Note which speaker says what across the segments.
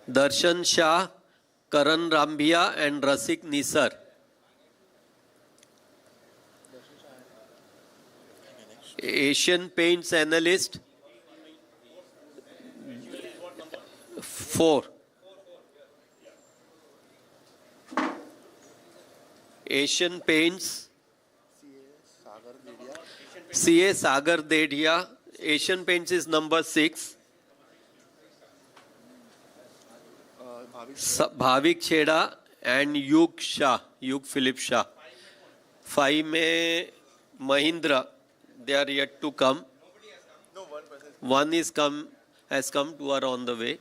Speaker 1: Darshan Shah, Karan Rambia and Rasik Nisar. Asian Paints Analyst, 4. Asian Paints, CA Sagar Dedhia. Asian Paints is number 6. Bhavik Chheda and Yug Philip Shah. 5 में Mahindra, they are yet to come. One has come, 2 are on the way.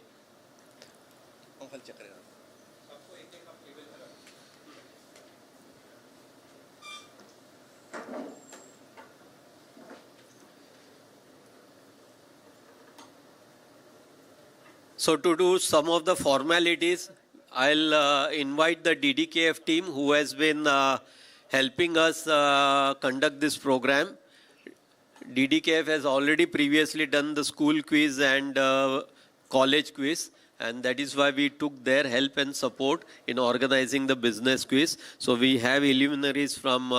Speaker 1: So to do some of the formalities, I'll invite the DDKF team who has been helping us conduct this program. DDKF has already previously done the school quiz and college quiz, and that is why we took their help and support in organizing the business quiz. So we have luminaries from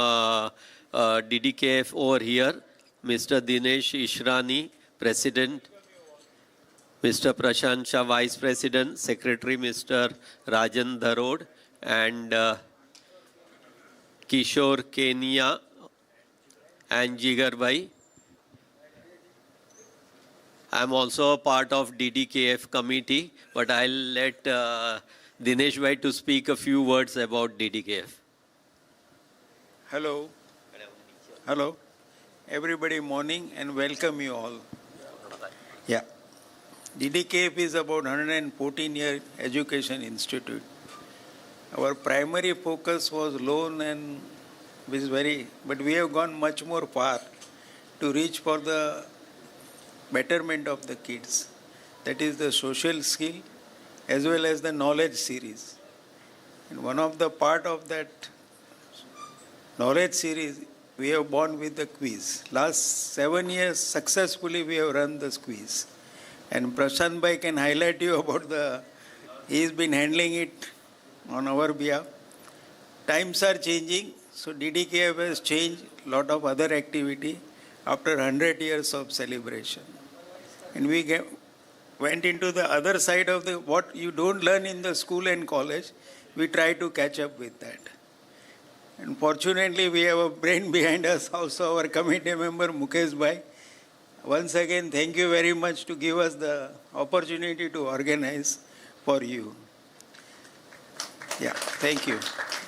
Speaker 1: DDKF over here, Mr. Dinesh Ishrani, President, Mr. Prashant Shah, Vice President, Secretary Mr. Rajan Dharod, and Kishore Kenia and Jigar Bhai. I'm also a part of DDKF committee, but I'll let Dinesh Bhai to speak a few words about DDKF.
Speaker 2: Hello. Hello. Everybody morning and welcome you all. Yeah. DDKF is about 114-year education institute. Our primary focus was loan and but we have gone much more far to reach for the betterment of the kids. That is the social skill as well as the knowledge series. And one of the part of that knowledge series, we have gone with the quiz. Last 7 years successfully we have run the quiz. And Prashant Bhai can highlight you about he's been handling it on our behalf. Times are changing, so DDKF has changed a lot of other activity after 100 years of celebration. And we went into the other side of what you don't learn in the school and college, we try to catch up with that. And fortunately, we have a brain behind us, also our committee member Mukesh Bhai. Once again, thank you very much to give us the opportunity to organize for you. Yeah, thank you.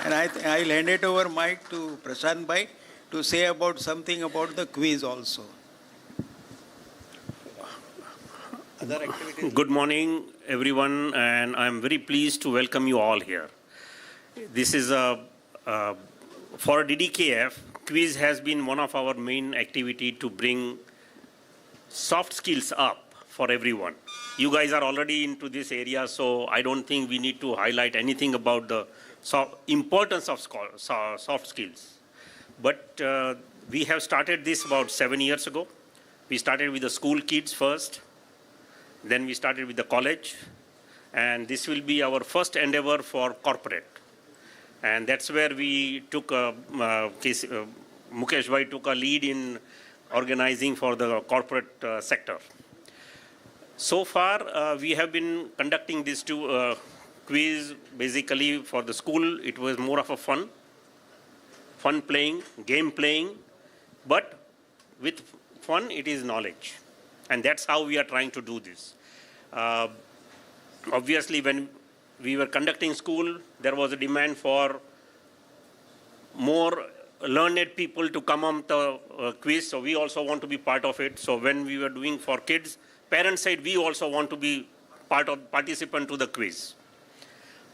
Speaker 2: And I'll hand it over mic to Prashant Bhai to say about something about the quiz also.
Speaker 3: Good morning, everyone, and I'm very pleased to welcome you all here. This is for DDKF, quiz has been one of our main activity to bring soft skills up for everyone. You guys are already into this area, so I don't think we need to highlight anything about the importance of soft skills. But we have started this about 7 years ago. We started with the school kids first, then we started with the college, and this will be our first endeavor for corporate. And that's where we took Mukesh Bhai took a lead in organizing for the corporate sector. So far, we have been conducting these two quiz basically for the school. It was more of a fun playing, game playing, but with fun, it is knowledge. And that's how we are trying to do this. Obviously, when we were conducting school, there was a demand for more learned people to come on the quiz, so we also want to be part of it. So when we were doing for kids, parents said we also want to be participant to the quiz.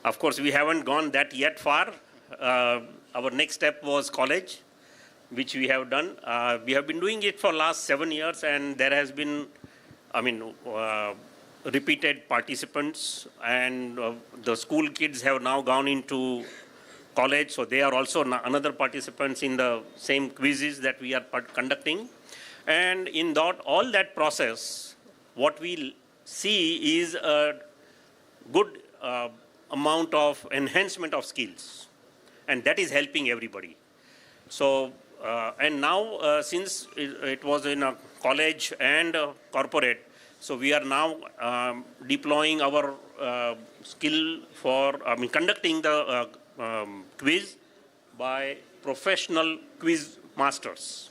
Speaker 3: Of course, we haven't gone that yet far. Our next step was college, which we have done. We have been doing it for last 7 years, and there has been, repeated participants, and the school kids have now gone into college, so they are also another participants in the same quizzes that we are conducting. And in all that process, what we see is a good amount of enhancement of skills, and that is helping everybody. So, and now since it was in a college and corporate, so we are now deploying our skill for, conducting the quiz by professional quiz masters.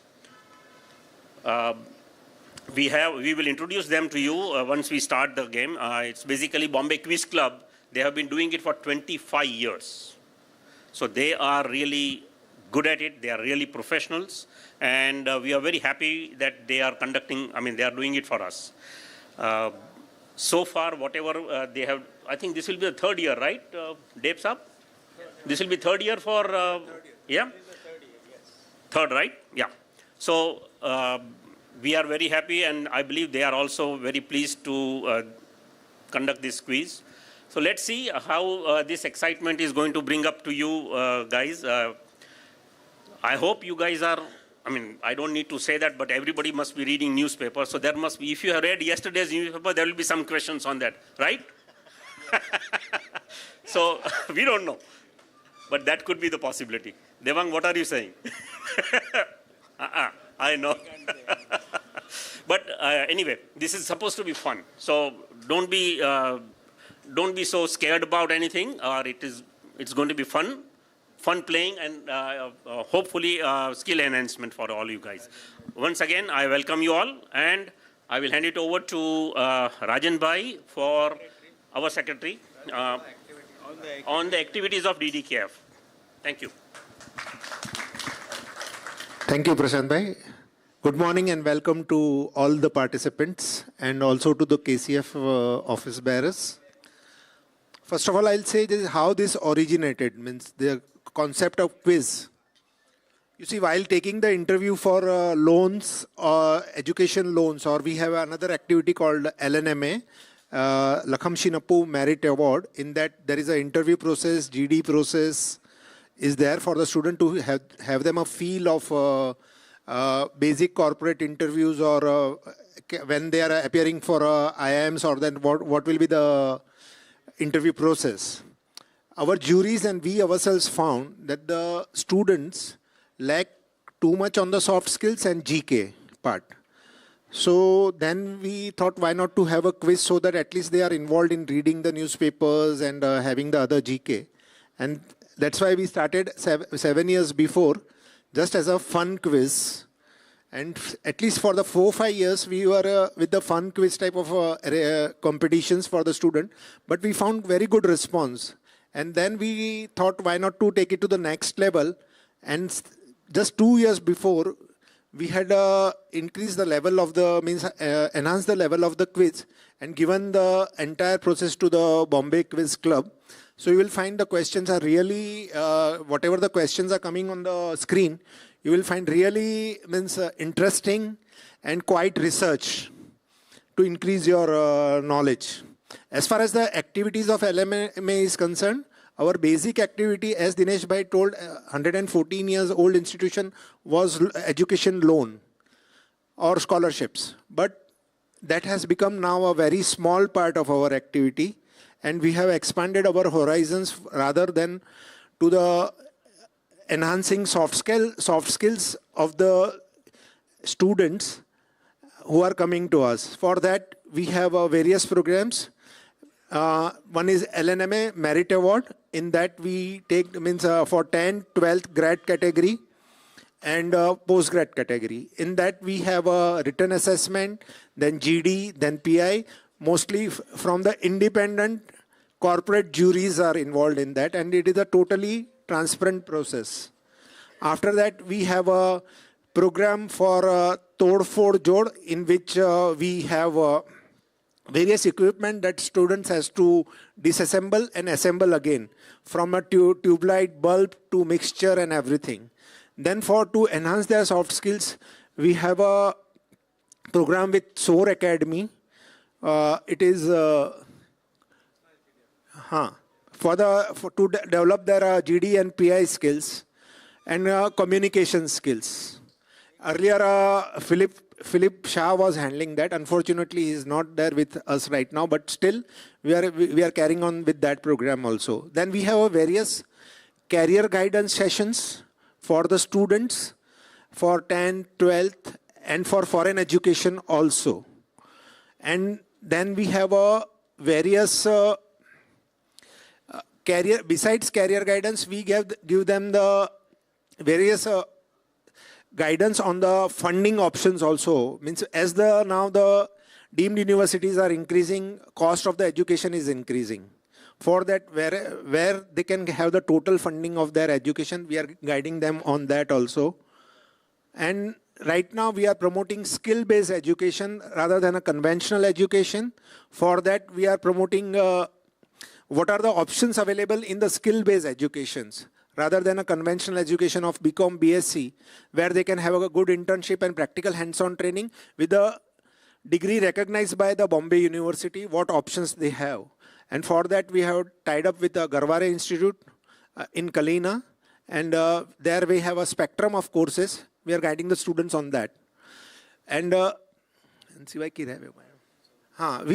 Speaker 3: We will introduce them to you once we start the game. It's basically Bombay Quiz Club. They have been doing it for 25 years. So they are really good at it. They are really professionals. And we are very happy that they are conducting, they are doing it for us. So far, whatever they have, I think this will be the third year, right, Dave Saab? This will be third year for, yeah? Third, right? Yeah. So we are very happy, and I believe they are also very pleased to conduct this quiz. So let's see how this excitement is going to bring up to you guys. I hope you guys are, I don't need to say that, but everybody must be reading newspapers. So there must be, if you have read yesterday's newspaper, there will be some questions on that, right? So we don't know, but that could be the possibility. Devang, what are you saying? I know. But anyway, this is supposed to be fun. So don't be so scared about anything, or it's going to be fun playing, and hopefully skill enhancement for all you guys. Once again, I welcome you all, and I will hand it over to Rajan Bhai for our secretary on the activities of DDKF. Thank you.
Speaker 4: Thank you, Prashant Bhai. Good morning and welcome to all the participants and also to the KCF office bearers. First of all, I'll say this, how this originated, means the concept of quiz. You see, while taking the interview for loans or education loans, or we have another activity called LNMA, Lakham Shinappu Merit Award. In that, there is an interview process, GD process is there for the student to have them a feel of basic corporate interviews, or when they are appearing for IIMs, or then what will be the interview process. Our juries and we ourselves found that the students lack too much on the soft skills and GK part. So then we thought, why not to have a quiz so that at least they are involved in reading the newspapers and having the other GK. And that's why we started 7 years before, just as a fun quiz. And at least for the 4-5 years, we were with the fun quiz type of competitions for the student. But we found very good response. And then we thought, why not to take it to the next level? And just 2 years before, we had increased the level of the, enhanced the level of the quiz and given the entire process to the Bombay Quiz Club. So you will find the questions are really, whatever the questions are coming on the screen, you will find really interesting and quite research to increase your knowledge. As far as the activities of LMA is concerned, our basic activity, as Dinesh Bhai told, 114 years old institution was education loan or scholarships. But that has become now a very small part of our activity, and we have expanded our horizons rather than to the enhancing soft skills of the students who are coming to us. For that, we have various programs. One is LNMA Merit Award. In that we take, for 10th, 12th grad category and post-grad category. In that we have a written assessment, then GD, then PI. Mostly from the independent corporate juries are involved in that, and it is a totally transparent process. After that, we have a program for Tod Fod Jod, in which we have various equipment that students has to disassemble and assemble again, from a tube light, bulb to mixture and everything. Then to enhance their soft skills, we have a program with SOAR Academy. It is to develop their GD and PI skills and communication skills. Earlier, Philip Philip Shah was handling that. Unfortunately, he is not there with us right now, but still we are carrying on with that program also. Then we have various career guidance sessions for the students for 10th, 12th, and for foreign education also. And then we have various besides career guidance, we give them the various guidance on the funding options also. Means as now the deemed universities are increasing, cost of the education is increasing. For that, where they can have the total funding of their education, we are guiding them on that also. And right now we are promoting skill-based education rather than a conventional education. For that, we are promoting what are the options available in the skill-based educations, rather than a conventional education of BCom, BSc, where they can have a good internship and practical hands-on training with a degree recognized by the Bombay University, what options they have. And for that, we have tied up with the Garware Institute in Kalina, and there we have a spectrum of courses. We are guiding the students on that. And we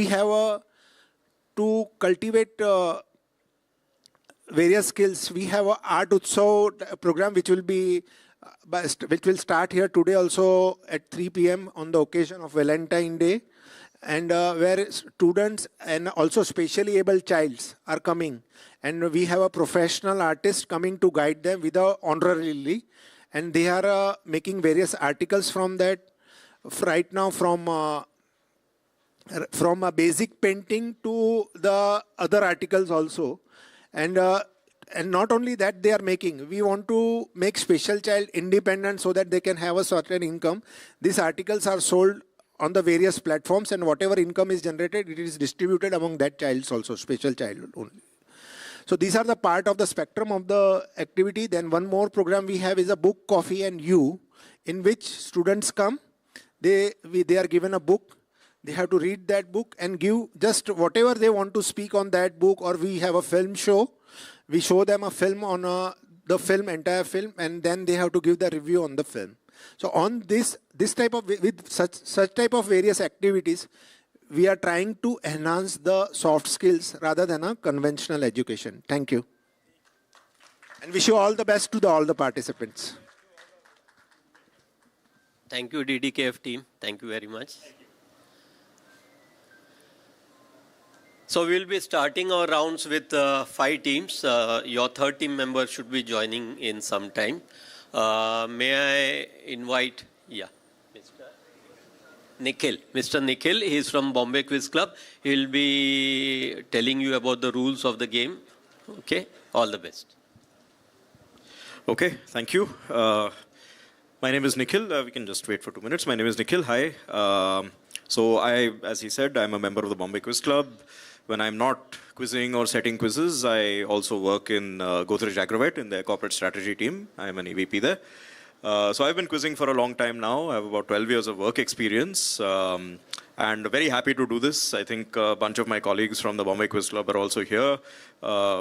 Speaker 4: have to cultivate various skills. We have a Art Utsav program which will start here today also at 3 p.m. on the occasion of Valentine's Day, and where students and also specially able childs are coming, and we have a professional artist coming to guide them with a honorarily, and they are making various articles from that. Right now, from a basic painting to the other articles also. And not only that they are making, we want to make special child independent so that they can have a certain income. These articles are sold on the various platforms, and whatever income is generated, it is distributed among that child also, special child only. So these are the part of the spectrum of the activity. Then one more program we have is a book, coffee and you, in which students come, they are given a book. They have to read that book and give just whatever they want to speak on that book, or we have a film show. We show them a film on the film, entire film, and then they have to give the review on the film. So on this type of, with such type of various activities, we are trying to enhance the soft skills rather than a conventional education. Thank you. And wish you all the best to all the participants.
Speaker 1: Thank you, DDKF team. Thank you very much. So we'll be starting our rounds with 5 teams. Your third team member should be joining in some time. May I invite, Mr. Nikhil. Mr. Nikhil, he's from Bombay Quiz Club. He'll be telling you about the rules of the game. Okay, all the best.
Speaker 5: Okay, thank you. My name is Nikhil. We can just wait for 2 minutes. My name is Nikhil. Hi. So as he said, I'm a member of the Bombay Quiz Club. When I'm not quizzing or setting quizzes, I also work in Godrej Agrovet in their corporate strategy team. I'm an EVP there. So I've been quizzing for a long time now. I have about 12 years of work experience. And very happy to do this. I think a bunch of my colleagues from the Bombay Quiz Club are also here.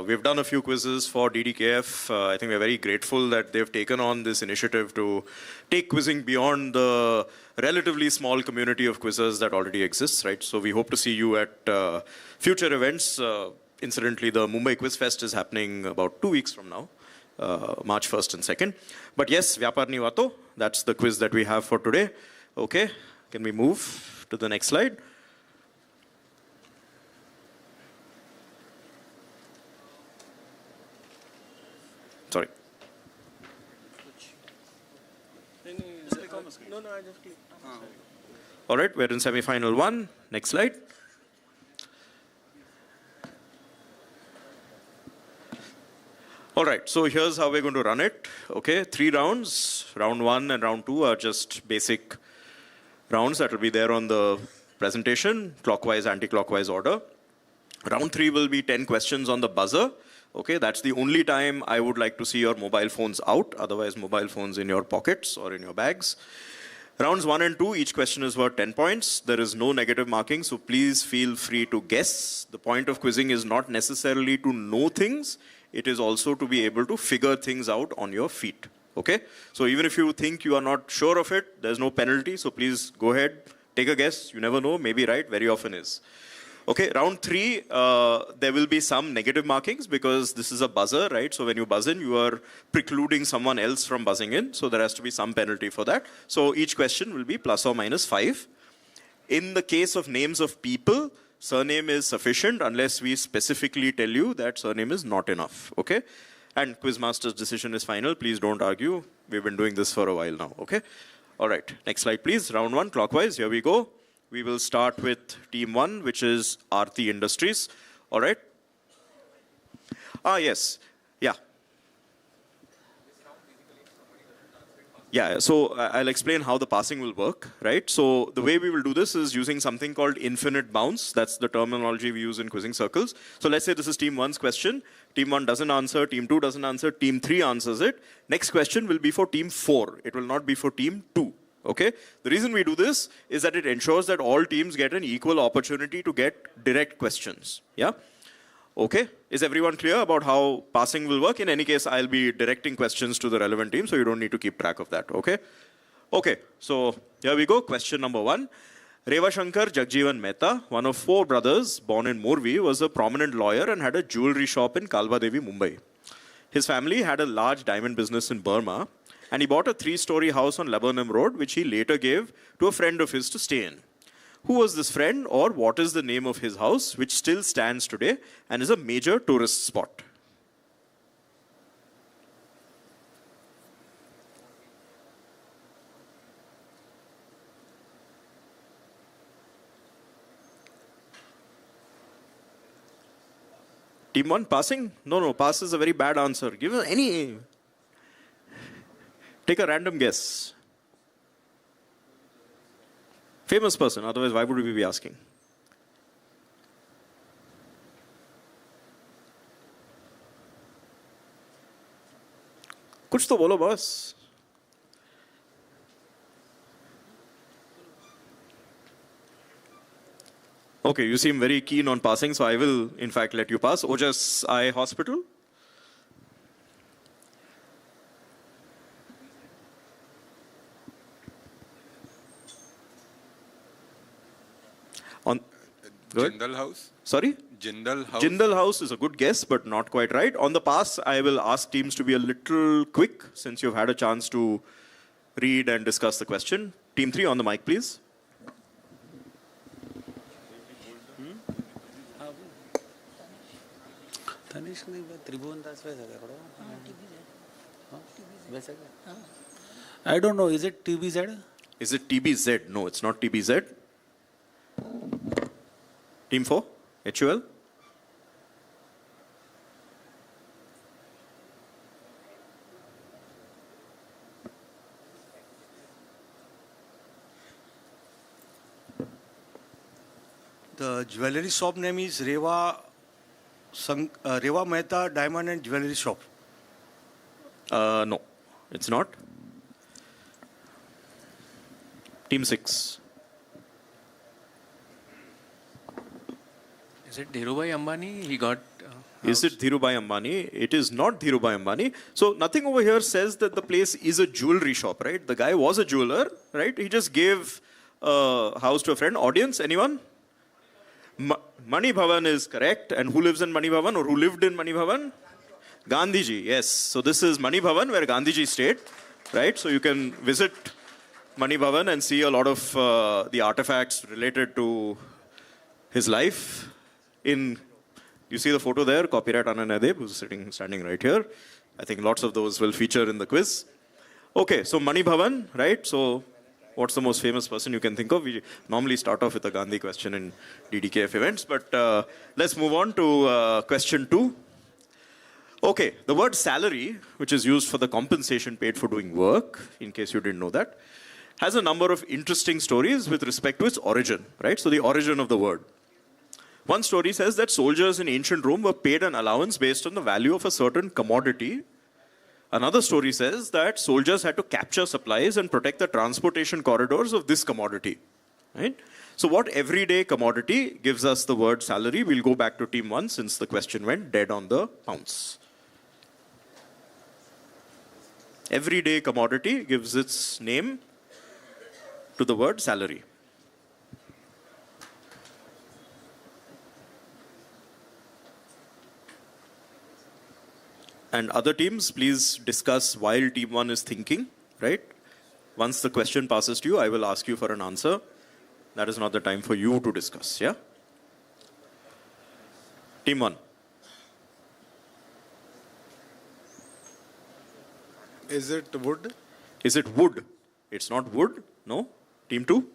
Speaker 5: We've done a few quizzes for DDKF. I think we're very grateful that they've taken on this initiative to take quizzing beyond the relatively small community of quizzers that already exists, right? So we hope to see you at future events. Incidentally, the Mumbai Quiz Fest is happening about 2 weeks from now, March 1st and 2nd. But yes, Vyapar Ni Vato, that's the quiz that we have for today. Okay, can we move to the next slide? Sorry. All right, we're in semi-final 1. Next slide. All right, so here's how we're going to run it. Okay, 3 rounds. Round 1 and round 2 are just basic rounds that will be there on the presentation, clockwise, anti-clockwise order. Round 3 will be 10 questions on the buzzer. Okay, that's the only time I would like to see your mobile phones out. Otherwise, mobile phones in your pockets or in your bags. Rounds 1 and 2, each question is worth 10 points. There is no negative marking, so please feel free to guess. The point of quizzing is not necessarily to know things. It is also to be able to figure things out on your feet. Okay? So even if you think you are not sure of it, there's no penalty. So please go ahead, take a guess. You never know, maybe right, very often is. Okay, round 3, there will be some negative markings because this is a buzzer, right? So when you buzz in, you are precluding someone else from buzzing in. So there has to be some penalty for that. So each question will be plus or minus 5. In the case of names of people, surname is sufficient unless we specifically tell you that surname is not enough, okay? And Quizmaster's decision is final. Please don't argue. We've been doing this for a while now, okay? All right, next slide, please. Round 1, clockwise. Here we go. We will start with team 1, which is Aarti Industries. All right? Yes. Yeah. Yeah, so I'll explain how the passing will work, right? So the way we will do this is using something called infinite bounce. That's the terminology we use in quizzing circles. So let's say this is team 1's question. Team 1 doesn't answer, team 2 doesn't answer, team 3 answers it. Next question will be for team 4. It will not be for team 2. Okay? The reason we do this is that it ensures that all teams get an equal opportunity to get direct questions. Yeah? Okay? Is everyone clear about how passing will work? In any case, I'll be directing questions to the relevant team, so you don't need to keep track of that. Okay? Okay, so here we go. Question number 1. Revashankar Jagjeevan Mehta, one of 4 brothers born in Morvi, was a prominent lawyer and had a jewelry shop in Kalbadevi, Mumbai. His family had a large diamond business in Burma, and he bought a 3-story house on Laburnum Road, which he later gave to a friend of his to stay in. Who was this friend, or what is the name of his house, which still stands today and is a major tourist spot? Team 1, passing? No, pass is a very bad answer. Give us any. Take a random guess. Famous person, otherwise why would we be asking? कुछ तो बोलो बस. Okay, you seem very keen on passing, so I will, in fact, let you pass. Ojas Eye Hospital.
Speaker 6: Jindal House?
Speaker 5: Sorry?
Speaker 6: Jindal House?
Speaker 5: Jindal House is a good guess, but not quite right. On the pass, I will ask teams to be a little quick, since you've had a chance to read and discuss the question. Team 3, on the mic, please.
Speaker 7: I don't know. Is it TBZ?
Speaker 5: Is it TBZ? No, it's not TBZ. Team 4, HUL.
Speaker 8: The jewelry shop name is Reva Mehta Diamond and Jewelry Shop.
Speaker 5: No, it's not. Team 6.
Speaker 9: Is it Dhirubhai Ambani? He got...
Speaker 5: Is it Dhirubhai Ambani? It is not Dhirubhai Ambani. So nothing over here says that the place is a jewelry shop, right? The guy was a jeweler, right? He just gave a house to a friend. Audience, anyone? Mani Bhavan is correct. And who lives in Mani Bhavan, or who lived in Mani Bhavan? Gandhiji, yes. So this is Mani Bhavan, where Gandhiji stayed, right? So you can visit Mani Bhavan and see a lot of the artifacts related to his life. You see the photo there, copyright Ananadeb, who's standing right here. I think lots of those will feature in the quiz. Okay, so Mani Bhavan, right? So what's the most famous person you can think of? We normally start off with a Gandhi question in DDKF events, but let's move on to question 2. Okay, the word salary, which is used for the compensation paid for doing work, in case you didn't know that, has a number of interesting stories with respect to its origin, right? So the origin of the word. One story says that soldiers in ancient Rome were paid an allowance based on the value of a certain commodity. Another story says that soldiers had to capture supplies and protect the transportation corridors of this commodity. Right? So what everyday commodity gives us the word salary? We'll go back to team 1 since the question went dead on the pounce. everyday commodity gives its name to the word salary? And other teams, please discuss while team 1 is thinking, right? Once the question passes to you, I will ask you for an answer. That is not the time for you to discuss, yeah? Team 1.
Speaker 6: Is it wood?
Speaker 5: Is it wood? It's not wood, no? Team 2.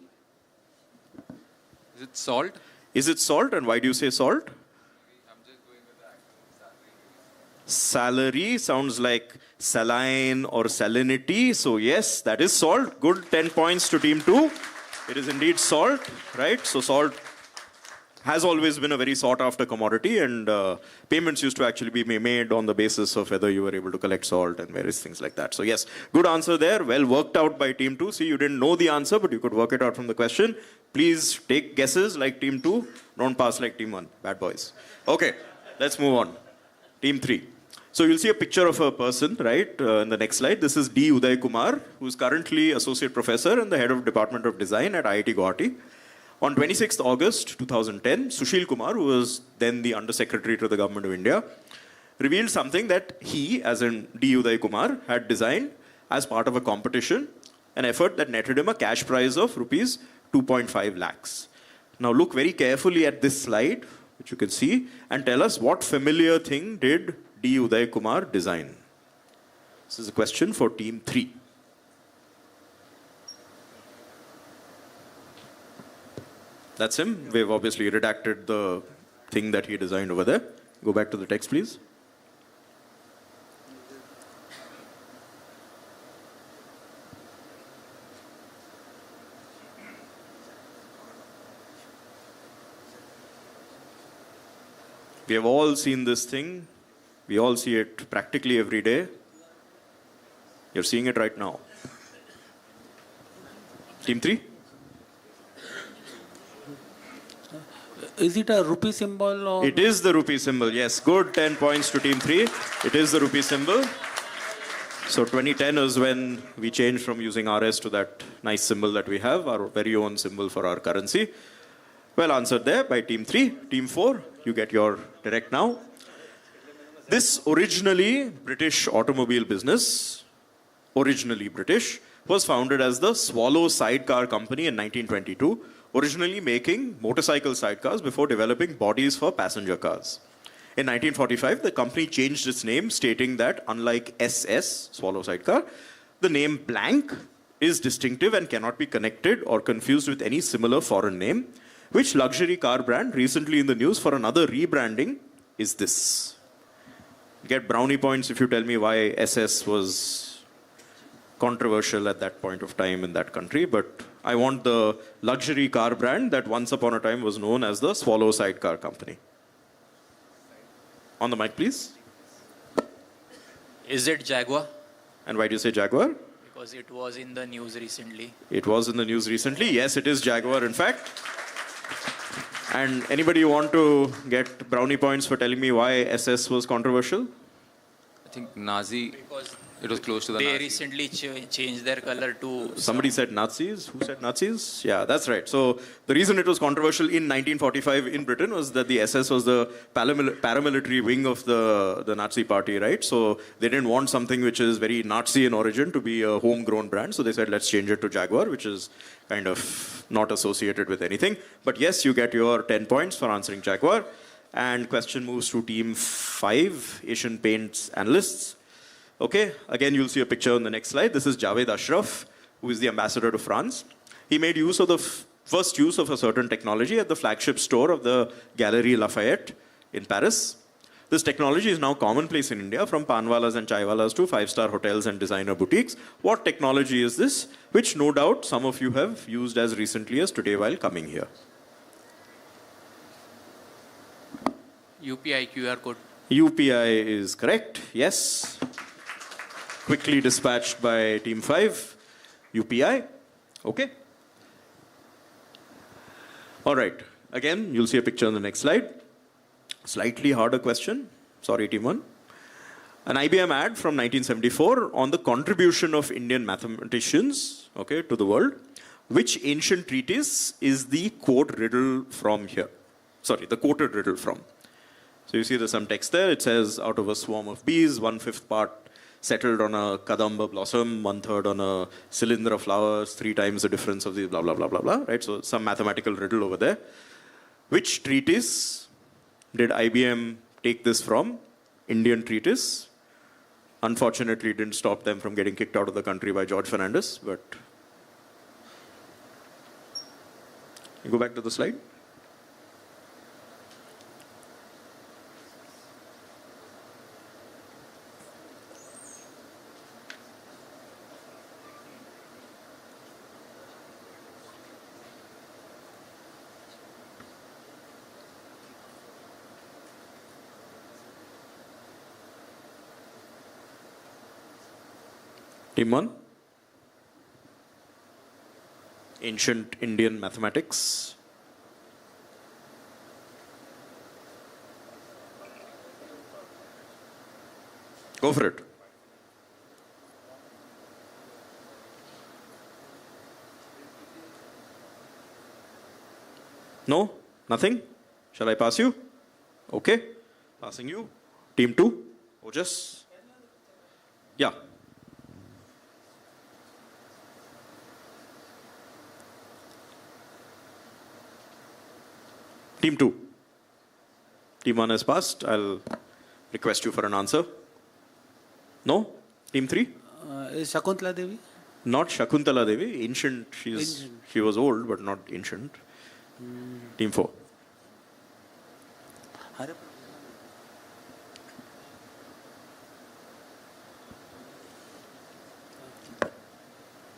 Speaker 9: Is it salt?
Speaker 5: Is it salt, and why do you say salt? Salary sounds like saline or salinity. So yes, that is salt. Good 10 points to team 2. It is indeed salt, right? So salt has always been a very sought after commodity, and payments used to actually be made on the basis of whether you were able to collect salt and various things like that. So yes, good answer there. Well worked out by team 2. See, you didn't know the answer, but you could work it out from the question. Please take guesses like team 2. Don't pass like team 1. Bad boys. Okay, let's move on. Team 3. So you'll see a picture of a person, right, in the next slide. This is D. Uday Kumar, who's currently Associate Professor and the Head of Department of Design at IIT Guwahati. On 26th August 2010, Sushil Kumar, who was then the Undersecretary to the Government of India, revealed something that he, as in D. Uday Kumar, had designed as part of a competition, an effort that netted him a cash prize of rupees 2.5 lakhs. Now look very carefully at this slide, which you can see, and tell us what familiar thing did D. Uday Kumar design? This is a question for team 3. That's him. We've obviously redacted the thing that he designed over there. Go back to the text, please. We have all seen this thing. We all see it practically every day. You're seeing it right now. Team 3?
Speaker 7: Is it a rupee symbol or?
Speaker 5: It is the rupee symbol, yes. Good, 10 points to team 3. It is the rupee symbol. So 2010 is when we changed from using RS to that nice symbol that we have, our very own symbol for our currency. Well answered there by team 3. Team 4, you get your direct now. This originally British automobile business, originally British, was founded as the Swallow Sidecar Company in 1922, originally making motorcycle sidecars before developing bodies for passenger cars. In 1945, the company changed its name, stating that unlike SS, Swallow Sidecar, the name blank is distinctive and cannot be connected or confused with any similar foreign name. Which luxury car brand recently in the news for another rebranding is this? Get brownie points if you tell me why SS was controversial at that point of time in that country, but I want the luxury car brand that once upon a time was known as the Swallow Sidecar Company. On the mic, please.
Speaker 10: Is it Jaguar?
Speaker 5: And why do you say Jaguar?
Speaker 10: Because it was in the news recently.
Speaker 5: It was in the news recently. Yes, it is Jaguar, in fact. And anybody want to get brownie points for telling me why SS was controversial?
Speaker 9: I think Nazi.
Speaker 10: Because
Speaker 9: it was close to the
Speaker 10: they
Speaker 9: Nazi.
Speaker 10: recently changed their color to.
Speaker 5: Somebody said Nazis. Who said Nazis? Yeah, that's right. So the reason it was controversial in 1945 in Britain was that the SS was the paramilitary wing of the Nazi party, right? So they didn't want something which is very Nazi in origin to be a homegrown brand. So they said, let's change it to Jaguar, which is kind of not associated with anything. But yes, you get your 10 points for answering Jaguar. And question moves to team 5, Asian Paints analysts. Okay, again, you'll see a picture on the next slide. This is Javed Ashraf, who is the ambassador to France. He made use of the first use of a certain technology at the flagship store of the Galerie Lafayette in Paris. This technology is now commonplace in India, from panwalas and chaiwalas to five-star hotels and designer boutiques. What technology is this, which no doubt some of you have used as recently as today while coming here?
Speaker 10: UPI QR code.
Speaker 5: UPI is correct, yes. Quickly dispatched by team 5. UPI, okay. All right, again, you'll see a picture on the next slide. Slightly harder question. Sorry, team 1. an IBM ad from 1974 on the contribution of Indian mathematicians, okay, to the world. Which ancient treatise is the quote riddle from here? Sorry, the quoted riddle from. So you see there's some text there. It says, out of a swarm of bees, 1/5 part settled on a kadamba blossom, 1/3 on a cylinder of flowers, 3 times the difference of these blah, blah, blah, blah, blah, right? So some mathematical riddle over there. Which treatise did IBM take this from? Indian treatise. Unfortunately, it didn't stop them from getting kicked out of the country by George Fernandez, but you go back to the slide. Team 1. Ancient Indian mathematics. Go for it. No? Nothing? Shall I pass you? Okay. Passing you. Team 2. Ojas. Yeah. Team 2. Team 1 has passed. I'll request you for an answer. No? Team 3?
Speaker 7: Is Shakuntala Devi?
Speaker 5: Not Shakuntala Devi. Ancient. She was old, but not ancient. Team 4.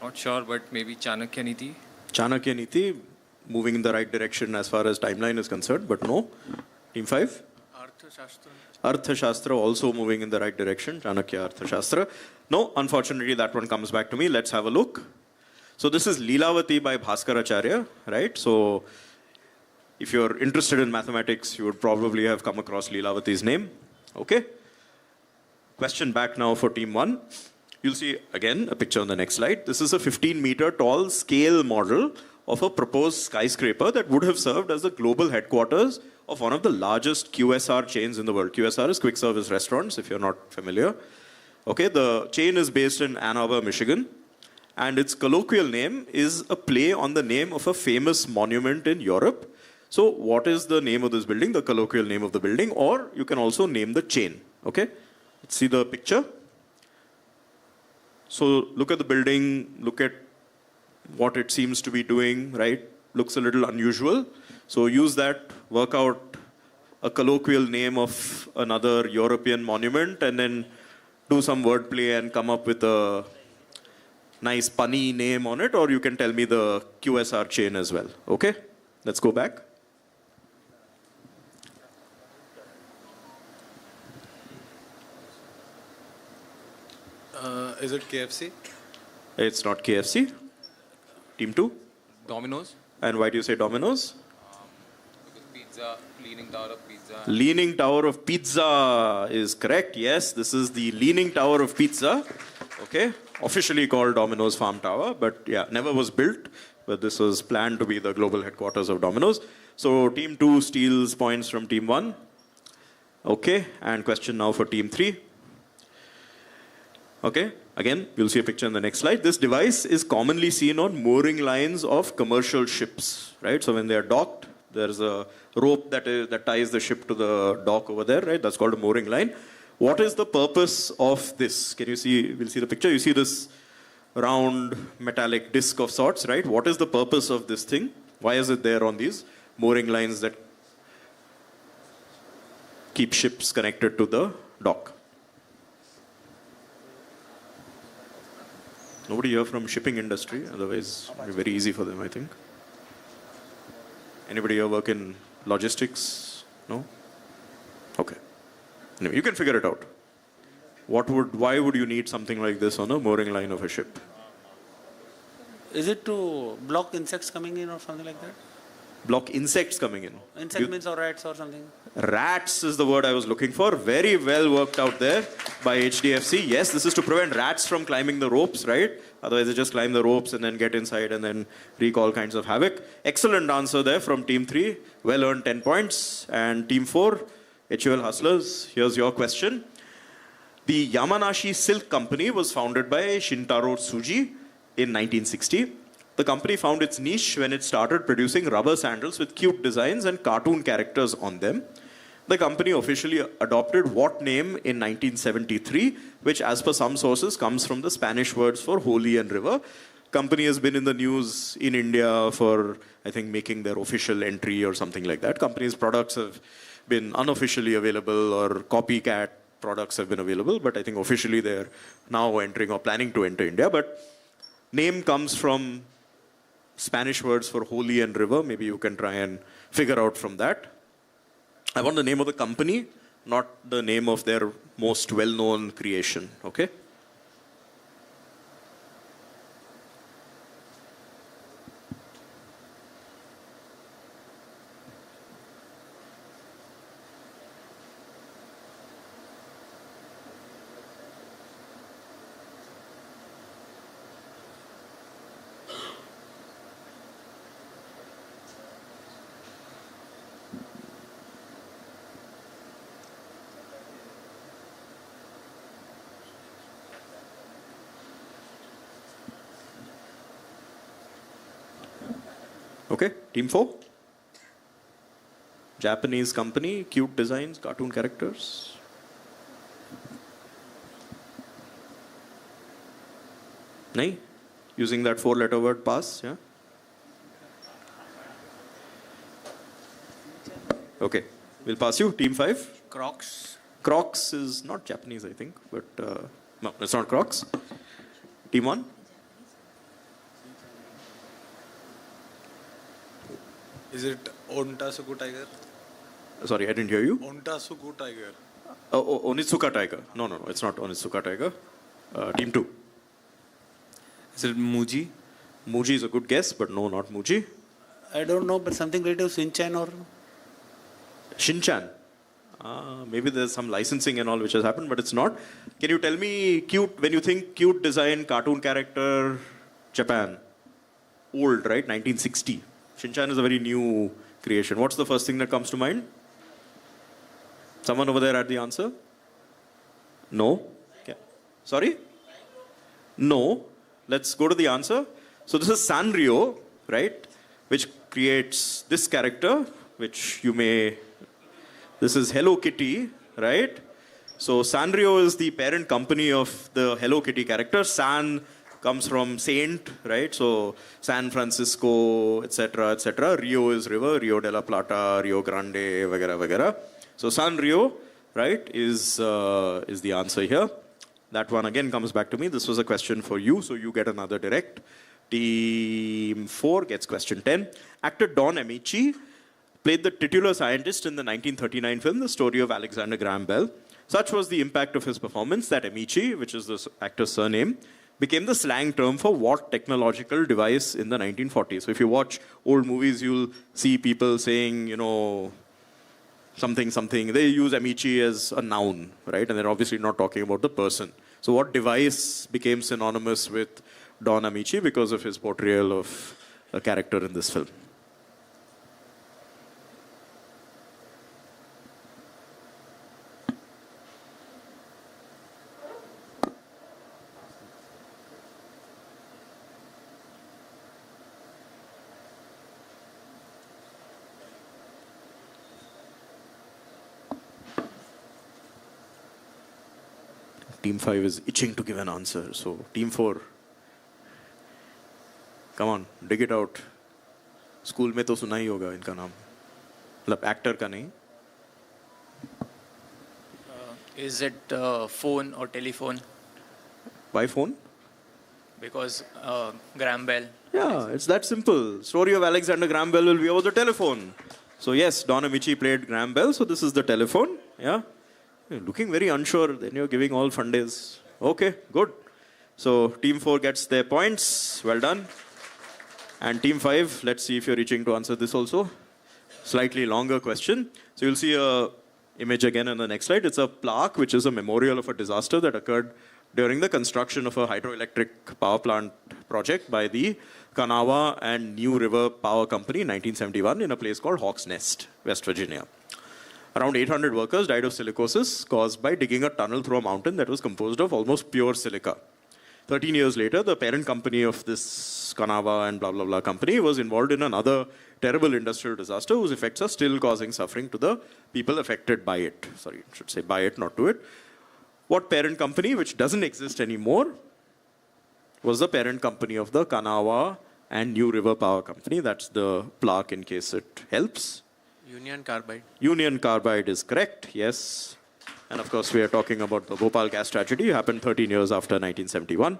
Speaker 9: Not sure, but maybe Chanakya Niti.
Speaker 5: Chanakya Niti, moving in the right direction as far as timeline is concerned, but no. Team 5? Arthashastra also moving in the right direction. Chanakya Arthashastra. No, unfortunately, that one comes back to me. Let's have a look. So this is Leelavati by Bhaskaracharya, right? So if you're interested in mathematics, you would probably have come across Leelavati's name. Okay? Question back now for Team 1. You'll see, again, a picture on the next slide. This is a 15-meter tall scale model of a proposed skyscraper that would have served as the global headquarters of one of the largest QSR chains in the world. QSR is quick service restaurants, if you're not familiar. Okay, the chain is based in Ann Arbor, Michigan, and its colloquial name is a play on the name of a famous monument in Europe. So what is the name of this building, the colloquial name of the building, or you can also name the chain. Okay, let's see the picture. So look at the building, look at what it seems to be doing, right? Looks a little unusual. So use that, work out a colloquial name of another European monument, and then do some wordplay and come up with a nice punny name on it, or you can tell me the QSR chain as well. Okay? Let's go back.
Speaker 6: Is it KFC?
Speaker 5: It's not KFC. Team 2?
Speaker 9: Domino's.
Speaker 5: And why do you say Domino's?
Speaker 9: Because pizza, Leaning Tower of Pizza.
Speaker 5: Leaning Tower of Pizza is correct. Yes, this is the Leaning Tower of Pizza. Okay, officially called Domino's Farm Tower, but yeah, never was built. But this was planned to be the global headquarters of Domino's. So Team 2 steals points from Team 1. Okay, and question now for Team 3. Okay, again, you'll see a picture in the next slide. This device is commonly seen on mooring lines of commercial ships, right? So when they are docked, there's a rope that ties the ship to the dock over there, right? That's called a mooring line. What is the purpose of this? Can you see, we'll see the picture. You see this round metallic disc of sorts, right? What is the purpose of this thing? Why is it there on these mooring lines that keep ships connected to the dock? Nobody here from shipping industry, otherwise it'll be very easy for them, I think. Anybody here work in logistics? No? Okay. Anyway, you can figure it out. Why would you need something like this on a mooring line of a ship?
Speaker 7: Is it to block insects coming in or something like that?
Speaker 5: Block insects coming in.
Speaker 7: Insect means or rats or something?
Speaker 5: Rats is the word I was looking for. Very well worked out there. by HDFC. Yes, this is to prevent rats from climbing the ropes, right? Otherwise, they just climb the ropes and then get inside and then wreak all kinds of havoc. Excellent answer there from Team 3. Well earned 10 points. And Team 4, HUL Hustlers, here's your question. The Yamanashi Silk Company was founded by Shintaro Tsuji in 1960. The company found its niche when it started producing rubber sandals with cute designs and cartoon characters on them. The company officially adopted what name in 1973, which as per some sources comes from the Spanish words for holy and river. Company has been in the news in India for, I think, making their official entry or something like that. Company's products have been unofficially available or copycat products have been available, but I think officially they're now entering or planning to enter India. But name comes from Spanish words for holy and river. Maybe you can try and figure out from that. I want the name of the company, not the name of their most well-known creation, okay? Okay, Team 4. Japanese company, cute designs, cartoon characters. Nahi? Using that 4-letter word pass, yeah? Okay, we'll pass you. Team 5.
Speaker 7: Crocs.
Speaker 5: Crocs is not Japanese, I think, but no, it's not Crocs. Team 1.
Speaker 6: Is it Ontasuku tiger?
Speaker 5: Sorry, I didn't hear you.
Speaker 6: Ontasuku tiger.
Speaker 5: Onitsuka tiger. No, it's not Onitsuka tiger. Team 2.
Speaker 9: Is it Muji?
Speaker 5: Muji is a good guess, but no, not Muji.
Speaker 7: I don't know, but something related to Shinchan or...
Speaker 5: Shinchan. Maybe there's some licensing and all which has happened, but it's not. Can you tell me cute, when you think cute design, cartoon character, Japan? Old, right? 1960. Shinchan is a very new creation. What's the first thing that comes to mind? Someone over there had the answer? No? Okay. Sorry? No. Let's go to the answer. So this is Sanrio, right? Which creates this character, which you may... This is Hello Kitty, right? So Sanrio is the parent company of the Hello Kitty character. San comes from saint, right? So San Francisco, etc., etc. Rio is river, Rio de la Plata, Rio Grande, vagara, vagara. So Sanrio, right, is the answer here. That one again comes back to me. This was a question for you, so you get another direct. Team 4 gets question 10. Actor Don Amici played the titular scientist in the 1939 film, The Story of Alexander Graham Bell. Such was the impact of his performance that Amici, which is the actor's surname, became the slang term for what technological device in the 1940s. So if you watch old movies, you'll see people saying, you know, something, something. They use Amici as a noun, right? And they're obviously not talking about the person. So what device became synonymous with Don Amici because of his portrayal of a character in this film? Team 5 is itching to give an answer. So, Team 4, come on, dig it out. School में तो सुना ही होगा इनका नाम. मतलब actor का नहीं.
Speaker 10: Is it phone or telephone?
Speaker 5: Why phone?
Speaker 10: Because Graham Bell.
Speaker 5: Yeah, it's that simple. Story of Alexander Graham Bell will be over the telephone. So yes, Don Amici played Graham Bell. So this is the telephone. Yeah. You're looking very unsure, then you're giving all fun days. Okay, good. So Team 4 gets their points. Well done. And Team 5, let's see if you're reaching to answer this also. Slightly longer question. So you'll see a image again on the next slide. It's a plaque, which is a memorial of a disaster that occurred during the construction of a hydroelectric power plant project by the Kanawha and New River Power Company in 1971 in a place called Hawks Nest, West Virginia. Around 800 workers died of silicosis caused by digging a tunnel through a mountain that was composed of almost pure silica. 13 years later, the parent company of this Kanawha and blah, blah, blah company was involved in another terrible industrial disaster whose effects are still causing suffering to the people affected by it. Sorry, I should say by it, not to it. What parent company, which doesn't exist anymore, was the parent company of the Kanawha and New River Power Company? That's the plaque in case it helps.
Speaker 10: Union Carbide.
Speaker 5: Union Carbide is correct, yes. And of course, we are talking about the Bhopal gas tragedy. It happened 13 years after 1971.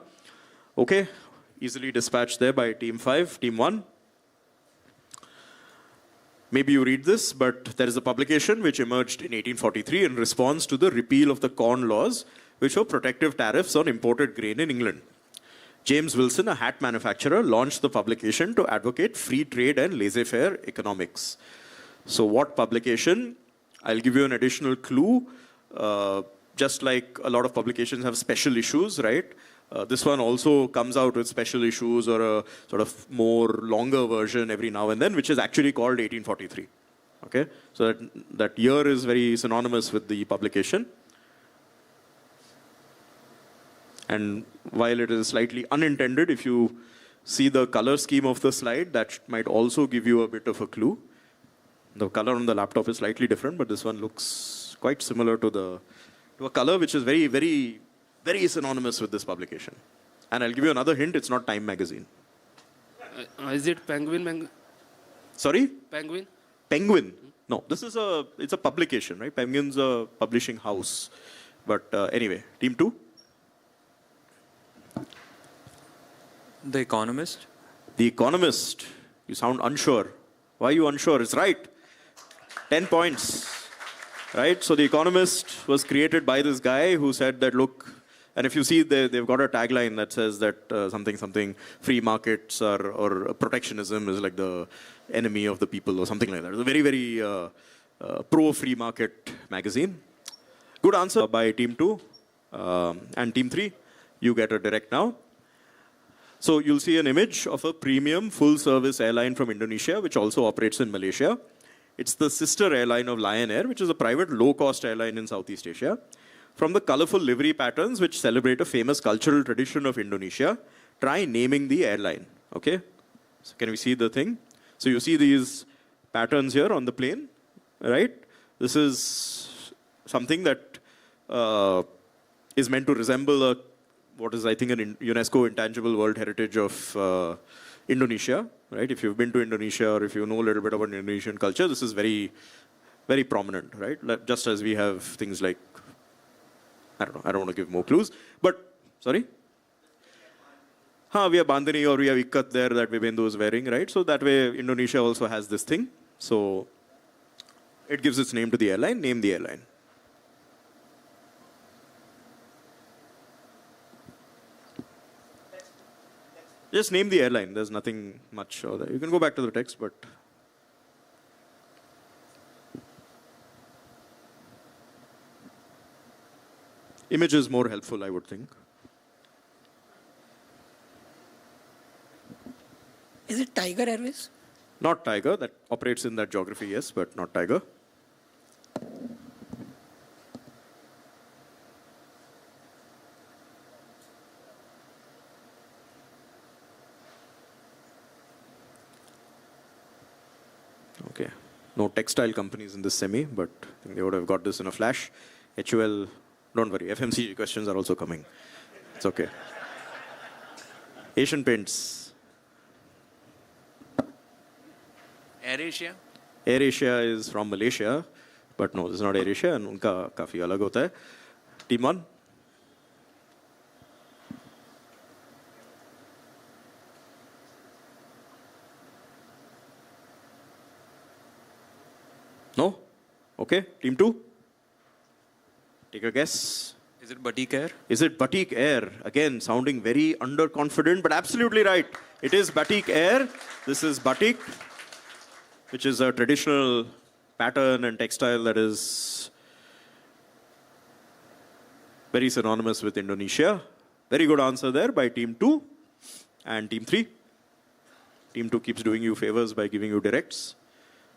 Speaker 5: Okay, easily dispatched there by Team 5. Team 1. Maybe you read this, but there is a publication which emerged in 1843 in response to the repeal of the corn laws, which were protective tariffs on imported grain in England. James Wilson, a hat manufacturer, launched the publication to advocate free trade and laissez-faire economics. So what publication? I'll give you an additional clue. Just like a lot of publications have special issues, right? This one also comes out with special issues or a sort of more longer version every now and then, which is actually called 1843. Okay, so that year is very synonymous with the publication. And while it is slightly unintended, if you see the color scheme of the slide, that might also give you a bit of a clue. The color on the laptop is slightly different, but this one looks quite similar to a color which is very, very, very synonymous with this publication. And I'll give you another hint, it's not Time magazine.
Speaker 11: Is it Penguin?
Speaker 5: Sorry?
Speaker 11: Penguin?
Speaker 5: Penguin. No, it's a publication, right? Penguin's a publishing house. But anyway, Team 2.
Speaker 9: The Economist.
Speaker 5: The Economist. You sound unsure. Why are you unsure? It's right. 10 points. Right? So The Economist was created by this guy who said that, look, and if you see, they've got a tagline that says that something free markets or protectionism is like the enemy of the people or something like that. It's a very, very pro-free market magazine. Good answer by Team 2. And Team 3, you get a direct now. So you'll see an image of a premium full-service airline from Indonesia, which also operates in Malaysia. It's the sister airline of Lion Air, which is a private low-cost airline in Southeast Asia. From the colorful livery patterns, which celebrate a famous cultural tradition of Indonesia, try naming the airline. Okay? So can we see the thing? So you see these patterns here on the plane, right? This is something that is meant to resemble what is, I think, an UNESCO Intangible World Heritage of Indonesia, right? If you've been to Indonesia or if you know a little bit about Indonesian culture, this is very, very prominent, right? Just as we have things like, I don't know, I don't want to give more clues, but, sorry? We have Bandhani or we have Ikkat there that Vibhendu is wearing, right? So that way, Indonesia also has this thing. So it gives its name to the airline, name the airline. Just name the airline. There's nothing much. You can go back to the text, but image is more helpful, I would think.
Speaker 12: Is it Tiger Airways?
Speaker 5: Not Tiger. That operates in that geography, yes, but not Tiger. Okay. No textile companies in this semi, but I think they would have got this in a flash. HUL, don't worry. FMCG questions are also coming. It's okay. Asian Paints.
Speaker 10: AirAsia?
Speaker 5: AirAsia is from Malaysia, but no, this is not AirAsia, and unka काफी अलग होता है. Team 1. No? Okay. Team 2. Take a guess.
Speaker 9: Is it Batik Air?
Speaker 5: Is it Batik Air? Again, sounding very underconfident, but absolutely right. It is Batik Air. This is Batik, which is a traditional pattern and textile that is Very synonymous with Indonesia. Very good answer there by team 2 and team 3. Team 2 keeps doing you favors by giving you directs.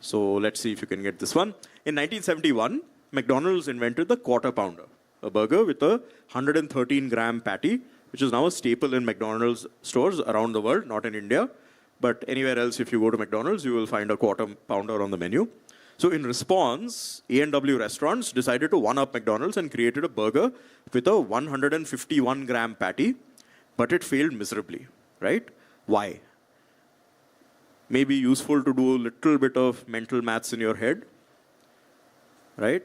Speaker 5: So let's see if you can get this one. In 1971, McDonald's invented the quarter pounder, a burger with a 113-gram patty, which is now a staple in McDonald's stores around the world, not in India. But anywhere else, if you go to McDonald's, you will find a quarter pounder on the menu. So in response, A&W restaurants decided to one-up McDonald's and created a burger with a 151-gram patty, but it failed miserably, right? Why? Maybe useful to do a little bit of mental maths in your head, right?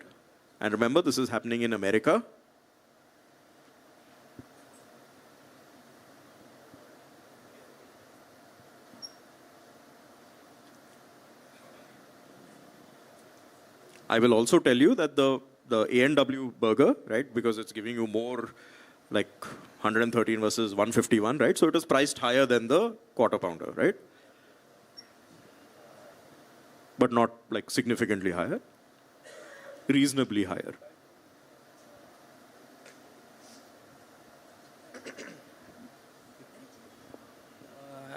Speaker 5: And remember, this is happening in America. I will also tell you that the A&W burger, right, because it's giving you more like 113 versus 151, right? So it is priced higher than the quarter pounder, right? But not like significantly higher, reasonably higher.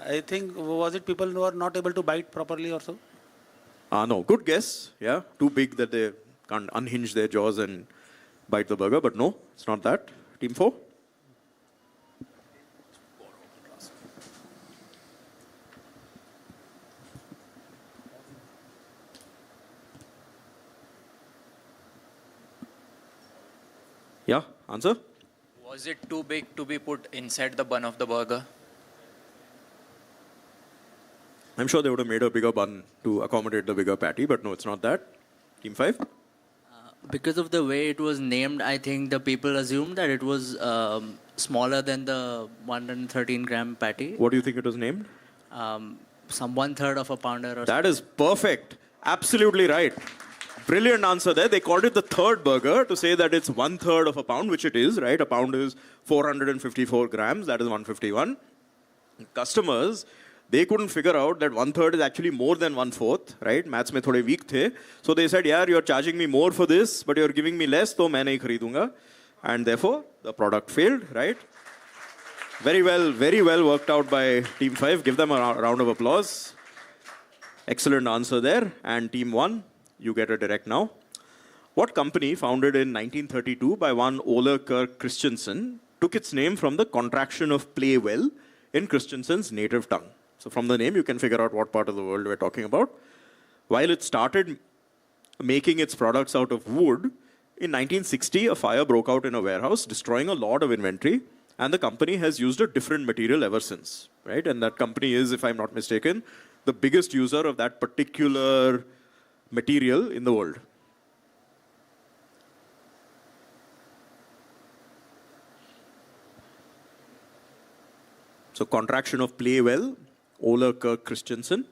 Speaker 7: I think, was it people who are not able to bite properly or so?
Speaker 5: No, good guess. Yeah, too big that they can't unhinge their jaws and bite the burger. But no, it's not that. Team 4. Yeah, answer?
Speaker 10: Was it too big to be put inside the bun of the burger?
Speaker 5: I'm sure they would have made a bigger bun to accommodate the bigger patty, but no, it's not that. Team 5.
Speaker 13: Because of the way it was named, I think the people assumed that it was smaller than the 113-gram patty.
Speaker 5: What do you think it was named?
Speaker 13: Some 1/3 of a pounder. Or
Speaker 5: That is perfect. Absolutely right. Brilliant answer there. They called it the third burger to say that it's 1/3 of a pound, which it is, right? A pound is 454 grams. That is 151. Customers, they couldn't figure out that 1/3 is actually more than 1/4, right? Maths mein thode weak the. So they said, yeah, you're charging me more for this, but you're giving me less, so main nahi kharidunga. And therefore, the product failed, right? Very well worked out by Team 5. Give them a round of applause. Excellent answer there. And Team 1, you get a direct now. What company, founded in 1932 by one Ole Kirk Christensen, took its name from the contraction of play well in Christensen's native tongue? So from the name, you can figure out what part of the world we're talking about. While it started making its products out of wood, in 1960, a fire broke out in a warehouse, destroying a lot of inventory, and the company has used a different material ever since, right? And that company is, if I'm not mistaken, the biggest user of that particular material in the world. So contraction of play well, Ole Kirk Christensen.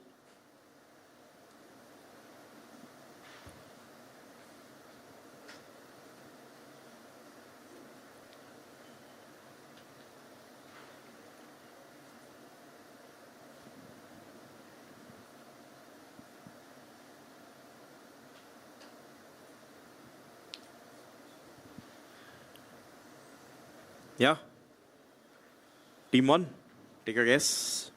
Speaker 5: Yeah. Team 1, take a guess.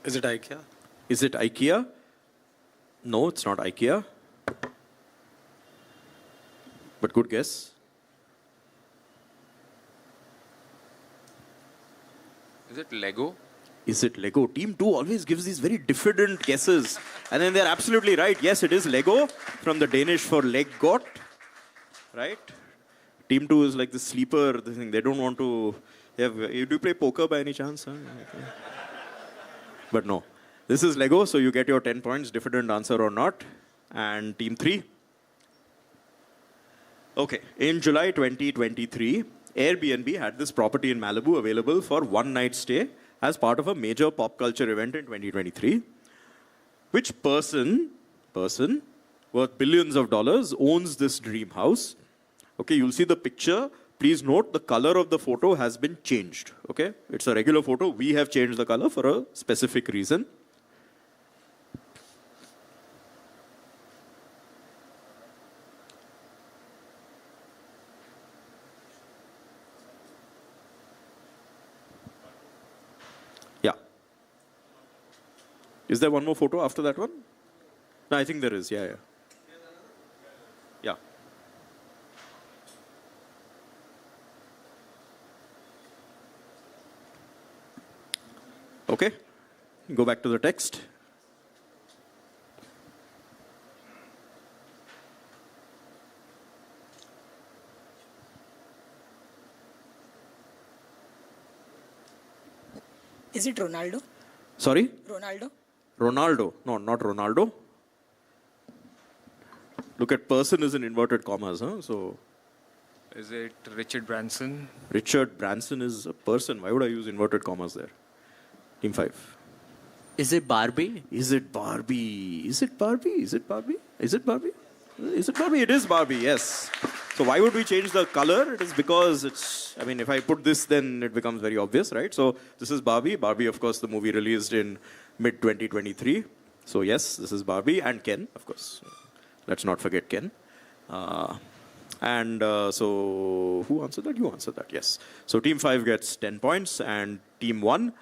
Speaker 6: Is it IKEA?
Speaker 5: Is it IKEA? No, it's not IKEA. But good guess.
Speaker 9: Is it Lego?
Speaker 5: Is it Lego? Team 2 always gives these very diffident guesses. And then they're absolutely right. Yes, it is Lego, from the Danish for leg got. Right? Team 2 is like the sleeper thing. They don't want to... do you play poker by any chance? Huh? Okay. But no. This is Lego, so you get your 10 points, diffident answer or not. And Team 3. Okay. In July 2023, Airbnb had this property in Malibu available for one night stay as part of a major pop culture event in 2023. Which person worth billions of dollars owns this dream house? Okay, you'll see the picture. Please note the color of the photo has been changed. Okay, it's a regular photo. We have changed the color for a specific reason. Is there one more photo after that one? No, I think there is. Yeah. Yeah. Okay. Go back to the text.
Speaker 12: Is it Ronaldo?
Speaker 5: Sorry?
Speaker 12: Ronaldo?
Speaker 5: Ronaldo. No, not Ronaldo. Look at person is in inverted commas. Huh? So
Speaker 9: Is it Richard Branson?
Speaker 5: Richard Branson is a person. Why would I use inverted commas there? Team 5.
Speaker 13: Is it Barbie?
Speaker 5: Is it Barbie? Is it Barbie? Is it Barbie? Is it Barbie? Is it Barbie? It is Barbie, yes. So why would we change the color? It is because it's, I mean, if I put this, then it becomes very obvious, right? So this is Barbie. Barbie, of course, the movie released in mid-2023. So yes, this is Barbie and Ken, of course. Let's not forget Ken. So who answered that? You answered that, yes. So Team 5 gets 10 points and Team 1.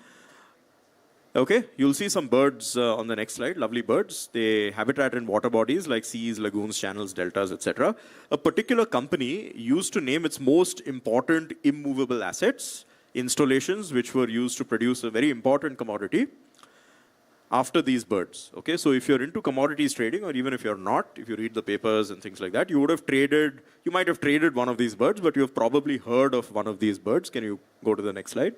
Speaker 5: Okay, you'll see some birds on the next slide, lovely birds. They habitat in water bodies like seas, lagoons, channels, deltas, etc. A particular company used to name its most important immovable assets, installations which were used to produce a very important commodity, after these birds. Okay, so if you're into commodities trading, or even if you're not, if you read the papers and things like that, you might have traded one of these birds, but you have probably heard of one of these birds. Can you go to the next slide?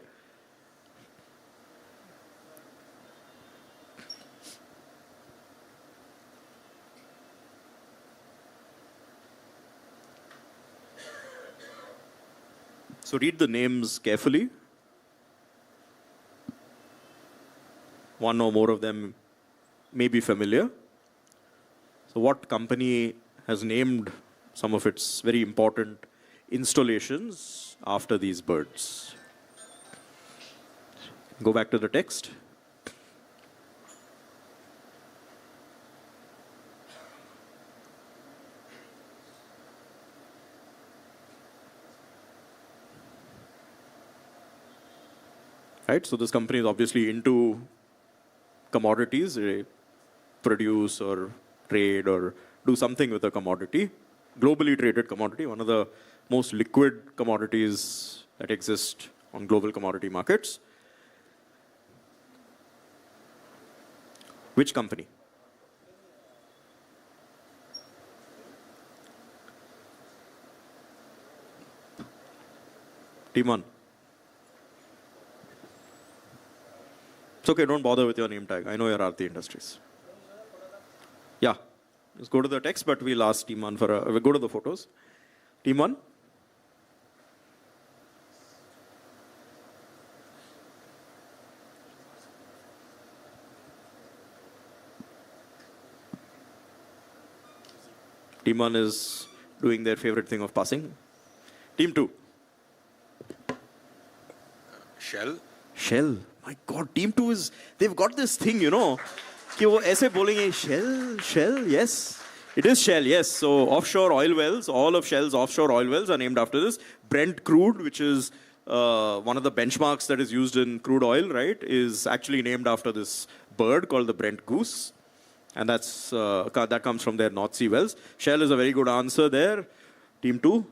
Speaker 5: So read the names carefully. One or more of them may be familiar. So what company has named some of its very important installations after these birds? Go back to the text. Right, so this company is obviously into commodities. They produce or trade or do something with a commodity. Globally traded commodity, one of the most liquid commodities that exist on global commodity markets. Which company? Team 1. It's okay, don't bother with your name tag. I know you're Aarti Industries. Yeah, just go to the text, but we'll ask Team 1 we'll go to the photos. Team 1? Team 1 is doing their favorite thing of passing. Team 2?
Speaker 6: Shell.
Speaker 5: Shell. My God, Team 2 they've got this thing, कि वो ऐसे बोलेंगे, Shell, yes. It is Shell, yes. So offshore oil wells, all of Shell's offshore oil wells are named after this. Brent crude, which is one of the benchmarks that is used in crude oil, right, is actually named after this bird called the Brent goose. And that comes from their North Sea wells. Shell is a very good answer there. Team 2.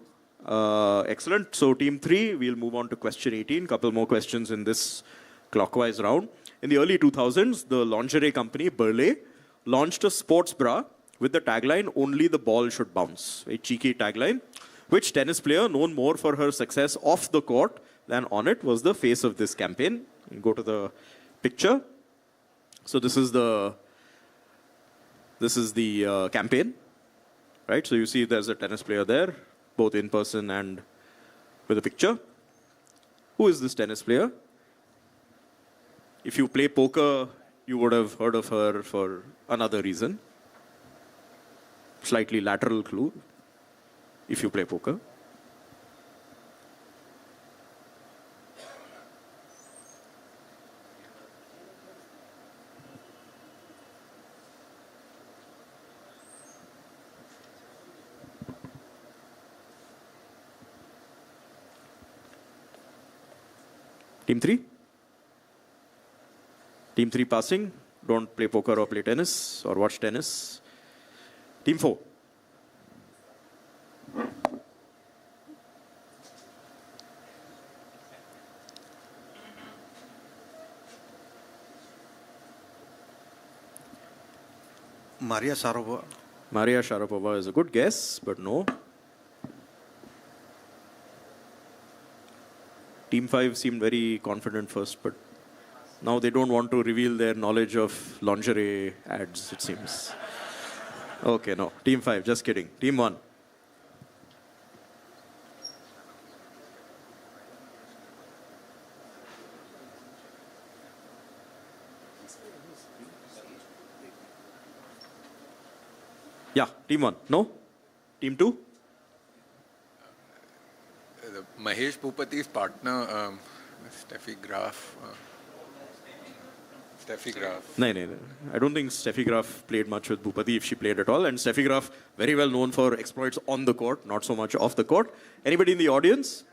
Speaker 5: Excellent. So Team 3, we'll move on to question 18. Couple more questions in this clockwise round. In the early 2000s, the lingerie company Burley launched a sports bra with the tagline, "Only the ball should bounce." A cheeky tagline. Which tennis player, known more for her success off the court than on it, was the face of this campaign? Go to the picture. So this is the campaign, right? So you see there's a tennis player there, both in person and with a picture. Who is this tennis player? If you play poker, you would have heard of her for another reason. Slightly lateral clue, if you play poker. Team 3? Team 3 passing. don't play poker or play tennis or watch tennis. Team 4.
Speaker 8: Maria Sharapova.
Speaker 5: Maria Sharapova is a good guess, but no. Team 5 seemed very confident first, but now they don't want to reveal their knowledge of lingerie ads, it seems. Okay, no. Team 5, just kidding. Team 1. Yeah, team 1. No? Team 2?
Speaker 9: Mahesh Bhupati's partner, Steffi Graf. Steffi Graf.
Speaker 5: No. I don't think Steffi Graf played much with Bhupati, if she played at all. And Steffi Graf, very well known for exploits on the court, not so much off the court. Anybody in the audience?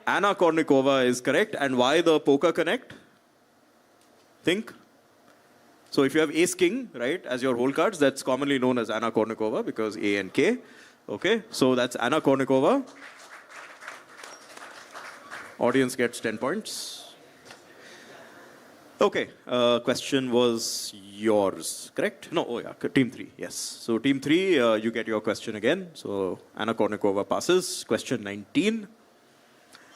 Speaker 5: Anna Kournikova is correct. And why the poker connect? Think. So if you have ace king, right, as your hole cards, that's commonly known as Anna Kournikova because A and K. Okay, so that's Anna Kournikova. Audience gets 10 points. Okay, question was yours, correct? No, oh yeah, team 3, yes. So team 3, you get your question again. So Anna Kournikova passes. Question 19.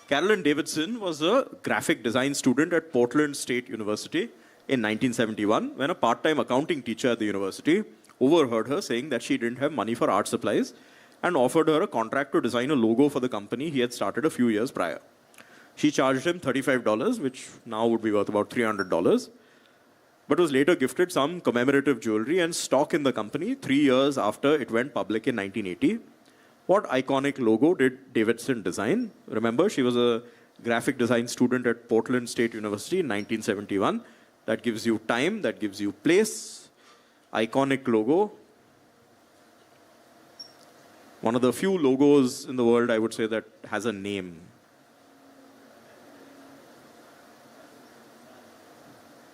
Speaker 5: Carolyn Davidson was a graphic design student at Portland State University in 1971 when a part-time accounting teacher at the university overheard her saying that she didn't have money for art supplies and offered her a contract to design a logo for the company he had started a few years prior. She charged him $35, which now would be worth about $300, but was later gifted some commemorative jewelry and stock in the company 3 years after it went public in 1980. What iconic logo did Davidson design? Remember, she was a graphic design student at Portland State University in 1971. That gives you time, that gives you place. Iconic logo. One of the few logos in the world, I would say, that has a name.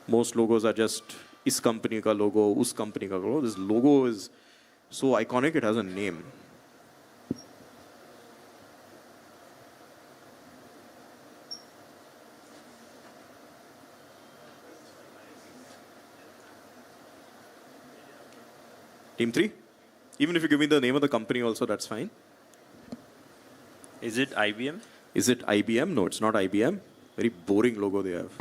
Speaker 5: Most logos are just is company ka logo, us company ka logo. This logo is so iconic, it has a name. Team 3? Even if you give me the name of the company also, that's fine.
Speaker 14: Is it IBM?
Speaker 5: Is it IBM? No, it's not IBM. Very boring logo they have.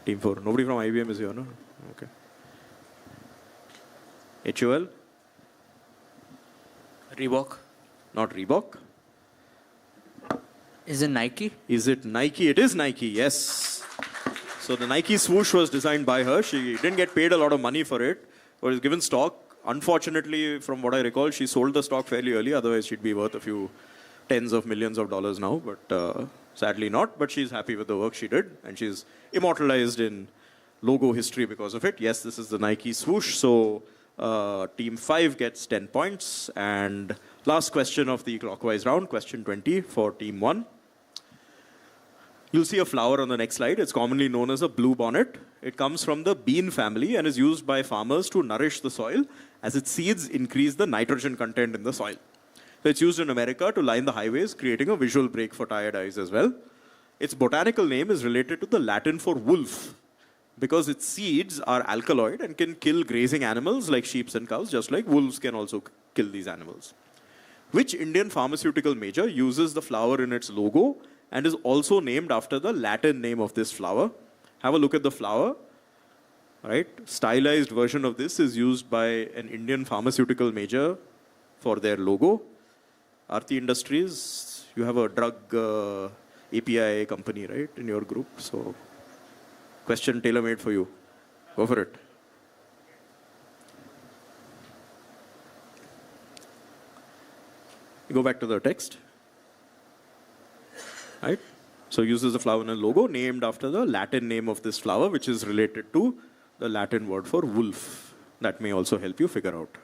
Speaker 5: Team 4. Nobody from IBM is here, no? Okay. HOL?
Speaker 10: Reebok.
Speaker 5: Not Reebok.
Speaker 13: Is it Nike?
Speaker 5: Is it Nike? It is Nike, yes. So the Nike swoosh was designed by her. She didn't get paid a lot of money for it. Or was given stock. Unfortunately, from what I recall, she sold the stock fairly early. Otherwise, she'd be worth a few tens of millions of dollars now. But sadly not. But she's happy with the work she did. And she's immortalized in logo history because of it. Yes, this is the Nike swoosh. So team 5 gets 10 points. And last question of the clockwise round, question 20 for team 1. You'll see a flower on the next slide. It's commonly known as a blue bonnet. It comes from the bean family and is used by farmers to nourish the soil as its seeds increase the nitrogen content in the soil. So it's used in America to line the highways, creating a visual break for tired eyes as well. Its botanical name is related to the Latin for wolf because its seeds are alkaloid and can kill grazing animals like sheep and cows, just like wolves can also kill these animals. Which Indian pharmaceutical major uses the flower in its logo and is also named after the Latin name of this flower? Have a look at the flower. Right? Stylized version of this is used by an Indian pharmaceutical major for their logo. Aarti Industries, you have a drug API company, right, in your group. So, question tailor-made for you. Go for it. Go back to the text. Right? So uses the flower in a logo named after the Latin name of this flower, which is related to the Latin word for wolf. That may also help you figure out.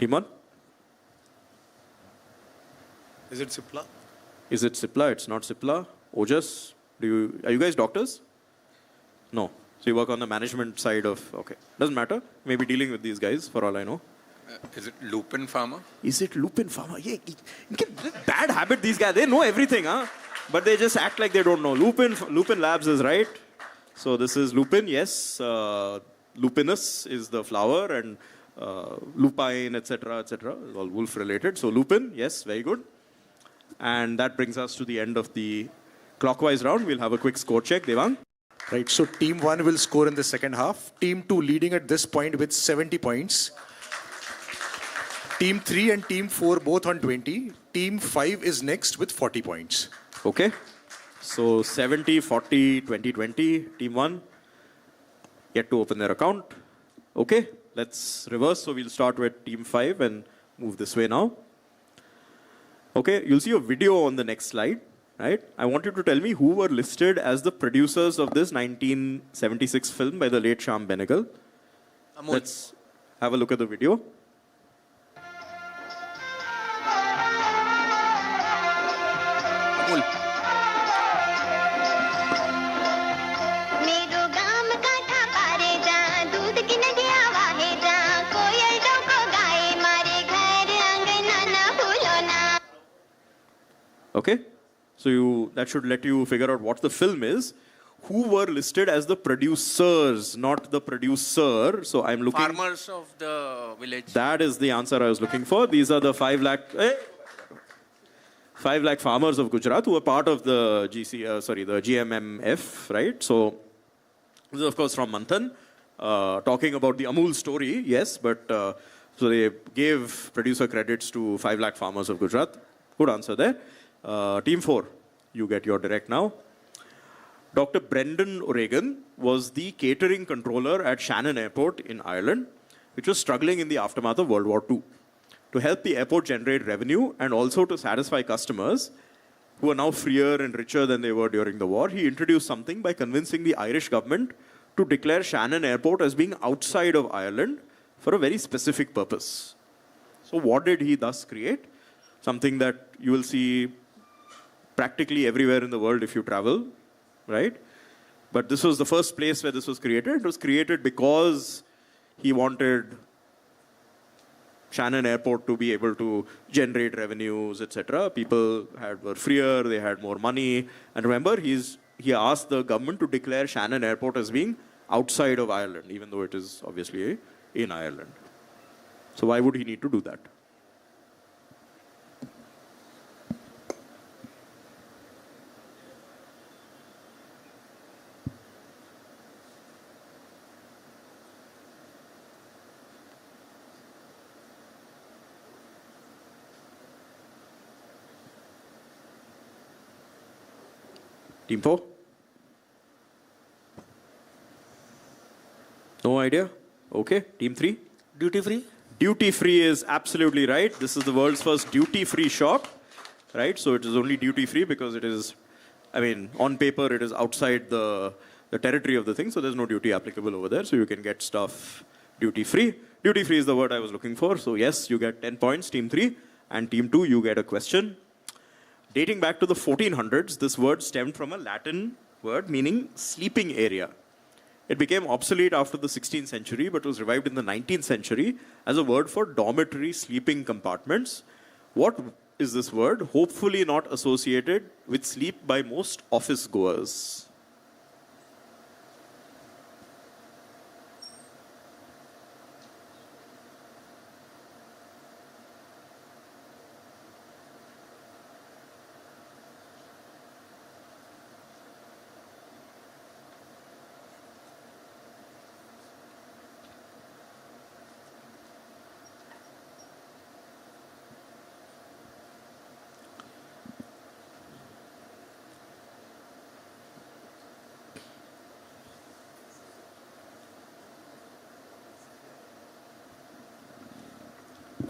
Speaker 5: Team 1?
Speaker 6: Is it Cipla?
Speaker 5: Is it Cipla? It's not Cipla. Ojas, are you guys doctors? No. So you work on the management side of, okay. Doesn't matter. Maybe dealing with these guys for all I know.
Speaker 9: Is it Lupin Pharma?
Speaker 5: Is it Lupin Pharma? Yeah, bad habit, these guys. They know everything, huh? But they just act like they don't know. Lupin Labs is right. So this is Lupin, yes. Lupinus is the flower, and lupine, etc., etc. is all wolf related. So Lupin, yes, very good. And that brings us to the end of the clockwise round. We'll have a quick score check. Devang?
Speaker 15: Right, so Team 1 will score in the second half. Team 2 leading at this point with 70 points. Team 3 and Team 4 both on 20. Team 5 is next with 40 points.
Speaker 5: Okay. So 70, 40, 20, 20. Team 1 yet to open their account. Okay, let's reverse. So we'll start with Team 5 and move this way now. Okay, you'll see a video on the next slide. Right? I want you to tell me who were listed as the producers of this 1976 film by the late Shyam Benegal. Let's have a look at the video. Okay. So that should let you figure out what the film is. Who were listed as the producers, not the producer. So I'm looking...
Speaker 10: Farmers of the village.
Speaker 5: That is the answer I was looking for. These are the 5 lakh farmers of Gujarat who are part of the the GMMF, right? So this is of course from Manthan, talking about the Amul story, yes, but so they gave producer credits to 5 lakh farmers of Gujarat. Good answer there. Team 4, you get your direct now. Dr. Brendan O'Regan was the catering controller at Shannon Airport in Ireland, which was struggling in the aftermath of World War II. To help the airport generate revenue and also to satisfy customers who are now freer and richer than they were during the war, he introduced something by convincing the Irish government to declare Shannon Airport as being outside of Ireland for a very specific purpose. So what did he thus create? Something that you will see practically everywhere in the world if you travel, right? But this was the first place where this was created. It was created because he wanted Shannon Airport to be able to generate revenues, etc. People were freer, they had more money. And remember, he asked the government to declare Shannon Airport as being outside of Ireland, even though it is obviously in Ireland. So why would he need to do that? Team 4? No idea? Okay. Team 3?
Speaker 7: Duty free?
Speaker 5: Duty free is absolutely right. This is the world's first duty free shop, right? So it is only duty free because it is, I mean, on paper it is outside the territory of the thing, so there's no duty applicable over there. So you can get stuff duty free. Duty free is the word I was looking for. So yes, you get 10 points, Team 3. And Team 2, you get a question. Dating back to the 1400s, this word stemmed from a Latin word meaning sleeping area. It became obsolete after the 16th century, but was revived in the 19th century as a word for dormitory sleeping compartments. What is this word? Hopefully not associated with sleep by most office goers.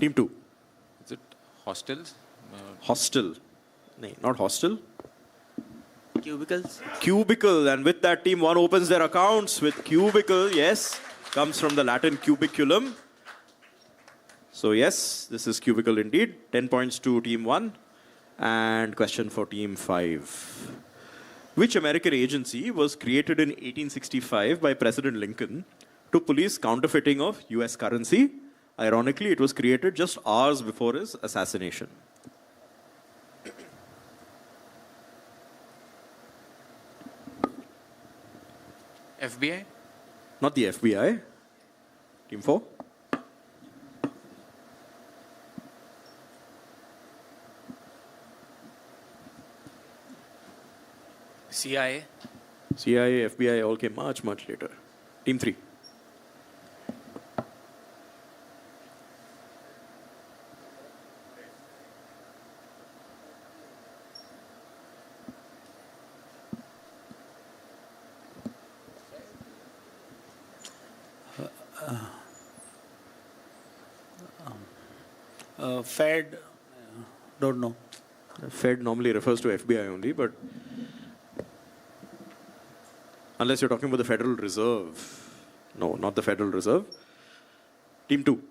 Speaker 5: Team 2.
Speaker 9: Is it hostels?
Speaker 5: Hostel. No, not hostel.
Speaker 10: Cubicles?
Speaker 5: Cubicle. And with that, Team 1 opens their accounts with cubicle. Yes, comes from the Latin cubiculum. So yes, this is cubicle indeed. 10 points to team 1. And question for team 5. Which American agency was created in 1865 by President Lincoln to police counterfeiting of US currency? Ironically, it was created just hours before his assassination.
Speaker 10: FBI?
Speaker 5: Not the FBI. Team 4.
Speaker 10: CIA?
Speaker 5: CIA, FBI all came much, much later. Team 3.
Speaker 7: Fed, don't know.
Speaker 5: Fed normally refers to FBI only, but unless you're talking about the Federal Reserve. No, not the Federal Reserve. Team 2.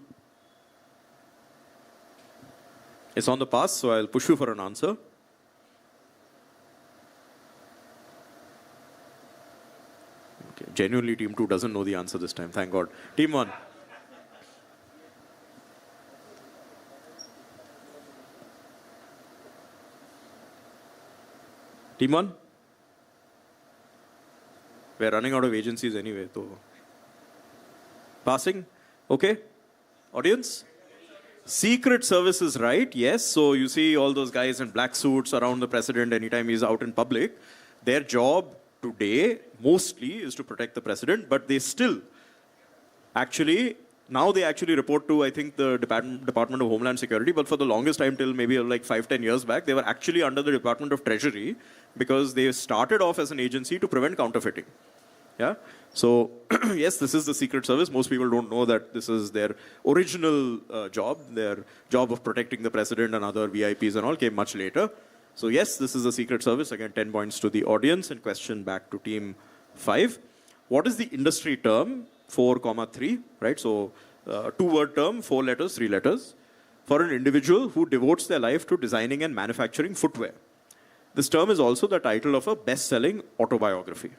Speaker 5: It's on the pass, so I'll push you for an answer. Okay. Genuinely, Team 2 doesn't know the answer this time, thank God. Team 1. Team 1? We're running out of agencies anyway. So. Passing? Okay. Audience? Secret Service is right, yes. So you see all those guys in black suits around the president anytime he's out in public. Their job today mostly is to protect the president, but they still actually, now they actually report to, I think, the Department of Homeland Security, but for the longest time till maybe like 5-10 years back, they were actually under the Department of Treasury because they started off as an agency to prevent counterfeiting. Yeah. So, yes, this is the Secret Service. Most people don't know that this is their original job. Their job of protecting the president and other VIPs and all came much later. So, yes, this is the Secret Service. Again, 10 points to the audience and question back to team 5. What is the industry term 4,3, right? So, 2-word term, 4 letters, 3 letters, for an individual who devotes their life to designing and manufacturing footwear. This term is also the title of a best-selling autobiography.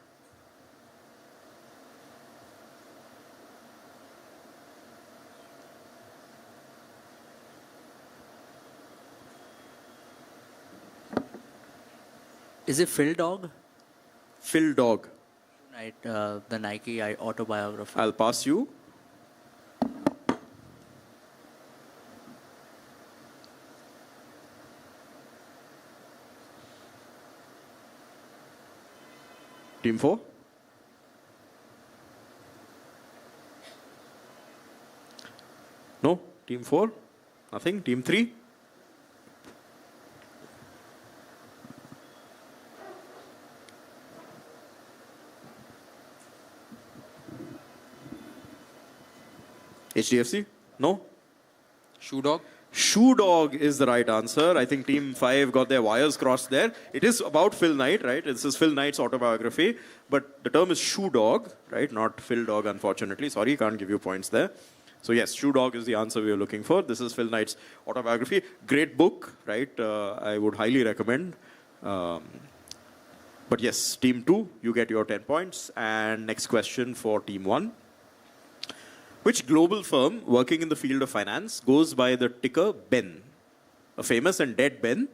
Speaker 13: Is it Phil Dog?
Speaker 5: Phil Dog.
Speaker 13: Right, the Nike autobiography.
Speaker 5: I'll pass you. Team 4. No? Team 4? Nothing? Team 3? HDFC? No?
Speaker 9: Shoe Dog?
Speaker 5: Shoe Dog is the right answer. I think Team 5 got their wires crossed there. It is about Phil Knight, right? This is Phil Knight's autobiography. But the term is Shoe Dog, right? Not Phil Dog, unfortunately. Sorry, can't give you points there. So yes, Shoe Dog is the answer we are looking for. This is Phil Knight's autobiography. Great book, right? I would highly recommend. But yes, Team 2, you get your 10 points. And next question for Team 1. Which global firm working in the field of finance goes by the ticker Ben? A famous and dead Ben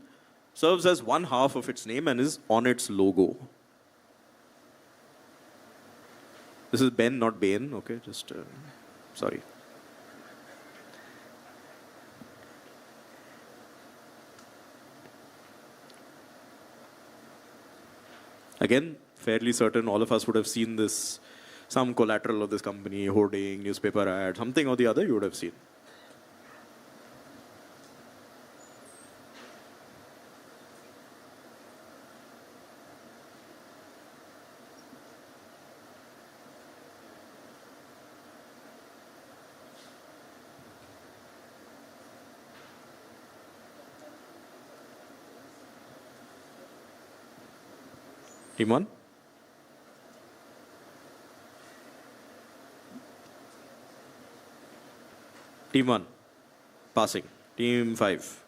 Speaker 5: serves as one half of its name and is on its logo. This is Ben, not Bain. Okay, just sorry. Again, fairly certain all of us would have seen this. Some collateral of this company, hoarding, newspaper ad, something or the other you would have seen. Team 1? Team 1. Passing. Team 5.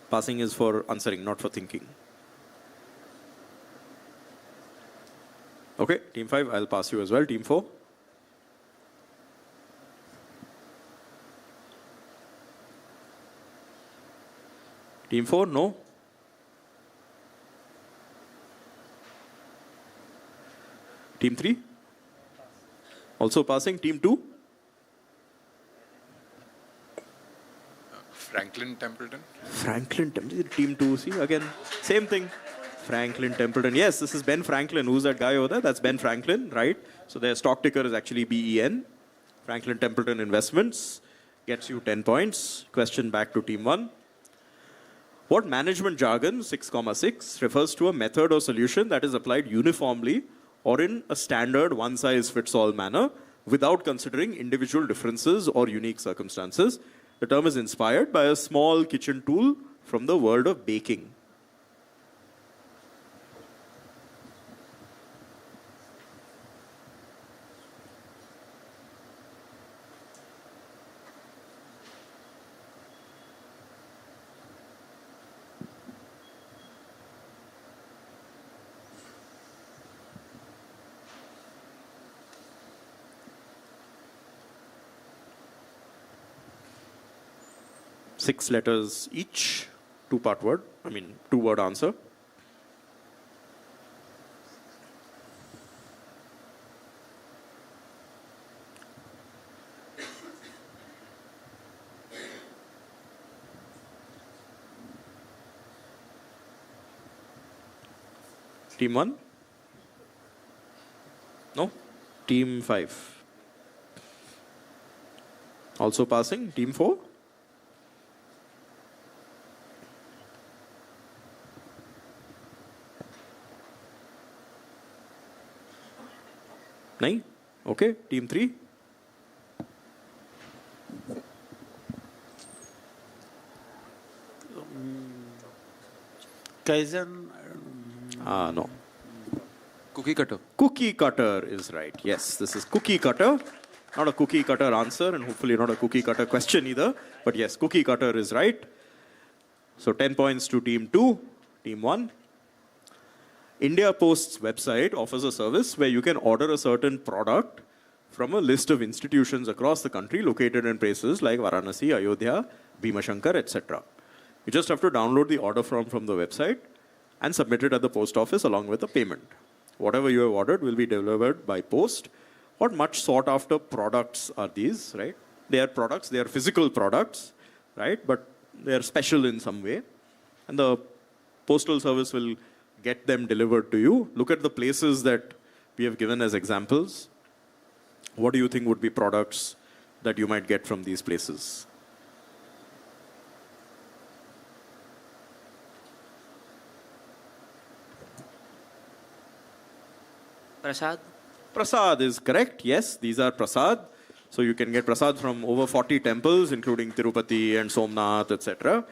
Speaker 5: Passing is for answering, not for thinking. Okay, team 5, I'll pass you as well. Team 4. Team 4, no. Team 3. Also passing. Team 2.
Speaker 9: Franklin Templeton.
Speaker 5: Franklin Templeton. Team 2, see, again, same thing. Franklin Templeton. Yes, this is Ben Franklin. Who's that guy over there? That's Ben Franklin, right? So their stock ticker is actually BEN. Franklin Templeton Investments gets you 10 points. Question back to Team 1. What management jargon, 6,6, refers to a method or solution that is applied uniformly or in a standard one-size-fits-all manner without considering individual differences or unique circumstances? The term is inspired by a small kitchen tool from the world of baking. Six letters each, two-part word, two-word answer. Team 1? No? Team 5? Also passing. Team 4? Nahin? Okay. Team 3?
Speaker 7: Kaizen?
Speaker 5: No.
Speaker 9: Cookie cutter.
Speaker 5: Cookie cutter is right. Yes, this is cookie cutter. Not a cookie cutter answer and hopefully not a cookie cutter question either. But yes, cookie cutter is right. So 10 points to Team 2. Team 1. India Post's website offers a service where you can order a certain product from a list of institutions across the country located in places like Varanasi, Ayodhya, Bhimashankar, etc. You just have to download the order form from the website and submit it at the post office along with the payment. Whatever you have ordered will be delivered by post. What much sought after products are these, right? They are products, they are physical products, right? But they are special in some way. And the postal service will get them delivered to you. Look at the places that we have given as examples. What do you think would be products that you might get from these places?
Speaker 13: Prasad?
Speaker 5: Prasad is correct. Yes, these are prasad. So you can get prasad from over 40 temples, including Tirupati and Somnath, etc.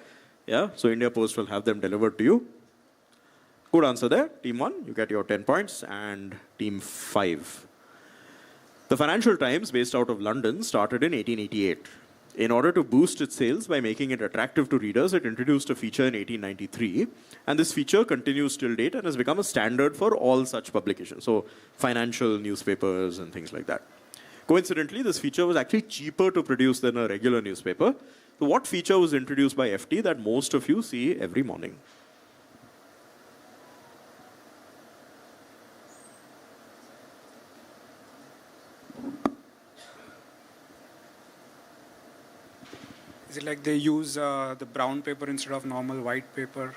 Speaker 5: Yeah, so India Post will have them delivered to you. Good answer there. Team 1, you get your 10 points. And Team 5. The Financial Times, based out of London, started in 1888. In order to boost its sales by making it attractive to readers, it introduced a feature in 1893. And this feature continues till date and has become a standard for all such publications. So financial newspapers and things like that. Coincidentally, this feature was actually cheaper to produce than a regular newspaper. So what feature was introduced by FT that most of you see every morning?
Speaker 16: Is it like they use the brown paper instead of normal white paper?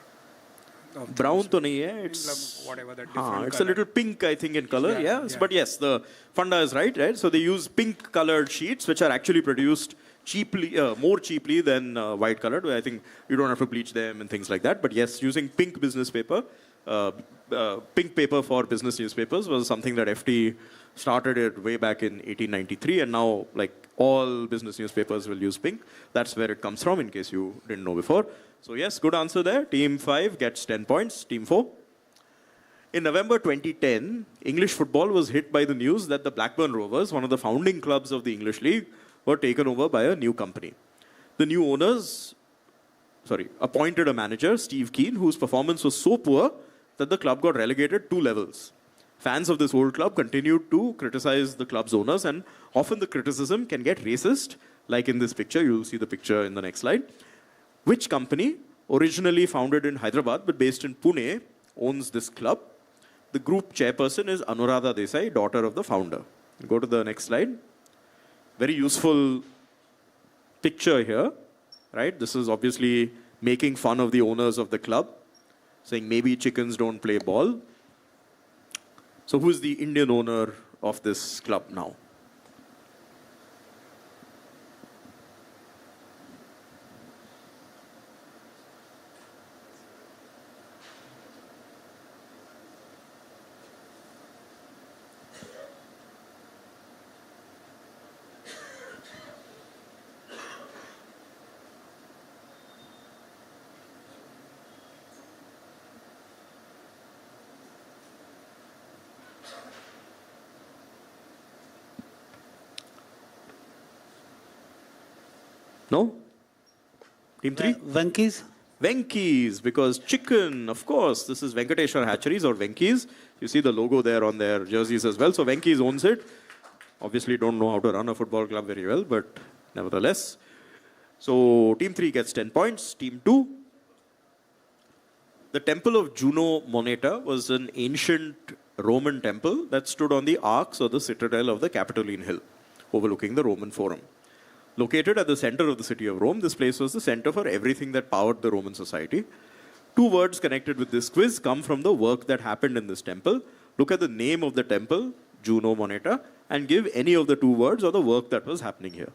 Speaker 5: Brown to nahi hai, it's
Speaker 16: whatever that different
Speaker 5: it's
Speaker 16: color.
Speaker 5: a little pink, I think, in color. Yeah. But yes, the funda is right? So they use pink colored sheets, which are actually produced cheaply, more cheaply than white colored. I think you don't have to bleach them and things like that. But yes, using pink business paper, pink paper for business newspapers was something that FT started it way back in 1893, and now like all business newspapers will use pink. That's where it comes from, in case you didn't know before. So yes, good answer there. Team 5 gets 10 points. Team 4. In November 2010, English football was hit by the news that the Blackburn Rovers, one of the founding clubs of the English League, were taken over by a new company. The new owners, appointed a manager, Steve Keane, whose performance was so poor that the club got relegated 2 levels. Fans of this old club continued to criticize the club's owners, and often the criticism can get racist, like in this picture. You'll see the picture in the next slide. Which company, originally founded in Hyderabad but based in Pune, owns this club? The group chairperson is Anuradha Desai, daughter of the founder. Go to the next slide. Very useful picture here, right? This is obviously making fun of the owners of the club, saying maybe chickens don't play ball. So who is the Indian owner of this club now? No? Team 3?
Speaker 7: Venky's.
Speaker 5: Venky's, because chicken, of course. This is Venkateshwar Hatcheries or Venky's. You see the logo there on their jerseys as well. So Venky's owns it. Obviously don't know how to run a football club very well, but nevertheless. So Team 3 gets 10 points. Team 2. The temple of Juno Moneta was an ancient Roman temple that stood on the arcs or the citadel of the Capitoline Hill, overlooking the Roman Forum. Located at the center of the city of Rome, this place was the center for everything that powered the Roman society. 2 words connected with this quiz come from the work that happened in this temple. Look at the name of the temple, Juno Moneta, and give any of the 2 words or the work that was happening here.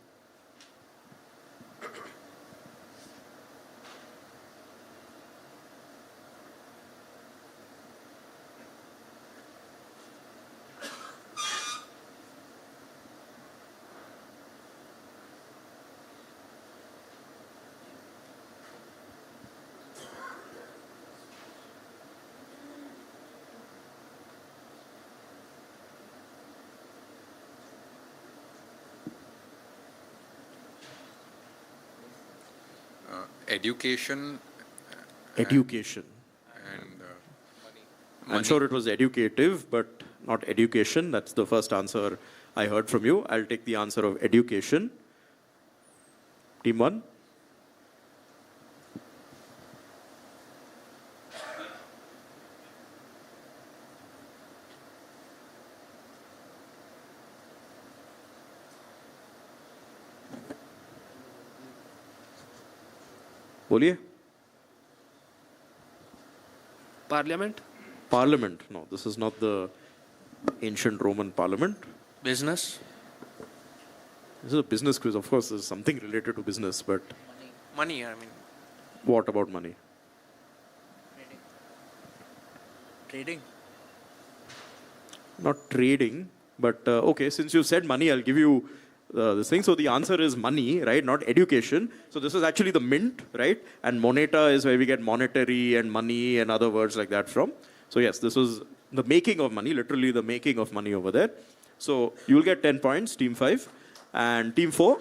Speaker 9: Education.
Speaker 5: Education.
Speaker 9: And
Speaker 5: I'm sure it was educative, but not education. That's the first answer I heard from you. I'll take the answer of education. Team 1. बोलिए.
Speaker 11: Parliament?
Speaker 5: Parliament. No, this is not the ancient Roman parliament.
Speaker 10: Business?
Speaker 5: This is a business quiz. Of course, there's something related to business, but...
Speaker 10: Money, I mean.
Speaker 5: What about money?
Speaker 10: Trading?
Speaker 5: Not trading, but okay, since you said money, I'll give you this thing. So the answer is money, right? Not education. So this is actually the mint, right? And moneta is where we get monetary and money and other words like that from. So yes, this was the making of money, literally the making of money over there. So you'll get 10 points, Team 5. And Team 4?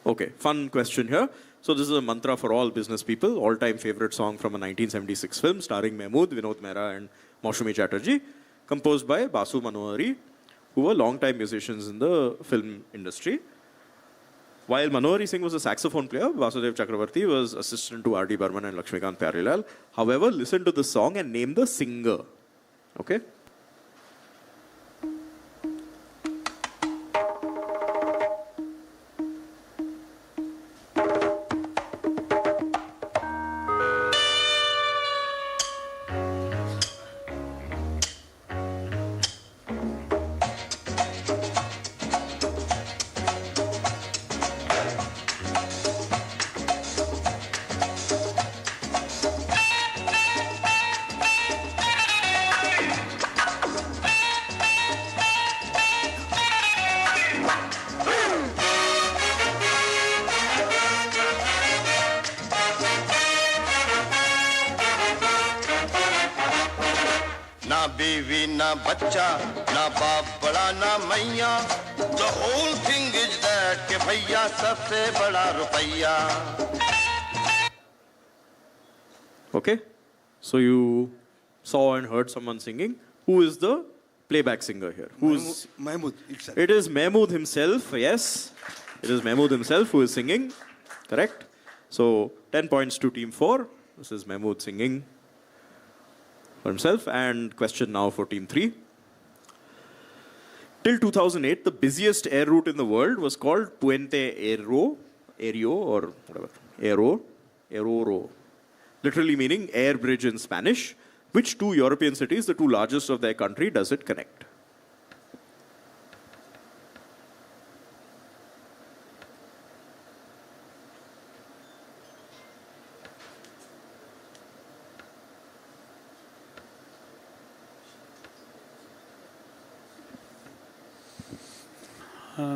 Speaker 5: Okay, fun question here. So this is a mantra for all business people, all-time favorite song from a 1976 film starring Mehmood, Vinod Mehra and Maushumi Chatterjee, composed by Basu Manohari, who were long-time musicians in the film industry. While Manohari Singh was a saxophone player, Vasudev Chakravarti was assistant to R.D. Burman and Lakshmikant Pyarelal. However, listen to the song and name the singer. Okay?
Speaker 17: बीवी ना बच्चा ना बाप बड़ा ना मैया the whole thing is that के भैया सबसे बड़ा रुपया.
Speaker 5: Okay, so you saw and heard someone singing. Who is the playback singer here? Who's
Speaker 8: Mahmood itself.
Speaker 5: It is Mahmood himself, yes. It is Mahmood himself who is singing, correct? So 10 points to team 4. This is Mahmood singing for himself. And question now for team 3. Till 2008, the busiest air route in the world was called Puente Aéreo or whatever, Aeroro, literally meaning air bridge in Spanish. Which two European cities, the two largest of their country, does it connect?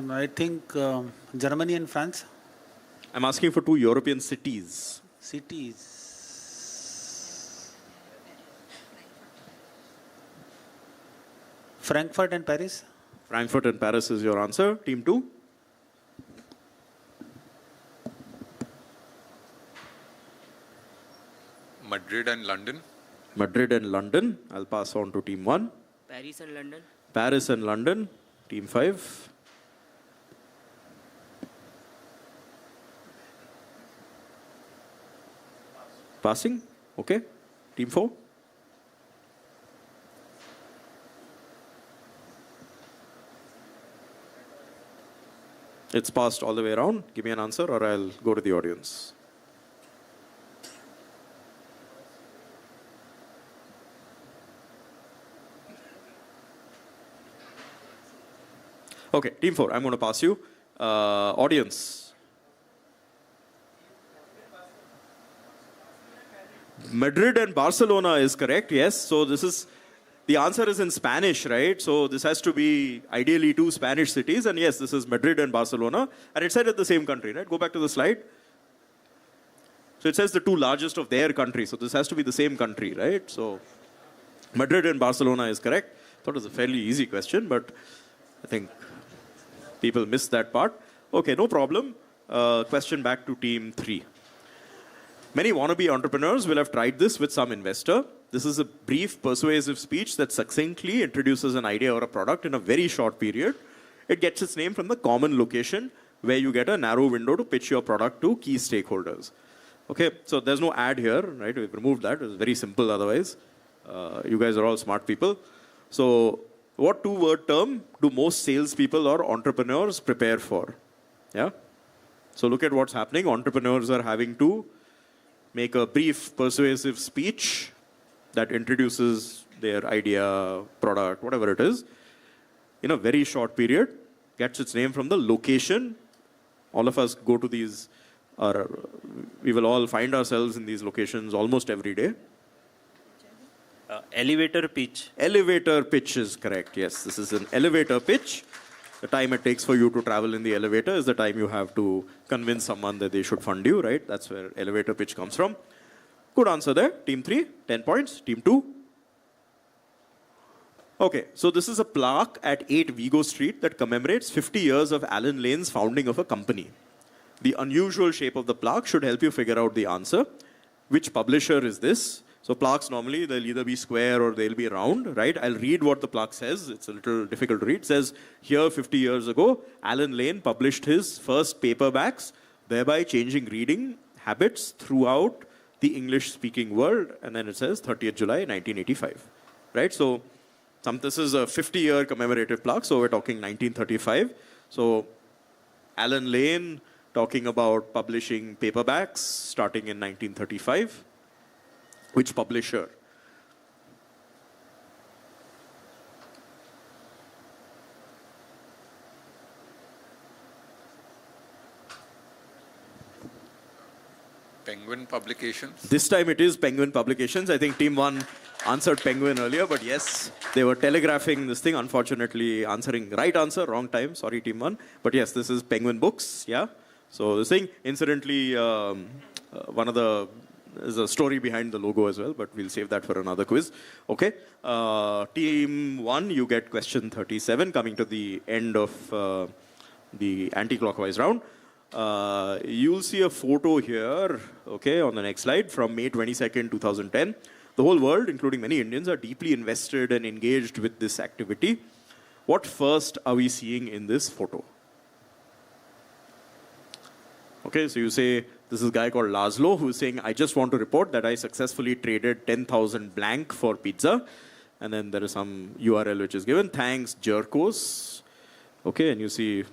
Speaker 7: I think Germany and France.
Speaker 5: I'm asking for two European cities.
Speaker 7: Cities. Frankfurt and Paris.
Speaker 5: Frankfurt and Paris is your answer. Team 2.
Speaker 9: Madrid and London.
Speaker 5: Madrid and London. I'll pass on to team 1.
Speaker 13: Paris and London.
Speaker 5: Paris and London. Team 5. Passing. Okay. Team 4. It's passed all the way around. Give me an answer or I'll go to the audience. Okay, team 4, I'm going to pass you. Audience. Madrid and Barcelona is correct, yes. So this is, the answer is in Spanish, right? So this has to be ideally two Spanish cities. And yes, this is Madrid and Barcelona. And it said at the same country, right? Go back to the slide. So it says the two largest of their country. So this has to be the same country, right? So Madrid and Barcelona is correct. Thought it was a fairly easy question, but I think people missed that part. Okay, no problem. Question back to team 3. Many wannabe entrepreneurs will have tried this with some investor. This is a brief, persuasive speech that succinctly introduces an idea or a product in a very short period. It gets its name from the common location where you get a narrow window to pitch your product to key stakeholders. Okay, so there's no ad here, right? We've removed that. It's very simple otherwise. You guys are all smart people. So what two-word term do most salespeople or entrepreneurs prepare for? Yeah? So look at what's happening. Entrepreneurs are having to make a brief, persuasive speech that introduces their idea, product, whatever it is, in a very short period, gets its name from the location. All of us go to these, or we will all find ourselves in these locations almost every day.
Speaker 14: Elevator pitch.
Speaker 5: Elevator pitch is correct, yes. This is an elevator pitch. The time it takes for you to travel in the elevator is the time you have to convince someone that they should fund you, right? That's where elevator pitch comes from. Good answer there. Team 3, 10 points. Team 2. Okay, so this is a plaque at 8 Vigo Street that commemorates 50 years of Alan Lane's founding of a company. The unusual shape of the plaque should help you figure out the answer. Which publisher is this? So plaques normally, they'll either be square or they'll be round, right? I'll read what the plaque says. It's a little difficult to read. It says, here 50 years ago, Alan Lane published his first paperbacks, thereby changing reading habits throughout the English-speaking world. And then it says 30th July, 1985, right? So this is a 50-year commemorative plaque. So we're talking 1935. So Alan Lane talking about publishing paperbacks starting in 1935. Which publisher?
Speaker 9: Penguin Publications.
Speaker 5: This time it is Penguin Publications. I think Team 1 answered Penguin earlier, but yes, they were telegraphing this thing. Unfortunately, answering right answer, wrong time. Sorry, Team 1. But yes, this is Penguin Books. Yeah. So this thing, incidentally, one of the There's a story behind the logo as well, but we'll save that for another quiz. Okay. Team 1, you get question 37, coming to the end of the anti-clockwise round. You'll see a photo here, okay, on the next slide, from May 22nd, 2010. The whole world, including many Indians, are deeply invested and engaged with this activity. What first are we seeing in this photo? Okay, so you say, this is a guy called Laszlo who is saying, I just want to report that I successfully traded 10,000 blank for pizza. And then there is some URL which is given. Thanks, Jerkos. Okay, and you see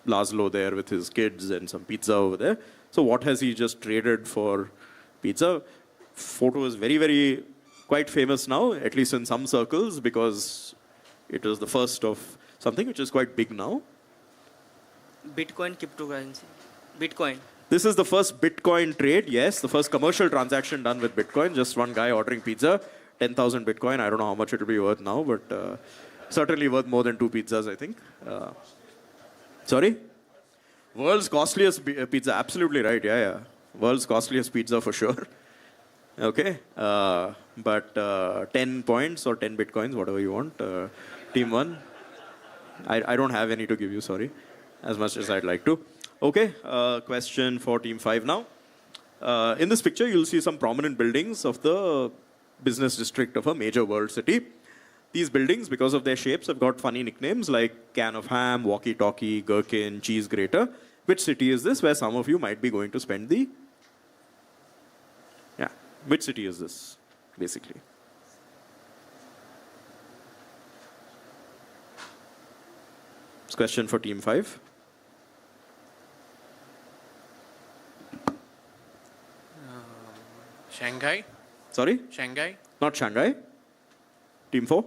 Speaker 5: Laszlo there with his kids and some pizza over there. So what has he just traded for pizza? Photo is very, very quite famous now, at least in some circles, because it was the first of something which is quite big now.
Speaker 18: Bitcoin cryptocurrency. Bitcoin.
Speaker 5: This is the first Bitcoin trade, yes, the first commercial transaction done with Bitcoin. Just one guy ordering pizza, 10,000 Bitcoin. I don't know how much it will be worth now, but certainly worth more than 2 pizzas, I think. Sorry? World's costliest pizza, absolutely right, yeah. World's costliest pizza for sure. Okay, but 10 points or 10 Bitcoins, whatever you want. Team 1, I don't have any to give you, sorry, as much as I'd like to. Okay, question for Team 5 now. In this picture, you'll see some prominent buildings of the business district of a major world city. These buildings, because of their shapes, have got funny nicknames like Can of Ham, Walkie Talkie, Gherkin, Cheese Grater. Which city is this where some of you might be going to spend the... Yeah, which city is this, basically? It's question for Team 5.
Speaker 10: Shanghai?
Speaker 5: Sorry?
Speaker 10: Shanghai?
Speaker 5: Not Shanghai. Team 4.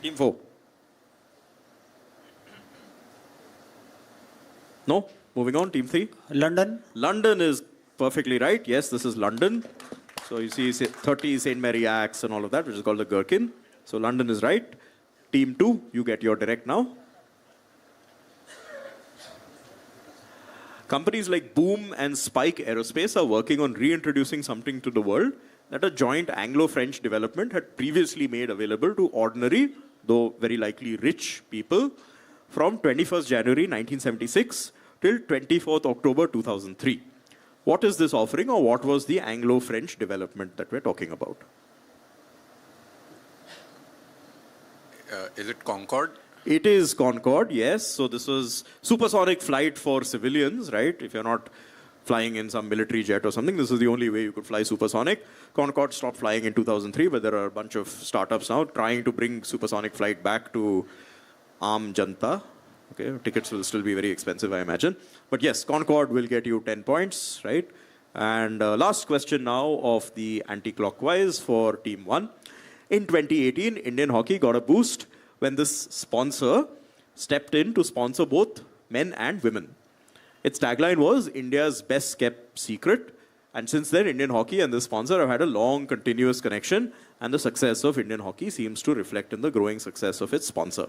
Speaker 5: Team 4. No? Moving on, Team 3.
Speaker 7: London.
Speaker 5: London is perfectly right. Yes, this is London. So you see 30 St. Mary Axe and all of that, which is called the Gherkin. So London is right. Team 2, you get your direct now. Companies like Boom and Spike Aerospace are working on reintroducing something to the world that a joint Anglo-French development had previously made available to ordinary, though very likely rich people, from 21st January 1976 till 24th October 2003. What is this offering, or what was the Anglo-French development that we're talking about?
Speaker 6: Is it Concorde?
Speaker 5: It is Concorde, yes. So this was supersonic flight for civilians, right? If you're not flying in some military jet or something, this is the only way you could fly supersonic. Concorde stopped flying in 2003, but there are a bunch of startups now trying to bring supersonic flight back to Aam Janta. Okay, tickets will still be very expensive, I imagine. But yes, Concorde will get you 10 points, right? And last question now of the anti-clockwise for Team 1. In 2018, Indian hockey got a boost when this sponsor stepped in to sponsor both men and women. Its tagline was India's best kept secret. And since then, Indian hockey and this sponsor have had a long, continuous connection. And the success of Indian hockey seems to reflect in the growing success of its sponsor.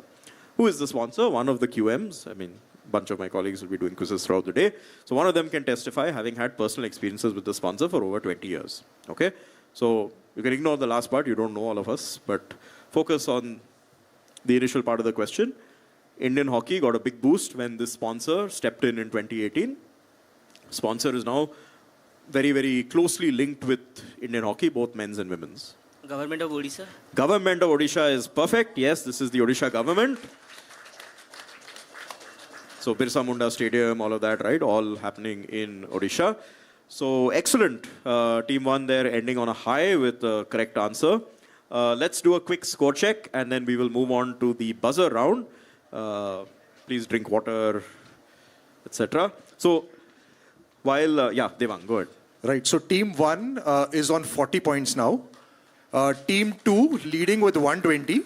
Speaker 5: Who is the sponsor? One of the QMs. I mean, a bunch of my colleagues will be doing quizzes throughout the day. So one of them can testify, having had personal experiences with the sponsor for over 20 years. Okay? So you can ignore the last part. You don't know all of us. But focus on the initial part of the question. Indian hockey got a big boost when this sponsor stepped in 2018. Sponsor is now very, very closely linked with Indian hockey, both men's and women's.
Speaker 18: Government of Odisha.
Speaker 5: Government of Odisha is perfect. Yes, this is the Odisha government. So Birsa Munda Stadium, all of that, right? All happening in Odisha. So excellent. Team 1 there ending on a high with the correct answer. Let's do a quick score check and then we will move on to the buzzer round. Please drink water, etc. So while, yeah, Devang, go ahead.
Speaker 15: Right. So team 1 is on 40 points now. Team 2 leading with 120.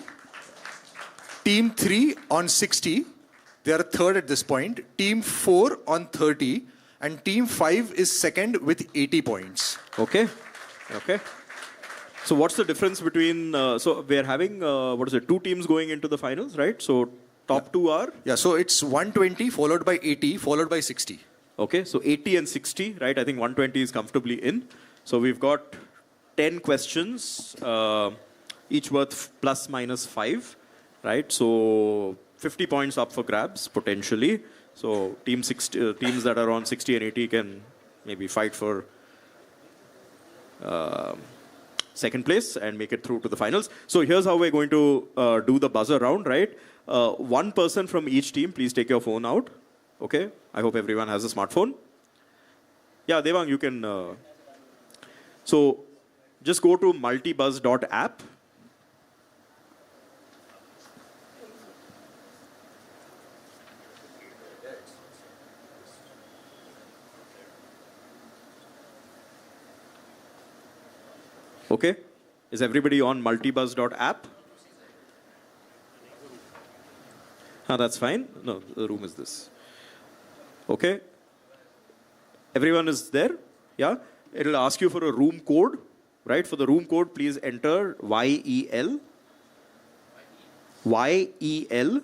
Speaker 15: Team 3 on 60. They are third at this point. Team 4 on 30. And team 5 is second with 80 points.
Speaker 5: Okay. Okay. So what's the difference between, so we're having, two teams going into the finals, right? So top two are?
Speaker 15: Yeah, so it's 120 followed by 80 followed by 60.
Speaker 5: Okay, so 80 and 60, right? I think 120 is comfortably in. So we've got 10 questions, each worth plus minus 5, right? So 50 points up for grabs, potentially. So teams that are on 60 and 80 can maybe fight for second place and make it through to the finals. So here's how we're going to do the buzzer round, right? One person from each team, please take your phone out. Okay, I hope everyone has a smartphone. Yeah, Devang, you can. So just go to multibuzz.app. Okay, is everybody on multibuzz.app? That's fine. No, the room is this. Okay. Everyone is there? Yeah? It'll ask you for a room code, right? For the room code, please enter YEL. YEL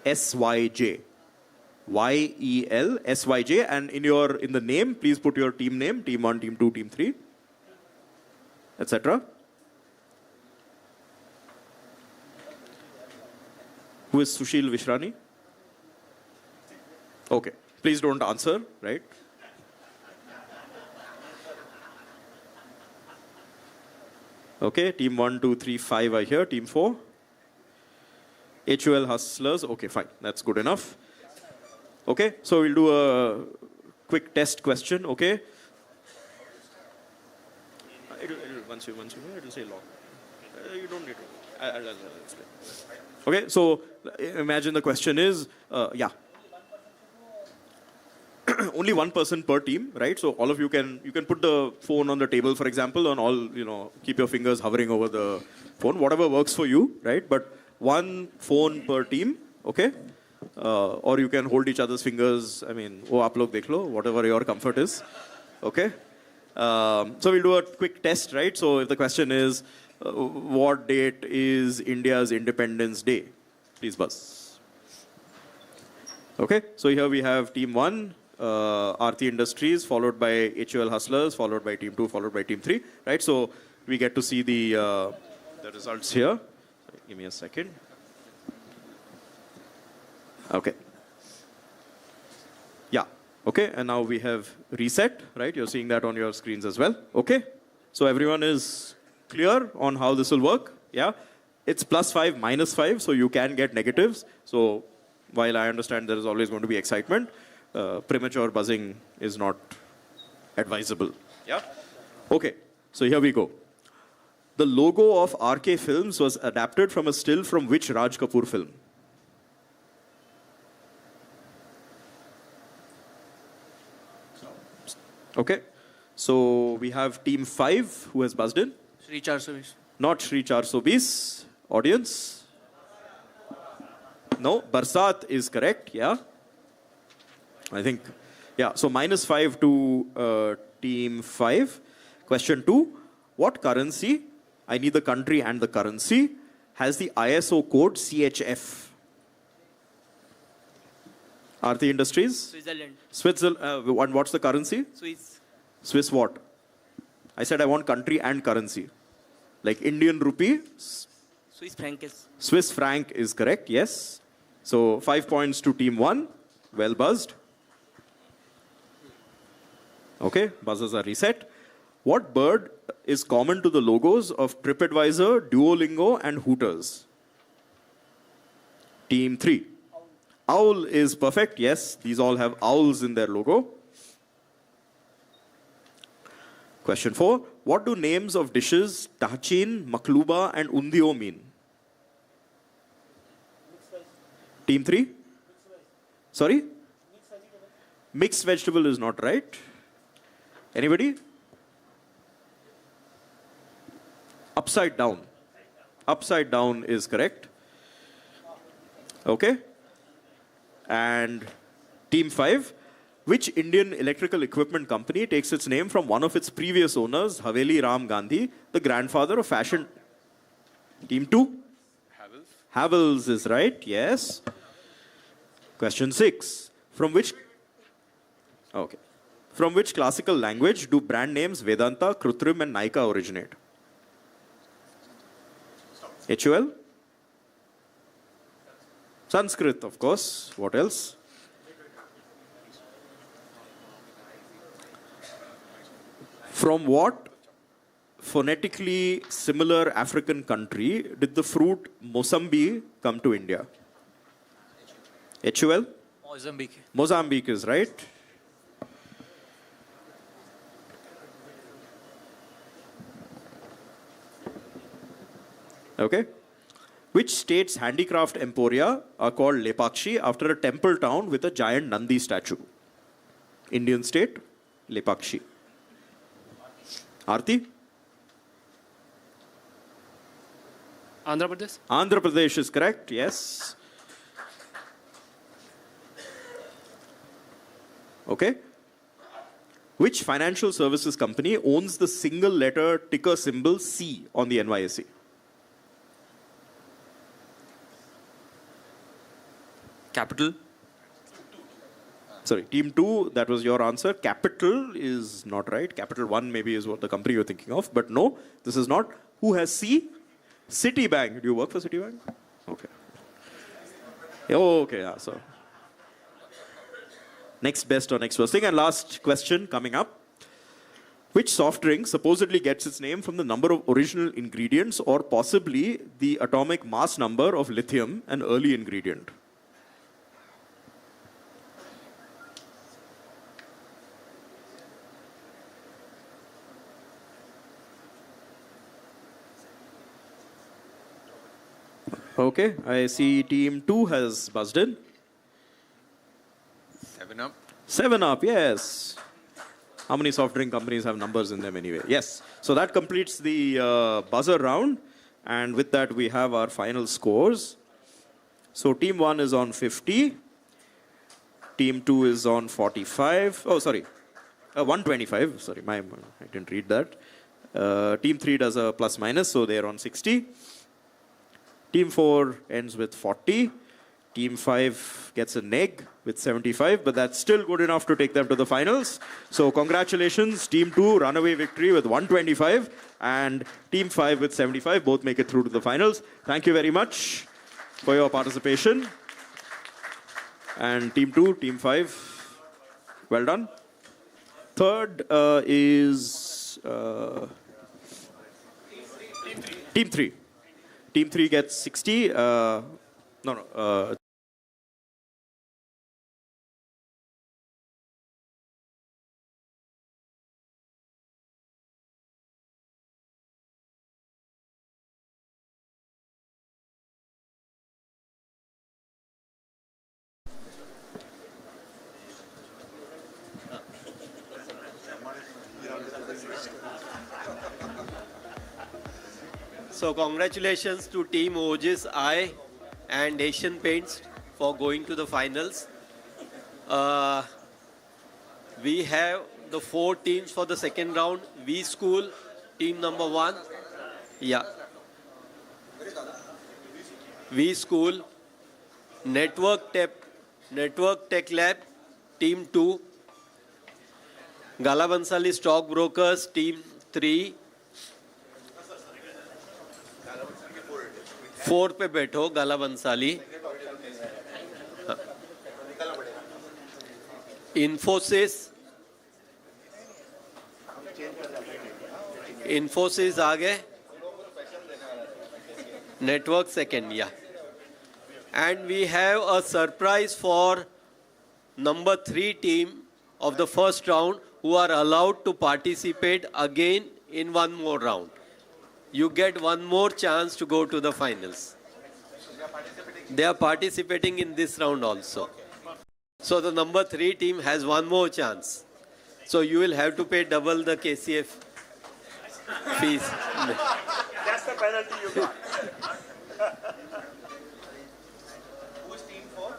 Speaker 5: SYJ. YEL SYJ. And in the name, please put your team name, team 1, team 2, team 3, etc. Who is Sushil Vishrani? Okay. Please don't answer, right? Okay. Team 1, 2, 3, 5 are here. Team 4. HUL Hustlers. Okay, fine. That's good enough. Okay. So we'll do a quick test question. Okay. Once you know, it'll say log. You don't need to. I'll explain. Okay, so imagine the question is, only one person per team, right? So all of you can put the phone on the table, for example, and all, keep your fingers hovering over the phone, whatever works for you, right? But one phone per team, okay? Or you can hold each other's fingers. I mean, aap log dekh lo, whatever your comfort is, okay? So we'll do a quick test, right? So if the question is, what date is India's Independence Day? Please buzz. Okay, so here we have team 1, Aarti Industries, followed by HUL Hustlers, followed by team 2, followed by team 3, right? So we get to see the results here. Sorry, give me a second. Okay. Yeah, okay, and now we have reset, right? You're seeing that on your screens as well. Okay, so everyone is clear on how this will work? Yeah, it's +5, -5, so you can get negatives. So while I understand there is always going to be excitement, premature buzzing is not advisable. Yeah. Okay, so here we go. The logo of RK Films was adapted from a still from which Raj Kapoor film? Okay, so we have team 5 who has buzzed in.
Speaker 18: Shri 420.
Speaker 5: Not Shri 420. Audience? No, Barsat is correct, yeah. I think, yeah, so -5 to team 5. Question 2, what currency, I need the country and the currency, has the ISO code CHF? Aarti Industries?
Speaker 18: Switzerland.
Speaker 5: Switzerland, what's the currency?
Speaker 18: Swiss.
Speaker 5: Swiss what? I said I want country and currency. Like Indian rupee?
Speaker 18: Swiss franc is.
Speaker 5: Swiss franc is correct, yes. So 5 points to team 1. Well buzzed. Okay, buzzers are reset. What bird is common to the logos of TripAdvisor, Duolingo, and Hooters? Team 3. Owl is perfect, yes. These all have owls in their logo. Question 4. What do names of dishes tahchin, makluba, and undio mean? Team 3? Sorry? Mixed vegetable is not right. Anybody? Upside down. Upside down is correct. Okay. And team 5. Which Indian electrical equipment company takes its name from one of its previous owners, Haveli Ram Gandhi, the grandfather of fashion? Team 2. Havells is right, yes. Question 6. From which classical language do brand names Vedanta, Krutrim and Nykaa originate? HUL? Sanskrit, of course. What else? From what phonetically similar African country did the fruit Mosambik come to India? HUL?
Speaker 10: Mozambique.
Speaker 5: Mozambique is right. Okay. Which state's handicraft emporia are called Lepakshi after a temple town with a giant Nandi statue? Indian state, Lepakshi. Aarti?
Speaker 11: Andhra Pradesh?
Speaker 5: Andhra Pradesh is correct, yes. Okay. Which financial services company owns the single letter ticker symbol C on the NYSE?
Speaker 10: Capital.
Speaker 5: Sorry, team 2, that was your answer. Capital is not right. Capital 1 maybe is what the company you're thinking of. But no, this is not. Who has C? Citibank. Do you work for Citibank? Okay. Oh, okay, yeah, so. Next best or next worst thing. And last question coming up. Which soft drink supposedly gets its name from the number of original ingredients or possibly the atomic mass number of lithium, an early ingredient? Okay, I see team 2 has buzzed in.
Speaker 9: 7 Up.
Speaker 5: 7 Up, yes. How many soft drink companies have numbers in them anyway? Yes. So that completes the buzzer round. And with that, we have our final scores. So team 1 is on 50. Team 2 is on 45. Oh, sorry. 125. Sorry, I didn't read that. Team 3 does a plus minus, so they're on 60. Team 4 ends with 40. Team 5 gets a neg with 75, but that's still good enough to take them to the finals. So congratulations, Team 2, runaway victory with 125, and Team 5 with 75, both make it through to the finals. Thank you very much for your participation. And Team 2, Team 5, well done. Third is Team 3. Team 3 gets 60.
Speaker 1: So congratulations to Team Ojis I and Asian Paints for going to the finals. We have the 4 teams for the second round. V School, team number 1. Yeah. V School, Network Tech Lab, team 2. Galabansali Stockbrokers, team 3. 4 पे बैठो गाला Bhansali. Infosys आगे. Network second, yeah. And we have a surprise for number 3 team of the first round who are allowed to participate again in one more round. You get one more chance to go to the finals. They are participating in this round also. So the number 3 team has one more chance. So you will have to pay double the KCF fees.
Speaker 19: That's the penalty you got.
Speaker 2: Who's team 4?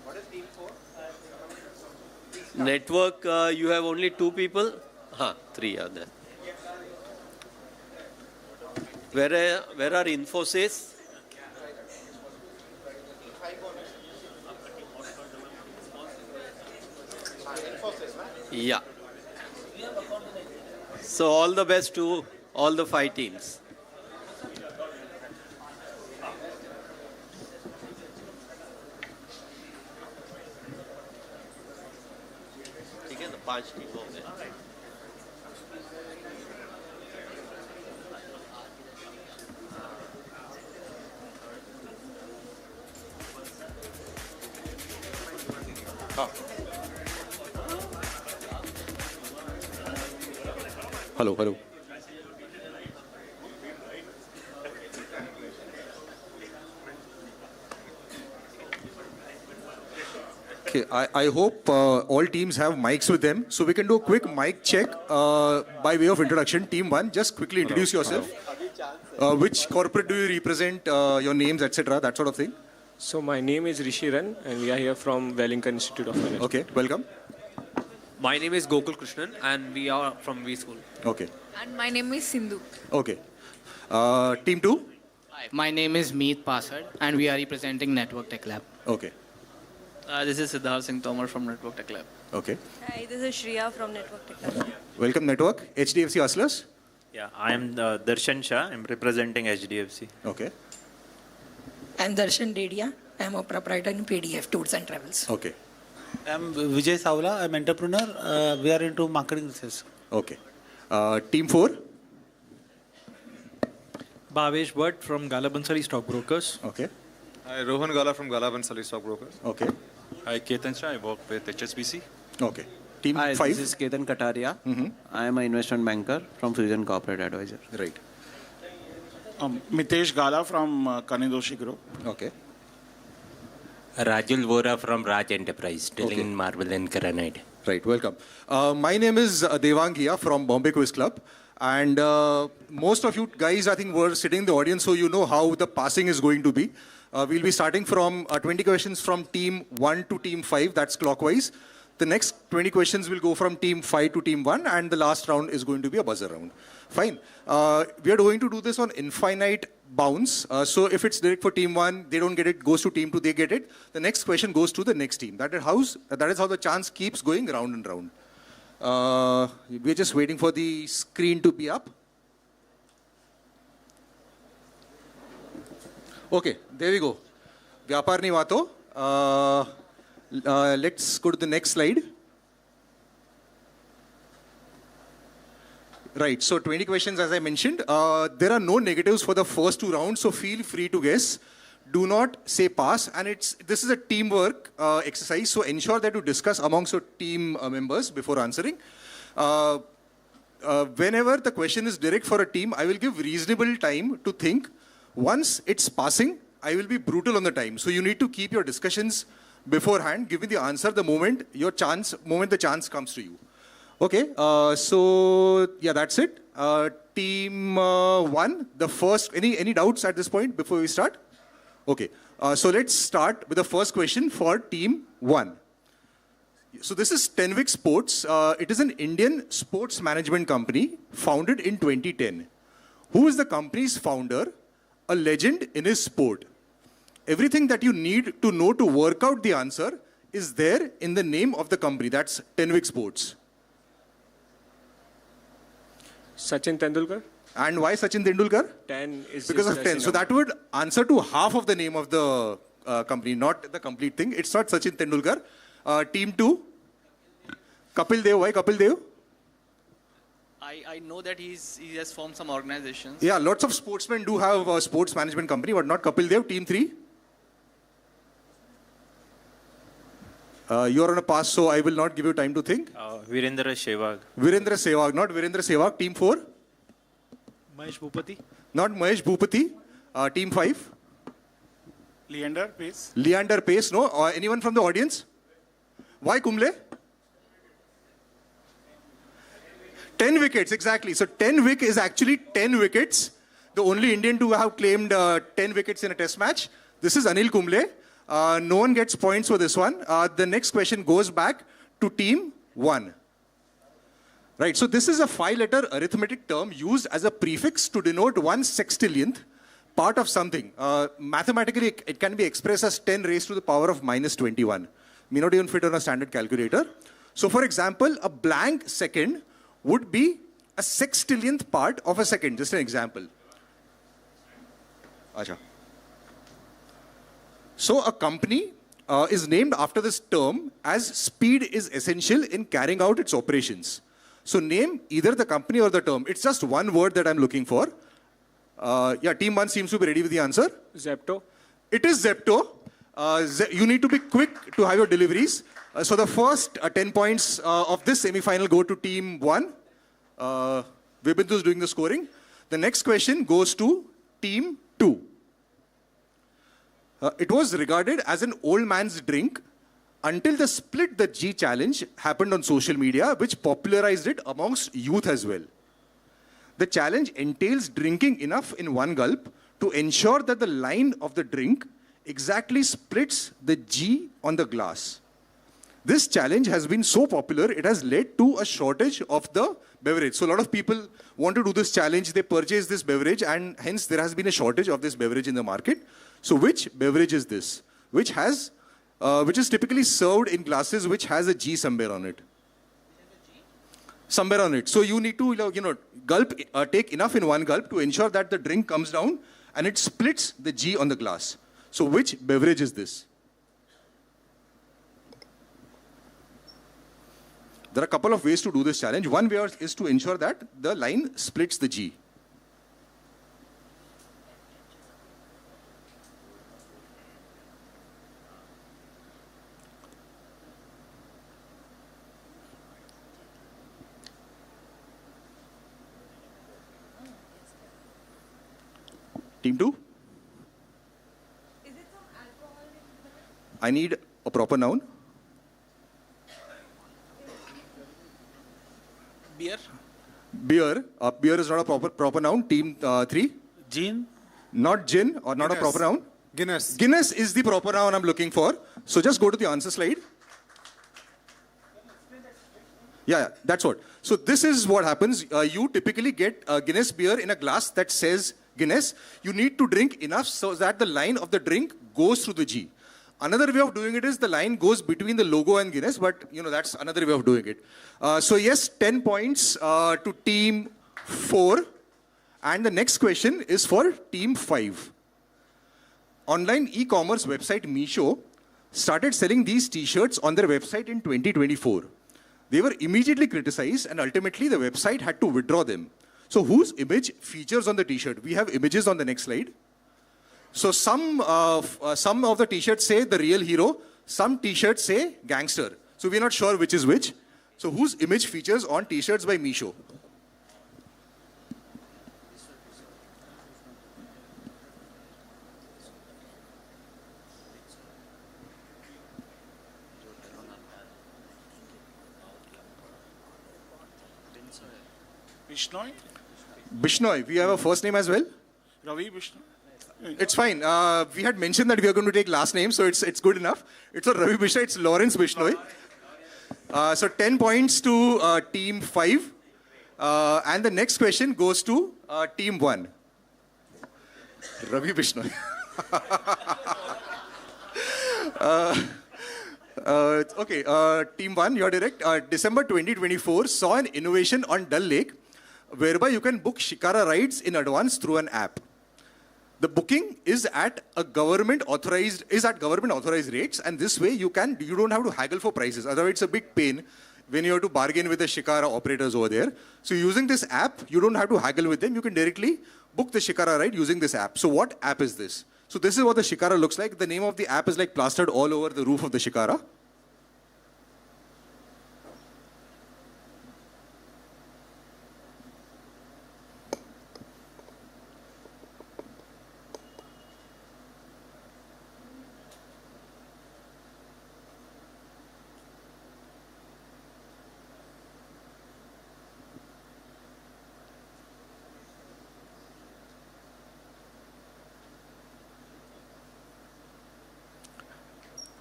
Speaker 2: What is team 4?
Speaker 1: Network, you have only 2 people? 3 are there. Where are Infosys? Yeah. So all the best to all the 5 teams. ठीक है, तो 5 team हो गए.
Speaker 5: Hello, hello.
Speaker 15: Okay, I hope all teams have mics with them. So we can do a quick mic check by way of introduction. Team 1, just quickly introduce yourself. Which corporate do you represent, your names, etc., that sort of thing?
Speaker 20: So my name is Rishi Ran and we are here from Wellington Institute of Management.
Speaker 15: Okay, welcome.
Speaker 21: My name is Gokul Krishnan and we are from V School.
Speaker 15: Okay.
Speaker 22: And my name is Sindhu.
Speaker 15: Okay. Team 2?
Speaker 18: Hi, my name is Meet Passard and we are representing Network Tech Lab.
Speaker 15: Okay.
Speaker 18: This is Siddharth Singh Tomar from Network Tech Lab.
Speaker 15: Okay.
Speaker 22: Hi, this is Shreya from Network Tech Lab.
Speaker 15: Welcome, Network. HDFC Hustlers?
Speaker 14: Yeah, I am Darshan Shah. I'm representing HDFC.
Speaker 15: Okay.
Speaker 12: I'm Darshan Dedia. I'm a proprietor in PDF Tours and Travels.
Speaker 15: Okay.
Speaker 7: I'm Vijay Savla. I'm entrepreneur. We are into marketing research.
Speaker 15: Okay. Team 4?
Speaker 23: Bhavesh Bhatt from Gala Bansali Stockbrokers.
Speaker 15: Okay.
Speaker 24: Hi, Rohan Gala from Gala Bansali Stockbrokers.
Speaker 15: Okay.
Speaker 23: Hi, Ketan Shah. I work with HSBC.
Speaker 15: Okay. Team
Speaker 25: Hi,
Speaker 15: 5?
Speaker 25: this is Ketan Kataria. I am an investment banker from Fusion Corporate Advisor.
Speaker 15: Right.
Speaker 26: Mitesh Gala from Kanidoshi Group.
Speaker 15: Okay.
Speaker 27: Rajul Vora from Raj Enterprise, dealing in marble and granite.
Speaker 15: Right, welcome. My name is Devang Ghia from Bombay Quiz Club. And most of you guys, I think, were sitting in the audience, so you know how the passing is going to be. We'll be starting from 20 questions from team 1 to team 5, that's clockwise. The next 20 questions will go from team 5 to team 1, and the last round is going to be a buzzer round. Fine. We are going to do this on infinite bounds. So if it's direct for team 1, they don't get it, goes to team 2, they get it. The next question goes to the next team. That is how the chance keeps going round and round. We're just waiting for the screen to be up. Okay, there we go. Vyapar ni vato. Let's go to the next slide. Right, so 20 questions as I mentioned. There are no negatives for the first 2 rounds, so feel free to guess. Do not say pass, and this is a teamwork exercise, so ensure that you discuss amongst your team members before answering. Whenever the question is direct for a team, I will give reasonable time to think. Once it's passing, I will be brutal on the time. So you need to keep your discussions beforehand, giving the answer the moment the chance comes to you. Okay, so yeah, that's it. Team 1, the first, any doubts at this point before we start? Okay, so let's start with the first question for team 1. So this is Tenvic Sports. It is an Indian sports management company founded in 2010. Who is the company's founder? A legend in his sport. Everything that you need to know to work out the answer is there in the name of the company. That's Tenvic Sports.
Speaker 20: Sachin Tendulkar.
Speaker 15: And why Sachin Tendulkar?
Speaker 20: 10 is
Speaker 15: because of 10. So that would answer to half of the name of the company, not the complete thing. It's not Sachin Tendulkar. Team 2. Kapil Dev. Why Kapil Dev?
Speaker 18: I know that he has formed some organizations.
Speaker 15: Yeah, lots of sportsmen do have a sports management company, but not Kapil Dev. Team 3. You are on a pass, so I will not give you time to think.
Speaker 14: Virendra Sehwag.
Speaker 15: Virendra Sehwag, not Virendra Sehwag. Team 4.
Speaker 23: Mahesh Bhupati.
Speaker 15: Not Mahesh Bhupati. Team 5.
Speaker 26: Leander Pace.
Speaker 15: Leander Pace, no? Anyone from the audience? Why Kumble? 10 wickets, exactly. So 10 wick is actually 10 wickets. The only Indian to have claimed 10 wickets in a test match. This is Anil Kumble. No one gets points for this one. The next question goes back to team 1. Right, so this is a 5-letter arithmetic term used as a prefix to denote 1/60th part of something. Mathematically, it can be expressed as 10 raised to the power of -21. May not even fit on a standard calculator. So for example, a blank second would be a 60th part of a second. Just an example. Acha. So a company is named after this term as speed is essential in carrying out its operations. So name either the company or the term. It's just one word that I'm looking for. Yeah, team 1 seems to be ready with the answer.
Speaker 20: Zepto.
Speaker 15: It is Zepto. You need to be quick to have your deliveries. So the first 10 points of this semi-final go to team 1. Vibindu is doing the scoring. The next question goes to team 2. It was regarded as an old man's drink until the Split the G challenge happened on social media, which popularized it amongst youth as well. The challenge entails drinking enough in one gulp to ensure that the line of the drink exactly splits the G on the glass. This challenge has been so popular, it has led to a shortage of the beverage. So a lot of people want to do this challenge, they purchase this beverage, and hence there has been a shortage of this beverage in the market. So which beverage is this? Which is typically served in glasses which has a G somewhere on it. Somewhere on it. So you need to, gulp, take enough in one gulp to ensure that the drink comes down and it splits the G on the glass. So which beverage is this? There are a couple of ways to do this challenge. One way is to ensure that the line splits the G. Team 2? I need a proper noun.
Speaker 7: Beer.
Speaker 15: Beer. Beer is not a proper noun. Team 3?
Speaker 7: Gin.
Speaker 15: Not gin or not a proper noun.
Speaker 24: Guinness.
Speaker 15: Guinness is the proper noun I'm looking for. So just go to the answer slide. Yeah, that's what. So this is what happens. You typically get a Guinness beer in a glass that says Guinness. You need to drink enough so that the line of the drink goes through the G. Another way of doing it is the line goes between the logo and Guinness, but that's another way of doing it. So yes, 10 points to team 4. And the next question is for team 5. Online e-commerce website Meesho started selling these t-shirts on their website in 2024. They were immediately criticized and ultimately the website had to withdraw them. So whose image features on the t-shirt? We have images on the next slide. So some of the t-shirts say the real hero, some t-shirts say gangster. So we're not sure which is which. So whose image features on t-shirts by Meesho?
Speaker 26: Bishnoi?
Speaker 15: Bishnoi. We have a first name as well?
Speaker 26: Ravi Bishnoi?
Speaker 15: It's fine. We had mentioned that we are going to take last name, so it's good enough. It's not Ravi Bishnoi, it's Lawrence Bishnoi. So 10 points to team 5. And the next question goes to team 1. Ravi Bishnoi. Okay, team 1, you're direct. December 2024 saw an innovation on Dal Lake whereby you can book Shikara rides in advance through an app. The booking is at government authorized rates, and this way you don't have to haggle for prices. Otherwise, it's a big pain when you have to bargain with the Shikara operators over there. So using this app, you don't have to haggle with them. You can directly book the Shikara ride using this app. So what app is this? So this is what the Shikara looks like. The name of the app is like plastered all over the roof of the Shikara.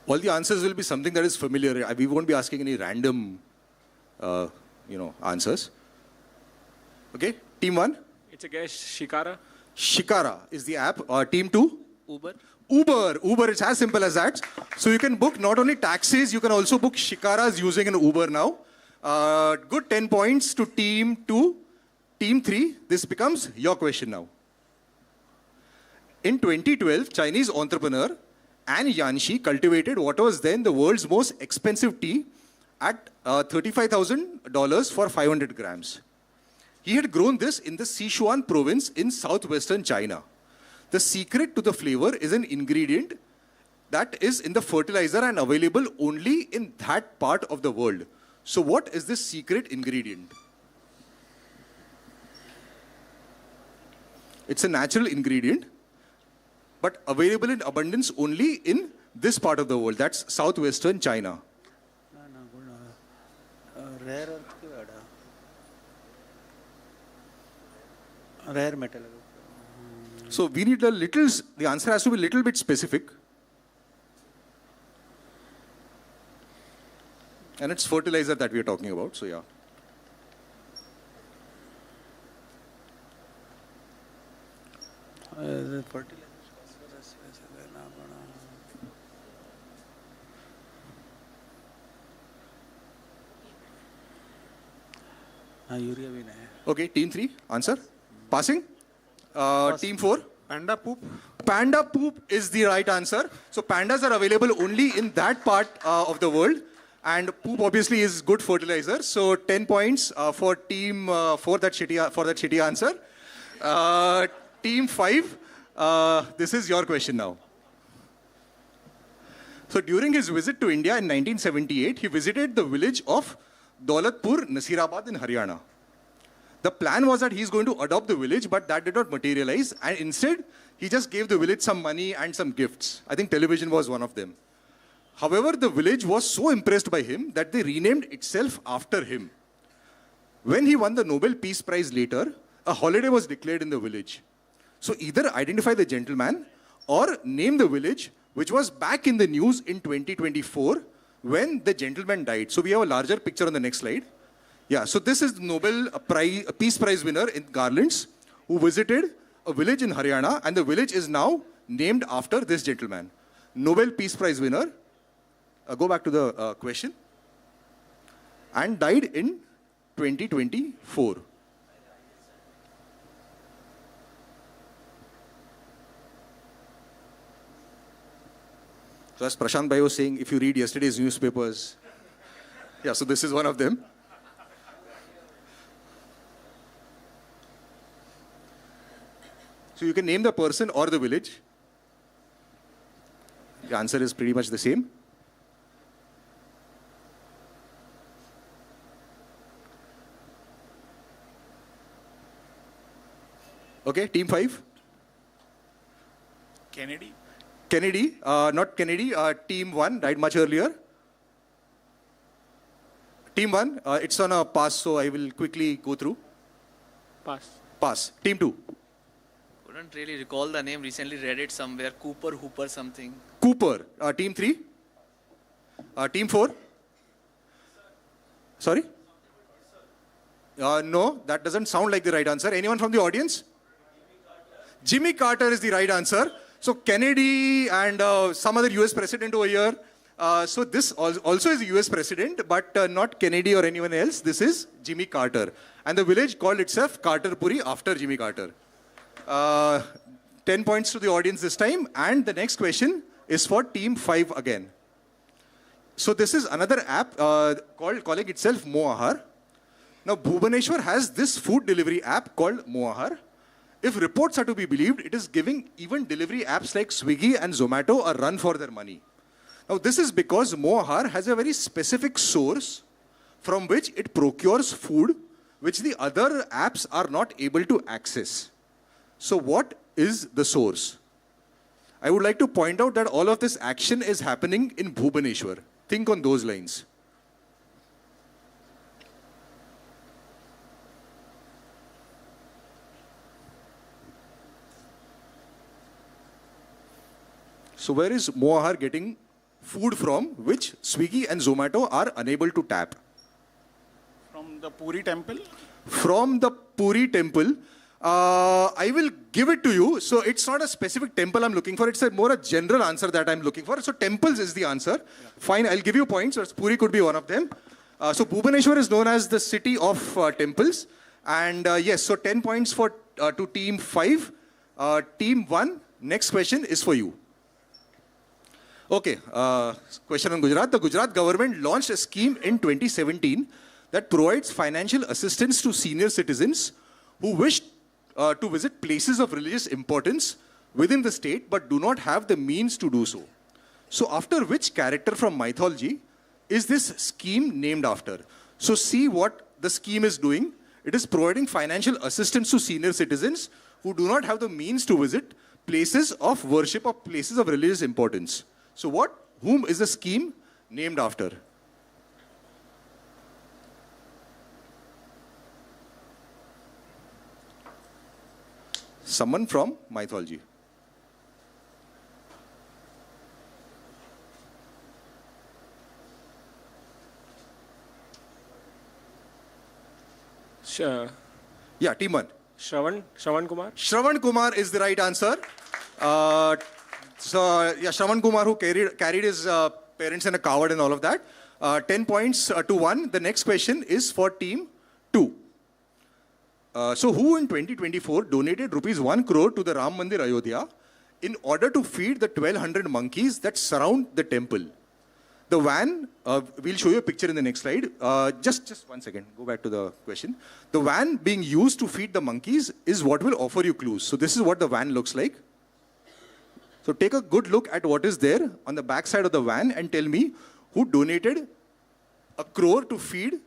Speaker 15: All the answers will be something that is familiar. We won't be asking any random, answers. Okay, team 1.
Speaker 20: It's a guess. Shikara.
Speaker 15: Shikara is the app. Team 2.
Speaker 18: Uber.
Speaker 15: Uber, it's as simple as that. So you can book not only taxis, you can also book Shikaras using an Uber now. Good 10 points to team 2. Team 3, this becomes your question now. In 2012, Chinese entrepreneur An Yanxi cultivated what was then the world's most expensive tea at $35,000 for 500 grams. He had grown this in the Sichuan province in southwestern China. The secret to the flavor is an ingredient that is in the fertilizer and available only in that part of the world. So what is this secret ingredient? It's a natural ingredient, but available in abundance only in this part of the world. That's southwestern China.
Speaker 7: Rare earth ki vada. Rare metal.
Speaker 15: So we need the answer has to be a little bit specific. And it's fertilizer that we are talking about, so yeah.
Speaker 7: Urea भी नहीं.
Speaker 15: Okay, team 3, answer. Passing. Team 4.
Speaker 26: Panda poop.
Speaker 15: Panda poop is the right answer. So pandas are available only in that part of the world. And poop obviously is good fertilizer. So 10 points for team 4 that shitty answer. Team 5, this is your question now. So during his visit to India in 1978, he visited the village of Daulatpur, Nasirabad in Haryana. The plan was that he's going to adopt the village, but that did not materialize. And instead, he just gave the village some money and some gifts. I think television was one of them. However, the village was so impressed by him that they renamed itself after him. When he won the Nobel Peace Prize later, a holiday was declared in the village. So either identify the gentleman or name the village, which was back in the news in 2024 when the gentleman died. So we have a larger picture on the next slide. Yeah, so this is the Nobel Peace Prize winner in Garlands who visited a village in Haryana, and the village is now named after this gentleman. Nobel Peace Prize winner, go back to the question, and died in 2024. So as Prashant Bhai was saying, if you read yesterday's newspapers, yeah, so this is one of them. So you can name the person or the village. The answer is pretty much the same. Okay, team 5.
Speaker 26: Kennedy.
Speaker 15: Kennedy, not Kennedy, team 1 died much earlier. Team 1, it's on a pass, so I will quickly go through. Pass. Team 2.
Speaker 18: Couldn't really recall the name. Recently read it somewhere. Hooper something.
Speaker 15: Cooper. Team 3. Team 4. Sorry? No, that doesn't sound like the right answer. Anyone from the audience? Jimmy Carter is the right answer. So Kennedy and some other US president over here. So this also is a US president, but not Kennedy or anyone else. This is Jimmy Carter. And the village called itself Carterpuri after Jimmy Carter. 10 points to the audience this time. And the next question is for team 5 again. So this is another app calling itself Moahar. Now Bhubaneswar has this food delivery app called Moahar. If reports are to be believed, it is giving even delivery apps like Swiggy and Zomato a run for their money. Now this is because Moahar has a very specific source from which it procures food which the other apps are not able to access. So what is the source? I would like to point out that all of this action is happening in Bhubaneswar. Think on those lines. So where is Moahar getting food from which Swiggy and Zomato are unable to tap?
Speaker 26: From the Puri temple?
Speaker 15: From the Puri temple. I will give it to you. So it's not a specific temple I'm looking for. It's more a general answer that I'm looking for. So temples is the answer. Yeah. Fine, I'll give you points. Puri could be one of them. So Bhubaneswar is known as the city of temples. And yes, so 10 points for to team 5. Team 1, next question is for you. Okay, question on Gujarat. The Gujarat government launched a scheme in 2017 that provides financial assistance to senior citizens who wish to visit places of religious importance within the state but do not have the means to do so. So after which character from mythology is this scheme named after? So see what the scheme is doing. It is providing financial assistance to senior citizens who do not have the means to visit places of worship or places of religious importance. So whom is the scheme named after? Someone from mythology. Yeah, team 1.
Speaker 20: Shravan Kumar.
Speaker 15: Shravan Kumar is the right answer. So yeah, Shravan Kumar, who carried his parents in a coward and all of that. 10 points to 1. The next question is for team 2. So who in 2024 donated rupees 1 crore to the Ram Mandir Ayodhya in order to feed the 1200 monkeys that surround the temple? The van, we'll show you a picture in the next slide. Just 1 second, go back to the question. The van being used to feed the monkeys is what will offer you clues. So this is what the van looks like. So take a good look at what is there on the back side of the van and tell me who donated 1 crore to feed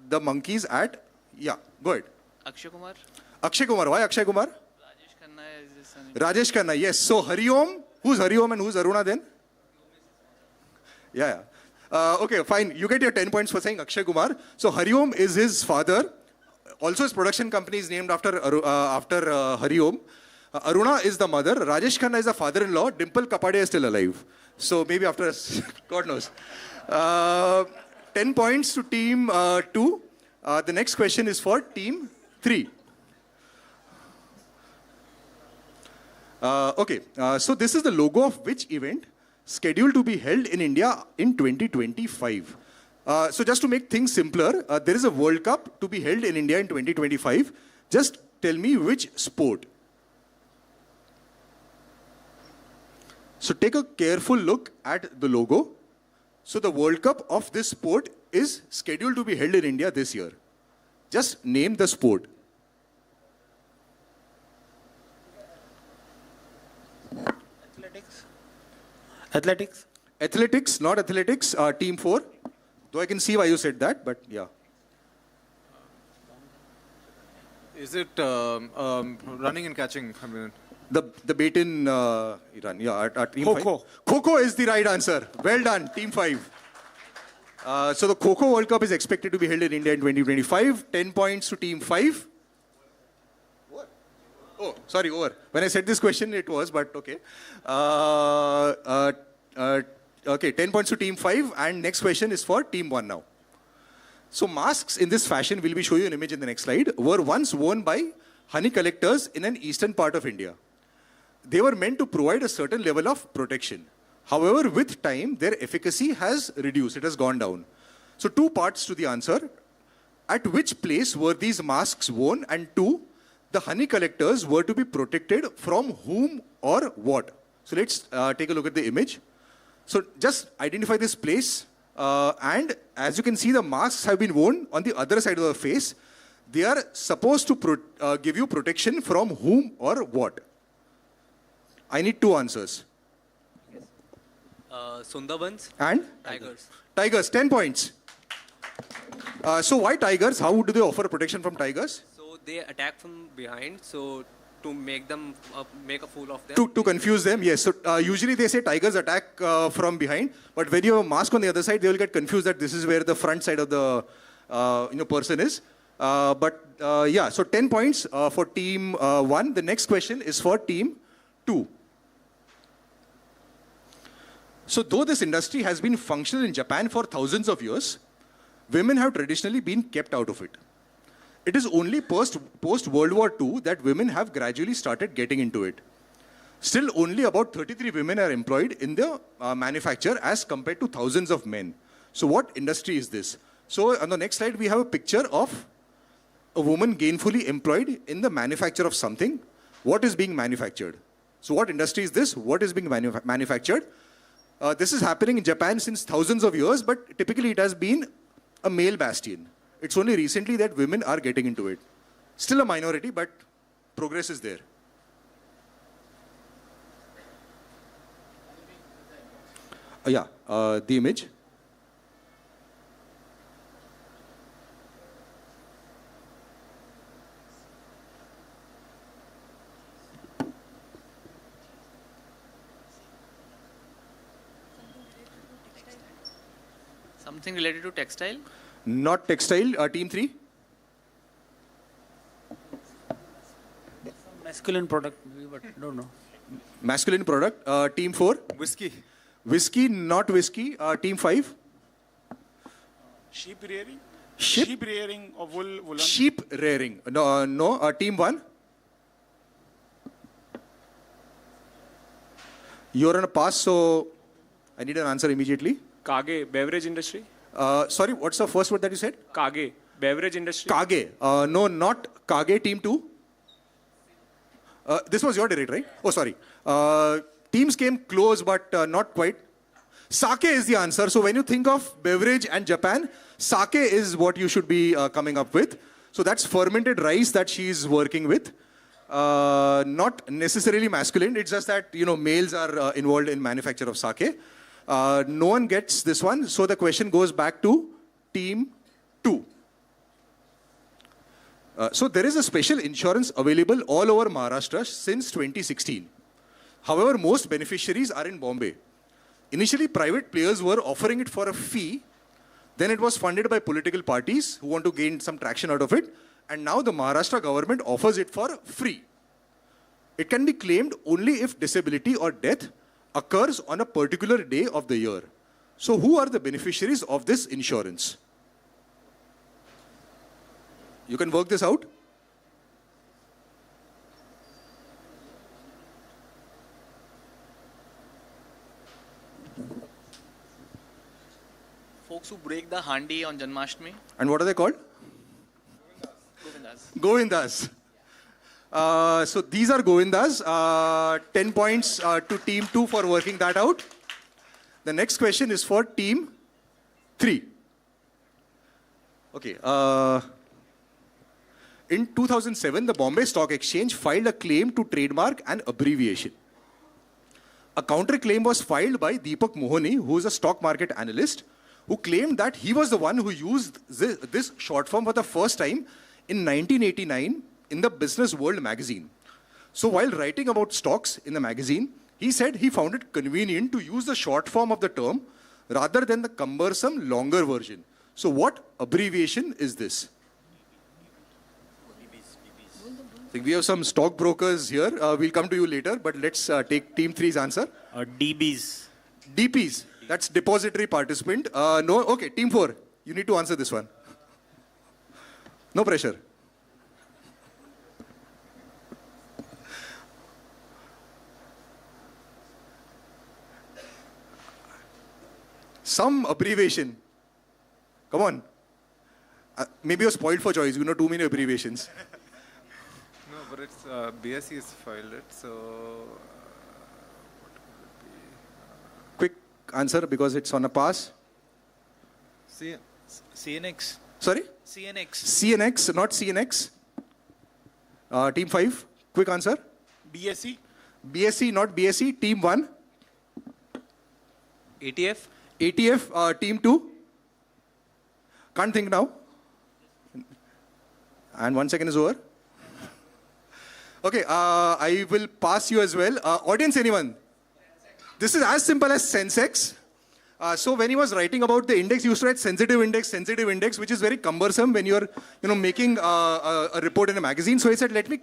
Speaker 15: the monkeys at, yeah, go ahead.
Speaker 18: Akshay Kumar.
Speaker 15: Akshay Kumar, why Akshay Kumar?
Speaker 18: Rajesh Khanna is his son.
Speaker 15: Rajesh Khanna, yes. So Hariom, who's Hariom and who's Aruna then? Yeah. Okay, fine. You get your 10 points for saying Akshay Kumar. So Hariom is his father. Also his production company is named after Hariom. Aruna is the mother. Rajesh Khanna is the father-in-law. Dimple Kapade is still alive. So maybe after, God knows. 10 points to team 2. The next question is for team 3. Okay, so this is the logo of which event scheduled to be held in India in 2025. So just to make things simpler, there is a World Cup to be held in India in 2025. Just tell me which sport. So take a careful look at the logo. So the World Cup of this sport is scheduled to be held in India this year. Just name the sport.
Speaker 7: Athletics.
Speaker 15: Athletics, not athletics. Team 4. Though I can see why you said that, but yeah.
Speaker 24: Is it running and catching? I mean,
Speaker 15: the bait in Iran. Yeah, at team 5. Kho is the right answer. Well done, team 5. So the Kho World Cup is expected to be held in India in 2025. 10 points to team 5. Oh, sorry, over. When I said this question, it was, but okay. Okay, 10 points to team 5. And next question is for team 1 now. So masks in this fashion, we'll be showing you an image in the next slide, were once worn by honey collectors in an eastern part of India. They were meant to provide a certain level of protection. However, with time, their efficacy has reduced. It has gone down. So 2 parts to the answer. At which place were these masks worn? And 2, the honey collectors were to be protected from whom or what? So let's take a look at the image. So just identify this place. And as you can see, the masks have been worn on the other side of the face. They are supposed to give you protection from whom or what? I need 2 answers.
Speaker 27: Sundarbans.
Speaker 15: And?
Speaker 27: Tigers.
Speaker 15: Tigers, 10 points. So why tigers? How do they offer protection from tigers?
Speaker 27: So they attack from behind, so to make them, make a fool of them.
Speaker 15: To confuse them, yes. So usually they say tigers attack from behind, but when you have a mask on the other side, they will get confused that this is where the front side of the person is. Yeah, so 10 points for team 1. The next question is for team 2. So though this industry has been functional in Japan for thousands of years, women have traditionally been kept out of it. It is only post-World War II that women have gradually started getting into it. Still, only about 33 women are employed in the manufacture as compared to thousands of men. So what industry is this? So on the next slide, we have a picture of a woman gainfully employed in the manufacture of something. What is being manufactured? So what industry is this? What is being manufactured? This is happening in Japan since thousands of years, but typically it has been a male bastion. It's only recently that women are getting into it. Still a minority, but progress is there. The image.
Speaker 18: Something related to textile?
Speaker 15: Not textile. Team 3.
Speaker 7: Masculine product, but don't know.
Speaker 15: Masculine product. Team 4.
Speaker 24: Whiskey.
Speaker 15: Whiskey, not whiskey. Team 5.
Speaker 26: Sheep rearing?
Speaker 15: Sheep
Speaker 26: rearing or woolen?
Speaker 15: Sheep rearing. No. Team 1. You're on a pass, so I need an answer immediately.
Speaker 20: Kage, beverage industry?
Speaker 15: Sorry, what's the first word that you said?
Speaker 20: Kage, beverage industry?
Speaker 15: Kage. No, not Kage. Team 2. This was your direct, right? Oh, sorry. Teams came close, but not quite. Sake is the answer. So when you think of beverage and Japan, sake is what you should be coming up with. So that's fermented rice that she's working with. Not necessarily masculine. It's just that, males are involved in manufacture of sake. No one gets this one. So the question goes back to team 2. So there is a special insurance available all over Maharashtra since 2016. However, most beneficiaries are in Bombay. Initially, private players were offering it for a fee. Then it was funded by political parties who want to gain some traction out of it. And now the Maharashtra government offers it for free. It can be claimed only if disability or death occurs on a particular day of the year. So who are the beneficiaries of this insurance? You can work this out.
Speaker 18: Folks who break the handi on Janmashtami.
Speaker 15: And what are they called?
Speaker 18: Govindas.
Speaker 15: Govindas. So these are Govindas. 10 points to team 2 for working that out. The next question is for team 3. Okay. In 2007, the Bombay Stock Exchange filed a claim to trademark an abbreviation. A counterclaim was filed by Deepak Mohani, who is a stock market analyst, who claimed that he was the one who used this short form for the first time in 1989 in the Business World magazine. So while writing about stocks in the magazine, he said he found it convenient to use the short form of the term rather than the cumbersome longer version. So what abbreviation is this? So we have some stockbrokers here. We'll come to you later, but let's take team 3's answer.
Speaker 14: DBs.
Speaker 15: DPs. That's depository participant. No, okay, team 4. You need to answer this one. No pressure. Some abbreviation. Come on. Maybe you're spoiled for choice. You know too many abbreviations.
Speaker 24: No, but it's BSE has filed it, so what could it be?
Speaker 15: Quick answer because it's on a pass.
Speaker 24: CNX.
Speaker 15: Sorry?
Speaker 24: CNX.
Speaker 15: CNX, not CNX. Team 5, quick answer.
Speaker 26: BSE.
Speaker 15: BSE, not BSE. Team 1.
Speaker 27: ATF.
Speaker 15: ATF, team 2. Can't think now. And 1 second is over. Okay, I will pass you as well. Audience, anyone? This is as simple as Sensex. So when he was writing about the index, he used to write sensitive index, which is very cumbersome when you're making a report in a magazine. So he said, let me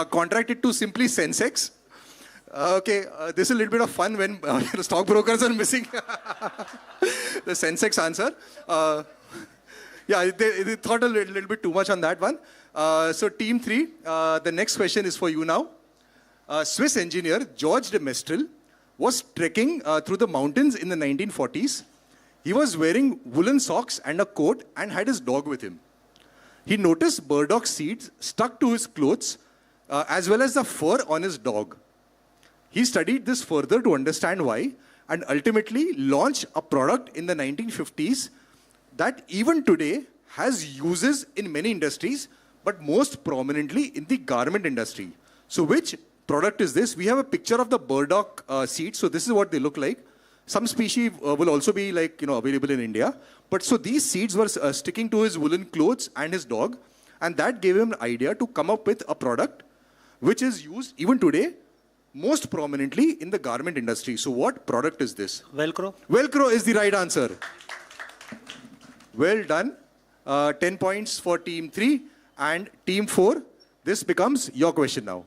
Speaker 15: contract it to simply Sensex. Okay, this is a little bit of fun when stockbrokers are missing the Sensex answer. Yeah, they thought a little bit too much on that one. So team 3, the next question is for you now. Swiss engineer George de Mestral was trekking through the mountains in the 1940s. He was wearing woolen socks and a coat and had his dog with him. He noticed burdock seeds stuck to his clothes as well as the fur on his dog. He studied this further to understand why and ultimately launched a product in the 1950s that even today has uses in many industries, but most prominently in the garment industry. So which product is this? We have a picture of the burdock seeds. So this is what they look like. Some species will also be available in India. But so these seeds were sticking to his woolen clothes and his dog. And that gave him an idea to come up with a product which is used even today most prominently in the garment industry. So what product is this?
Speaker 7: Velcro.
Speaker 15: Velcro is the right answer. Well done. 10 points for team 3 and team 4. This becomes your question now.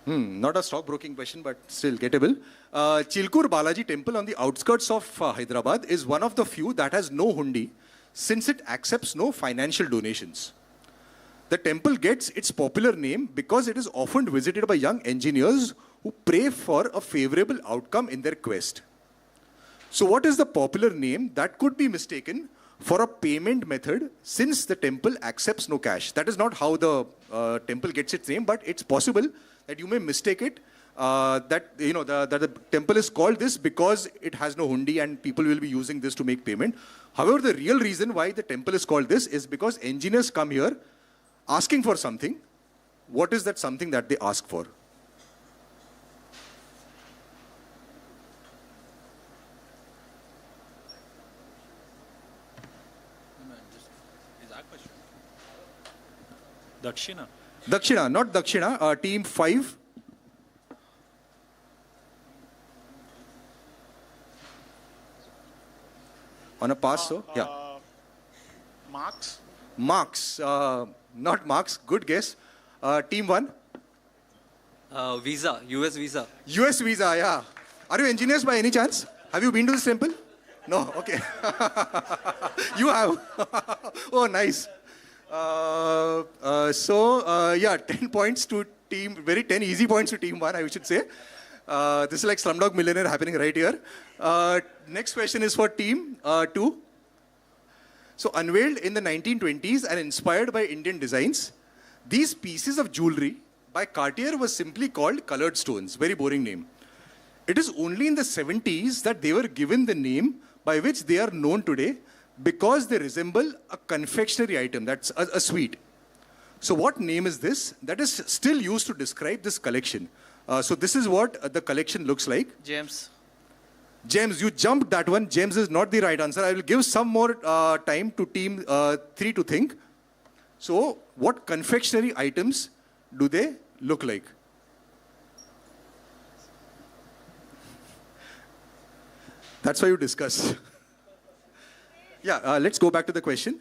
Speaker 15: Not a stockbroking question, but still gettable. Chilkur Balaji temple on the outskirts of Hyderabad is one of the few that has no hundi since it accepts no financial donations. The temple gets its popular name because it is often visited by young engineers who pray for a favorable outcome in their quest. So what is the popular name that could be mistaken for a payment method since the temple accepts no cash? That is not how the temple gets its name, but it's possible that you may mistake it, that the temple is called this because it has no hundi and people will be using this to make payment. However, the real reason why the temple is called this is because engineers come here asking for something. What is that something that they ask for?
Speaker 23: Dakshina.
Speaker 15: Dakshina, not Dakshina. Team 5. On a pass, so yeah.
Speaker 26: Marks.
Speaker 15: Marks, not marks. Good guess. Team 1.
Speaker 27: Visa, US visa.
Speaker 15: US visa, yeah. Are you engineers by any chance? Have you been to this temple? No, okay. You have. Oh, nice. Yeah, 10 points to team, 10 easy points to team 1, I should say. This is like Slumdog Millionaire happening right here. Next question is for team 2. So unveiled in the 1920s and inspired by Indian designs, these pieces of jewelry by Cartier was simply called colored stones. Very boring name. It is only in the 70s that they were given the name by which they are known today, because they resemble a confectionery item, that's a sweet. So what name is this that is still used to describe this collection? So this is what the collection looks like.
Speaker 18: James.
Speaker 15: James, you jumped that one. James is not the right answer. I will give some more time to team 3 to think. So what confectionery items do they look like? That's why you discuss. Yeah, let's go back to the question.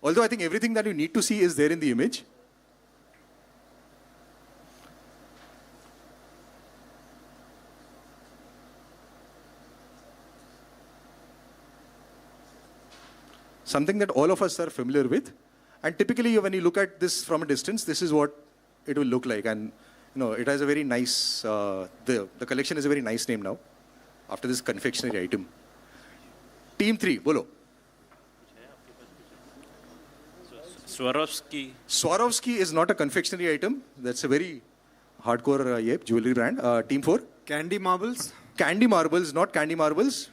Speaker 15: Although I think everything that you need to see is there in the image. Something that all of us are familiar with. And typically when you look at this from a distance, this is what it will look like. And it has a very nice, the collection is a very nice name now, after this confectionery item. Team 3, bolo.
Speaker 14: Swarovski.
Speaker 15: Swarovski is not a confectionery item. That's a very hardcore jewelry brand. Team 4.
Speaker 24: Candy marbles.
Speaker 15: Candy marbles, not candy marbles.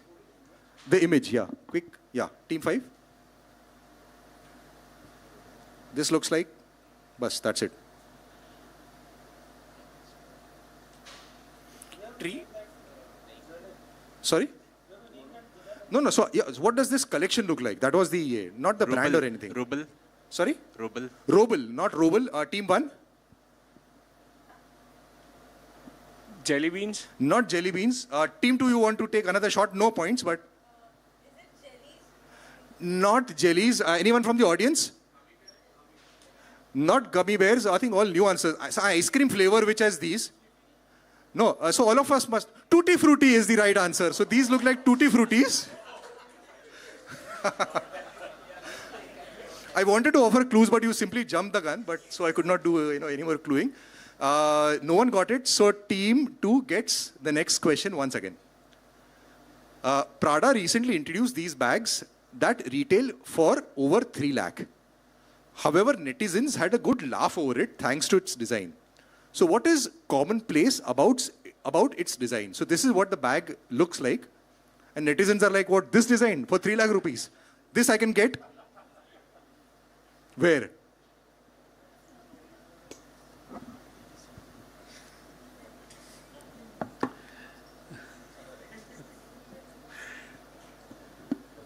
Speaker 15: The image, yeah. Quick, yeah. Team 5. This looks like, bus, that's it.
Speaker 7: Tree.
Speaker 15: Sorry? No. So, yeah, what does this collection look like? That was the, not the brand or anything.
Speaker 14: Ruble.
Speaker 15: Sorry?
Speaker 14: Ruble.
Speaker 15: Roble, not Roble. Team 1.
Speaker 20: Jelly beans.
Speaker 15: Not jelly beans. Team 2, you want to take another shot? No points, but. Not jellies. Anyone from the audience? Not gummy bears. I think all new answers. So ice cream flavor which has these. No. So all of us must. Tutti Frutti is the right answer. So these look like Tutti Fruttis. I wanted to offer clues, but you simply jumped the gun. But so I could not do any more cluing. No one got it. So team 2 gets the next question once again. Prada recently introduced these bags that retail for over 3 lakh. However, netizens had a good laugh over it thanks to its design. So what is commonplace about its design? So this is what the bag looks like. And netizens are like, what, this design for 3 lakh rupees? This I can get where?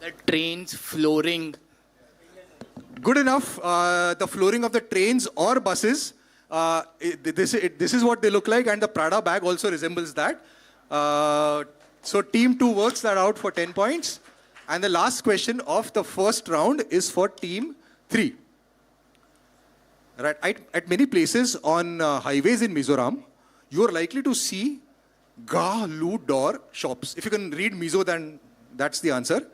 Speaker 3: The train's flooring.
Speaker 15: Good enough. The flooring of the trains or buses. This is what they look like, and the Prada bag also resembles that. So team 2 works that out for 10 points. And the last question of the first round is for team 3. Right. At many places on highways in Mizoram, you are likely to see Ga Lu Dor shops. If you can read Mizo, then that's the answer.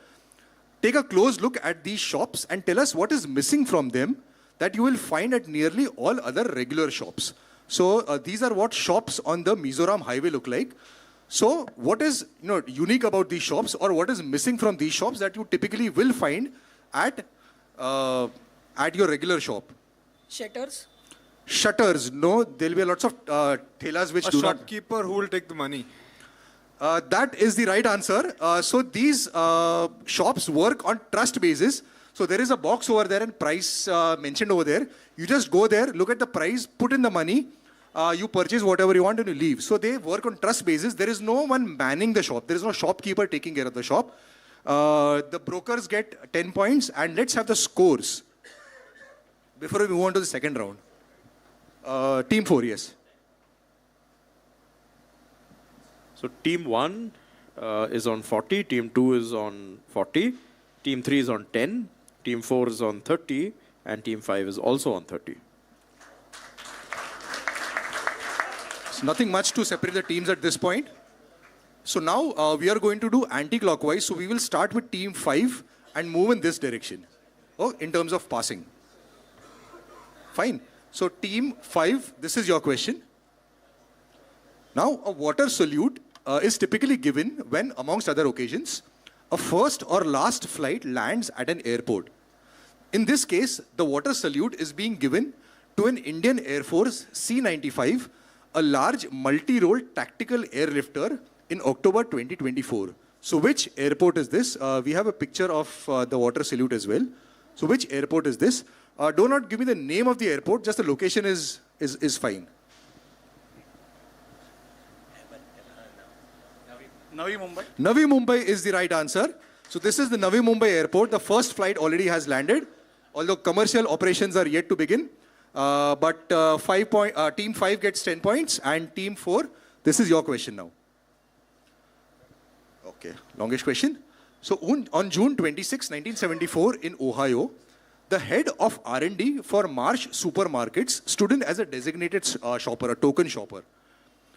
Speaker 15: Take a close look at these shops and tell us what is missing from them that you will find at nearly all other regular shops. So these are what shops on the Mizoram highway look like. So what is unique about these shops, or what is missing from these shops that you typically will find at your regular shop?
Speaker 12: Shutters.
Speaker 15: Shutters. No, there will be lots of thelas which do not.
Speaker 24: A shopkeeper who will take the money.
Speaker 15: That is the right answer. So these shops work on trust basis. So there is a box over there and price mentioned over there. You just go there, look at the price, put in the money, you purchase whatever you want and you leave. So they work on trust basis. There is no one manning the shop. There is no shopkeeper taking care of the shop. The brokers get 10 points, and let's have the scores before we move on to the second round. Team 4, yes.
Speaker 5: So team 1 is on 40, team 2 is on 40, team 3 is on 10, team 4 is on 30, and team 5 is also on 30.
Speaker 15: So nothing much to separate the teams at this point. So now we are going to do anti-clockwise. So we will start with team 5 and move in this direction. Oh, in terms of passing. Fine. So team 5, this is your question. Now, a water salute is typically given when, amongst other occasions, a first or last flight lands at an airport. In this case, the water salute is being given to an Indian Air Force C-95, a large multi-role tactical airlifter in October 2024. So which airport is this? We have a picture of the water salute as well. So which airport is this? Do not give me the name of the airport, just the location is fine.
Speaker 26: Navi Mumbai.
Speaker 15: Navi Mumbai is the right answer. So this is the Navi Mumbai airport. The first flight already has landed, although commercial operations are yet to begin. But team 5 gets 10 points, and team 4, this is your question now. Okay, longish question. So on June 26, 1974 in Ohio, the head of R&D for Marsh Supermarkets stood in as a designated shopper, a token shopper.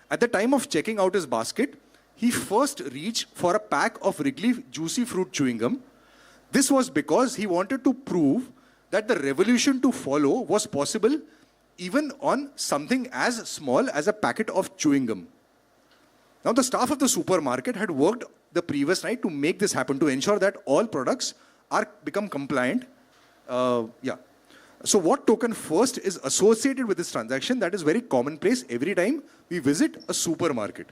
Speaker 15: At the time of checking out his basket, he first reached for a pack of Wrigley Juicy Fruit chewing gum. This was because he wanted to prove that the revolution to follow was possible even on something as small as a packet of chewing gum. Now, the staff of the supermarket had worked the previous night to make this happen, to ensure that all products become compliant. So what token first is associated with this transaction that is very commonplace every time we visit a supermarket?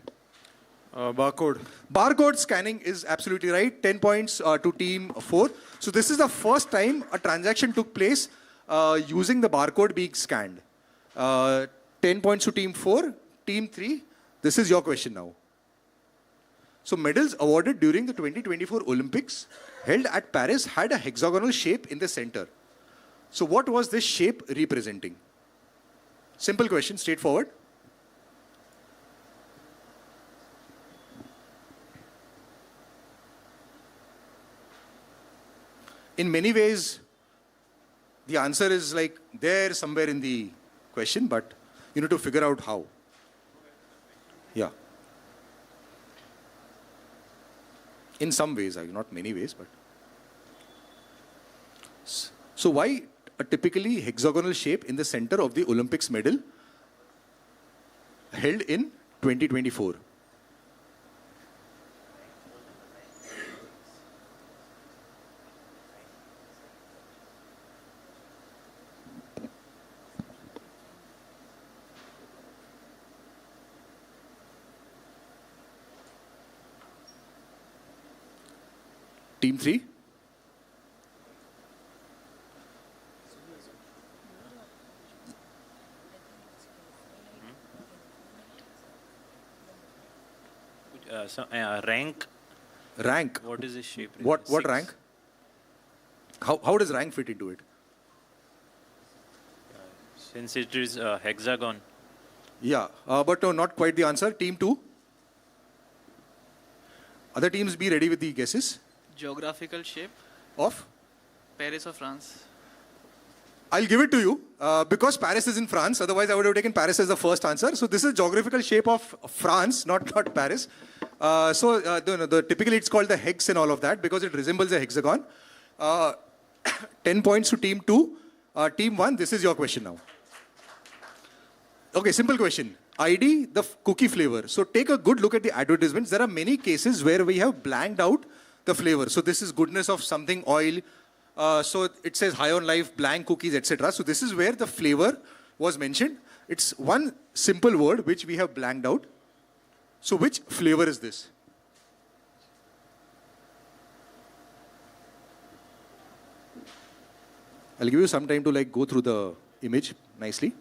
Speaker 24: Barcode.
Speaker 15: Barcode scanning is absolutely right. 10 points to team 4. So this is the first time a transaction took place using the barcode being scanned. 10 points to team 4. Team 3, this is your question now. So medals awarded during the 2024 Olympics held at Paris had a hexagonal shape in the center. So what was this shape representing? Simple question, straightforward. In many ways, The answer is like there somewhere in the question, but you need to figure out how. Yeah. In some ways, not many ways, but. So why a typically hexagonal shape in the center of the Olympics medal held in 2024? Team 3?
Speaker 14: Rank.
Speaker 15: Rank.
Speaker 14: What is the shape?
Speaker 15: What rank? How does rank fit into it?
Speaker 14: Since it is a hexagon.
Speaker 15: Yeah, but no, not quite the answer. Team 2? Other teams be ready with the guesses.
Speaker 18: Geographical shape.
Speaker 15: Of?
Speaker 18: Paris or France.
Speaker 15: I'll give it to you because Paris is in France. Otherwise, I would have taken Paris as the first answer. So this is geographical shape of France, not Paris. Typically it's called the hex and all of that because it resembles a hexagon. 10 points to team 2. Team 1, this is your question now. Okay, simple question. ID, the cookie flavor. So take a good look at the advertisements. There are many cases where we have blanked out the flavor. So this is goodness of something, oil. So it says high on life, blank cookies, etc. So this is where the flavor was mentioned. It's one simple word which we have blanked out. So which flavor is this? I'll give you some time to go through the image nicely.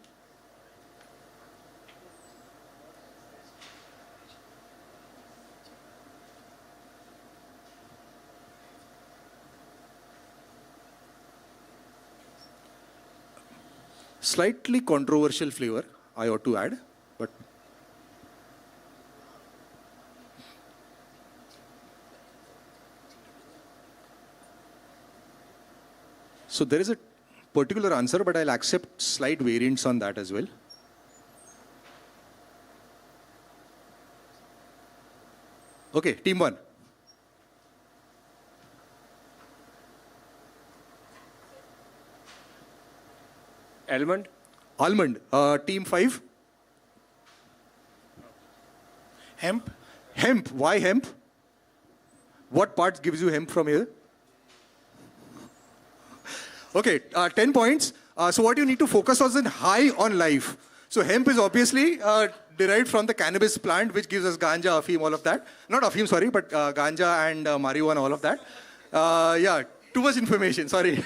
Speaker 15: Slightly controversial flavor, I ought to add, but so there is a particular answer, but I'll accept slight variants on that as well. Okay, team 1.
Speaker 20: Almond.
Speaker 15: Almond. Team 5.
Speaker 26: Hemp.
Speaker 15: Hemp. Why hemp? What part gives you hemp from here? Okay, 10 points. So what you need to focus on is high on life. So hemp is obviously derived from the cannabis plant, which gives us ganja, afim, all of that. Not afim, sorry, but ganja and marijuana, all of that. Yeah, too much information, sorry.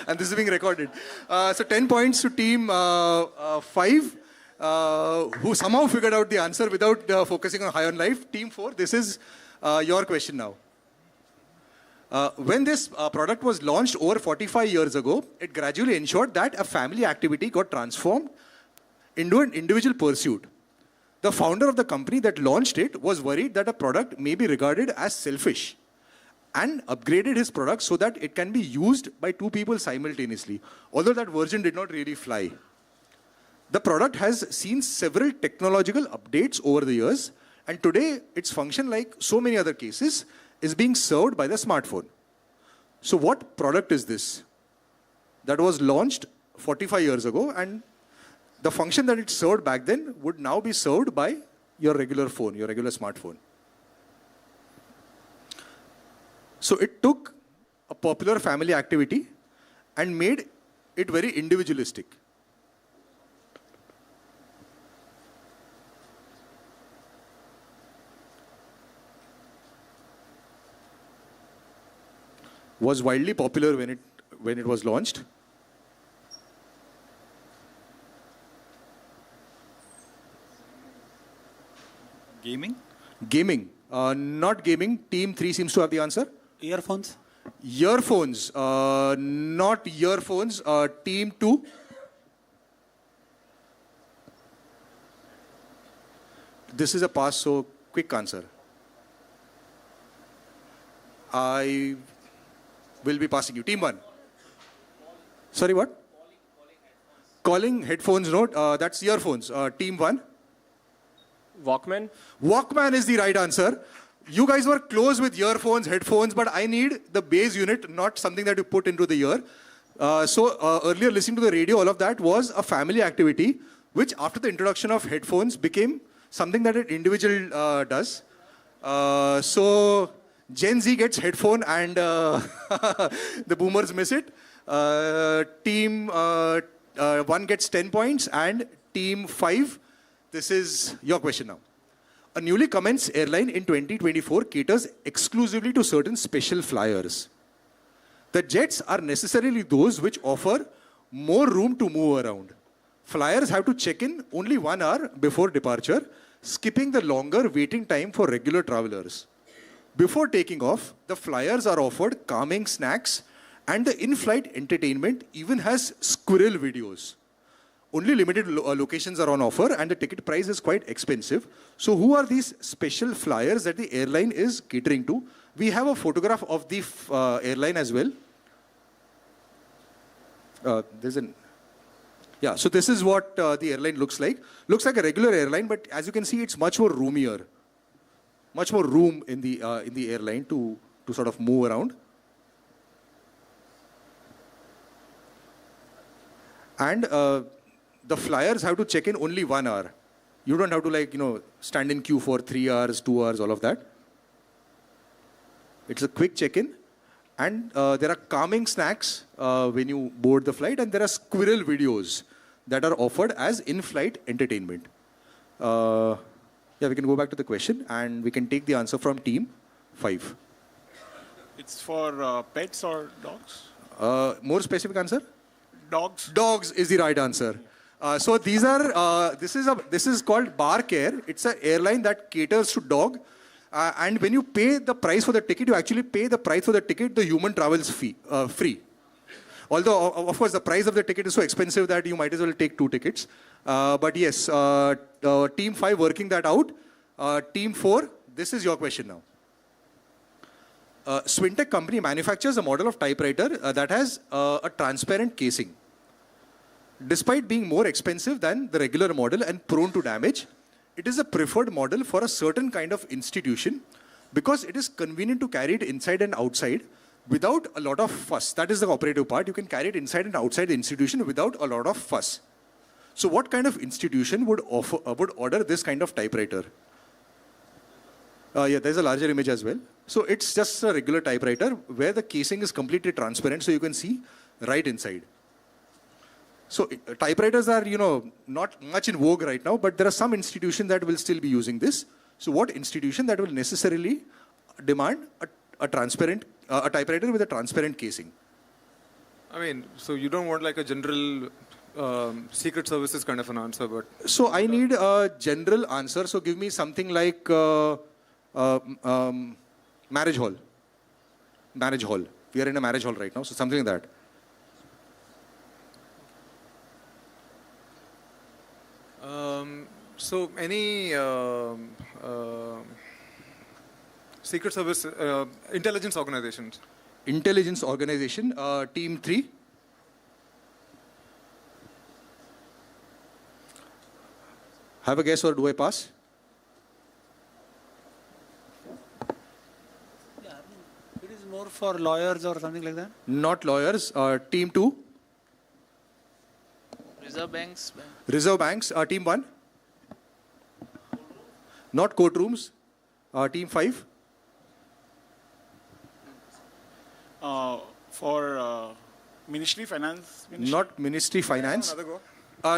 Speaker 15: And this is being recorded. So 10 points to team 5, who somehow figured out the answer without focusing on high on life. Team 4, this is your question now. When this product was launched over 45 years ago, it gradually ensured that a family activity got transformed into an individual pursuit. The founder of the company that launched it was worried that a product may be regarded as selfish and upgraded his product so that it can be used by 2 people simultaneously, although that version did not really fly. The product has seen several technological updates over the years, and today its function, like so many other cases, is being served by the smartphone. So what product is this that was launched 45 years ago, and the function that it served back then would now be served by your regular phone, your regular smartphone? So it took a popular family activity and made it very individualistic. Was widely popular when it was launched.
Speaker 26: Gaming?
Speaker 15: Gaming. Not gaming. Team 3 seems to have the answer.
Speaker 7: Earphones?
Speaker 15: Earphones. Not earphones. Team 2. This is a pass, so quick answer. I will be passing you. Team 1. Sorry, what? Calling headphones, no, that's earphones. Team 1.
Speaker 20: Walkman.
Speaker 15: Walkman is the right answer. You guys were close with earphones, headphones, but I need the base unit, not something that you put into the ear. Earlier listening to the radio, all of that was a family activity, which after the introduction of headphones became something that an individual does. So Gen Z gets headphone and the boomers miss it. Team 1 gets 10 points and team 5, this is your question now. A newly commenced airline in 2024 caters exclusively to certain special flyers. The jets are necessarily those which offer more room to move around. Flyers have to check in only 1 hour before departure, skipping the longer waiting time for regular travelers. Before taking off, the flyers are offered calming snacks, and the in-flight entertainment even has squirrel videos. Only limited locations are on offer, and the ticket price is quite expensive. So who are these special flyers that the airline is catering to? We have a photograph of the airline as well. So this is what the airline looks like. Looks like a regular airline, but as you can see, it's much more roomier. Much more room in the airline to sort of move around. And the flyers have to check in only 1 hour. You don't have to stand in queue for 3 hours, 2 hours, all of that. It's a quick check-in. And there are calming snacks when you board the flight, and there are squirrel videos that are offered as in-flight entertainment. We can go back to the question, and we can take the answer from team 5.
Speaker 26: It's for pets or dogs?
Speaker 15: More specific answer?
Speaker 26: Dogs.
Speaker 15: Dogs is the right answer. So these are, this is called Bar Care. It's an airline that caters to dog. And when you pay the price for the ticket, you actually pay the price for the ticket, the human travels free. Although, of course, the price of the ticket is so expensive that you might as well take 2 tickets. But yes, team 5 working that out. Team 4, this is your question now. Swintech company manufactures a model of typewriter that has a transparent casing. Despite being more expensive than the regular model and prone to damage, it is a preferred model for a certain kind of institution because it is convenient to carry it inside and outside without a lot of fuss. That is the operative part. You can carry it inside and outside the institution without a lot of fuss. So what kind of institution would order this kind of typewriter? There's a larger image as well. So it's just a regular typewriter where the casing is completely transparent so you can see right inside. So typewriters are, not much in vogue right now, but there are some institutions that will still be using this. So what institution that will necessarily demand a typewriter with a transparent casing?
Speaker 24: I mean, so you don't want like a general secret services kind of an answer, but...
Speaker 15: So I need a general answer. So give me something like marriage hall. Marriage hall. We are in a marriage hall right now, so something like that.
Speaker 24: So any secret service, intelligence organizations?
Speaker 15: Intelligence organization, team 3. Have a guess or do I pass?
Speaker 7: It is more for lawyers or something like that?
Speaker 15: Not lawyers. Team 2.
Speaker 3: Reserve banks.
Speaker 15: Reserve banks. Team 1. Not courtrooms. Team 5.
Speaker 26: For Ministry Finance.
Speaker 15: Not Ministry Finance.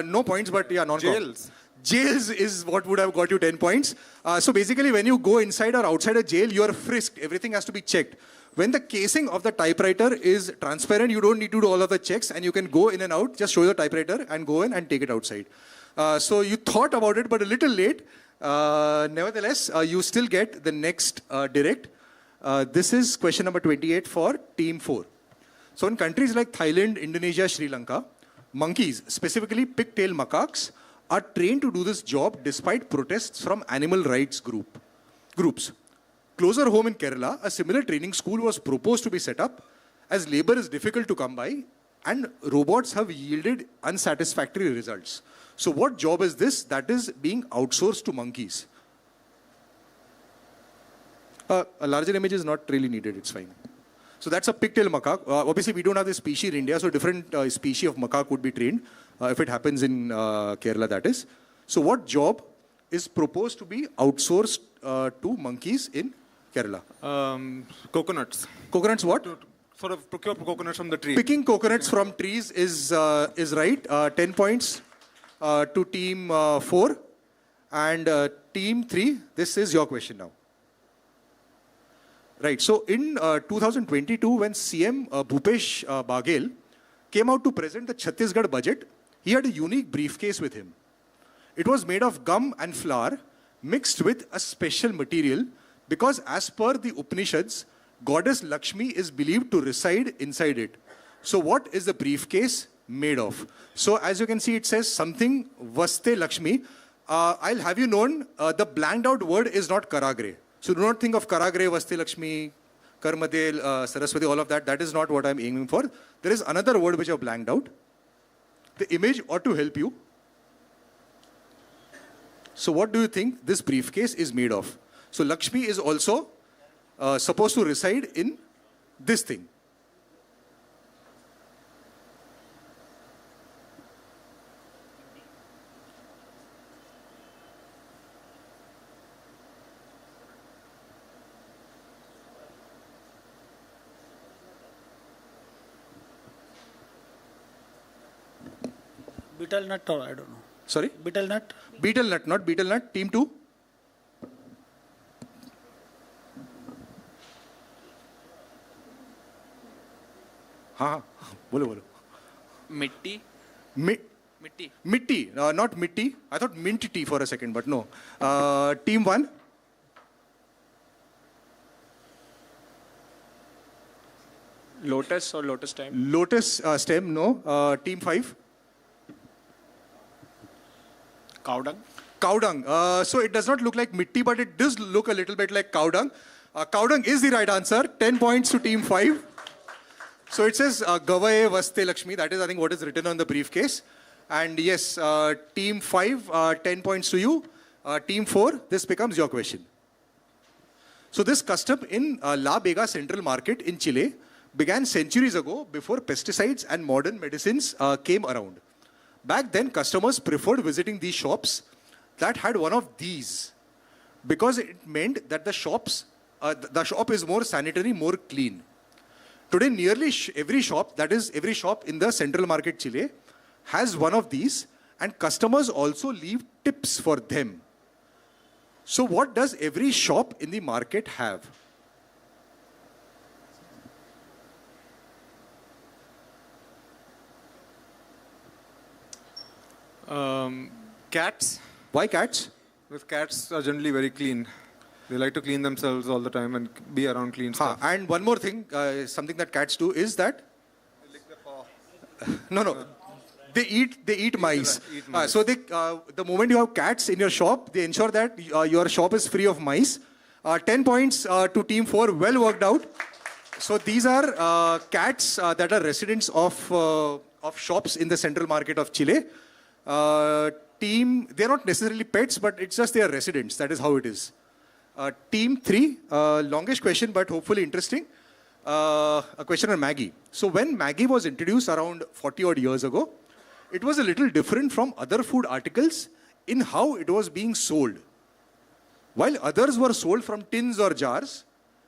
Speaker 15: No points, but yeah, non-com.
Speaker 24: Jails.
Speaker 15: Jails is what would have got you 10 points. So basically, when you go inside or outside a jail, you are frisked. Everything has to be checked. When the casing of the typewriter is transparent, you don't need to do all of the checks and you can go in and out, just show the typewriter and go in and take it outside. So you thought about it, but a little late. Nevertheless, you still get the next direct. This is question number 28 for team 4. So in countries like Thailand, Indonesia, Sri Lanka, monkeys, specifically pigtail macaques, are trained to do this job despite protests from animal rights groups. Closer home in Kerala, a similar training school was proposed to be set up. As labor is difficult to come by, and robots have yielded unsatisfactory results. So what job is this that is being outsourced to monkeys? A larger image is not really needed, it's fine. So that's a pigtail macaque. Obviously, we don't have this species in India, so different species of macaque would be trained if it happens in Kerala, that is. So what job is proposed to be outsourced to monkeys in Kerala?
Speaker 24: Coconuts.
Speaker 15: Coconuts what?
Speaker 24: For procure coconuts from the tree.
Speaker 15: Picking coconuts from trees is right. 10 points to team 4. And team 3, this is your question now. Right, so in 2022, when CM Bhupesh Baghel came out to present the Chhattisgarh budget, he had a unique briefcase with him. It was made of gum and flour mixed with a special material because as per the Upanishads, goddess Lakshmi is believed to reside inside it. So what is the briefcase made of? So as you can see, it says something Vaste Lakshmi. I'll have you known, the blanked out word is not Karagre. So do not think of Karagre, Vaste Lakshmi, Karmadel, Saraswati, all of that. That is not what I'm aiming for. There is another word which I've blanked out. The image ought to help you. So what do you think this briefcase is made of? So Lakshmi is also supposed to reside in this thing.
Speaker 7: Betel nut or I don't know.
Speaker 15: Sorry?
Speaker 7: Betel nut?
Speaker 15: Betel nut, not betel nut. Team 2. हाँ बोलो बोलो.
Speaker 3: Mitti.
Speaker 15: Mitti. Mitti, not mitti. I thought mint tea for a second, but no. Team 1.
Speaker 20: Lotus or lotus stem?
Speaker 15: Lotus stem, no. Team 5.
Speaker 26: Cow dung.
Speaker 15: Cow dung. So it does not look like mitti, but it does look a little bit like cow dung. Cow dung is the right answer. 10 points to team 5. So it says Gavaye Vaste Lakshmi. That is, I think, what is written on the briefcase. And yes, team 5, 10 points to you. Team 4, this becomes your question. So this custom in La Vega Central Market in Chile began centuries ago before pesticides and modern medicines came around. Back then, customers preferred visiting these shops that had one of these because it meant that the shop is more sanitary, more clean. Today, nearly every shop, that is every shop in the Central Market Chile, has one of these, and customers also leave tips for them. So what does every shop in the market have?
Speaker 24: Cats.
Speaker 15: Why cats?
Speaker 24: Because cats are generally very clean. They like to clean themselves all the time and be around clean stuff.
Speaker 15: And one more thing, something that cats do is that...
Speaker 24: They lick their paw.
Speaker 15: No. They eat mice. So the moment you have cats in your shop, they ensure that your shop is free of mice. 10 points to team 4, well worked out. So these are cats that are residents of shops in the Central Market of Chile. They're not necessarily pets, but it's just their residents. That is how it is. Team 3, longest question, but hopefully interesting. A question on Maggie. So when Maggie was introduced around 40 odd years ago, it was a little different from other food articles in how it was being sold. While others were sold from tins or jars,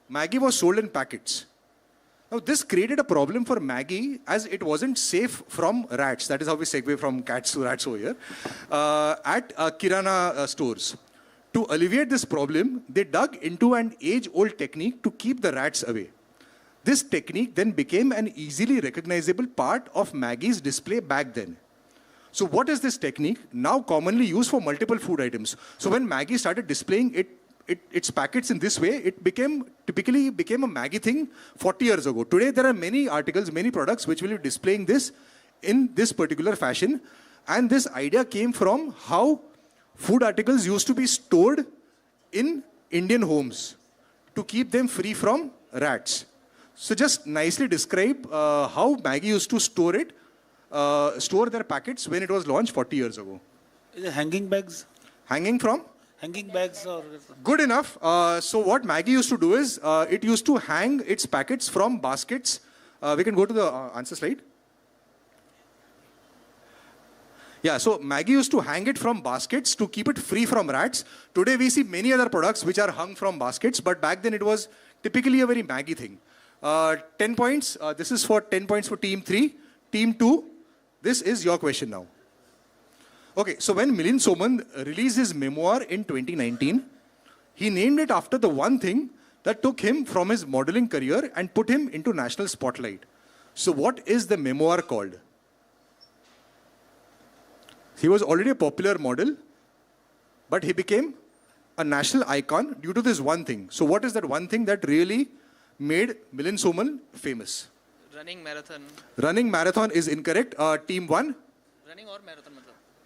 Speaker 15: Maggie was sold in packets. Now this created a problem for Maggie as it wasn't safe from rats. That is how we segue from cats to rats over here. At Kirana stores. To alleviate this problem, they dug into an age-old technique to keep the rats away. This technique then became an easily recognizable part of Maggie's display back then. So what is this technique? Now commonly used for multiple food items. So when Maggie started displaying its packets in this way, it typically became a Maggie thing 40 years ago. Today there are many articles, many products which will be displaying this in this particular fashion. And this idea came from how food articles used to be stored in Indian homes to keep them free from rats. So just nicely describe how Maggie used to store their packets when it was launched 40 years ago.
Speaker 7: Is it hanging bags?
Speaker 15: Hanging from?
Speaker 7: Hanging bags or?
Speaker 15: Good enough. So what Maggie used to do is, it used to hang its packets from baskets. We can go to the answer slide. Yeah, so Maggie used to hang it from baskets to keep it free from rats. Today we see many other products which are hung from baskets, but back then it was typically a very Maggie thing. 10 points. This is for 10 points for team 3. Team 2, this is your question now. Okay, so when Milind Soman released his memoir in 2019, he named it after the one thing that took him from his modeling career and put him into national spotlight. So what is the memoir called? He was already a popular model, but he became a national icon due to this one thing. So what is that one thing that really made Milind Soman famous?
Speaker 18: Running marathon.
Speaker 15: Running marathon is incorrect. Team 1.
Speaker 18: Running or marathon?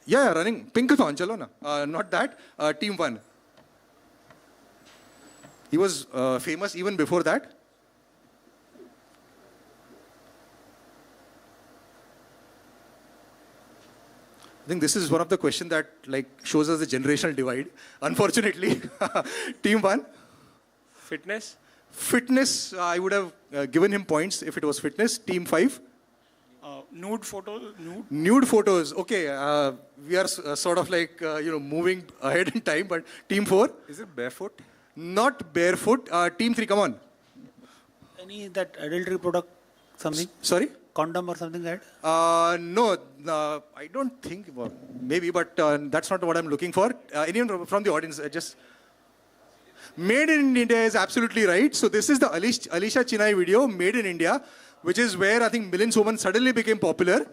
Speaker 15: Yeah, running. Pinkathon, chalo na. Not that. Team 1. He was famous even before that. I think this is one of the questions that shows us the generational divide. Unfortunately, team 1.
Speaker 20: Fitness.
Speaker 15: Fitness, I would have given him points if it was fitness. Team 5.
Speaker 26: Nude photos.
Speaker 15: Nude photos. Okay, we are sort of moving ahead in time. But team 4.
Speaker 24: Is it barefoot?
Speaker 15: Not barefoot. Team 3, come on.
Speaker 7: Any that adultery product, something?
Speaker 15: Sorry?
Speaker 7: Condom or something like
Speaker 15: that? No, I don't think. Well, maybe, but that's not what I'm looking for. Anyone from the audience, just... Made in India is absolutely right. So this is the Alisha Chinai video, Made in India, which is where I think Milind Soman suddenly became popular.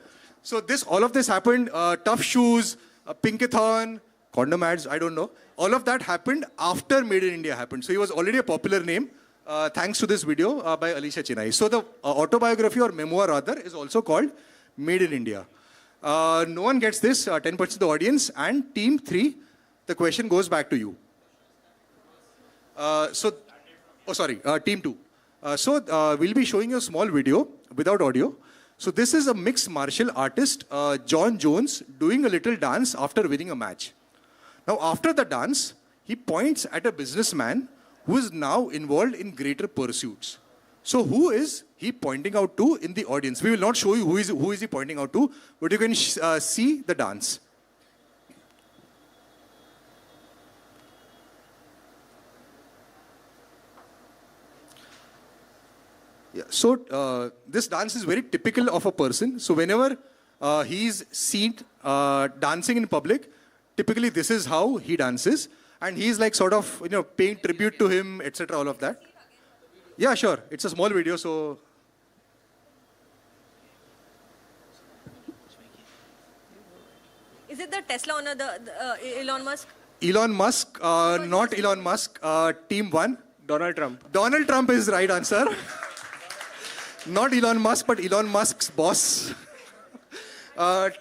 Speaker 15: So all of this happened, tough shoes, Pinkathon, condom ads, I don't know. All of that happened after Made in India happened. So he was already a popular name thanks to this video by Alisha Chinai. So the autobiography or memoir rather is also called Made in India. No one gets this, 10% of the audience. And team 3, the question goes back to you. Team 2. We'll be showing you a small video without audio. So this is a mixed martial artist, John Jones, doing a little dance after winning a match. Now, after the dance, he points at a businessman who is now involved in greater pursuits. So who is he pointing out to in the audience? We will not show you who is he pointing out to, but you can see the dance. Yeah, so this dance is very typical of a person. So whenever he's seen dancing in public, typically this is how he dances. And he's sort of paying tribute to him, etc. All of that. Yeah, sure. It's a small video, so...
Speaker 22: Is it the Tesla owner, the Elon Musk?
Speaker 15: Elon Musk, not Elon Musk. Team 1.
Speaker 20: Donald Trump.
Speaker 15: Donald Trump is right answer. Not Elon Musk, but Elon Musk's boss.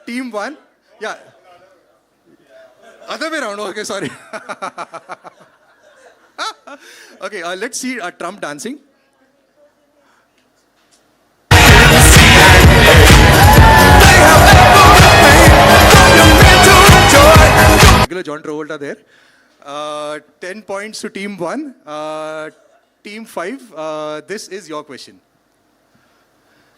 Speaker 15: Team 1. Yeah. Other way around. Okay, sorry. Okay, let's see Trump dancing. Regular John Travolta there. 10 points to team 1. Team 5, this is your question.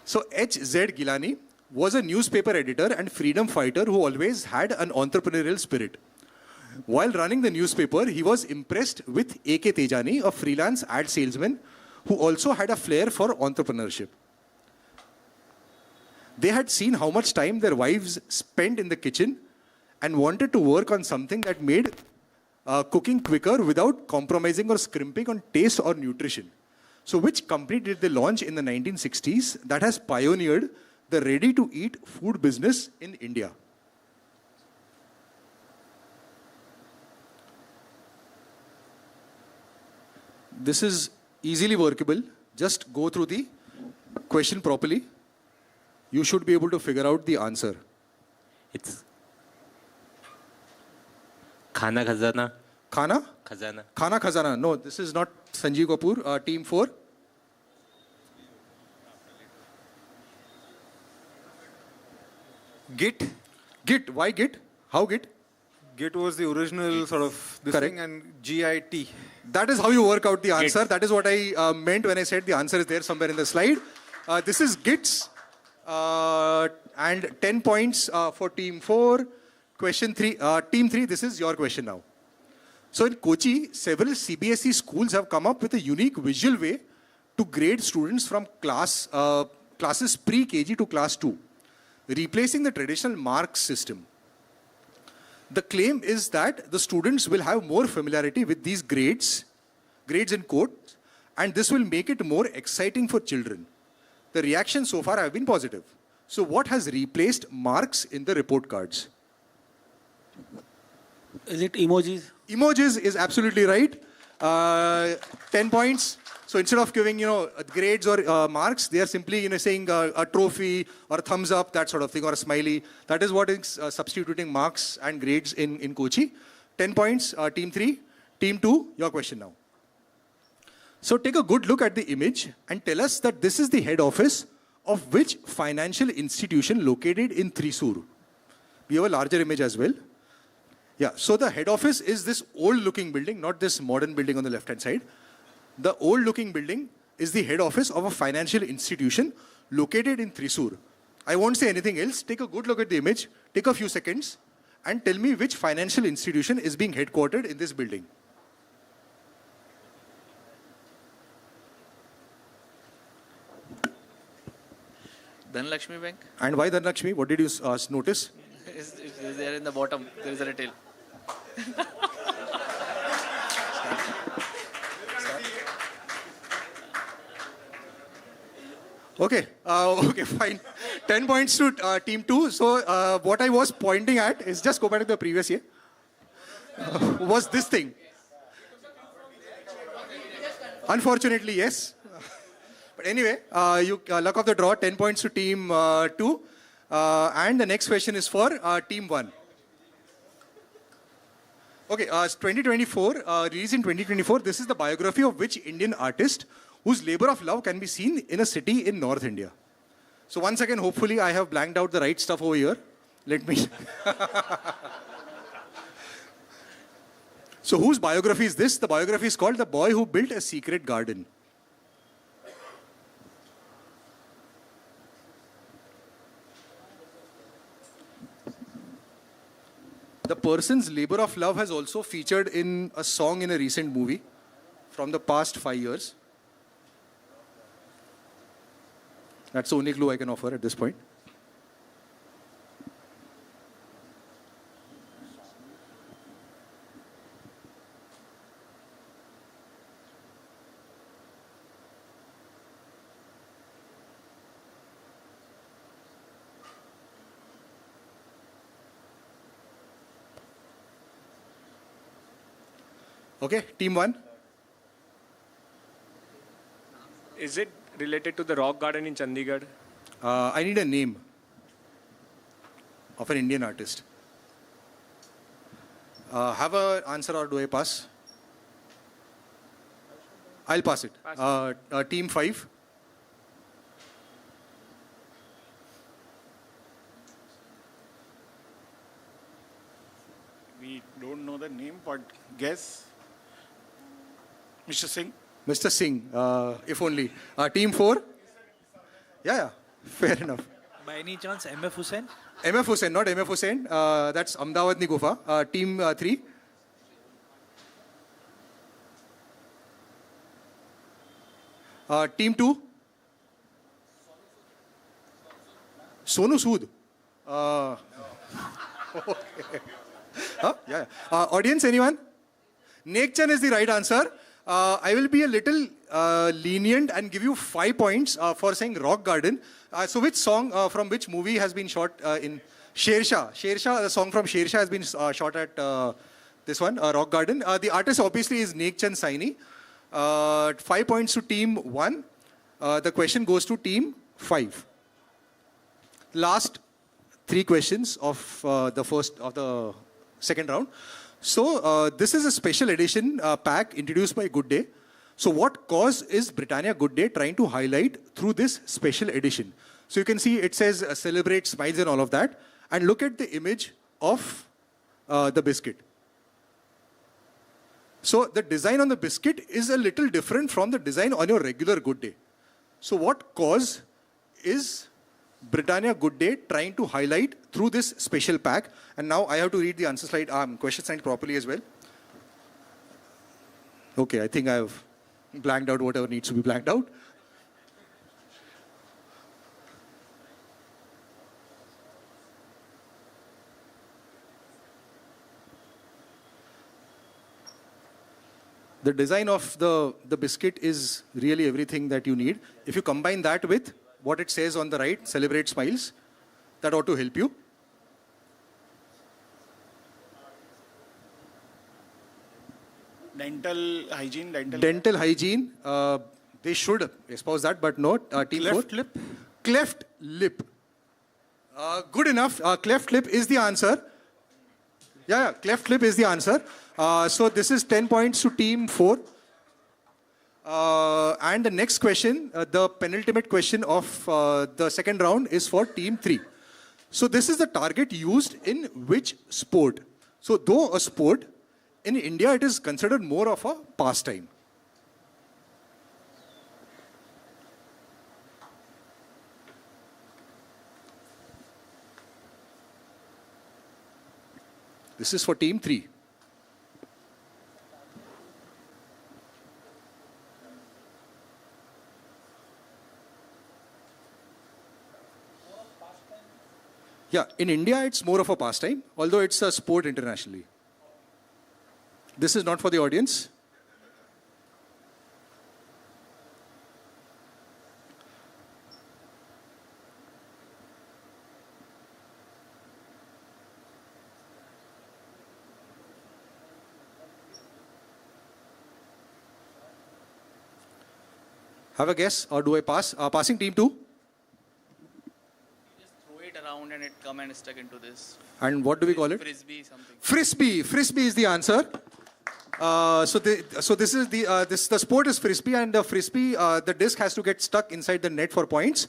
Speaker 15: So H.Z. Gilani was a newspaper editor and freedom fighter who always had an entrepreneurial spirit. While running the newspaper, he was impressed with A.K. Tejani, a freelance ad salesman who also had a flair for entrepreneurship. They had seen how much time their wives spent in the kitchen and wanted to work on something that made cooking quicker without compromising or scrimping on taste or nutrition. So which company did they launch in the 1960s that has pioneered the ready-to-eat food business in India? This is easily workable. Just go through the question properly. You should be able to figure out the answer.
Speaker 14: It's Khana Khazana.
Speaker 15: Khana?
Speaker 14: Khazana.
Speaker 15: Khana Khazana. No, this is not Sanjeev Kapoor. Team 4.
Speaker 24: Git.
Speaker 15: Git. Why Git? How Git?
Speaker 24: Git was the original sort of this
Speaker 15: Correct.
Speaker 24: thing, and GIT.
Speaker 15: That is how you work out the answer. That is what I meant when I said the answer is there somewhere in the slide. This is Gits. And 10 points for team 4. Question 3. Team 3, this is your question now. So in Kochi, several CBSE schools have come up with a unique visual way to grade students from classes pre-KG to class 2, replacing the traditional marks system. The claim is that the students will have more familiarity with these grades in quotes, and this will make it more exciting for children. The reactions so far have been positive. So what has replaced marks in the report cards?
Speaker 7: Is it emojis?
Speaker 15: Emojis is absolutely right. 10 points. So instead of giving, grades or marks, they are simply, saying a trophy or a thumbs up, that sort of thing, or a smiley. That is what is substituting marks and grades in Kochi. 10 points, team 3. Team 2, your question now. So take a good look at the image and tell us that this is the head office of which financial institution located in Thrissur. We have a larger image as well. Yeah, so the head office is this old-looking building, not this modern building on the left-hand side. The old-looking building is the head office of a financial institution located in Thrissur. I won't say anything else. Take a good look at the image, take a few seconds, and tell me which financial institution is being headquartered in this building.
Speaker 18: Dhanlakshmi Bank.
Speaker 15: And why Dhanlakshmi? What did you notice?
Speaker 18: Is there in the bottom. There is a retail.
Speaker 15: Okay, okay, fine. 10 points to team 2. So what I was pointing at is, just go back to the previous year, was this thing. Unfortunately, yes. But anyway, luck of the draw, 10 points to team 2. And the next question is for team 1. Okay, 2024, released in 2024, this is the biography of which Indian artist whose labor of love can be seen in a city in North India. So once again, hopefully I have blanked out the right stuff over here. Let me... So whose biography is this? The biography is called The Boy Who Built a Secret Garden. The person's labor of love has also featured in a song in a recent movie from the past 5 years. That's the only clue I can offer at this point. Okay, team 1.
Speaker 20: Is it related to the rock garden in Chandigarh?
Speaker 15: I need a name of an Indian artist. Have an answer or do I pass? I'll pass it. Team 5.
Speaker 26: We don't know the name, but guess. Mr. Singh.
Speaker 15: Mr. Singh, if only. Team 4? Yeah, fair enough.
Speaker 23: By any chance, MF Hussain?
Speaker 15: MF Hussain, not MF Hussain. That's Ahmedabad Ni Gufa. Team 3? Team 2? Sonu Sood. Okay. Huh? Yeah. Audience, anyone? Nekchan is the right answer. I will be a little lenient and give you 5 points for saying Rock Garden. So which song from which movie has been shot in Shershah? Shershah, the song from Shershah has been shot at this one, Rock Garden. The artist obviously is Nekchan Saini. 5 points to team 1. The question goes to team 5. Last 3 questions of the second round. So this is a special edition pack introduced by Good Day. So what cause is Britannia Good Day trying to highlight through this special edition? So you can see it says celebrate, smiles and all of that. and look at the image of the biscuit. So the design on the biscuit is a little different from the design on your regular Good Day. So what cause is Britannia Good Day trying to highlight through this special pack? And now I have to read the answer slide, question slide properly as well. Okay, I think I have blanked out whatever needs to be blanked out. The design of the biscuit is really everything that you need. If you combine that with what it says on the right, celebrate smiles, that ought to help you.
Speaker 26: Dental hygiene.
Speaker 15: Dental hygiene. They should espouse that, but no. Team
Speaker 26: Cleft
Speaker 15: 4.
Speaker 26: lip.
Speaker 15: Cleft lip. Good enough. Cleft lip is the answer. Yeah, cleft lip is the answer. So this is 10 points to team 4. And the next question, the penultimate question of the second round is for team 3. So this is the target used in which sport? So though a sport, in India it is considered more of a pastime. This is for team 3. Yeah, in India it's more of a pastime, although it's a sport internationally. This is not for the audience. Have a guess, or do I pass? Passing team 2.
Speaker 18: Around and it come and stuck into this.
Speaker 15: And what do we call it?
Speaker 18: Frisbee something.
Speaker 15: Frisbee. Frisbee is the answer. So this is the sport is frisbee, and the frisbee, the disc has to get stuck inside the net for points.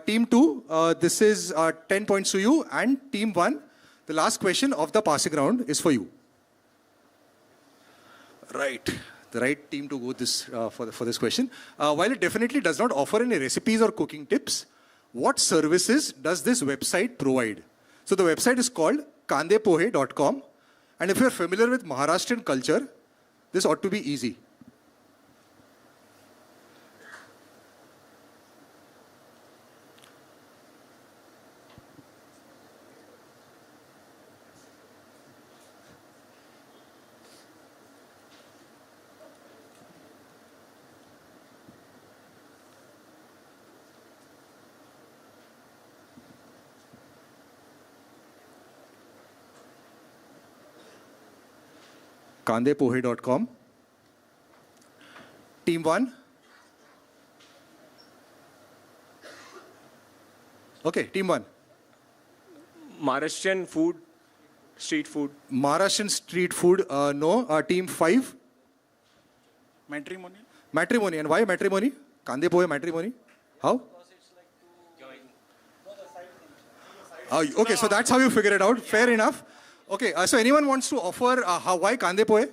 Speaker 15: Team 2, this is 10 points to you, and team 1, the last question of the passing round is for you. Right. The right team to go this for this question. While it definitely does not offer any recipes or cooking tips, what services does this website provide? So the website is called kandepohe.com. And if you're familiar with Maharashtrian culture, this ought to be easy. kandepohe.com. Team 1. Okay, team 1.
Speaker 20: Maharashtrian food, street food.
Speaker 15: Maharashtrian street food, no. Team 5.
Speaker 26: Matrimony.
Speaker 15: Matrimony. And why matrimony? Kandepohe matrimony. How? Okay, so that's how you figure it out. Fair enough. Okay, so anyone wants to offer why kandepohe?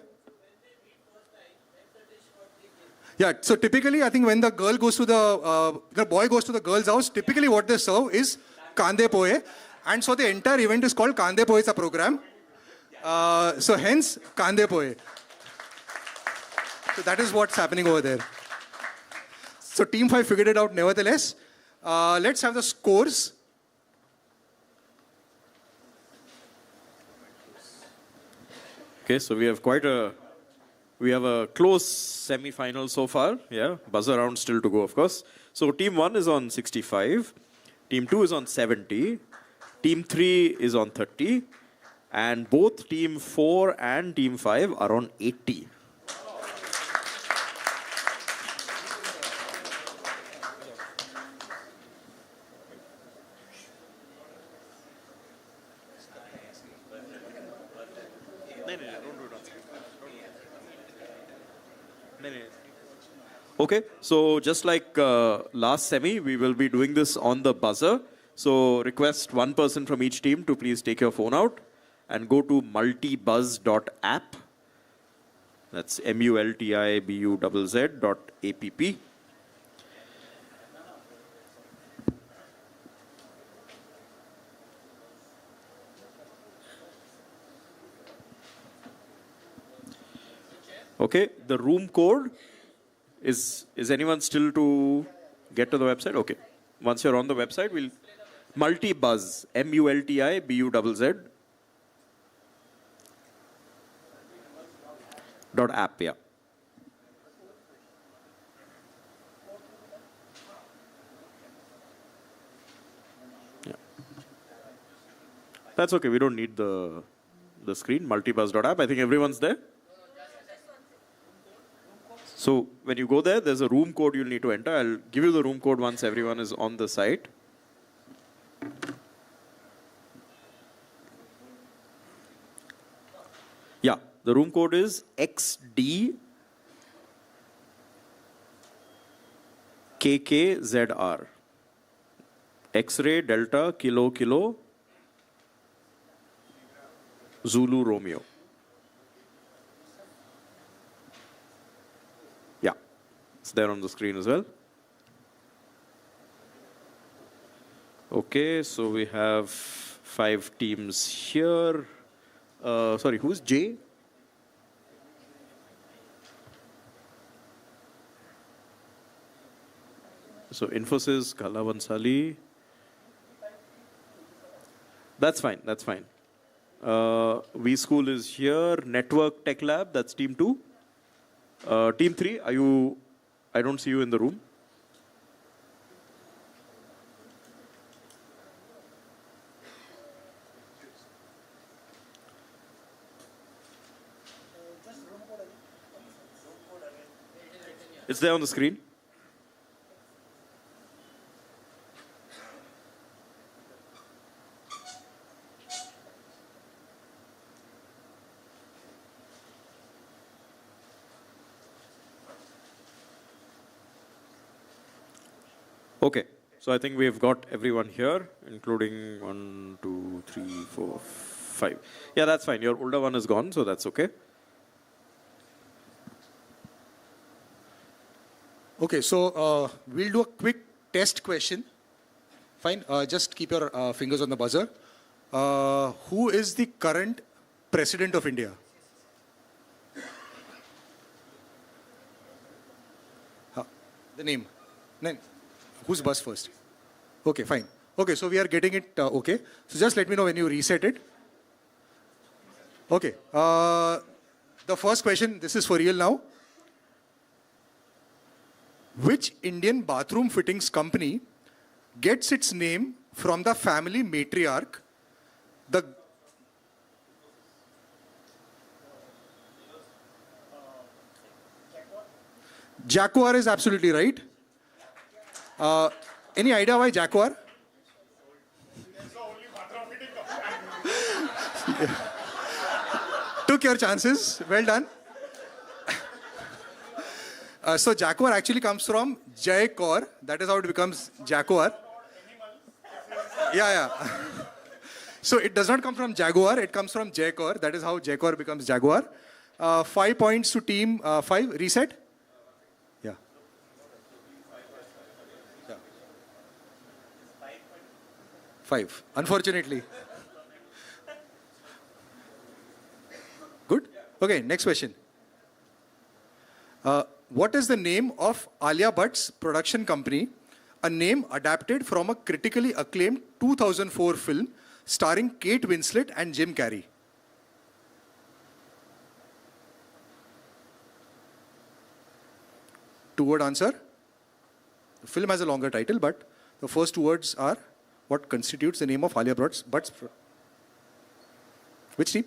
Speaker 15: Yeah, so typically I think when the girl goes to the boy goes to the girl's house, typically what they serve is kandepohe. And so the entire event is called Kandepohe. It's a program. So hence kandepohe. So that is what's happening over there. So team 5 figured it out nevertheless. Let's have the scores.
Speaker 5: Okay, so we have a close semi-final so far. Yeah, buzzer round still to go, of course. So team 1 is on 65, team 2 is on 70, team 3 is on 30, and both team 4 and team 5 are on 80. Okay, so just like last semi, we will be doing this on the buzzer. So request one person from each team to please take your phone out and go to multibuzz.app. That's multibuzz.app. Okay, the room code is anyone still to get to the website? Okay. Once you're on the website, we'll multibuzz, multibuzz .app, yeah. Yeah. That's okay, we don't need the screen, multibuzz.app. I think everyone's there. So when you go there, there's a room code you'll need to enter. I'll give you the room code once everyone is on the site. Yeah, the room code is XD KKZR. X-ray Delta Kilo Kilo Zulu Romeo. Yeah, it's there on the screen as well. Okay, so we have 5 teams here. Sorry, who's J? So Infosys, Kala Vansali. That's fine, that's fine. V School is here. Network Tech Lab, that's team 2. Team 3, are you? I don't see you in the room. It's there on the screen. Okay, so I think we've got everyone here, including 1, 2, 3, 4, 5. Yeah, that's fine. Your older one is gone, so that's okay.
Speaker 15: Okay, so we'll do a quick test question. Fine, just keep your fingers on the buzzer. Who is the current President of India? The name. Name. Who's buzz first? Okay, fine. Okay, so we are getting it okay. So just let me know when you reset it. Okay. The first question, this is for real now. Which Indian bathroom fittings company gets its name from the family matriarch, the Jaguar is absolutely right. Any idea why Jaguar? Took your chances. Well done. So Jaguar actually comes from Jai Kaur. That is how it becomes Jaguar. Yeah. So it does not come from Jaguar. It comes from Jai Kaur. That is how Jai Kaur becomes Jaguar. 5 points to team 5. Reset. Yeah. 5. Unfortunately. Good. Okay. Next question. What is the name of Alia Bhatt's production company? A name adapted from a critically acclaimed 2004 film starring Kate Winslet and Jim Carrey. Two-word answer. The film has a longer title, but the first 2 words are what constitutes the name of Alia Bhatt's. Which team?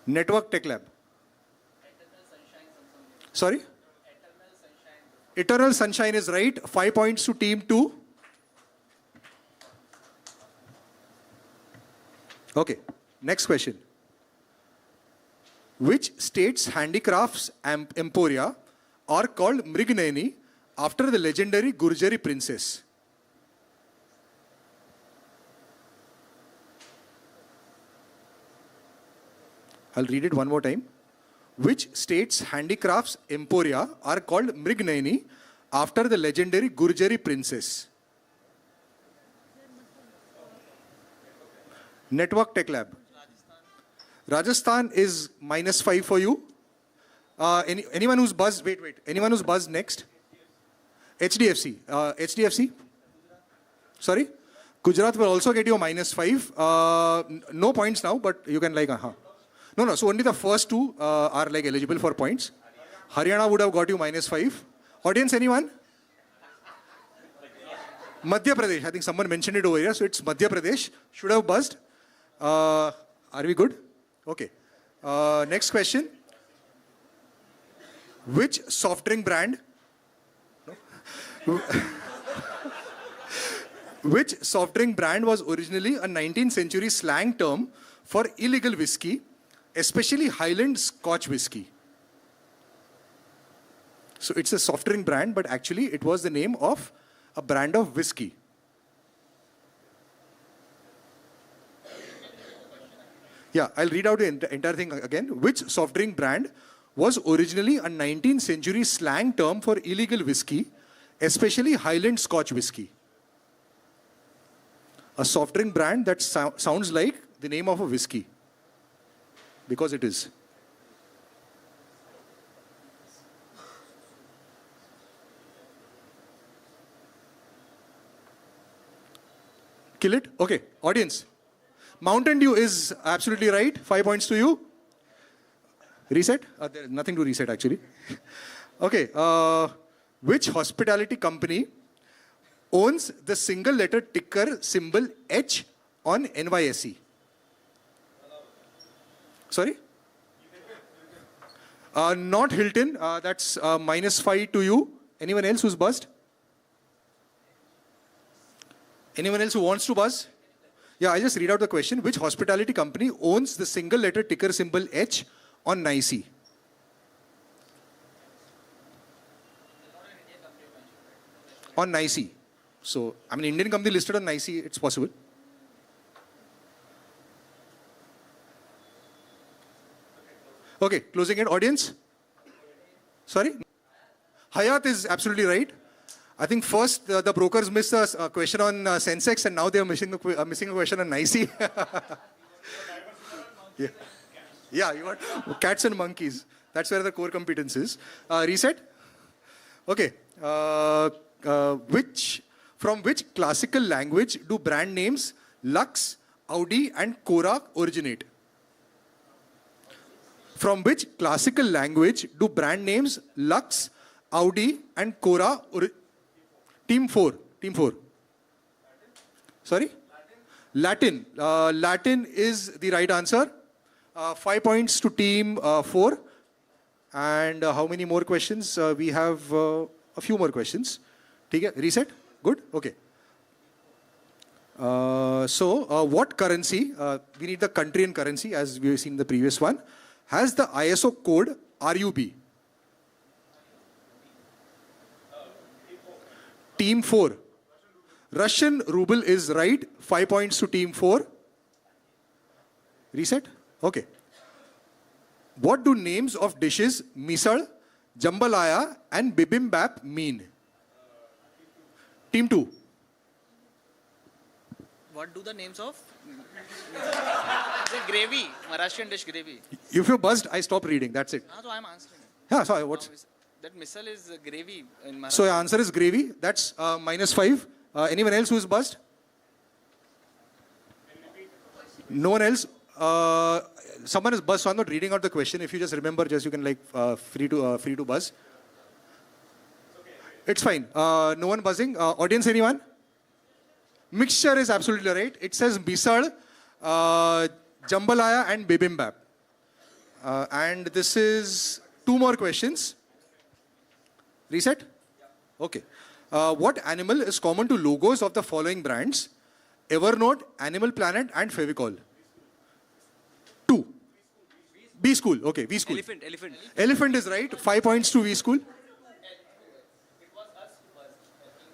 Speaker 15: Network Tech Lab. Sorry? Eternal Sunshine is right. 5 points to team 2. Okay, next question. Which state's handicrafts emporia are called Mrignayani after the legendary Gurjari princess? I'll read it one more time. Which state's handicrafts emporia are called Mrignayani after the legendary Gurjari princess? Network Tech Lab. Rajasthan is -5 for you. Anyone who's buzzed, wait. Anyone who's buzzed next? HDFC. HDFC? Sorry? Gujarat will also get you a -5. No points now, but you can No, so only the first two are like eligible for points. Haryana would have got you -5. Audience, anyone? Madhya Pradesh. I think someone mentioned it over here, so it's Madhya Pradesh. Should have buzzed. Are we good? Okay. Next question. Which soft drink brand? No? Which soft drink brand was originally a 19th century slang term for illegal whiskey, especially Highland Scotch whiskey? So it's a soft drink brand, but actually it was the name of a brand of whiskey. Yeah, I'll read out the entire thing again. Which soft drink brand was originally a 19th century slang term for illegal whiskey, especially Highland Scotch whiskey? A soft drink brand that sounds like the name of a whiskey. Because it is. Kill it? Okay, audience. Mountain Dew is absolutely right. 5 points to you. Reset? There's nothing to reset actually. Okay. Which hospitality company owns the single letter ticker symbol H on NYSE? Sorry? Not Hilton. That's -5 to you. Anyone else who's buzzed? Anyone else who wants to buzz? Yeah, I'll just read out the question. Which hospitality company owns the single letter ticker symbol H on NYSE? On NYSE. So, I mean, Indian company listed on NYSE, it's possible. Okay, closing it. Audience? Sorry? Hayat is absolutely right. I think first the brokers missed a question on Sensex and now they are missing a question on NYSE. Yeah, you got cats and monkeys. That's where the core competence is. Reset? Okay. From which classical language do brand names Lux, Audi and Cora originate? From which classical language do brand names Lux, Audi and Cora originate? Team 4. Sorry? Latin. Latin is the right answer. 5 points to team 4. And how many more questions? We have a few more questions. Reset? Good? Okay. So what currency, we need the country and currency as we have seen in the previous one, has the ISO code RUB? Team 4. Russian ruble is right. 5 points to team 4. Reset? Okay. What do names of dishes misal, jambalaya and bibimbap mean? Team 2.
Speaker 18: What do the names of? The gravy, Maharashtrian dish gravy.
Speaker 15: If you're buzzed, I stop reading. That's it.
Speaker 18: So I'm answering.
Speaker 15: Yeah, sorry, what's...
Speaker 18: That missile is gravy in Maharashtra.
Speaker 15: So your answer is gravy. That's -5. Anyone else who is buzzed? No one else? Someone is buzzed, so I'm not reading out the question. If you just remember, you can free to buzz. It's fine. No one buzzing. Audience, anyone? Mixture is absolutely right. It says misal, jambalaya and bibimbap. And this is 2 more questions. Reset? Okay. What animal is common to logos of the following brands? Evernote, Animal Planet and Fevicol. 2. V School. Okay, V School.
Speaker 27: Elephant.
Speaker 15: Elephant is right. 5 points to V School.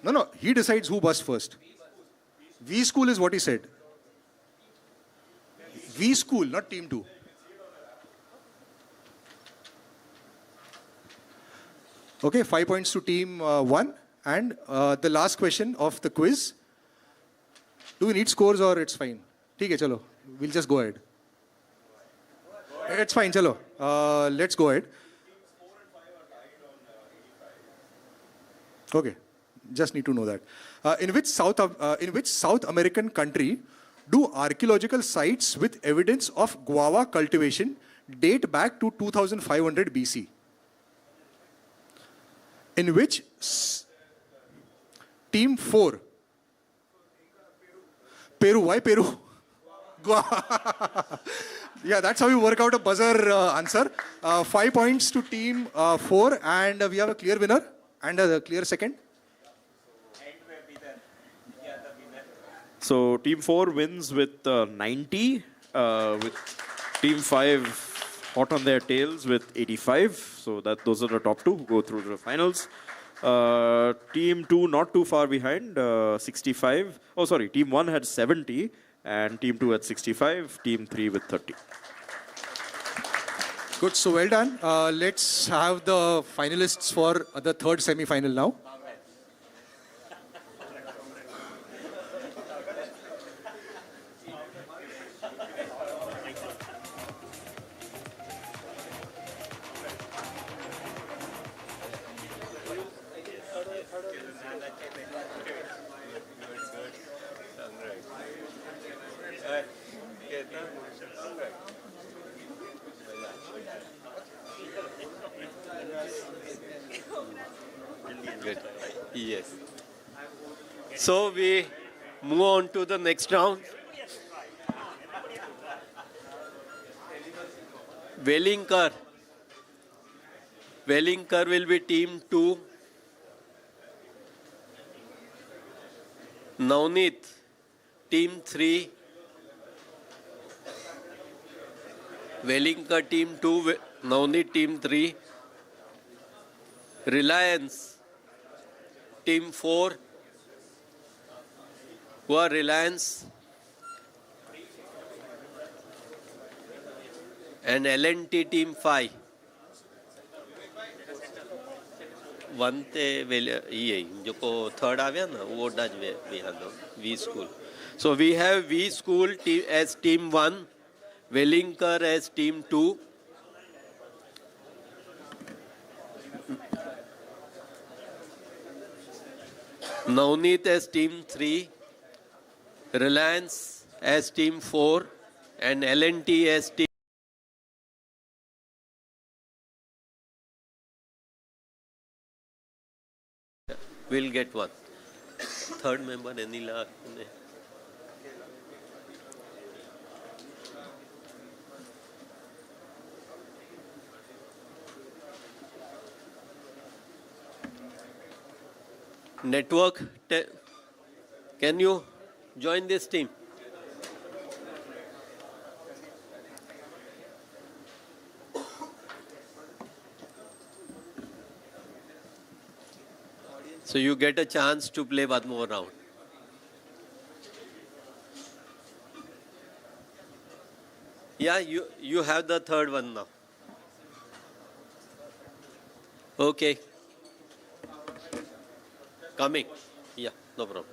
Speaker 15: No. He decides who buzzed first. V School is what he said. V School, not Team 2. Okay, 5 points to team 1. And the last question of the quiz. Do we need scores or it's fine? Okay, chalo. We'll just go ahead. It's fine, chalo. Let's go ahead. Okay, just need to know that. In which South American country do archaeological sites with evidence of guava cultivation date back to 2500 BC? In which team 4? Peru. Why Peru? Yeah, that's how you work out a buzzer answer. 5 points to team 4, and we have a clear winner and a clear second.
Speaker 5: So team 4 wins with 90, with team 5 hot on their tails with 85. So those are the top two who go through the finals. Team 2 not too far behind, 65. Oh, sorry, team 1 had 70 and team 2 had 65, team 3 with 30.
Speaker 15: Good, so well done. Let's have the finalists for the third semi-final now.
Speaker 1: Good. Yes. So we move on to the next round. Wellinkar. Wellinkar will be team 2. Navneet, team 3. Wellinkar team 2, Navneet team 3. Reliance, team 4. Who are Reliance? And L&T team 5. One te jo third avya na wo daj we have V school. So we have V school as team 1, Wellinkar as team 2. Navneet as team 3, Reliance as team 4, and L&T as team. We'll get one. Third member, Anila. Network, can you join this team? So you get a chance to play one more round. Yeah, you have the third one now. Okay. Coming. Yeah, no problem.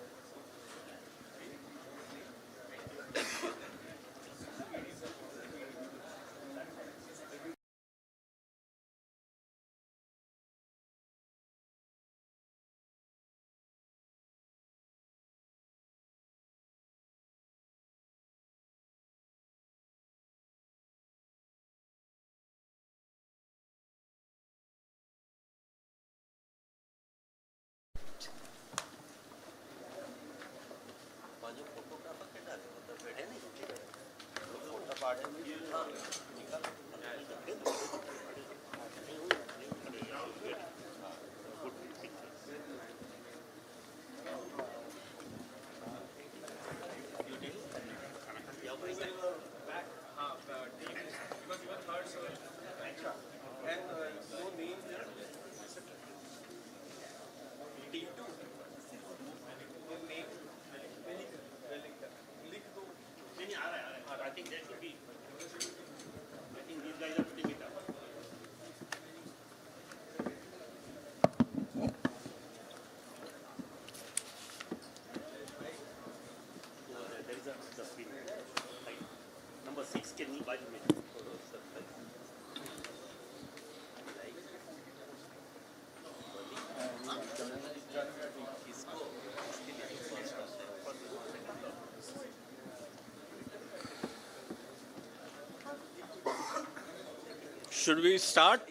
Speaker 20: Should we start?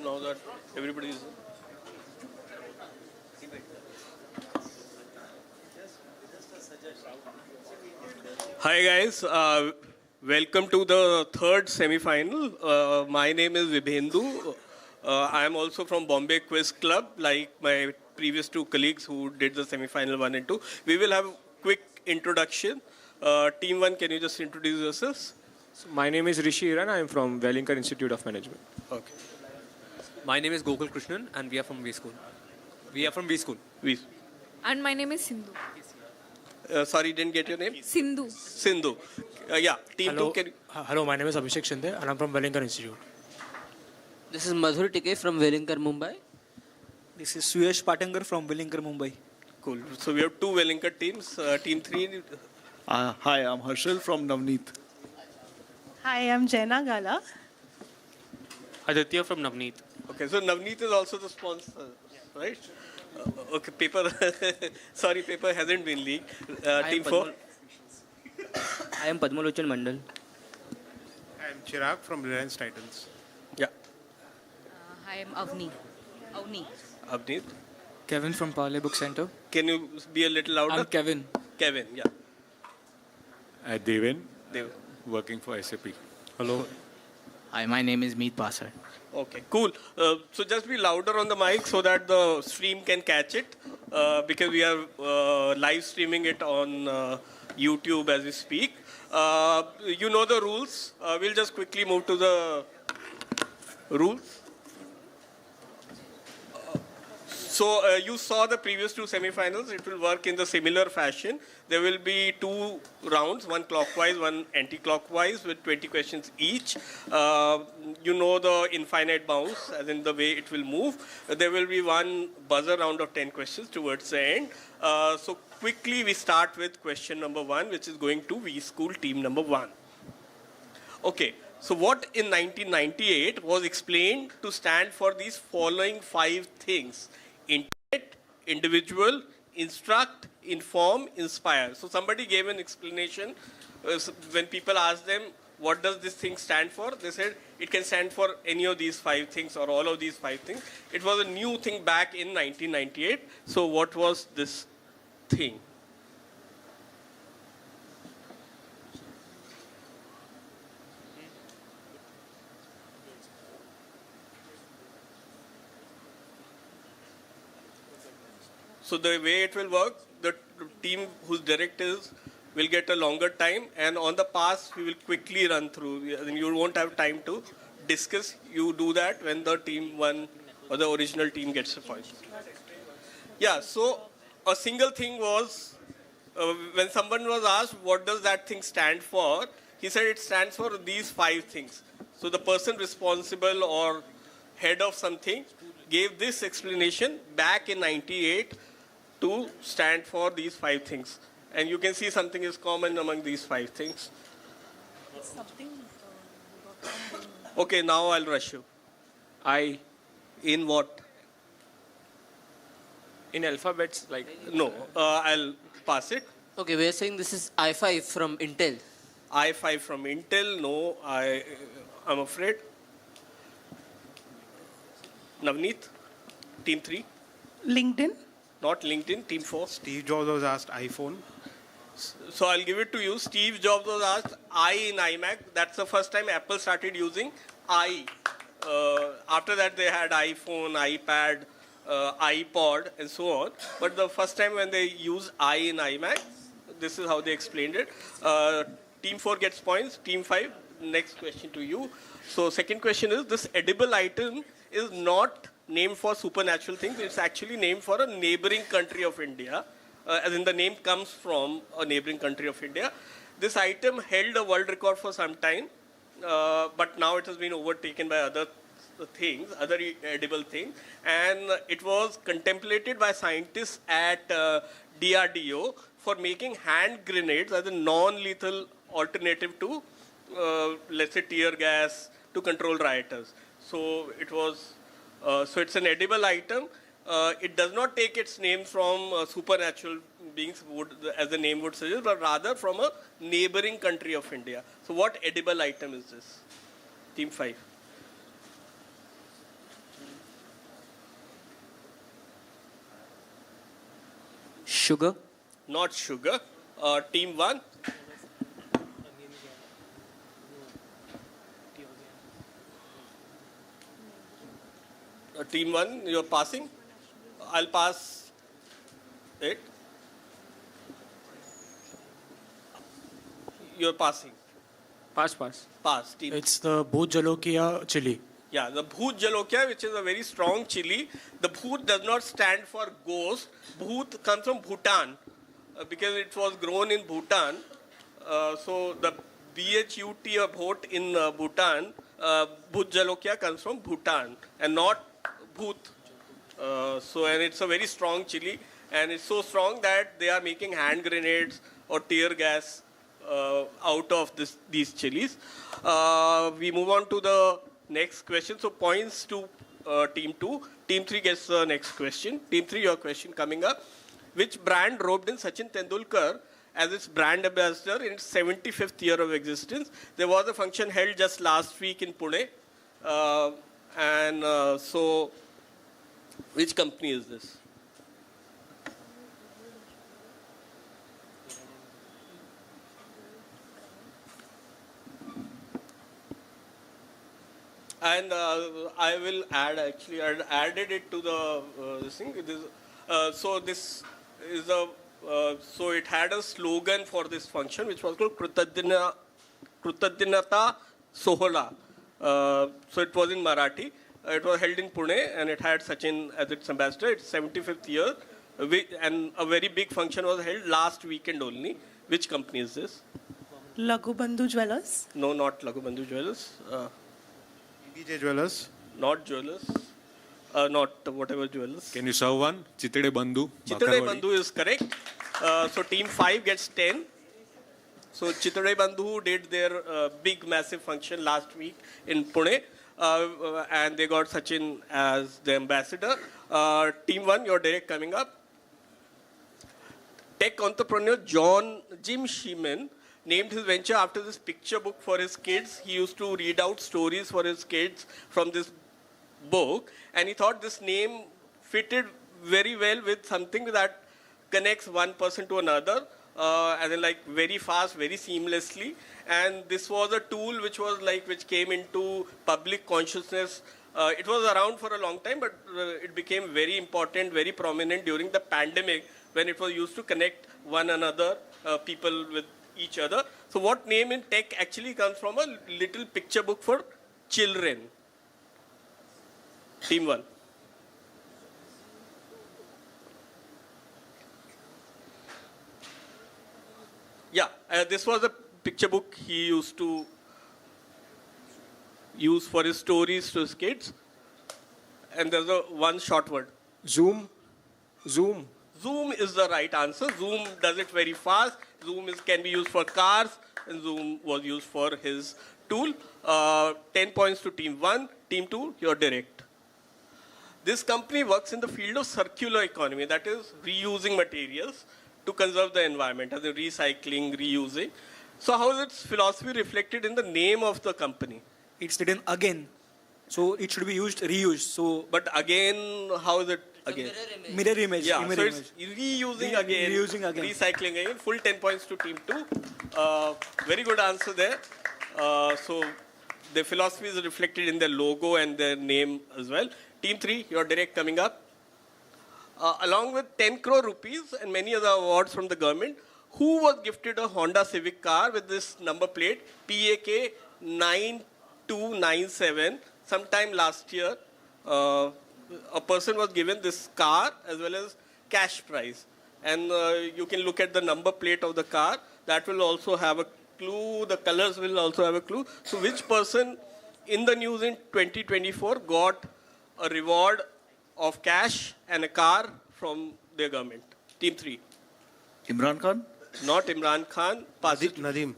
Speaker 20: Now that everybody is. Hi guys, welcome to the third semi-final. My name is Vibhendu. I am also from Bombay Quiz Club, like my previous two colleagues who did the semi-final 1 and 2. We will have a quick introduction. Team 1, can you just introduce yourselves? So my name is Rishi Iran. I am from Wellington Institute of Management. Okay.
Speaker 27: My name is Gokul Krishnan, and we are from V School. We are from V School.
Speaker 22: And my name is Sindhu.
Speaker 20: Sorry, didn't get your name?
Speaker 22: Sindhu.
Speaker 20: Sindhu. Yeah, team
Speaker 4: Hello.
Speaker 20: 2. Can you...
Speaker 4: Hello, my name is Abhishek Shinde and I'm from Wellington Institute.
Speaker 6: This is Madhur Tikay from Wellington, Mumbai.
Speaker 23: This is Suyash Patangar from Wellington, Mumbai.
Speaker 20: Cool. So we have two Wellington teams. Team 3.
Speaker 26: Hi, I'm Harshal from Navneet.
Speaker 8: Hi, I'm Jaina Gala.
Speaker 10: Aditya from Navneet.
Speaker 20: Okay, so Navneet is also the sponsor, right? Okay, paper. Sorry, paper hasn't been leaked. Team 4.
Speaker 6: I am Padmalochan Mandal.
Speaker 24: I am Chirag from Reliance Titans.
Speaker 20: Yeah.
Speaker 11: I am Avni.
Speaker 20: Avneet.
Speaker 3: Kevin from Parley Book Center.
Speaker 20: Can you be a little louder?
Speaker 3: I'm Kevin.
Speaker 20: Kevin, yeah.
Speaker 24: Devin,
Speaker 20: Devin.
Speaker 24: working for SAP.
Speaker 3: Hello. Hi, my name is Meet Passer.
Speaker 20: Okay, cool. So just be louder on the mic so that the stream can catch it because we are live streaming it on YouTube as we speak. You know the rules. We'll just quickly move to the rules. So you saw the previous two semi-finals. It will work in the similar fashion. There will be 2 rounds, one clockwise, one anti-clockwise with 20 questions each. You know the infinite bounce, as in the way it will move. There will be one buzzer round of 10 questions towards the end. So quickly we start with question number 1, which is going to V School team number 1. Okay. So what in 1998 was explained to stand for these following 5 things? Intellect, individual, instruct, inform, inspire. So somebody gave an explanation when people asked them, what does this thing stand for? They said it can stand for any of these 5 things or all of these 5 things. It was a new thing back in 1998. So what was this thing? So the way it will work, the team whose direct is will get a longer time, and on the pass we will quickly run through. You won't have time to discuss. You do that when the team 1 or the original team gets a point. Yeah, so a single thing was, when someone was asked what does that thing stand for, he said it stands for these 5 things. So the person responsible or head of something gave this explanation back in 98 to stand for these 5 things. And you can see something is common among these 5 things. Okay, now I'll rush you. I. In what? In alphabets, like? No, I'll pass it.
Speaker 6: Okay, we are saying this is i5 from Intel.
Speaker 20: i5 from Intel, no, I'm afraid. Navneet, team 3.
Speaker 8: LinkedIn.
Speaker 20: Not LinkedIn, team 4.
Speaker 24: Steve Jobs was asked iPhone.
Speaker 20: So I'll give it to you. Steve Jobs was asked I in iMac. That's the first time Apple started using I. After that they had iPhone, iPad, iPod and so on. But the first time when they used I in iMac, this is how they explained it. Team 4 gets points. Team 5, next question to you. So second question is, this edible item is not named for supernatural things. It's actually named for a neighboring country of India. As in the name comes from a neighboring country of India. This item held a world record for some time, but now it has been overtaken by other things, other edible things, and it was contemplated by scientists at DRDO for making hand grenades as a non-lethal alternative to, let's say, tear gas to control rioters. So it was, so it's an edible item. It does not take its name from supernatural beings, as the name would suggest, but rather from a neighboring country of India. So what edible item is this? Team 5.
Speaker 6: Sugar?
Speaker 20: Not sugar. Team 1. Team 1, you're passing. I'll pass it. You're passing.
Speaker 4: Pass.
Speaker 20: Pass. Team.
Speaker 4: It's the Bhoot Jalokia chili.
Speaker 20: Yeah, the Bhoot Jalokia, which is a very strong chili. The Bhoot does not stand for ghost. Bhoot comes from Bhutan because it was grown in Bhutan. So the BHUT or Bhot in Bhutan, Bhoot Jalokia comes from Bhutan and not Bhoot. And it's a very strong chili, and it's so strong that they are making hand grenades or tear gas out of these chilies. We move on to the next question. So points to Team 2. Team 3 gets the next question. Team 3, your question coming up. Which brand roped in Sachin Tendulkar as its brand ambassador in its 75th year of existence? There was a function held just last week in Pune. So which company is this? And I will add, actually, I added it to the this thing. So this is a, so it had a slogan for this function, which was called Krutadinata Sohola. So it was in Marathi. It was held in Pune, and it had Sachin as its ambassador. It's 75th year, and a very big function was held last weekend only. Which company is this?
Speaker 8: Laghu Bandhu Jewellers.
Speaker 20: No, not Laghu Bandhu Jewellers.
Speaker 26: DJ Jewellers.
Speaker 20: Not jewellers. Not whatever jewellers.
Speaker 2: Can you serve one? Chitade Bandhu.
Speaker 20: Chitade Bandhu is correct. So team 5 gets 10. So Chitade Bandhu did their big massive function last week in Pune. And they got Sachin as the ambassador. Team 1, your direct coming up. Tech entrepreneur Jim Sheeman named his venture after this picture book for his kids. He used to read out stories for his kids from this book, and he thought this name fitted very well with something that connects one person to another, and then like very fast, very seamlessly. And this was a tool which came into public consciousness. It was around for a long time, but it became very important, very prominent during the pandemic, when it was used to connect one another, people with each other. So what name in tech actually comes from a little picture book for children? Team 1. Yeah, this was a picture book he used to use for his stories to his kids. And there's one short word.
Speaker 4: Zoom.
Speaker 20: Zoom is the right answer. Zoom does it very fast. Zoom can be used for cars, and Zoom was used for his tool. 10 points to Team 1. Team 2, you're direct. This company works in the field of circular economy, that is reusing materials to conserve the environment, as in recycling, reusing. So how is its philosophy reflected in the name of the company?
Speaker 23: It's written again. So it should be reused. So,
Speaker 20: but again, how is it again?
Speaker 23: Mirror image.
Speaker 20: Yeah,
Speaker 23: mirror
Speaker 20: so
Speaker 23: image.
Speaker 20: it's reusing again, recycling again. Full 10 points to Team 2. Very good answer there. So the philosophy is reflected in their logo and their name as well. Team 3, your direct coming up. Along with 10 crore rupees and many other awards from the government, who was gifted a Honda Civic car with this number plate, PAK 9297, sometime last year? A person was given this car as well as cash prize. And you can look at the number plate of the car. That will also have a clue. The colors will also have a clue. So which person in the news in 2024 got a reward of cash and a car from their government? Team 3.
Speaker 9: Imran Khan?
Speaker 20: Not Imran Khan.
Speaker 13: Nadeem.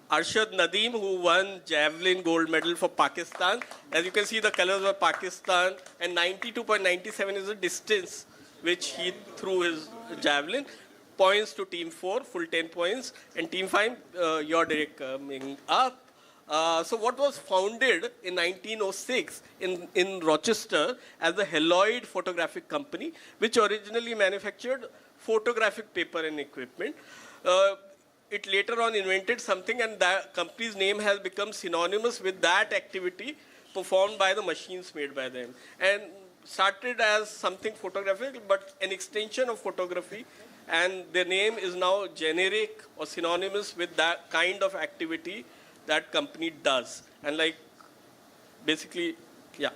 Speaker 20: Arshad Nadeem, who won javelin gold medal for Pakistan. As you can see, the colors were Pakistan, and 92.97 is the distance which he threw his javelin. Points to team 4, full 10 points, and team 5, you're direct coming up. So what was founded in 1906 in Rochester as the Heloid Photographic Company, which originally manufactured photographic paper and equipment. It later on invented something, and that company's name has become synonymous with that activity performed by the machines made by them. And started as something photographic, but an extension of photography, and their name is now generic or synonymous with that kind of activity that company does. And like, basically, yeah.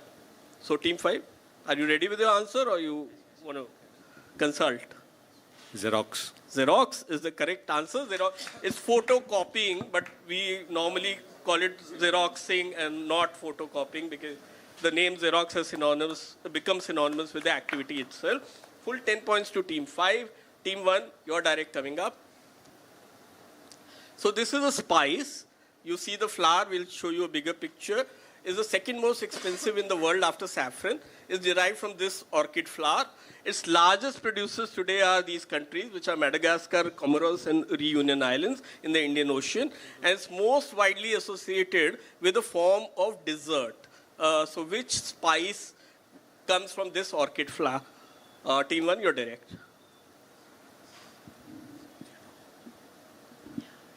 Speaker 20: So team 5, are you ready with your answer, or you want to consult?
Speaker 2: Xerox.
Speaker 20: Xerox is the correct answer. Xerox is photocopying, but we normally call it Xeroxing and not photocopying because the name Xerox has become synonymous with the activity itself. Full 10 points to team 5. Team 1, you're direct coming up. So this is a spice. You see the flower, we'll show you a bigger picture. Is the second most expensive in the world after saffron. Is derived from this orchid flower. Its largest producers today are these countries, which are Madagascar, Comoros, and Reunion Islands in the Indian Ocean. And it's most widely associated with a form of dessert. So which spice comes from this orchid flower? Team 1, you're direct.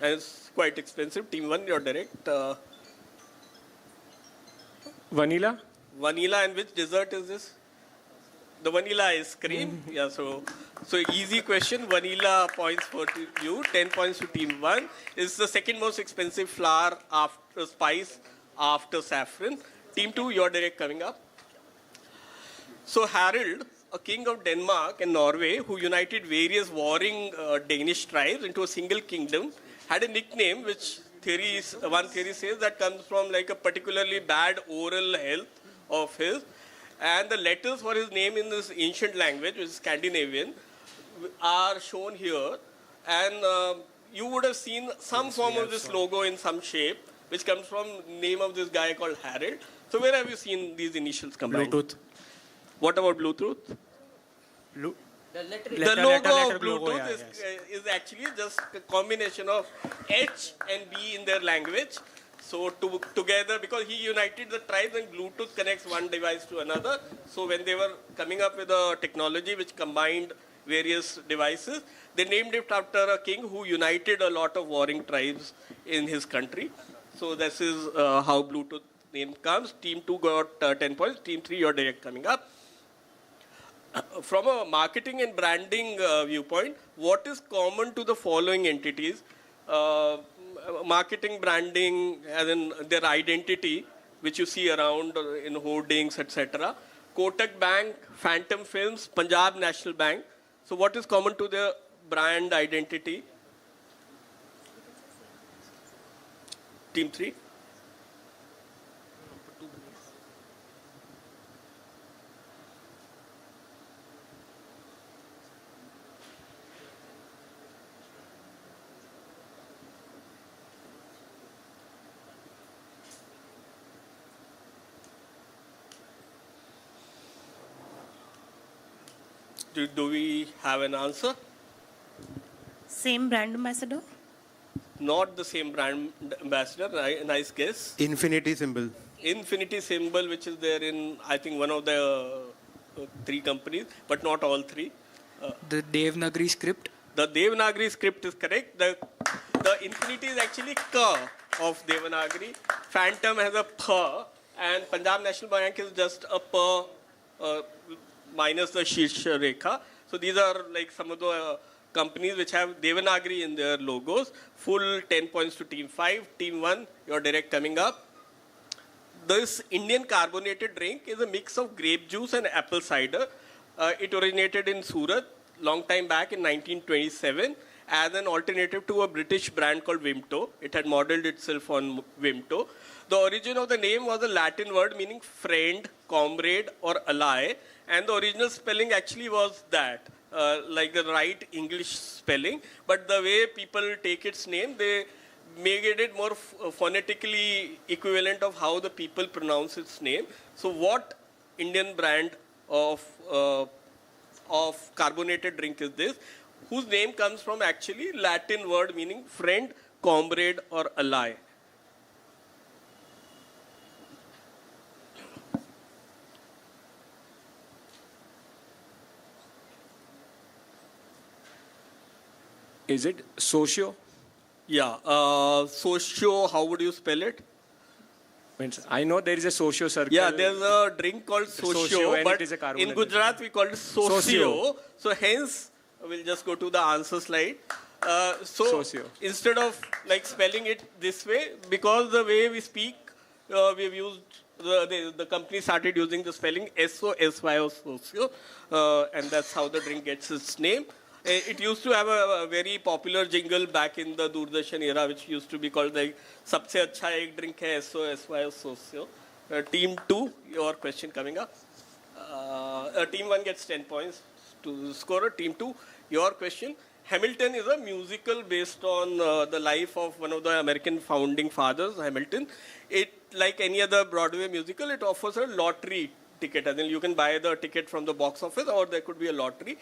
Speaker 20: And it's quite expensive. Team 1, you're direct.
Speaker 4: Vanilla?
Speaker 20: Vanilla, and which dessert is this? The vanilla ice cream. Yeah, so easy question. Vanilla points for you. 10 points to team 1. It's the second most expensive flower after spice after saffron. Team 2, you're direct coming up. So Harald, a king of Denmark and Norway, who united various warring Danish tribes into a single kingdom, had a nickname which one theory says that comes from like a particularly bad oral health of his. And the letters for his name in this ancient language, which is Scandinavian, are shown here. And you would have seen some form of this logo in some shape, which comes from the name of this guy called Harald. So where have you seen these initials combined?
Speaker 4: Bluetooth.
Speaker 20: What about Bluetooth? The logo of Bluetooth is actually just a combination of H and B in their language. So together, because he united the tribes and Bluetooth connects one device to another. So when they were coming up with a technology which combined various devices, they named it after a king who united a lot of warring tribes in his country. So this is how Bluetooth name comes. Team 2 got 10 points. Team 3, you're direct coming up. From a marketing and branding viewpoint, what is common to the following entities? Marketing, branding, as in their identity, which you see around in hoardings, etc. Kotak Bank, Phantom Films, Punjab National Bank. So what is common to their brand identity? Team 3. Do we have an answer?
Speaker 8: Same brand ambassador?
Speaker 20: Not the same brand ambassador. Nice guess.
Speaker 13: Infinity symbol.
Speaker 20: Infinity symbol, which is there in, I think, one of the 3 companies, but not all 3.
Speaker 3: The Devanagari script?
Speaker 20: The Devanagari script is correct. The infinity is actually K of Devanagari. Phantom has a P, and Punjab National Bank is just a P minus the Shirsha Rekha. So these are like some of the companies which have Devanagari in their logos. Full 10 points to Team 5. Team 1, you're direct coming up. This Indian carbonated drink is a mix of grape juice and apple cider. It originated in Surat long time back in 1927. as an alternative to a British brand called Vimto. It had modeled itself on Vimto. The origin of the name was a Latin word meaning friend, comrade, or ally, and the original spelling actually was that, like the right English spelling. But the way people take its name, they made it more phonetically equivalent of how the people pronounce its name. So what Indian brand of carbonated drink is this, whose name comes from actually Latin word meaning friend, comrade, or ally?
Speaker 4: Is it socio?
Speaker 20: Yeah, socio, how would you spell it?
Speaker 4: Means I know there is a socio circle.
Speaker 20: Yeah, there's a drink called socio,
Speaker 4: and
Speaker 20: but
Speaker 4: it is a
Speaker 20: in Gujarat we call it socio. So hence, we'll just go to the answer slide.
Speaker 4: Socio.
Speaker 20: Instead of like spelling it this way, because the way we speak, we've used, the company started using the spelling S-O-S-Y-O, socio, and that's how the drink gets its name. It used to have a very popular jingle back in the Doordarshan era, which used to be called like "Sabse acha ek drink hai SO socio." Team 2, your question coming up. Team 1 gets 10 points to score. Team 2, your question. Hamilton is a musical based on the life of one of the American founding fathers, Hamilton. It, like any other Broadway musical, it offers a lottery ticket. And then you can buy the ticket from the box office, or there could be a lottery.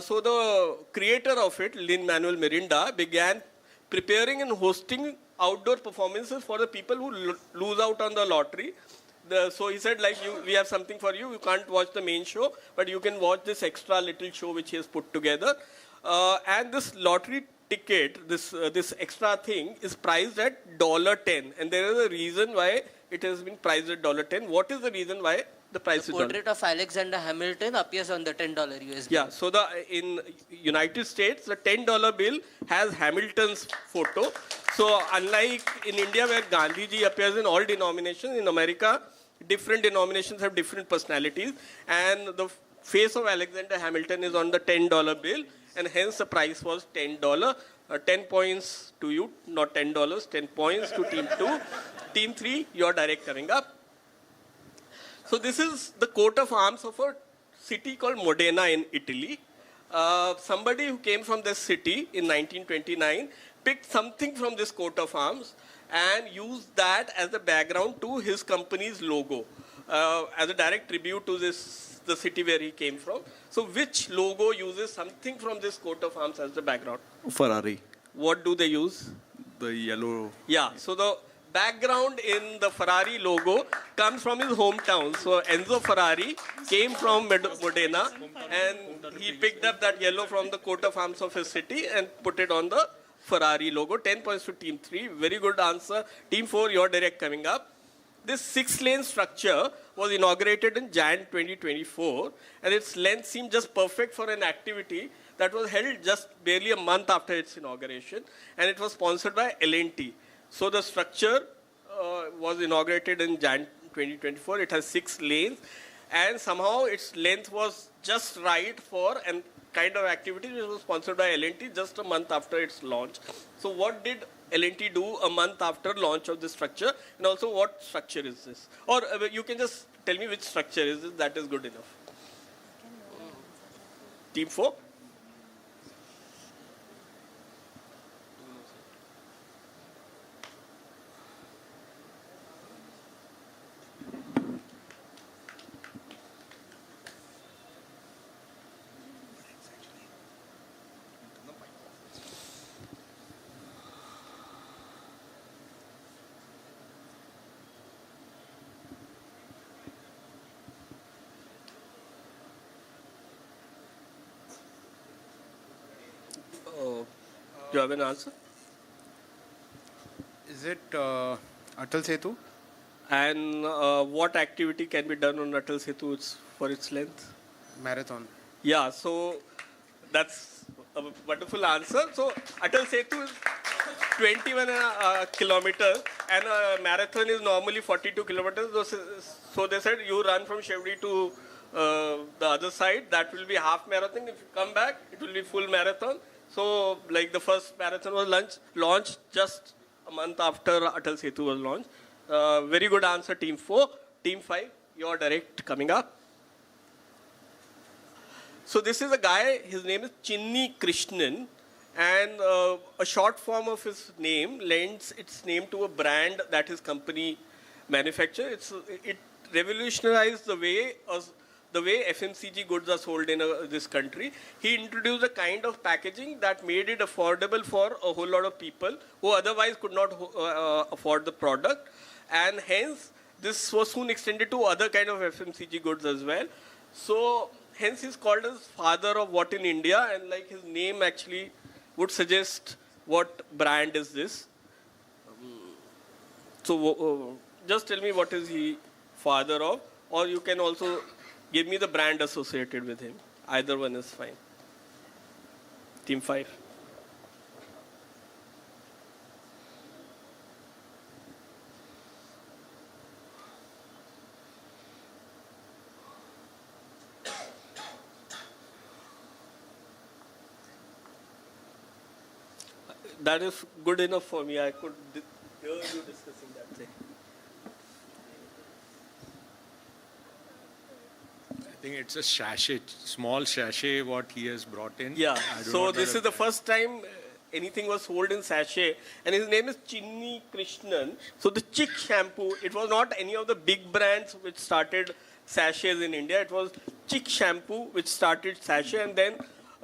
Speaker 20: So the creator of it, Lin-Manuel Miranda, began preparing and hosting outdoor performances for the people who lose out on the lottery. So he said, like, we have something for you. You can't watch the main show, but you can watch this extra little show which he has put together. And this lottery ticket, this extra thing, is priced at $10. And there is a reason why it has been priced at $10. What is the reason why the price is $10?
Speaker 6: The portrait of Alexander Hamilton appears on the $10 US bill.
Speaker 20: Yeah, so in United States, the $10 bill has Hamilton's photo. So unlike in India where Gandhiji appears in all denominations, in America, different denominations have different personalities. And the face of Alexander Hamilton is on the $10 bill. And hence the price was $10. 10 points to you, not $10. 10 points to Team 2. Team 3, your direct coming up. So this is the coat of arms of a city called Modena in Italy. Somebody who came from this city in 1929 picked something from this coat of arms and used that as the background to his company's logo, as a direct tribute to the city where he came from. So which logo uses something from this coat of arms as the background?
Speaker 9: Ferrari.
Speaker 20: What do they use?
Speaker 9: The yellow.
Speaker 20: Yeah, so the background in the Ferrari logo comes from his hometown. So Enzo Ferrari came from Modena, and he picked up that yellow from the coat of arms of his city and put it on the Ferrari logo. 10 points to Team 3. Very good answer. Team 4, your direct coming up. This 6-lane structure was inaugurated in Jan 2024, and its length seemed just perfect for an activity that was held just barely a month after its inauguration, and it was sponsored by L&T. So the structure was inaugurated in Jan 2024. It has 6 lanes, and somehow its length was just right for an kind of activity which was sponsored by L&T just a month after its launch. So what did L&T do a month after launch of this structure, and also what structure is this? Or you can just tell me which structure is this, that is good enough. Team 4? Do you have an answer?
Speaker 24: Is it Atal Setu?
Speaker 20: And what activity can be done on Atal Setu for its length?
Speaker 24: Marathon.
Speaker 20: Yeah, so that's a wonderful answer. So Atal Setu is 21 kilometers, and a marathon is normally 42 kilometers. So they said you run from Shevdi to the other side, that will be half marathon. If you come back, it will be full marathon. So, like the first marathon was launched just a month after Atal Setu was launched. Very good answer, Team 4. Team 5, your direct coming up. So this is a guy, his name is Chinni Krishnan, and a short form of his name lends its name to a brand that his company manufactures. It revolutionized the way FMCG goods are sold in this country. He introduced a kind of packaging that made it affordable for a whole lot of people who otherwise could not afford the product, and hence this was soon extended to other kind of FMCG goods as well. So hence he's called as father of what in India, and like his name actually would suggest what brand is this. So just tell me what is he father of, or you can also give me the brand associated with him. Either one is fine. Team 5. That is good enough for me. I could hear you discussing that thing.
Speaker 2: I think it's a sachet, small sachet what he has brought in.
Speaker 20: Yeah, so
Speaker 2: not
Speaker 20: this
Speaker 2: know
Speaker 20: is the first time anything was sold in sachet, and his name is Chinni Krishnan. So the Chick shampoo, it was not any of the big brands which started sachets in India. It was Chick shampoo which started sachet, and then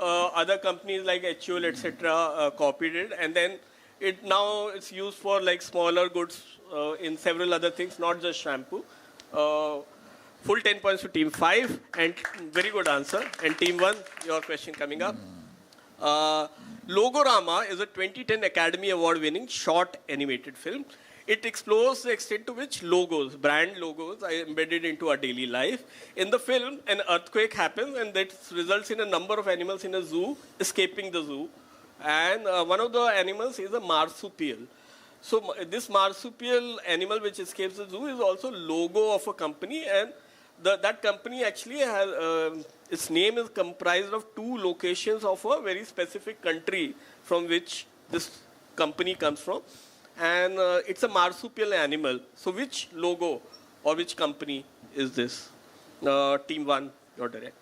Speaker 20: other companies like HUL, etc. Copied it, and then now it's used for like smaller goods in several other things, not just shampoo. Full 10 points to Team 5, and very good answer. And Team 1, your question coming up. Logorama is a 2010 Academy Award-winning short animated film. It explores the extent to which logos, brand logos, are embedded into our daily life. In the film, an earthquake happens, and that results in a number of animals in a zoo escaping the zoo. And one of the animals is a marsupial. So this marsupial animal which escapes the zoo is also logo of a company, and that company actually has, its name is comprised of 2 locations of a very specific country from which this company comes from. And it's a marsupial animal. So which logo or which company is this? Team 1, your direct.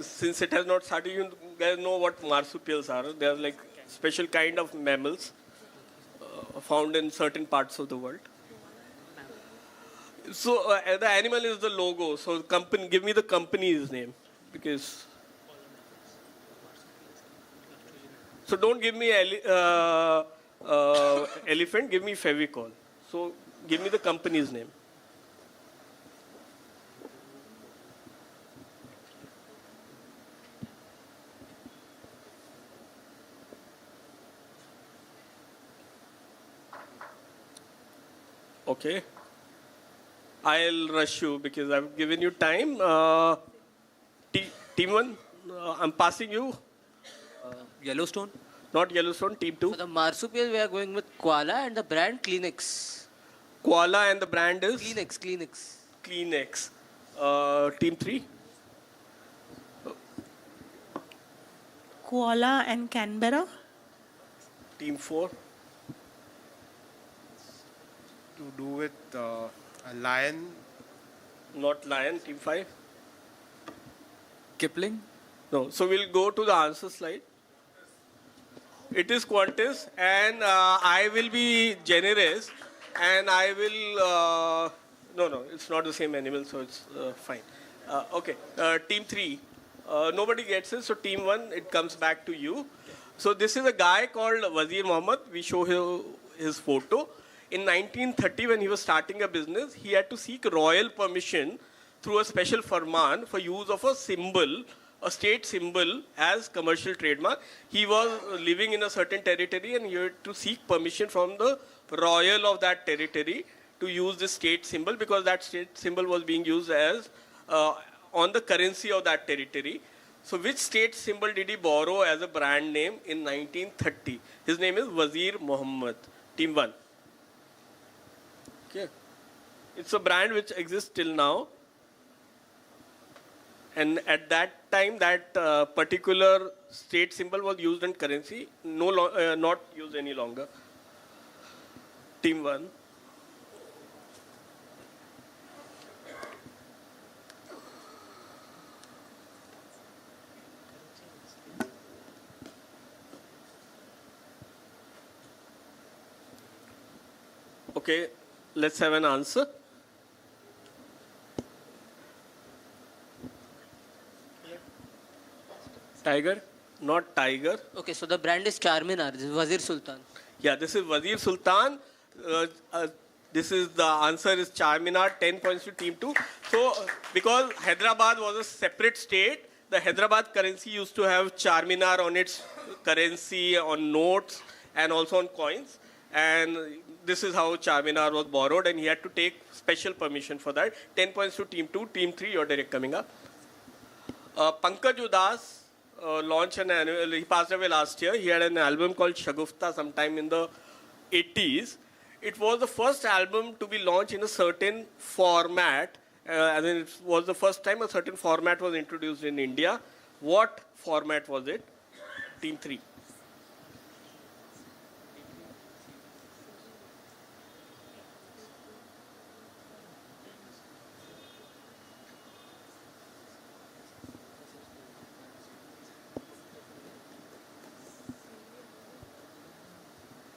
Speaker 20: Since it has not started, you guys know what marsupials are. They are like special kind of mammals found in certain parts of the world. So the animal is the logo. So company, give me the company's name, because. So don't give me elephant. Give me Fevicol. So give me the company's name. Okay. I'll rush you because I've given you time. Team 1, I'm passing you.
Speaker 6: Yellowstone?
Speaker 20: Not Yellowstone, Team 2.
Speaker 6: For the marsupial, we are going with koala and the brand Kleenex.
Speaker 20: Koala and the brand is?
Speaker 6: Kleenex.
Speaker 20: Kleenex. Team 3.
Speaker 8: Koala and Canberra.
Speaker 20: Team 4.
Speaker 12: To do with a lion.
Speaker 20: Not lion. Team 5.
Speaker 3: Kipling?
Speaker 20: No. So we'll go to the answer slide. It is Qantas, and I will be generous, and I will. No, it's not the same animal, so it's fine. Okay. Team 3. Nobody gets it, so Team 1, it comes back to you. So this is a guy called Wazir Mohammed. We show his photo. In 1930, when he was starting a business, he had to seek royal permission through a special farman for use of a symbol, a state symbol, as commercial trademark. He was living in a certain territory, and he had to seek permission from the royal of that territory to use this state symbol, because that state symbol was being used as on the currency of that territory. So which state symbol did he borrow as a brand name in 1930? His name is Wazir Muhammad. Team 1. Okay. It's a brand which exists till now. And at that time, that particular state symbol was used in currency, not used any longer. Team 1. Okay, let's have an answer.
Speaker 4: Tiger?
Speaker 20: Not Tiger.
Speaker 6: Okay, so the brand is Charminar. This is Wazir Sultan.
Speaker 20: Yeah, this is Wazir Sultan. This is the answer is Charminar, 10 points to team 2. So, because Hyderabad was a separate state, the Hyderabad currency used to have Charminar on its currency, on notes, and also on coins. And this is how Charminar was borrowed, and he had to take special permission for that. 10 points to team 2. Team 3, you're direct coming up. Pankaj Udas launched an annual, he passed away last year. He had an album called Shagufta sometime in the 80s. It was the first album to be launched in a certain format. And it was the first time a certain format was introduced in India. What format was it? Team 3.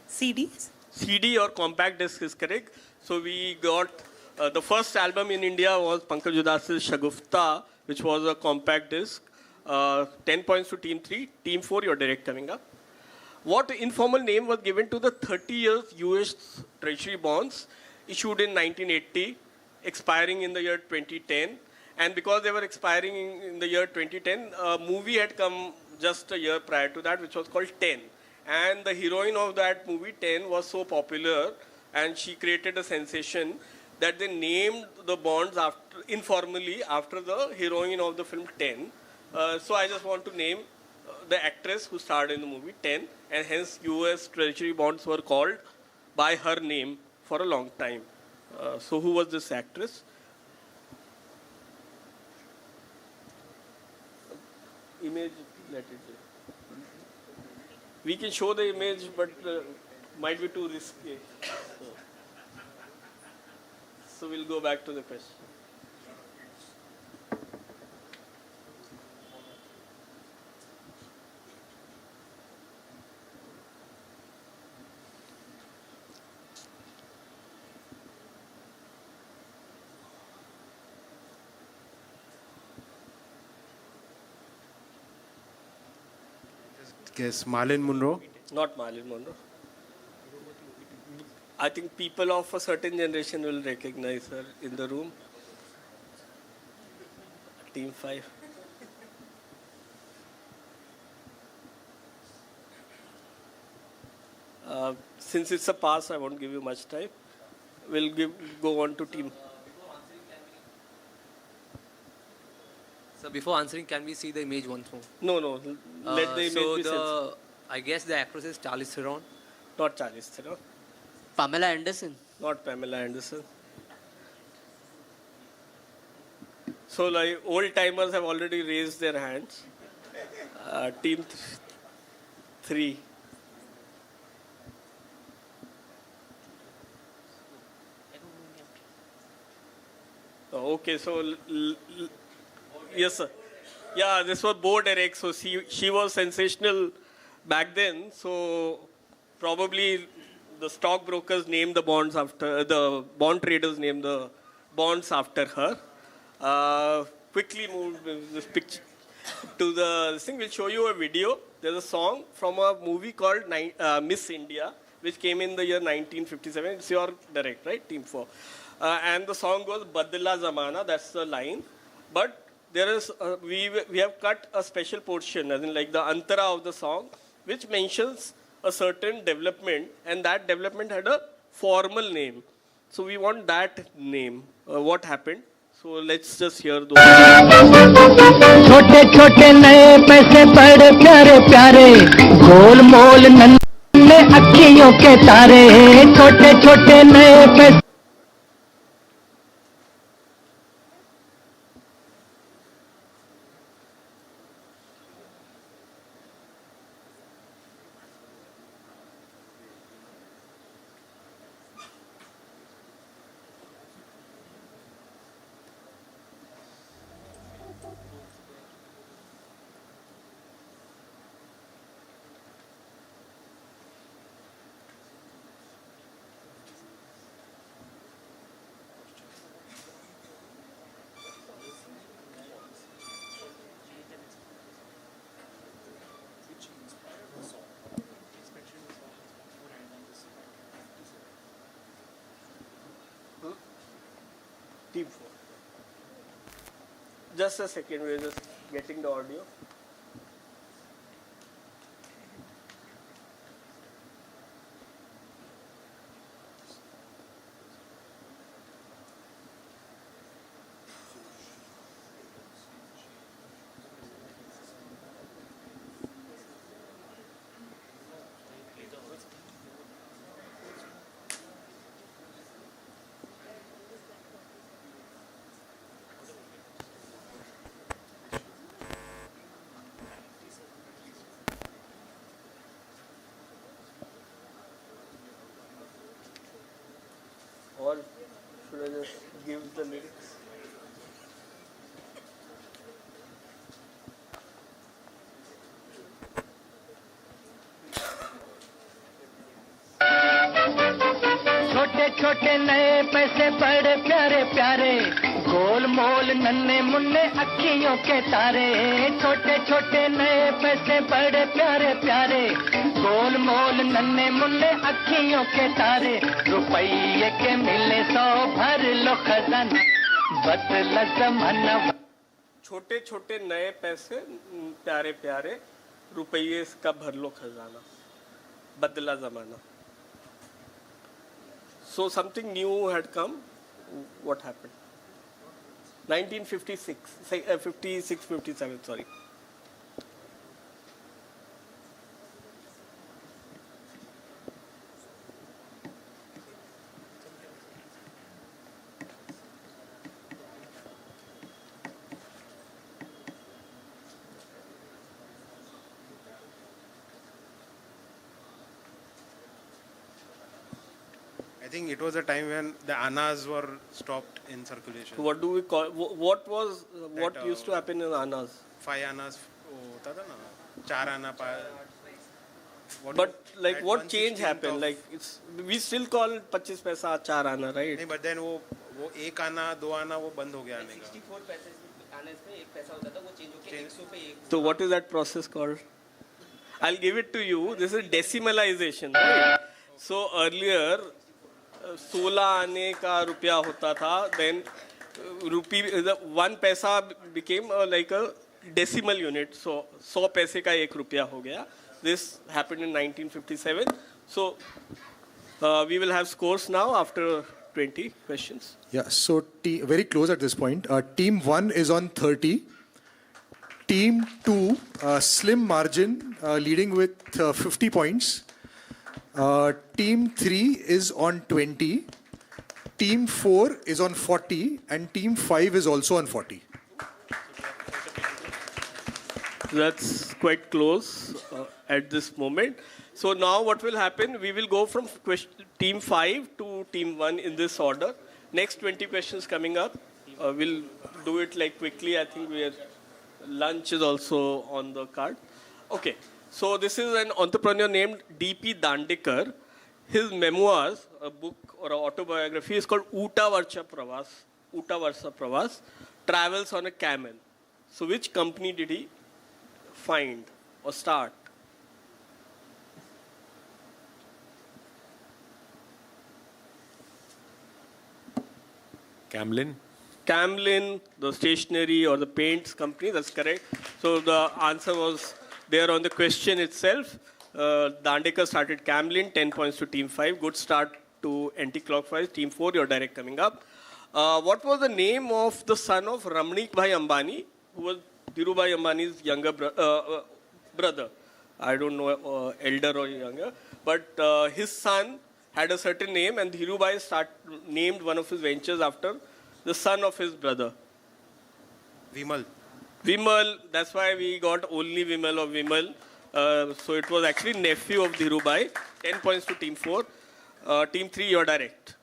Speaker 8: CDs?
Speaker 20: CD or compact disc is correct. So we got the first album in India was Pankaj Udas's Shagufta, which was a compact disc. 10 points to team 3. Team 4, you're direct coming up. What informal name was given to the 30 years US Treasury bonds issued in 1980, expiring in the year 2010? And because they were expiring in the year 2010, a movie had come just a year prior to that, which was called 10. And the heroine of that movie, 10, was so popular, and she created a sensation that they named the bonds informally after the heroine of the film 10. So I just want to name the actress who starred in the movie 10, and hence US Treasury bonds were called by her name for a long time. So who was this actress? Image, let it be. We can show the image, but might be too risky. So we'll go back to the question.
Speaker 12: Guess Marlon Monroe.
Speaker 20: Not Marilyn Monroe. I think people of a certain generation will recognize her in the room. Team 5. Since it's a pass, I won't give you much time. We'll go on to team.
Speaker 27: So before answering, can we see the image once more?
Speaker 20: No. Let the image be censored.
Speaker 27: I guess the actress is Charlize Theron.
Speaker 20: Not Charlize Theron.
Speaker 6: Pamela Anderson.
Speaker 20: Not Pamela Anderson. So like old timers have already raised their hands. Team 3. Okay, so yes, sir. Yeah, this was Bo Derek. So she was sensational back then. So probably the stockbrokers named the bonds after, the bond traders named the bonds after her. Quickly move this picture to the thing. We'll show you a video. There's a song from a movie called Miss India, which came in the year 1957. It's your direct, right? Team 4. And the song goes Badla Zamana. That's the line. But there is we have cut a special portion, as in like the antara of the song, which mentions a certain development, and that development had a formal name. So we want that name. What happened? So let's just hear those.
Speaker 13: छोटे छोटे नए पैसे बड़े प्यारे प्यारे गोल मोल नन्हे अखियों के तारे छोटे छोटे नए पैसे
Speaker 20: Team 4. Just a second, we're just getting the audio. Or should I just give the lyrics?
Speaker 13: छोटे छोटे नए पैसे बड़े प्यारे प्यारे गोल मोल नन्हे मुन्ने अखियों के तारे छोटे छोटे नए पैसे बड़े प्यारे प्यारे गोल मोल नन्हे मुन्ने अखियों के तारे रुपये के मिले 100 भर लो खजाना बदला जमाना
Speaker 20: छोटे छोटे नए पैसे प्यारे प्यारे रुपये का भर लो खजाना बदला जमाना. So something new had come. What happened? 1956, 56, 57, sorry.
Speaker 12: I think it was a time when the annas were stopped in circulation.
Speaker 20: What do we call? What was? What used to happen in annas?
Speaker 12: 5 annas होता था ना, 4 आना
Speaker 20: But like what change happened? Like it's we still call 25 paisa 4 आना, right?
Speaker 12: नहीं, but then वो 1 आना 2 आना वो बंद हो गया आने का.
Speaker 6: 64 पैसे आने में 1 पैसा होता था वो चेंज होके 100 पे 1.
Speaker 20: So what is that process called? I'll give it to you. This is decimalization, right? So earlier 16 आने का रुपया होता था, then rupee, 1 पैसा became like a decimal unit. So 100 पैसे का 1 रुपया हो गया. This happened in 1957. So we will have scores now after 20 questions.
Speaker 15: Yeah, so very close at this point. Team 1 is on 30. Team 2, slim margin, leading with 50 points. Team 3 is on 20. Team 4 is on 40. And Team 5 is also on 40.
Speaker 20: That's quite close at this moment. So now what will happen? We will go from Team 5 to Team 1 in this order. Next 20 questions coming up. We'll do it like quickly. I think lunch is also on the card. Okay. So this is an entrepreneur named D.P. Dandekar. His memoirs, a book or an autobiography, is called Uta Varsha Pravas, Travels on a Camel. So which company did he find or start? Camlin, the stationery or the paints company, that's correct. So the answer was there on the question itself. Dandekar started Camlin, 10 points to Team 5. Good start to Anti-clockwise. Team 4, you're direct coming up. What was the name of the son of Ramnik Bhai Ambani, who was Dhirubhai Ambani's younger brother? I don't know, elder or younger. But his son had a certain name, and Dhirubhai named one of his ventures after the son of his brother.
Speaker 12: Vimal.
Speaker 20: Vimal, that's why we got only Vimal or Vimal. So it was actually nephew of Dhirubhai. 10 points to team 4. Team 3, you're direct.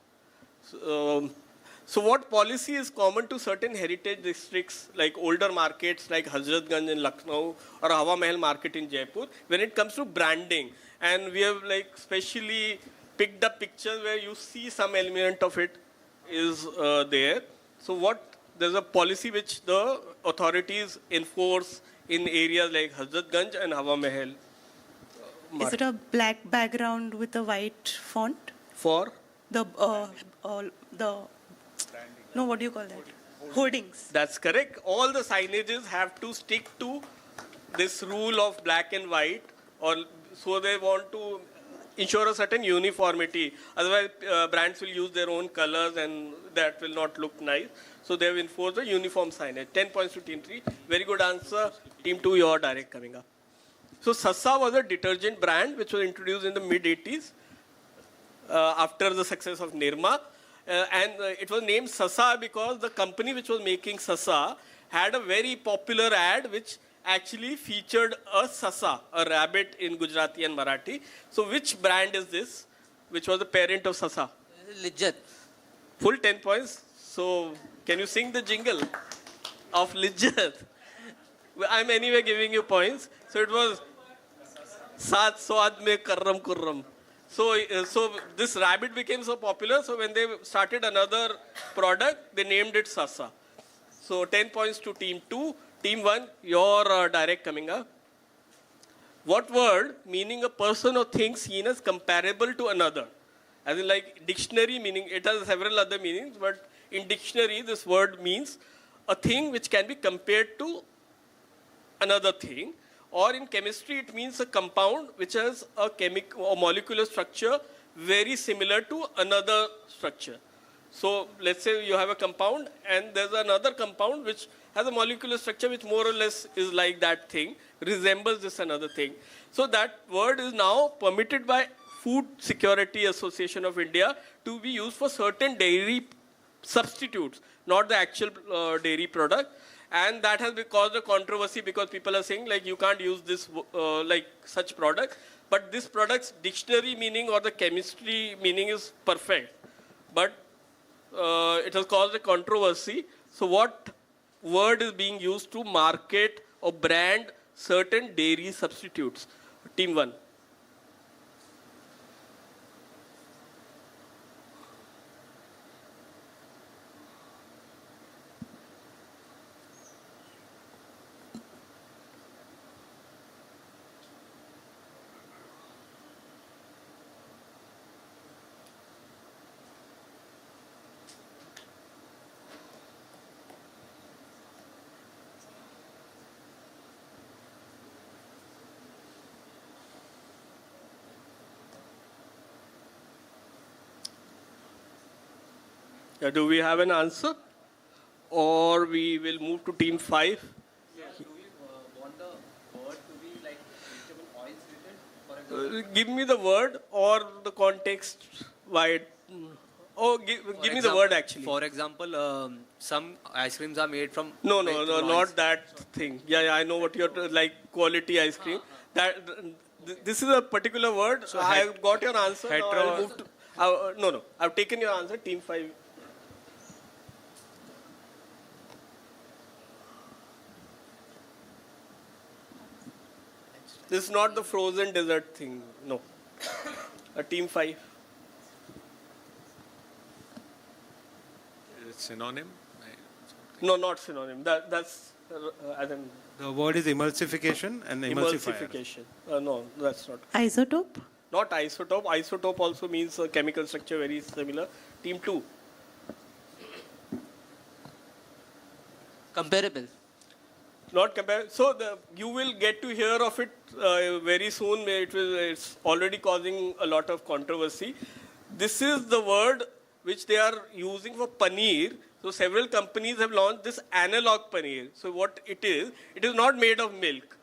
Speaker 20: So what policy is common to certain heritage districts like older markets like Hazratganj in Lucknow or Hawa Mahal market in Jaipur when it comes to branding? And we have like specially picked up pictures where you see some element of it is there. So there's a policy which the authorities enforce in areas like Hazratganj and Hawa Mahal.
Speaker 8: Is it a black background with a white font?
Speaker 20: For?
Speaker 8: No, what do you call that? Hoardings.
Speaker 20: That's correct. All the signages have to stick to this rule of black and white, or so they want to ensure a certain uniformity. Otherwise, brands will use their own colors and that will not look nice. So they have enforced a uniform signage. 10 points to team 3. Very good answer. Team 2, your direct coming up. So Sasa was a detergent brand which was introduced in the mid-80s after the success of Nirma. And it was named Sasa because the company which was making Sasa had a very popular ad which actually featured a Sasa, a rabbit in Gujarati and Marathi. So which brand is this, which was the parent of Sasa?
Speaker 6: Lijjat.
Speaker 20: Full 10 points. So can you sing the jingle of Lijjat? I'm anyway giving you points. So it was Saat Swad Mein Karram Kurram. So this rabbit became so popular, so when they started another product, they named it Sasa. So 10 points to team 2. Team 1, your direct coming up. What word meaning a person or thing seen as comparable to another? As in like dictionary meaning, it has several other meanings, but in dictionary this word means a thing which can be compared to another thing. Or in chemistry, it means a compound which has a chemical or molecular structure very similar to another structure. So let's say you have a compound and there's another compound which has a molecular structure which more or less is like that thing, resembles this another thing. So that word is now permitted by Food Security Association of India to be used for certain dairy substitutes, not the actual dairy product. And that has caused a controversy because people are saying like you can't use this like such product. But this product's dictionary meaning or the chemistry meaning is perfect. But it has caused a controversy. So what word is being used to market or brand certain dairy substitutes? Team 1. Do we have an answer? Or we will move to team 5?
Speaker 27: Yeah, do we want the word to be like vegetable oils written? For example?
Speaker 20: Give me the word or the context. Why? Give me the word actually.
Speaker 27: For example, some ice creams are made from.
Speaker 20: No, not that thing. Yeah, I know what you're like quality ice cream. This is a particular word. So I have got your answer. Now I'll move to, no. I've taken your answer. Team 5. This is not the frozen dessert thing. No. Team 5.
Speaker 2: Synonym?
Speaker 20: No, not synonym. That's as in
Speaker 12: the word is emulsification and emulsifier.
Speaker 20: Emulsification. No, that's not.
Speaker 8: Isotope?
Speaker 20: Not isotope. Isotope also means a chemical structure very similar. Team 2.
Speaker 6: Comparable.
Speaker 20: Not comparable. So you will get to hear of it very soon. It's already causing a lot of controversy. This is the word which they are using for paneer. So several companies have launched this analog paneer. So what it is not made of milk.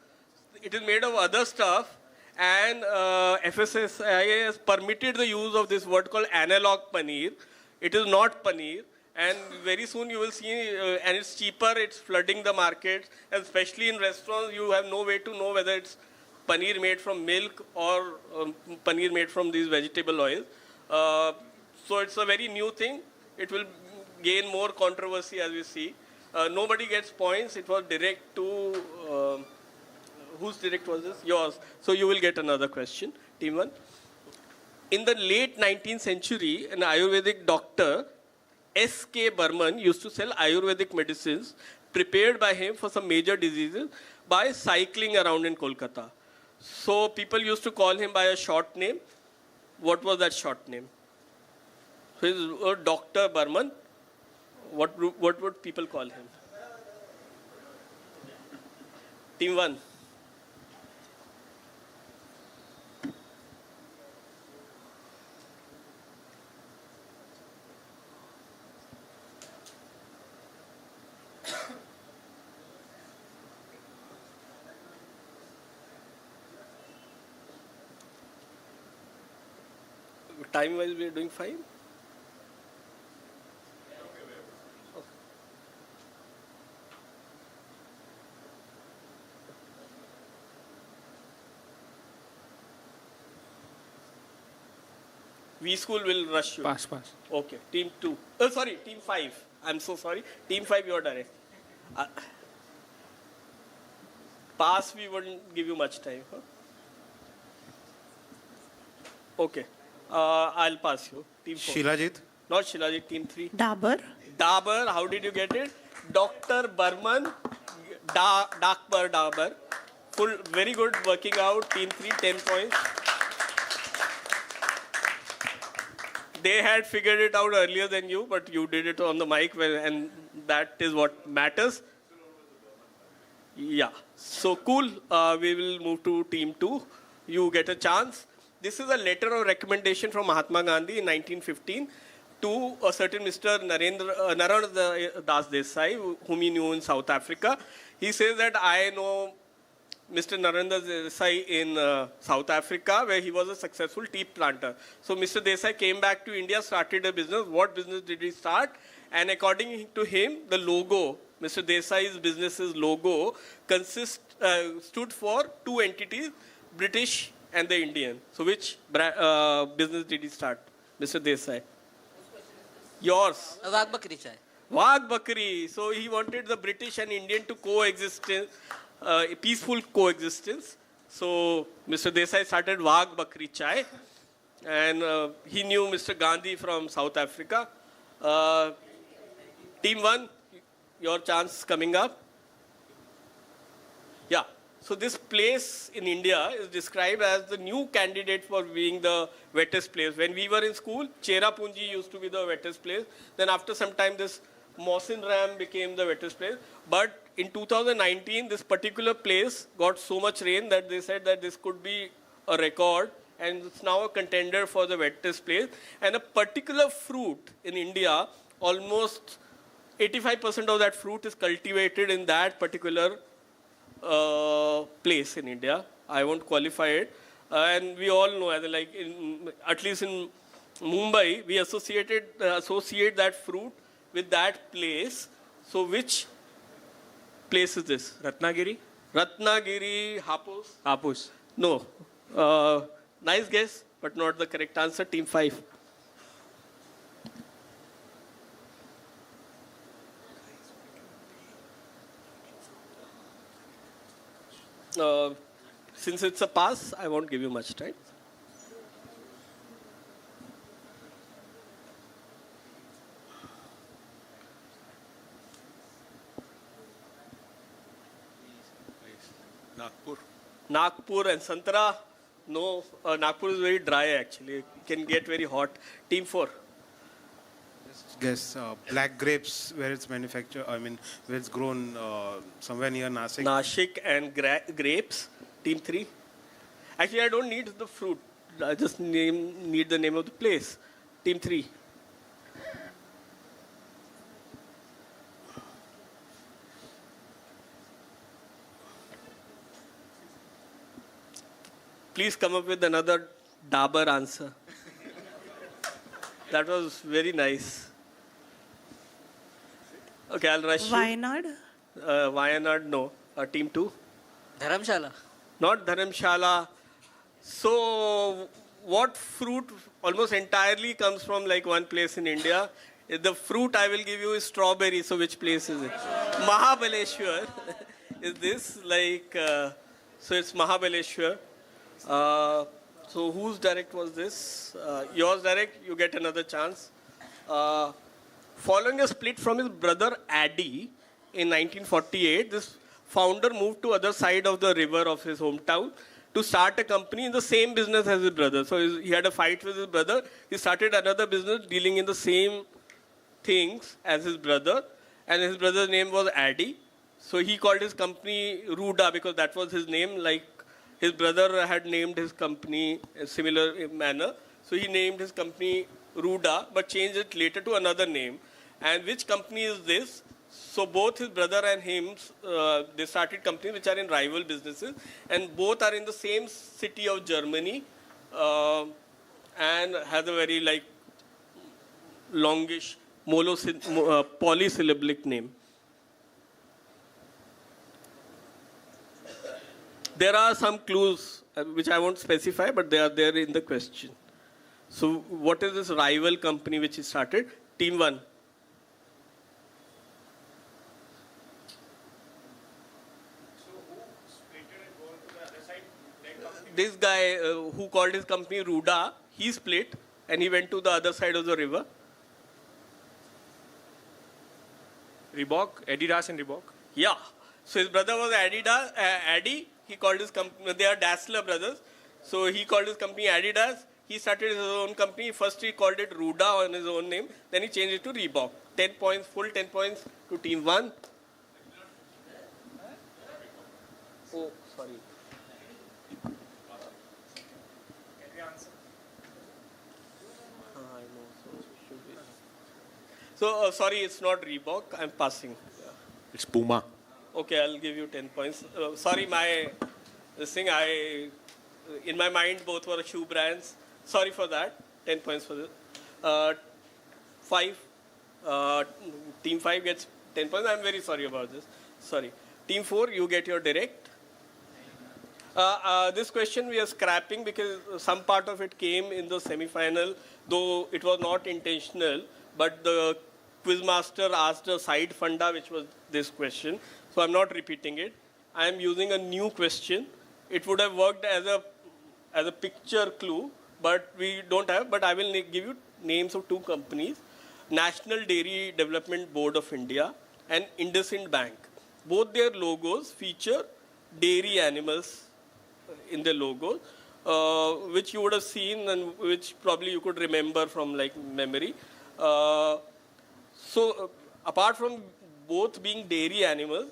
Speaker 20: It is made of other stuff, and FSSAI has permitted the use of this word called analog paneer. It is not paneer, and very soon you will see, and it's cheaper, it's flooding the markets, and especially in restaurants, you have no way to know whether it's paneer made from milk or paneer made from these vegetable oils. So it's a very new thing. It will gain more controversy as we see. Nobody gets points. It was direct to... whose direct was this? Yours. So you will get another question, team 1. In the late 19th century, an Ayurvedic doctor, S.K. Burman, used to sell Ayurvedic medicines prepared by him for some major diseases by cycling around in Kolkata. So people used to call him by a short name. What was that short name? So he's Dr. Burman. What would people call him? Team 1. Time-wise, we are doing fine. V school will rush you.
Speaker 4: Pass.
Speaker 20: Okay. Team 2. Sorry, team 5. I'm so sorry. Team 5, you are direct. Pass, we wouldn't give you much time. Huh? Okay. I'll pass you. Team 4.
Speaker 12: Shilajit.
Speaker 20: Not Shilajit, team 3.
Speaker 8: Dabar.
Speaker 20: Dabar, how did you get it? Dr. Burman, Dabar. Full, very good working out. Team 3, 10 points. They had figured it out earlier than you, but you did it on the mic, and that is what matters. Yeah. So cool. We will move to team 2. You get a chance. This is a letter of recommendation from Mahatma Gandhi in 1915 to a certain Mr. Narendra Das Desai, whom he knew in South Africa. He says that I know Mr. Narendra Desai in South Africa, where he was a successful tea planter. So Mr. Desai came back to India, started a business. What business did he start? And according to him, the logo, Mr. Desai's business's logo, stood for two entities, British and the Indian. So which business did he start, Mr. Desai? Yours.
Speaker 6: Wagh Bakri Chai.
Speaker 20: Wagh Bakri. So he wanted the British and Indian to coexist, a peaceful coexistence. So Mr. Desai started Wagh Bakri Chai. And he knew Mr. Gandhi from South Africa. Team 1, your chance coming up. Yeah. So this place in India is described as the new candidate for being the wettest place. When we were in school, Cherrapunji used to be the wettest place. Then after some time, this Mawson Ram became the wettest place. But in 2019, this particular place got so much rain that they said that this could be a record. And it's now a contender for the wettest place. And a particular fruit in India, almost 85% of that fruit is cultivated in that particular place in India. I won't qualify it. And we all know, at least in Mumbai, we associate that fruit with that place. So which place is this?
Speaker 4: Ratnagiri?
Speaker 20: Ratnagiri, Hapus?
Speaker 4: Hapus.
Speaker 20: No. Nice guess, but not the correct answer. Team 5. Since it's a pass, I won't give you much time.
Speaker 2: Nagpur.
Speaker 20: Nagpur and Santara. No, Nagpur is very dry actually. It can get very hot. Team 4.
Speaker 12: Guess black grapes, where it's manufactured, where it's grown somewhere near Nashik.
Speaker 20: Nashik and grapes. Team 3. Actually, I don't need the fruit. I just need the name of the place. Team 3. please come up with another Dabur answer. That was very nice. Okay, I'll rush you.
Speaker 8: Wayanad?
Speaker 20: Wayanad, no. Team 2?
Speaker 6: Dharamshala.
Speaker 20: Not Dharamshala. So, what fruit almost entirely comes from like one place in India? The fruit I will give you is strawberry. So, which place is it? Mahabaleshwar. Is this like, so it's Mahabaleshwar. So, whose direct was this? Yours direct, you get another chance. Following a split from his brother Addy in 1948, this founder moved to other side of the river of his hometown to start a company in the same business as his brother. So he had a fight with his brother. He started another business dealing in the same things as his brother. And his brother's name was Addy. So he called his company Ruda because that was his name. Like his brother had named his company a similar manner. So he named his company Ruda but changed it later to another name. And which company is this? So both his brother and him, they started companies which are in rival businesses, and both are in the same city of Germany, and has a very like longish polysyllabic name. There are some clues which I won't specify, but they are there in the question. So what is this rival company which he started? Team 1. This guy who called his company Ruda, he split and he went to the other side of the river.
Speaker 4: Reebok, Adidas and Reebok.
Speaker 20: Yeah. So his brother was Adidas, Addy. He called his company, they are Dassler brothers. So he called his company Adidas. He started his own company. First he called it Ruda on his own name. Then he changed it to Reebok. 10 points, full 10 points to team 1. Oh, sorry. So, sorry, it's not Reebok. I'm passing.
Speaker 2: It's Puma.
Speaker 20: Okay, I'll give you 10 points. Sorry, in my mind, both were shoe brands. Sorry for that. 10 points for this. 5. Team 5 gets 10 points. I'm very sorry about this. Sorry. Team 4, you get your direct. This question we are scrapping because some part of it came in the semi-final, though it was not intentional, but the quizmaster asked a side funda, which was this question. So I'm not repeating it. I am using a new question. It would have worked as a picture clue, but we don't have. But I will give you names of 2 companies: National Dairy Development Board of India and IndusInd Bank. Both their logos feature dairy animals in their logo, which you would have seen and which probably you could remember from like memory. So apart from both being dairy animals,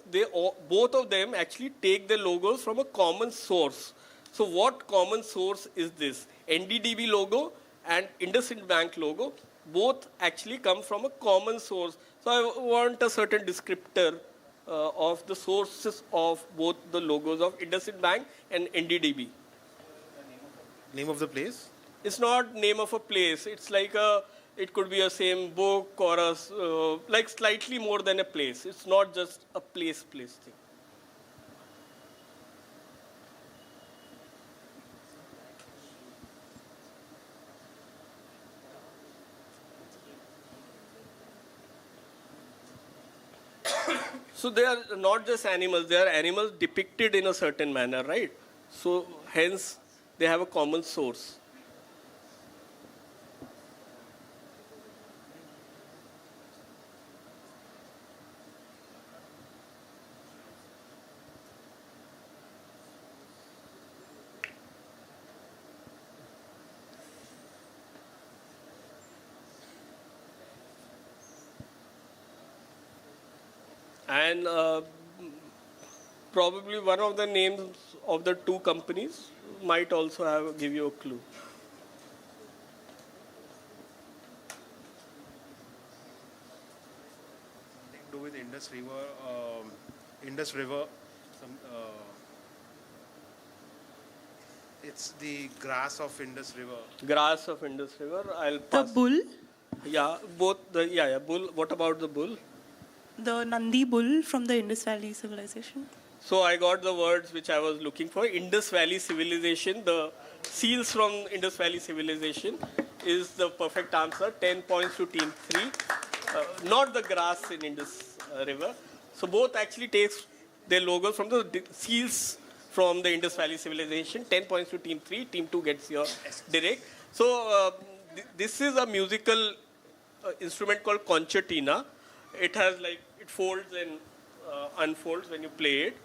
Speaker 20: both of them actually take their logos from a common source. So what common source is this? NDDB logo and IndusInd Bank logo both actually come from a common source. So I want a certain descriptor of the sources of both the logos of IndusInd Bank and NDDB.
Speaker 12: Name of the place?
Speaker 20: It's not name of a place. It's like it could be a same book or like slightly more than a place. It's not just a place thing. So they are not just animals, they are animals depicted in a certain manner, right? So hence they have a common source. And probably one of the names of the 2 companies might also give you a clue.
Speaker 12: Something to do with Indus River. It's the grass of Indus River.
Speaker 20: Grass of Indus River. I'll
Speaker 8: The
Speaker 20: pass.
Speaker 8: bull,
Speaker 20: Yeah, both the bull. What about the bull?
Speaker 8: the Nandi bull from the Indus Valley civilization.
Speaker 20: So I got the words which I was looking for. Indus Valley civilization. The seals from Indus Valley civilization is the perfect answer. 10 points to team 3. Not the grass in Indus River. So both actually takes their logos from the seals from the Indus Valley civilization. 10 points to team 3. Team 2 gets your direct. So this is a musical instrument called concertina. It has it folds and unfolds when you play it.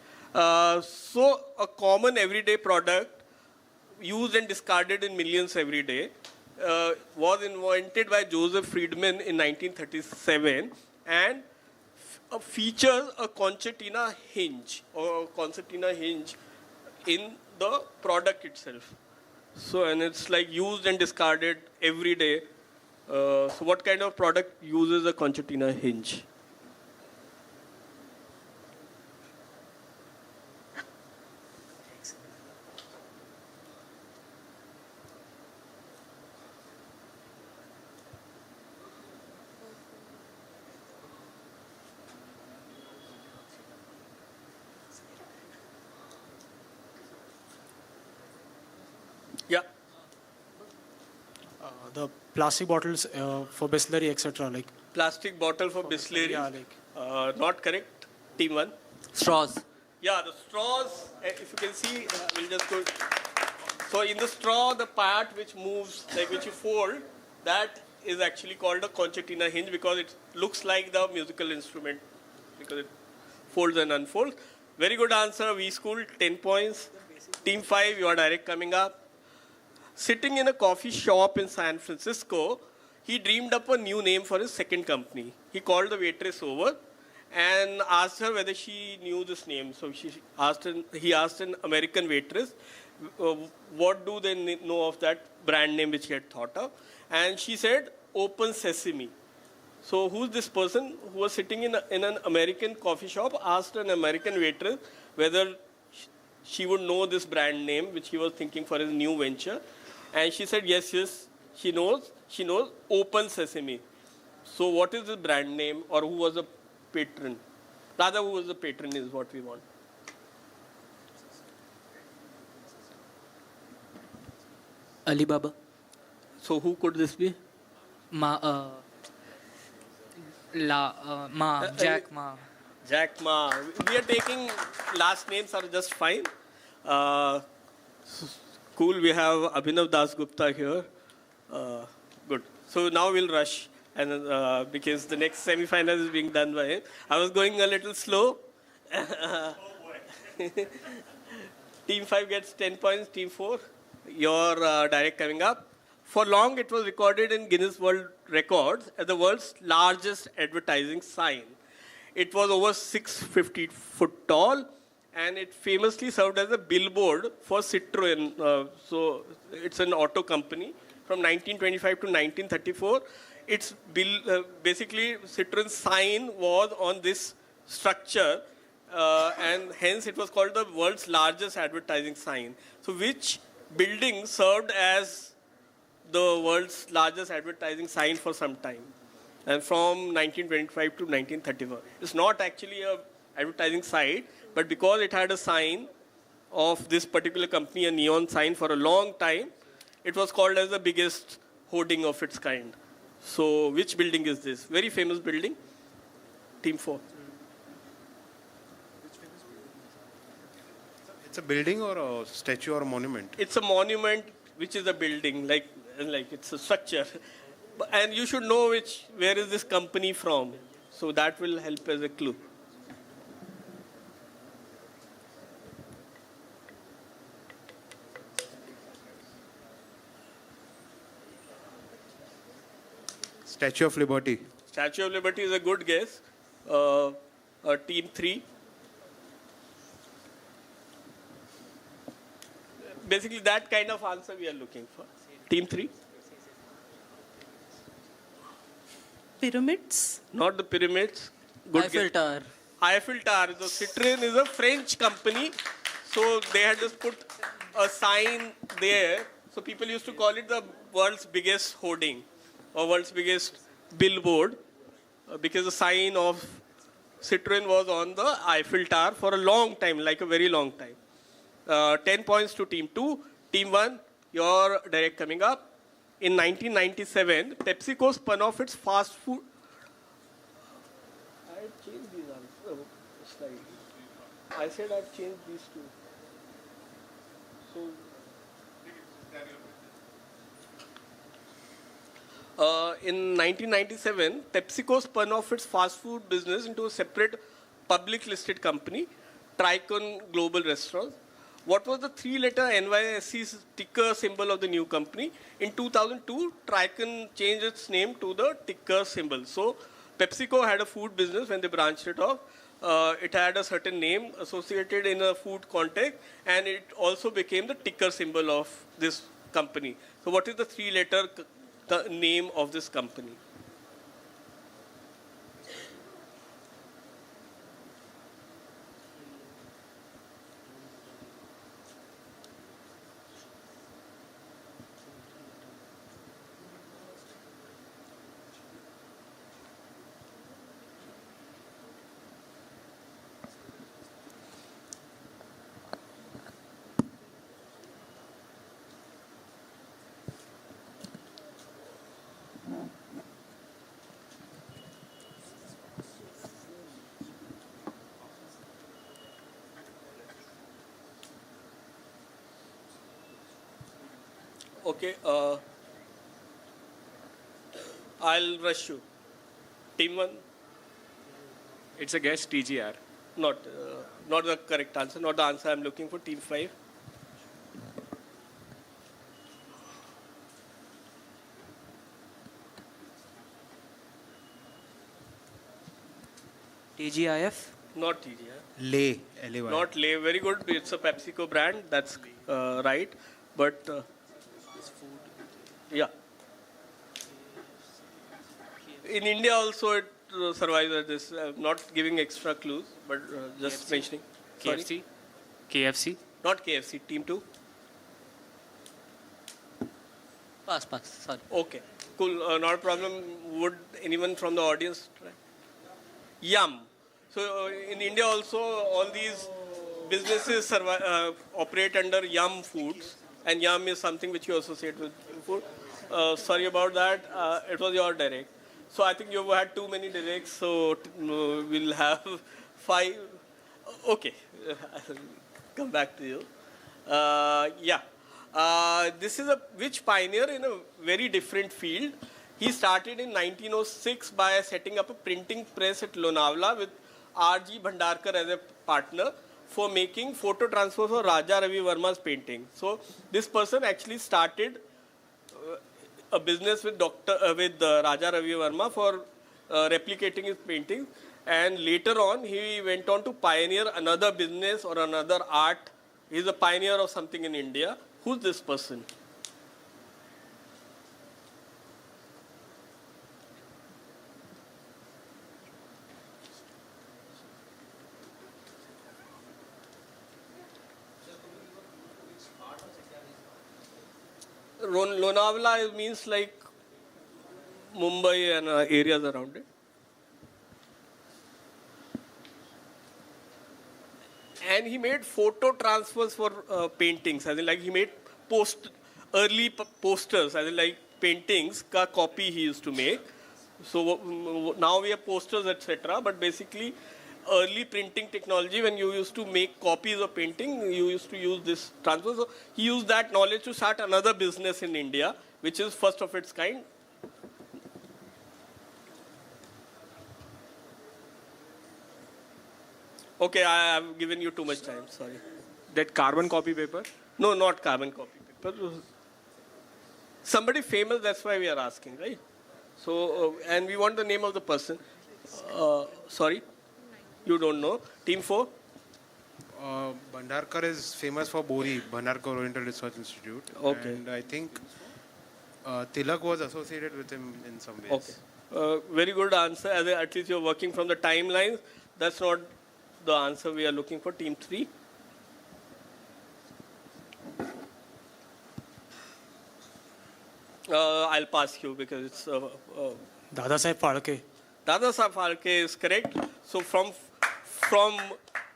Speaker 20: So a common everyday product used and discarded in millions every day was invented by Joseph Friedman in 1937 and features a concertina hinge in the product itself. So, and it's used and discarded every day. So what kind of product uses a concertina hinge? Yeah.
Speaker 7: The plastic bottles for Bisleri, etc.
Speaker 20: Plastic bottle for Bisleri.
Speaker 7: Yeah,
Speaker 20: not correct. Team 1.
Speaker 6: Straws.
Speaker 20: Yeah, the straws, if you can see, we'll just go. So in the straw, the part which moves, which you fold, that is actually called a concertina hinge because it looks like the musical instrument because it folds and unfolds. Very good answer, V School, 10 points. Team 5, you are direct coming up. Sitting in a coffee shop in San Francisco, he dreamed up a new name for his second company. He called the waitress over and asked her whether she knew this name. So he asked an American waitress, what do they know of that brand name which he had thought of? And she said, Open Sesame. So who's this person who was sitting in an American coffee shop, asked an American waitress whether she would know this brand name which he was thinking for his new venture. And she said, yes, she knows. She knows Open Sesame. So what is the brand name or who was the patron? Rather, who was the patron is what we want.
Speaker 6: Alibaba.
Speaker 20: So who could this be?
Speaker 6: Jack Ma.
Speaker 20: Jack Ma. We are taking last names are just fine. Cool, we have Abhinav Das Gupta here. Good. So now we'll rush and because the next semi-final is being done by him. I was going a little slow. Team 5 gets 10 points. Team 4, you're direct coming up. For long, it was recorded in Guinness World Records as the world's largest advertising sign. It was over 650 foot tall, and it famously served as a billboard for Citroën. So it's an auto company from 1925 to 1934. It's basically Citroën's sign was on this structure, and hence it was called the world's largest advertising sign. So which building served as the world's largest advertising sign for some time, and from 1925 to 1934. It's not actually a advertising site, but because it had a sign of this particular company, a neon sign for a long time, it was called as the biggest hoarding of its kind. So which building is this? Very famous building. Team 4.
Speaker 12: It's a building or a statue or a monument?
Speaker 20: It's a monument, which is a building, like it's a structure. And you should know where is this company from. So that will help as a clue.
Speaker 12: Statue of Liberty.
Speaker 20: Statue of Liberty is a good guess. Team 3. Basically, that kind of answer we are looking for. Team 3.
Speaker 8: Pyramids?
Speaker 20: Not the pyramids. Good
Speaker 6: Eiffel Tower.
Speaker 20: Eiffel Tower. So Citroën is a French company. So they had just put a sign there. So people used to call it the world's biggest hoarding or world's biggest billboard because the sign of Citroën was on the Eiffel Tower for a long time, like a very long time. 10 points to Team 2. Team 1, your direct coming up. In 1997, PepsiCo spun off its fast food. I changed these slightly. I said I've changed these two. In 1997, PepsiCo spun off its fast food business into a separate public listed company, Tricon Global Restaurants. What was the three-letter NYSE ticker symbol of the new company? In 2002, Tricon changed its name to the ticker symbol. So PepsiCo had a food business when they branched it off. It had a certain name associated in a food context, and it also became the ticker symbol of this company. So what is the three-letter name of this company? Okay, I'll rush you. Team 1?
Speaker 4: It's a guess, TGR.
Speaker 20: Not the correct answer, not the answer I'm looking for. Team 5?
Speaker 3: TGIF?
Speaker 20: Not TGR.
Speaker 12: Lay, L-A-Y.
Speaker 20: Not Lay, very good. It's a PepsiCo brand, that's right. But, yeah. In India also it survives at this. Not giving extra clues, but just
Speaker 3: KFC?
Speaker 20: mentioning.
Speaker 3: KFC? KFC?
Speaker 20: Not KFC, Team 2.
Speaker 6: Pass. Sorry.
Speaker 20: Okay, cool. Not a problem. Would anyone from the audience try? Yum. So in India also, all these businesses operate under Yum Foods, and Yum is something which you associate with food. Sorry about that. It was your direct. So I think you've had too many directs, so we'll have 5. Okay, I'll come back to you. Yeah. This is which pioneer in a very different field. He started in 1906 by setting up a printing press at Lonavala with R.G. Bhandarkar as a partner for making photo transfers for Raja Ravi Verma's painting. So this person actually started a business with Raja Ravi Verma for replicating his paintings, and later on he went on to pioneer another business or another art. He's a pioneer of something in India. Who's this person? Lonavala means like Mumbai and areas around it. And he made photo transfers for paintings, as in like he made early posters, as in like paintings ka copy he used to make. So now we have posters, etc. But basically, early printing technology, when you used to make copies of painting, you used to use this transfer. So he used that knowledge to start another business in India, which is first of its kind. Okay, I have given you too much time, sorry.
Speaker 4: That carbon copy paper?
Speaker 20: No, not carbon copy paper. Somebody famous, that's why we are asking, right? So, and we want the name of the person. Sorry? You don't know. Team 4?
Speaker 12: Bhandarkar is famous for BORI, Bhandarkar Oriental Research Institute.
Speaker 20: Okay.
Speaker 12: And I think Tilak was associated with him in some ways.
Speaker 20: Okay. Very good answer. At least you're working from the timelines. That's not the answer we are looking for. Team 3? I'll pass you because it's
Speaker 7: Dada Saheb Phalke.
Speaker 20: Dada Saheb Phalke is correct. So from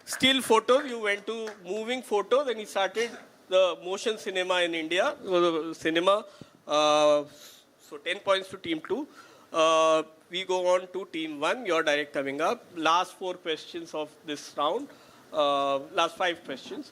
Speaker 20: still photos, you went to moving photos, and you started the motion cinema in India. Cinema. So 10 points to team 2. We go on to team 1. You're direct coming up. Last 4 questions of this round. Last 5 questions.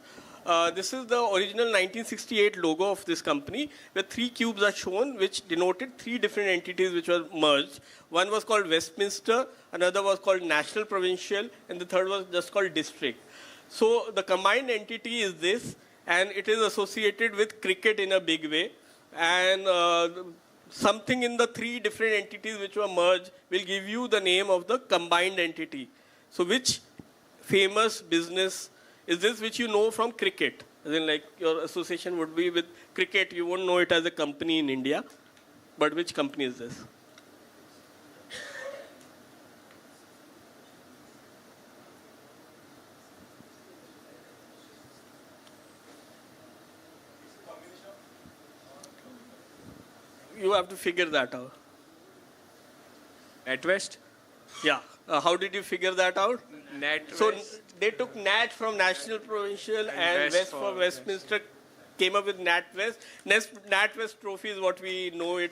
Speaker 20: This is the original 1968 logo of this company, where 3 cubes are shown, which denoted 3 different entities which were merged. One was called Westminster, another was called National Provincial, and the third was just called District. So the combined entity is this, and it is associated with cricket in a big way. And something in the 3 different entities which were merged will give you the name of the combined entity. So which famous business is this which you know from cricket? As in, like, your association would be with cricket. You won't know it as a company in India. But which company is this? You have to figure that out.
Speaker 4: NatWest?
Speaker 20: Yeah. How did you figure that out?
Speaker 4: NatWest.
Speaker 20: So they took Nat from National Provincial and West from Westminster, came up with NatWest. NatWest trophy is what we know it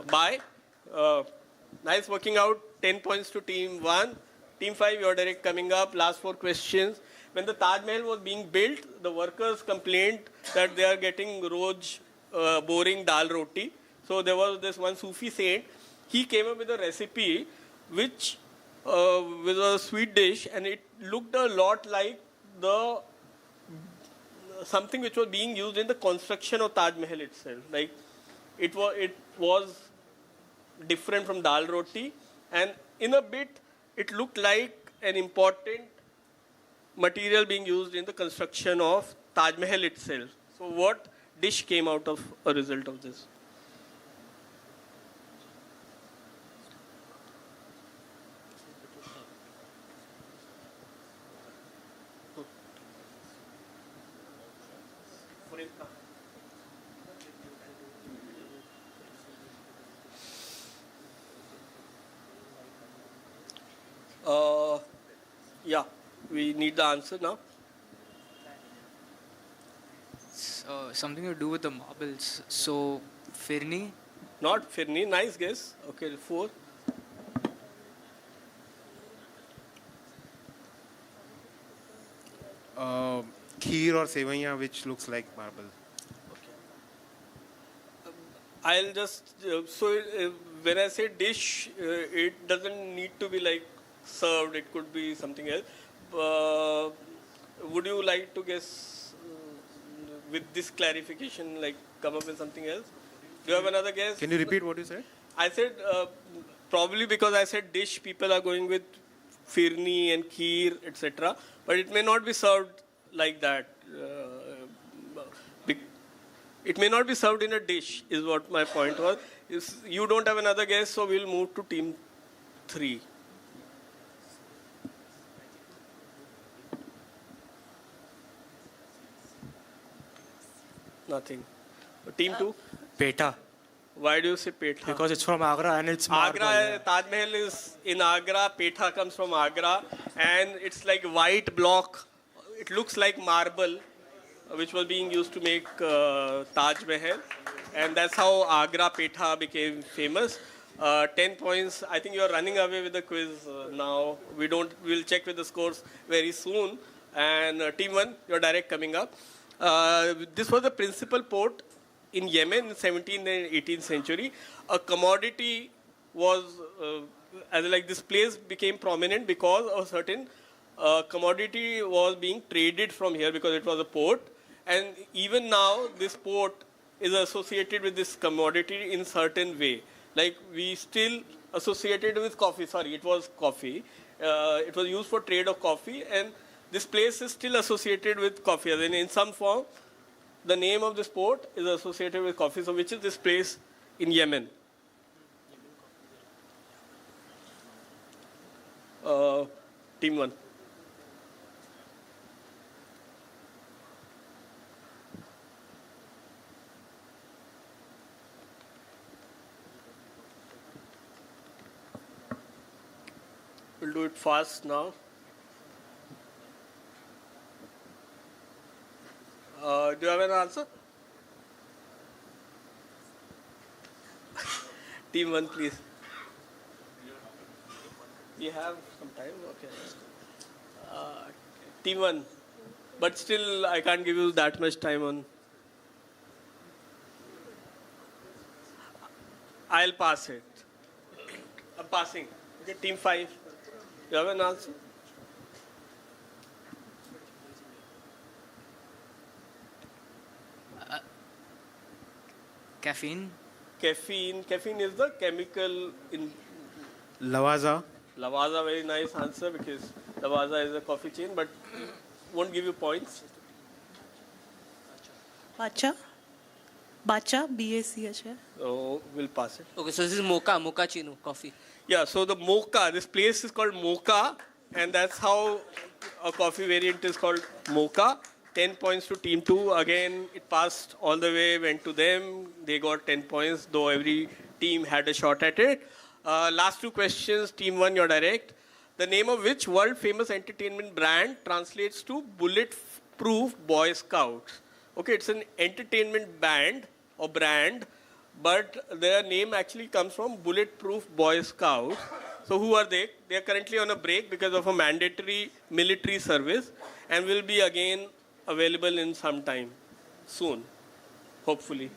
Speaker 20: by. Nice working out. 10 points to team 1. Team 5, you're direct coming up. Last 4 questions. When the Taj Mahal was being built, the workers complained that they are getting roj boring dal roti. So there was this one Sufi saint. He came up with a recipe which was a sweet dish, and it looked a lot like the something which was being used in the construction of Taj Mahal itself. Like it was different from dal roti, and in a bit it looked like an important material being used in the construction of Taj Mahal itself. So what dish came out of a result of this? Yeah, we need the answer now.
Speaker 10: Something to do with the marbles. So, Firni?
Speaker 20: Not Firni. Nice guess. Okay, 4.
Speaker 12: Kheer or sevaiya, which looks like marble.
Speaker 20: I'll just, when I say dish, it doesn't need to be like served, it could be something else. Would you like to guess with this clarification, like come up with something else? Do you have another guess?
Speaker 12: Can you repeat what you said?
Speaker 20: I said, probably because I said dish, people are going with firni and kheer, etc. But it may not be served like that. It may not be served in a dish, is what my point was. You don't have another guess, so we'll move to team 3. Nothing. Team 2?
Speaker 7: Peta.
Speaker 20: Why do you say Petha?
Speaker 7: Because it's from Agra and it's marble.
Speaker 20: Agra, Taj Mahal is in Agra. Petha comes from Agra. And it's like white block. It looks like marble, which was being used to make Taj Mahal. And that's how Agra Petha became famous. 10 points. I think you're running away with the quiz now. We'll check with the scores very soon. And team 1, you're direct coming up. This was the principal port in Yemen in 17th and 18th century. A commodity was, this place became prominent because a certain commodity was being traded from here because it was a port. And even now, this port is associated with this commodity in certain way. Like we still associated with coffee. Sorry, it was coffee. It was used for trade of coffee, and this place is still associated with coffee. As in some form, the name of this port is associated with coffee. So which is this place in Yemen? Team 1. We'll do it fast now. Do you have an answer? Team 1, please. We have some time. Okay. Team 1. But still, I can't give you that much time on. I'll pass it. I'm passing. Okay, Team 5. You have an answer?
Speaker 10: Caffeine.
Speaker 20: Caffeine is the chemical in
Speaker 12: Lavazza.
Speaker 20: Lavazza. Very nice answer because Lavazza is a coffee chain, but won't give you points.
Speaker 8: Bacha? Bacha, BACH.
Speaker 20: So we'll pass it.
Speaker 6: Okay, so this is mocha coffee.
Speaker 20: Yeah, so the mocha, this place is called mocha, and that's how a coffee variant is called mocha. 10 points to team 2. Again, it passed all the way, went to them. They got 10 points, though every team had a shot at it. Last 2 questions, team 1, you're direct. The name of which world famous entertainment brand translates to bulletproof Boy Scouts? Okay, it's an entertainment band or brand, but their name actually comes from Bulletproof Boy Scouts. So who are they? They are currently on a break because of a mandatory military service and will be again available in some time, soon, hopefully.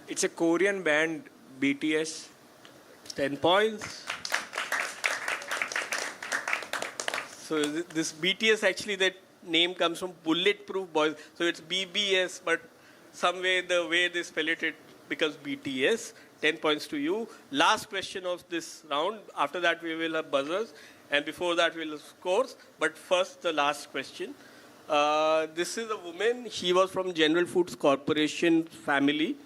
Speaker 4: It's a Korean band, BTS.
Speaker 20: 10 points. So this BTS, actually that name comes from Bulletproof Boys. So it's BBS, but some way the way they spell it, it becomes BTS. 10 points to you. Last question of this round. After that we will have buzzers. And before that we'll have scores. But first the last question. This is a woman. She was from General Foods Corporation family.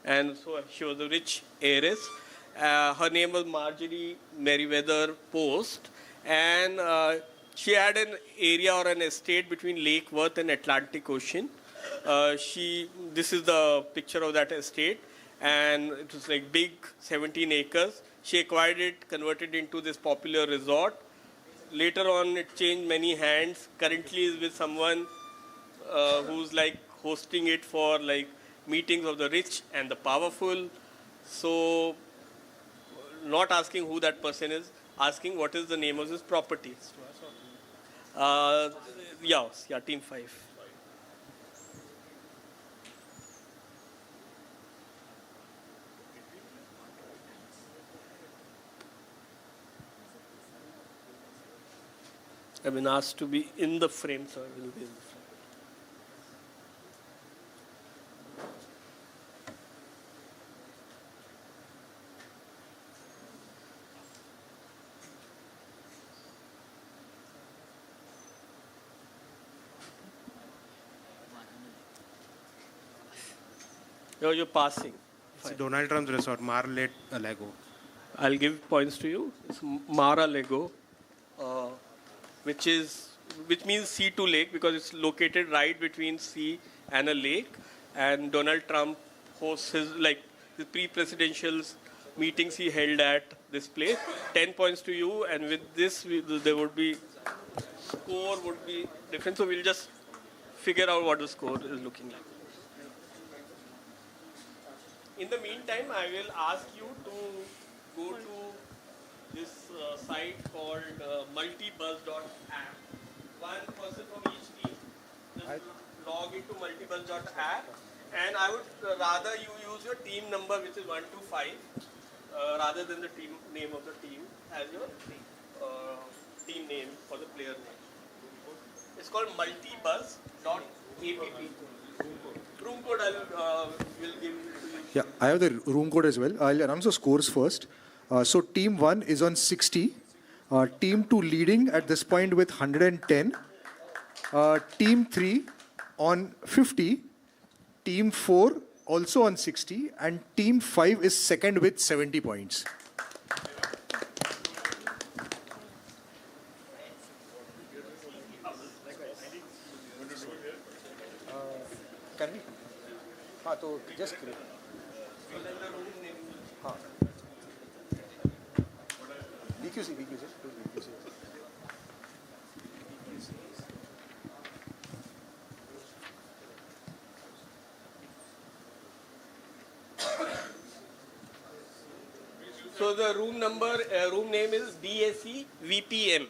Speaker 20: And so she was a rich heiress. Her name was Marjorie Meriwether Post. And she had an area or an estate between Lake Worth and Atlantic Ocean. This is the picture of that estate. And it was like big, 17 acres. She acquired it, converted into this popular resort. Later on, it changed many hands. Currently is with someone who's like hosting it for like meetings of the rich and the powerful. So, not asking who that person is, asking what is the name of this property. Yeah, team 5. I've been asked to be in the frame, so I will be in the frame. You're passing.
Speaker 12: It's Donald Trump's resort, Mar-a-Lago.
Speaker 20: I'll give points to you. It's Mar-a-Lago, which means sea to lake because it's located right between sea and a lake. And Donald Trump hosts his pre-presidential meetings he held at this place. 10 points to you, and with this there would be score would be different. So we'll just figure out what the score is looking like. In the meantime, I will ask you to go to this site called multibuzz.app. One person from each team just log into multibuzz.app, and I would rather you use your team number, which is 1 to 5, rather than the team name of the team as your team name for the player name. It's called multibuzz.app. Room code will give you.
Speaker 15: Yeah, I have the room code as well. I'll announce the scores first. So team 1 is on 60. Team 2 leading at this point with 110. Team 3 on 50. Team 4 also on 60. And team 5 is second with 70 points. Can we? हाँ तो just create. हाँ. VQC.
Speaker 20: So the room name is DAC VPM.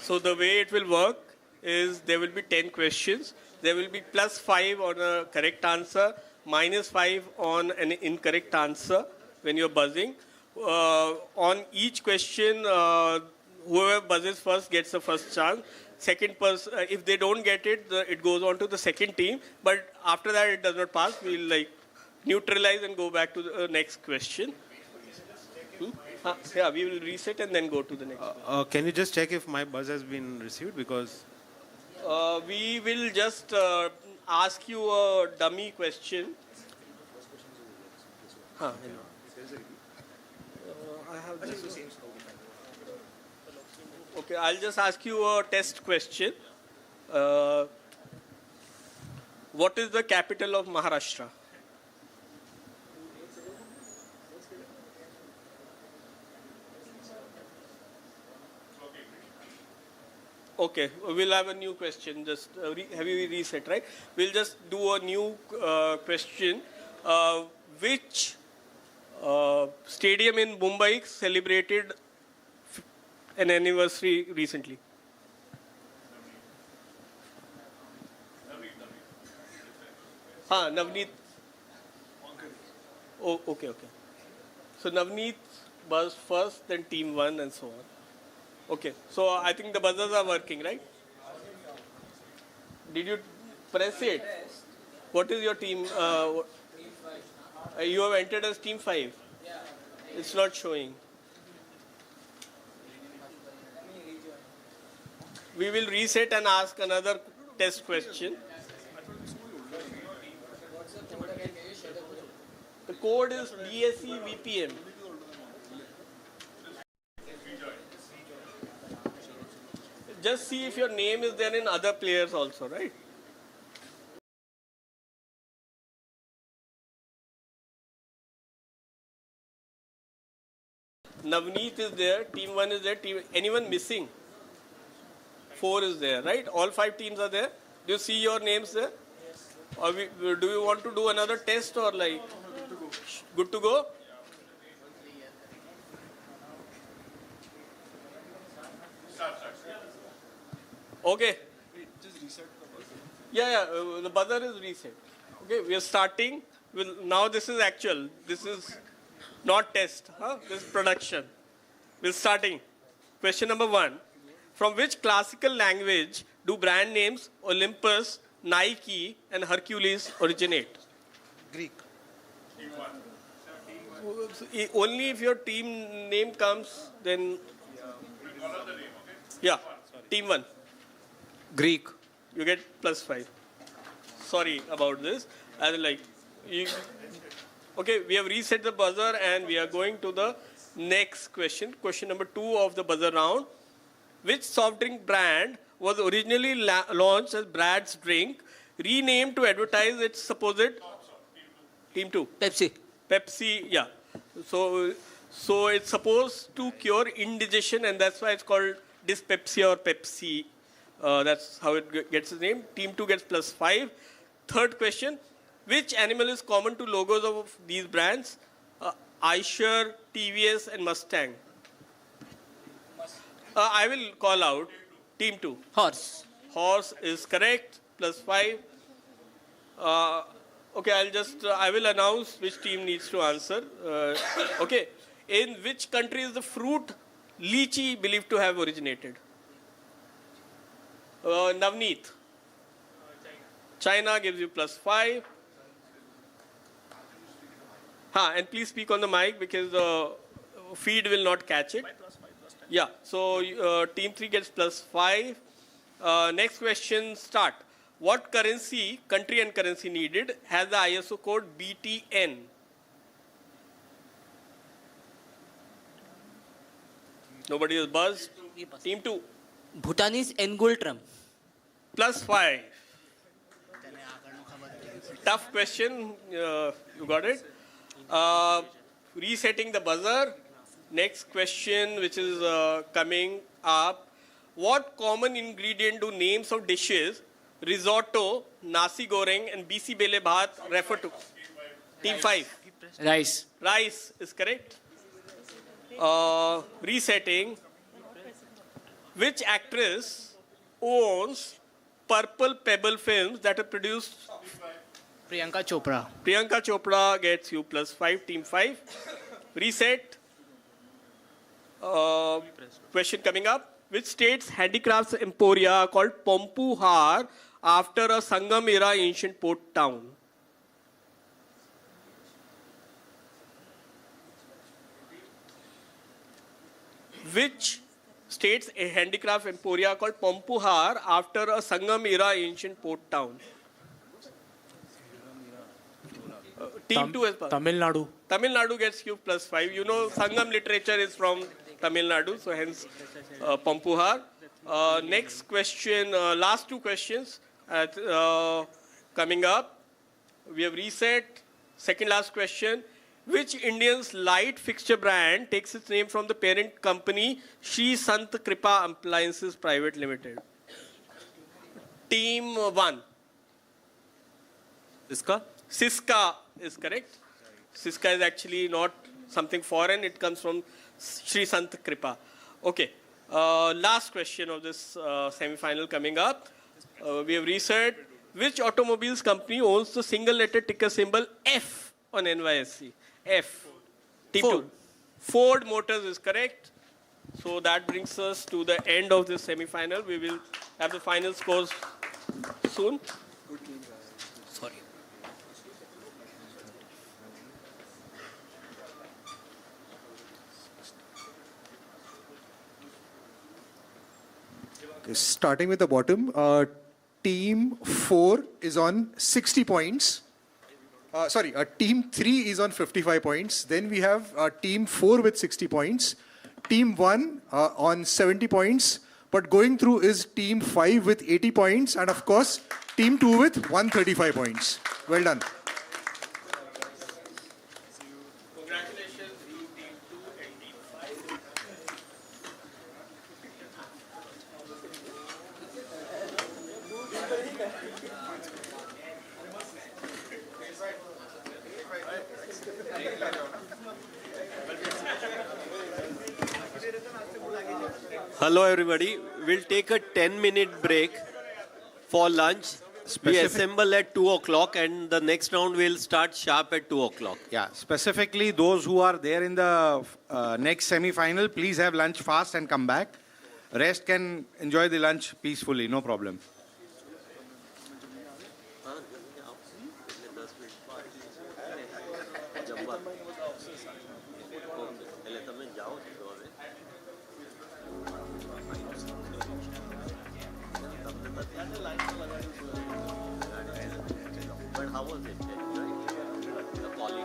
Speaker 20: So the way it will work is there will be 10 questions. There will be +5 on a correct answer, -5 on an incorrect answer when you're buzzing. On each question, whoever buzzes first gets the first chance. Second person, if they don't get it, it goes on to the second team. But after that, it does not pass. We'll neutralize and go back to the next question. Yeah, we will reset and then go to the next one.
Speaker 12: Can you just check if my buzz has been received? Because
Speaker 20: we will just ask you a dummy question. I have this. Okay, I'll just ask you a test question. What is the capital of Maharashtra? Okay, we'll have a new question. Just have you reset, right? We'll just do a new question. Which stadium in Mumbai celebrated an anniversary recently? Navneet. Oh, okay. So Navneet was first, then team 1 and so on. Okay, so I think the buzzers are working, right? Did you press it? What is your team? You have entered as team 5. It's not showing. We will reset and ask another test question. The code is DAC VPM. Just see if your name is there in other players also, right? Navneet is there, team 1 is there, anyone missing? 4 is there, right? All 5 teams are there. Do you see your names there? Yes. Or do you want to do another test or good to go? Okay.
Speaker 24: Just reset the buzzer.
Speaker 20: Yeah, the buzzer is reset. Okay, we are starting. Now this is actual. This is not test. This is production. We're starting. Question number 1. From which classical language do brand names Olympus, Nike, and Hercules originate?
Speaker 24: Greek.
Speaker 20: Only if your team name comes, then. Yeah, team 1.
Speaker 24: Greek.
Speaker 20: You get +5. Sorry about this. Okay, we have reset the buzzer and we are going to the next question. Question number 2 of the buzzer round. Which soft drink brand was originally launched as Brad's drink, renamed to advertise its supposed team 2? Pepsi, yeah. So it's supposed to cure indigestion and that's why it's called dyspepsia or Pepsi. That's how it gets its name. Team 2 gets +5. Third question. Which animal is common to logos of these brands? Eicher, TVS, and Mustang. I will call out team 2.
Speaker 6: Horse.
Speaker 20: Horse is correct, +5. Okay, I will announce which team needs to answer. Okay, in which country is the fruit lychee believed to have originated? Navneet. China gives you +5. And please speak on the mic because the feed will not catch it. Yeah, so team 3 gets +5. Next question, start. What currency, country and currency needed, has the ISO code BTN? Nobody is buzzed. Team 2.
Speaker 6: Bhutanese Ngultram.
Speaker 20: +5. Tough question. You got it. Resetting the buzzer. Next question, which is coming up. What common ingredient do names of dishes, risotto, nasi goreng, and bisi bele bhat refer to? Team 5.
Speaker 6: Rice.
Speaker 20: Rice is correct. Resetting. Which actress owns Purple Pebble Films that are produced?
Speaker 10: Priyanka Chopra.
Speaker 20: Priyanka Chopra gets you +5, team 5. Reset. Question coming up. Which state's handicrafts emporia are called Pompuhar after a Sangam era ancient port town? Which state's a handicraft emporia called Pompuhar after a Sangam era ancient port town? Team 2 is
Speaker 7: Tamil Nadu.
Speaker 20: Tamil Nadu gets you +5. You know, Sangam literature is from Tamil Nadu, so hence Pompuhar. Next question, last 2 questions coming up. We have reset. Second last question. Which Indian's light fixture brand takes its name from the parent company Shri Sant Kripa Appliances Private Limited? Team 1. Siska is correct. Siska is actually not something foreign. It comes from Shri Sant Kripa. Okay. Last question of this semi-final coming up. We have researched which automobiles company owns the single-letter ticker symbol F on NYSE? F. Team 2. Ford Motors is correct. So that brings us to the end of this semi-final. We will have the final scores soon. Sorry.
Speaker 15: Starting with the bottom, team 4 is on 60 points. Team 3 is on 55 points. Then we have team 4 with 60 points. Team 1 on 70 points. But going through is team 5 with 80 points. And of course, team 2 with 135 points. Well done.
Speaker 1: Hello everybody. We'll take a 10-minute break for lunch. We assemble at 2 o'clock and the next round will start sharp at 2 o'clock.
Speaker 14: Yeah, specifically those who are there in the next semi-final, please have lunch fast and come back. Rest can enjoy the lunch peacefully, no problem.
Speaker 1: But how was it? The quality?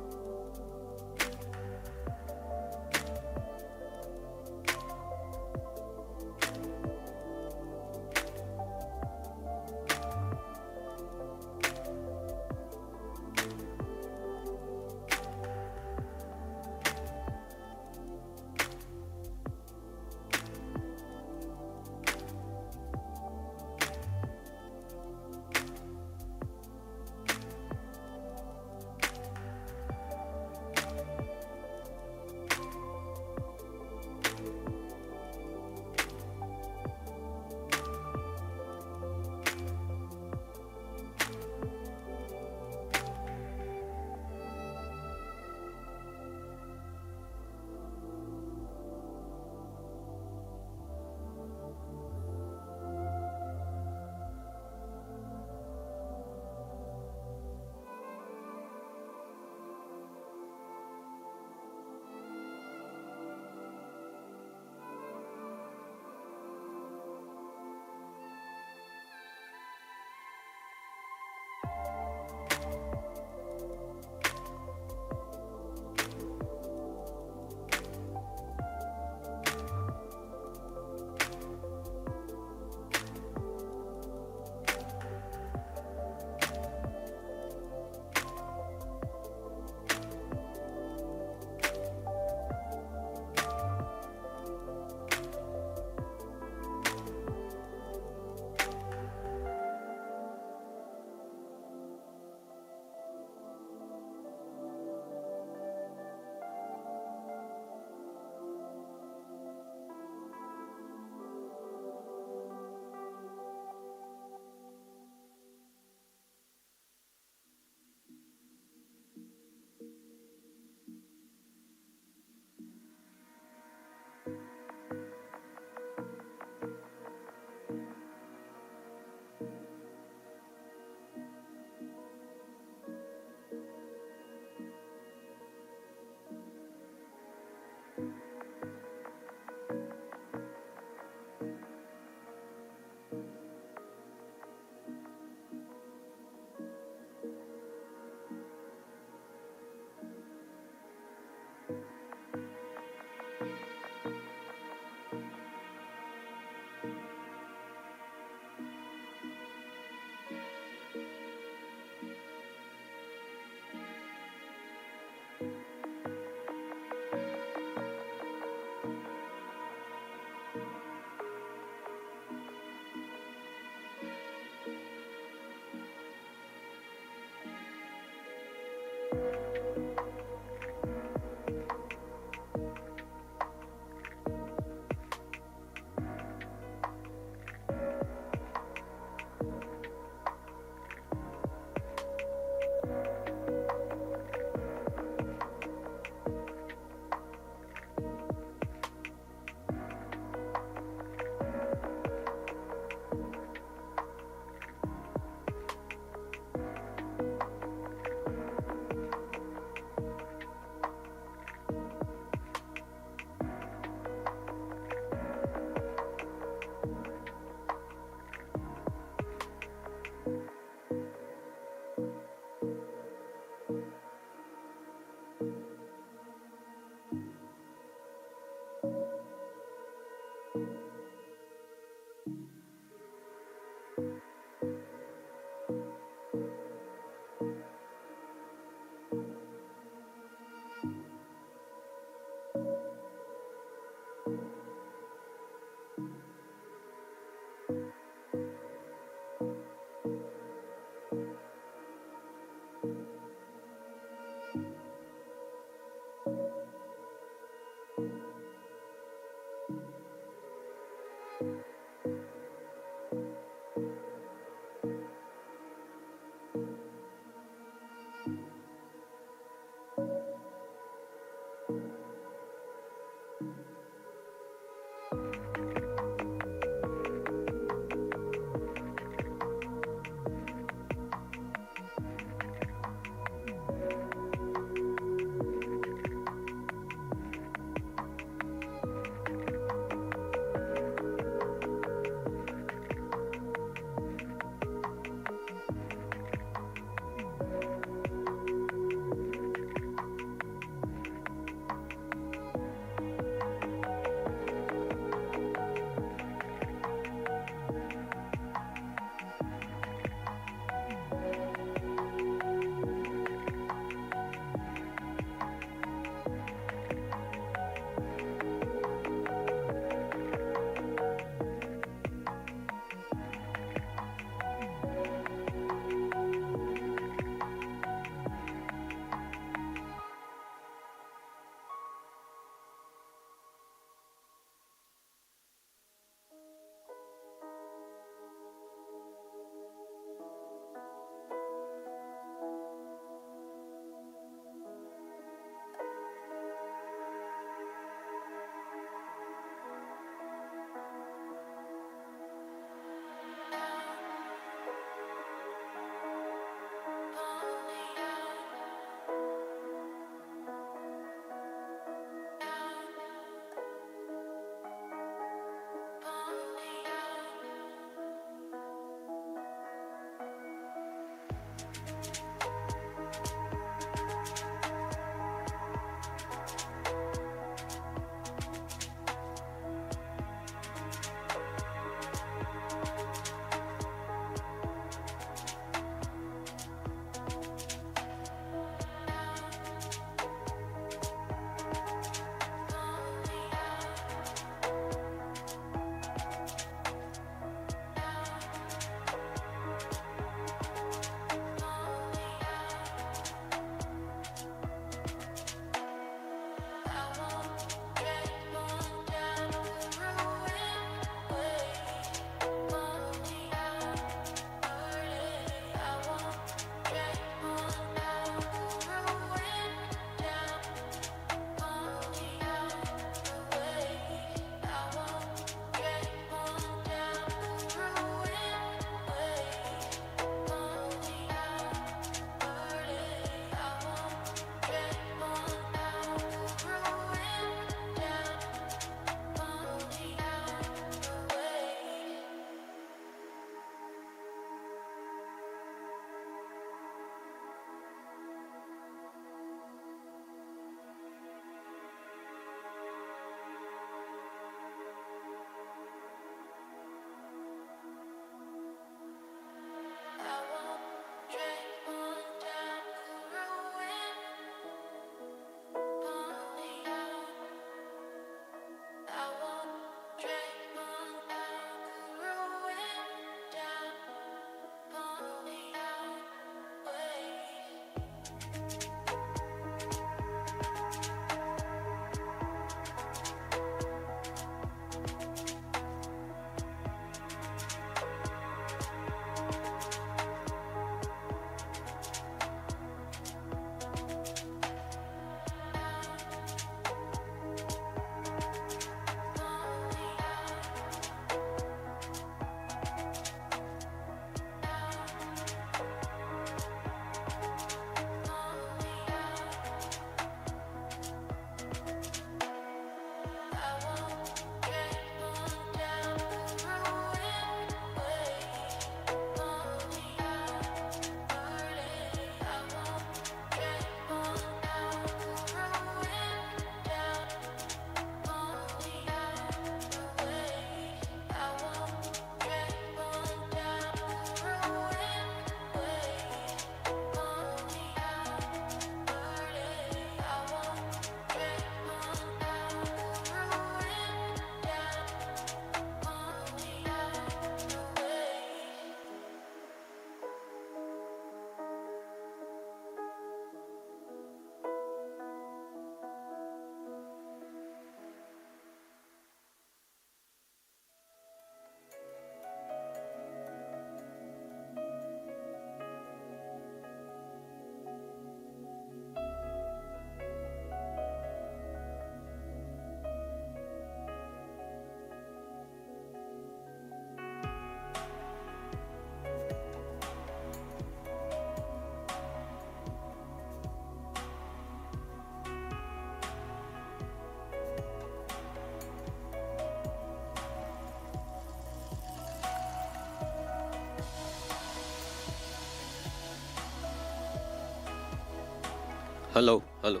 Speaker 1: Hello, hello.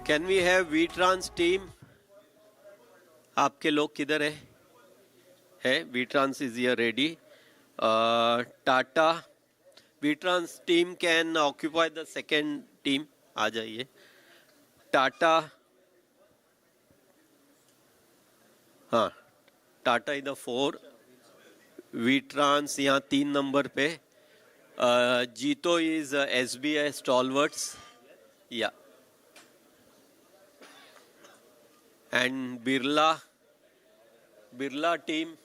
Speaker 1: Can we have VTrans team? आपके लोग किधर है? VTrans is here ready. Tata, VTrans team can occupy the second team. आ जाइए. Tata, हाँ, Tata is the 4. VTrans यहाँ 3 number पे. Jito is SBI stalwarts. Yeah. And Birla team.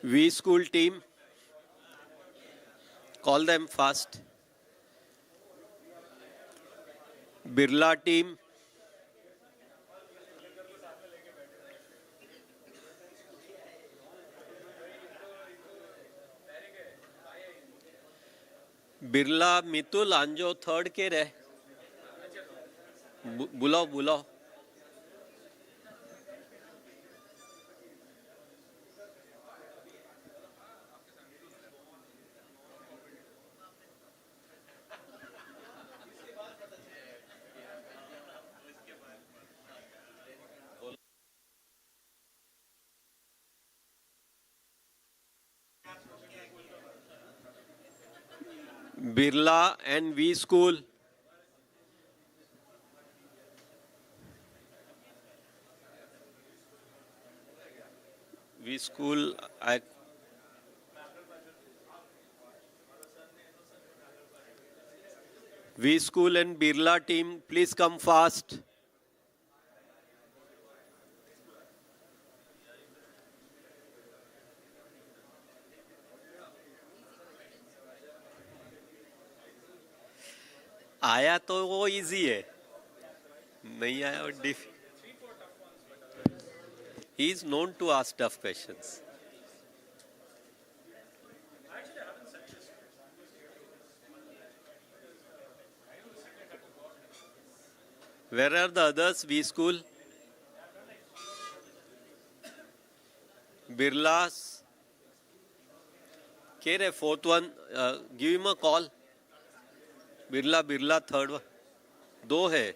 Speaker 1: V school team. Call them fast. Birla team. Birla Mitul आंजो third के रहे बुलाओ Birla and V School. V School, V School and Birla team, please come fast. आया तो वो easy है, नहीं आया वो डिफ. He is known to ask tough questions. Where are the others? V School, Birlas. Kere, fourth one, give him a call. Birla, third one. दो है.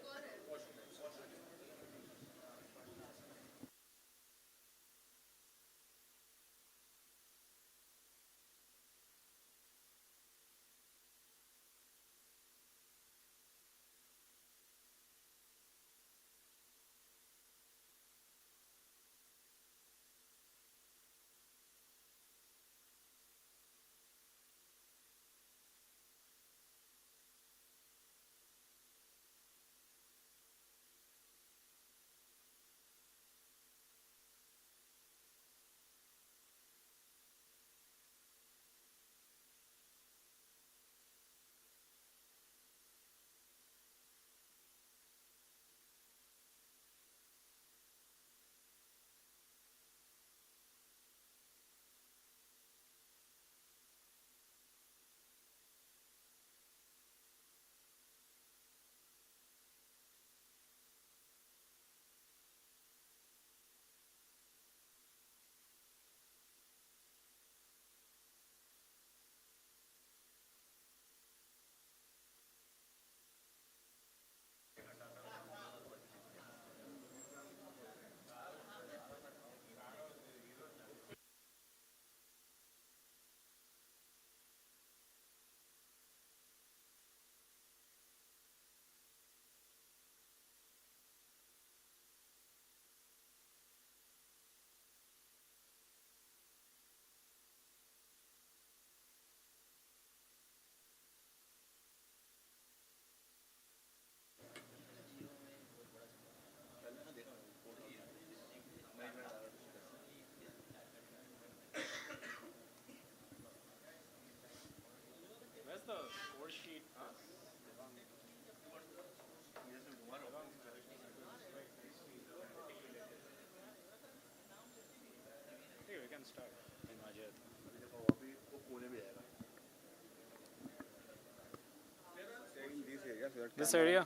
Speaker 5: This area?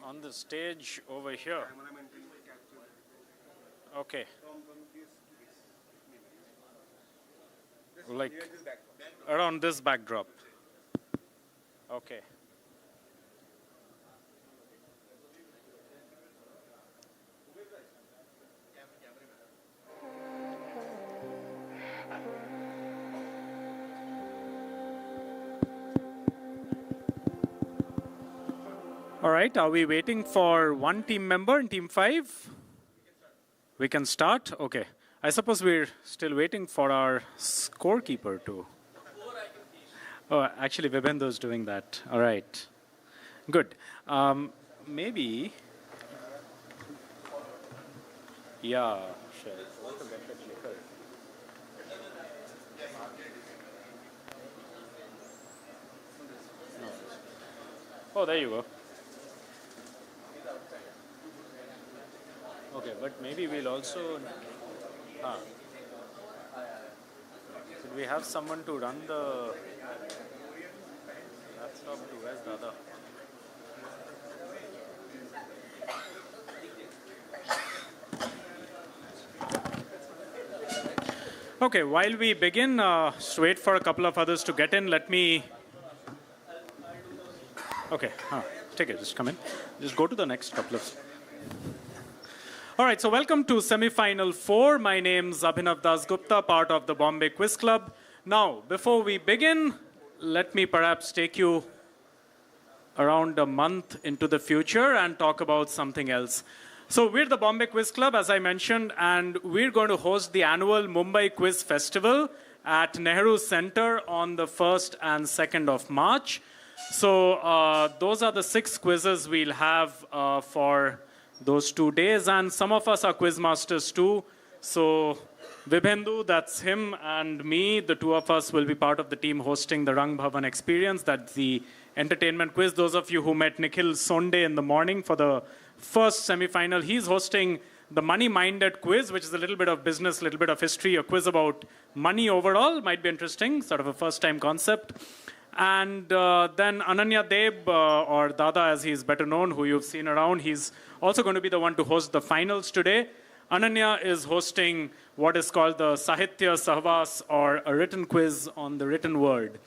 Speaker 5: On the stage over here. Okay. Like around this backdrop. Okay. All right, are we waiting for one team member in team 5? We can start? Okay. I suppose we're still waiting for our scorekeeper to... Oh, actually, Vibhendo's doing that. All right. Good. Maybe... Yeah, sure. Oh, there you go. Okay, but maybe we'll also... Should we have someone to run the laptop to where's the other? Okay, while we begin, just wait for a couple of others to get in. Let me... Okay, take it, just come in. Just go to the next couple of... All right, so welcome to semi-final 4. My name's Abhinav Dasgupta, part of the Bombay Quiz Club. Now, before we begin, let me perhaps take you around a month into the future and talk about something else. So we're the Bombay Quiz Club, as I mentioned, and we're going to host the annual Mumbai Quiz Festival at Nehru Center on the 1st and 2nd of March. So those are the 6 quizzes we'll have for those 2 days, and some of us are quiz masters too. So Vibhendu, that's him, and me, the 2 of us will be part of the team hosting the Rang Bhavan experience. That's the entertainment quiz. Those of you who met Nikhil Sonde in the morning for the first semi-final, he's hosting the money-minded quiz, which is a little bit of business, a little bit of history, a quiz about money overall. Might be interesting, sort of a first-time concept. And then Ananya Deb, or Dada as he's better known, who you've seen around, he's also going to be the one to host the finals today. Ananya is hosting what is called the Sahitya Sahvas, or a written quiz on the written word.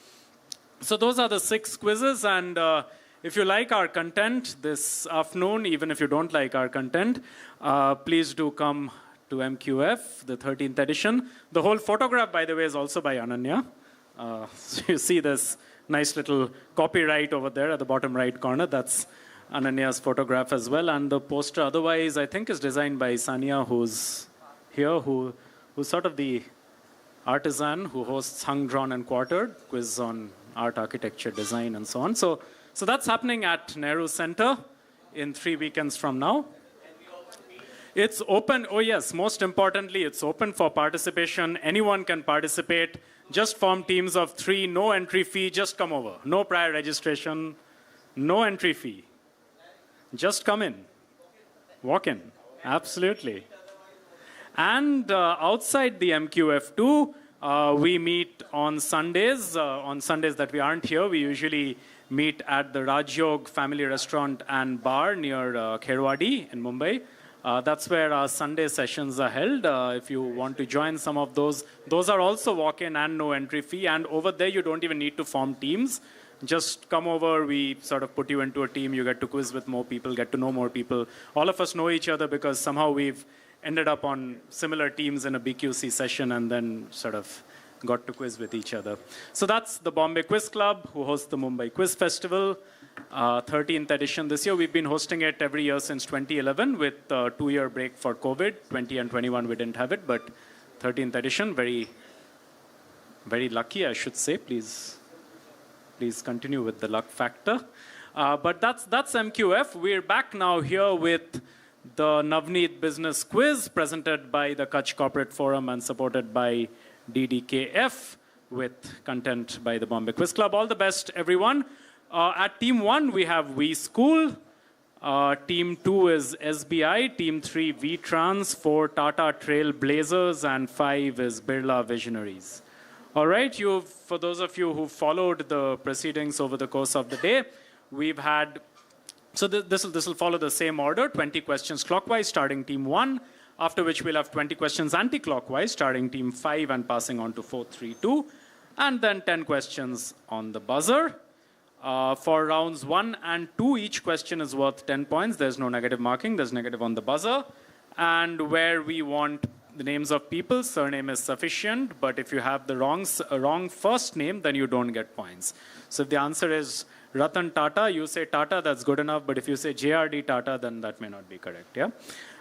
Speaker 5: So those are the 6 quizzes, and if you like our content this afternoon, even if you don't like our content, please do come to MQF, the 13th edition. The whole photograph, by the way, is also by Ananya. So you see this nice little copyright over there at the bottom right corner. That's Ananya's photograph as well. And the poster otherwise, I think, is designed by Sania, who's here, who's sort of the artisan who hosts Hung, Drawn, and Quartered, quiz on art, architecture, design, and so on. So that's happening at Nehru Center in 3 weekends from now. It's open, oh yes, most importantly, it's open for participation. Anyone can participate. Just form teams of 3, no entry fee, just come over. No prior registration, no entry fee. Just come in, walk in, absolutely. And outside the MQF2, we meet on Sundays. On Sundays that we aren't here, we usually meet at the Rajyog Family Restaurant and Bar near Kherwadi in Mumbai. That's where our Sunday sessions are held. If you want to join some of those are also walk-in and no entry fee. And over there, you don't even need to form teams. Just come over, we sort of put you into a team, you get to quiz with more people, get to know more people. All of us know each other because somehow we've ended up on similar teams in a BQC session and then sort of got to quiz with each other. So that's the Bombay Quiz Club, who hosts the Mumbai Quiz Festival, 13th edition this year. We've been hosting it every year since 2011 with a 2-year break for COVID. 20 and 21 we didn't have it, but 13th edition, very, very lucky, I should say. Please continue with the luck factor. But that's MQF. We're back now here with the Navneet Business Quiz presented by the Kutch Corporate Forum and supported by DDKF with content by the Bombay Quiz Club. All the best, everyone. At Team 1, we have We School. Team 2 is SBI. Team 3, VTrans. 4, Tata Trail Blazers. And 5 is Birla Visionaries. All right, for those of you who followed the proceedings over the course of the day, we've had, so this will follow the same order, 20 questions clockwise starting Team 1, after which we'll have 20 questions anti-clockwise starting Team 5 and passing on to 4, 3, 2, and then 10 questions on the buzzer. For rounds 1 and 2, each question is worth 10 points. There's no negative marking, there's negative on the buzzer. And where we want the names of people, surname is sufficient, but if you have the wrong first name, then you don't get points. So if the answer is Ratan Tata, you say Tata, that's good enough, but if you say JRD Tata, then that may not be correct, yeah?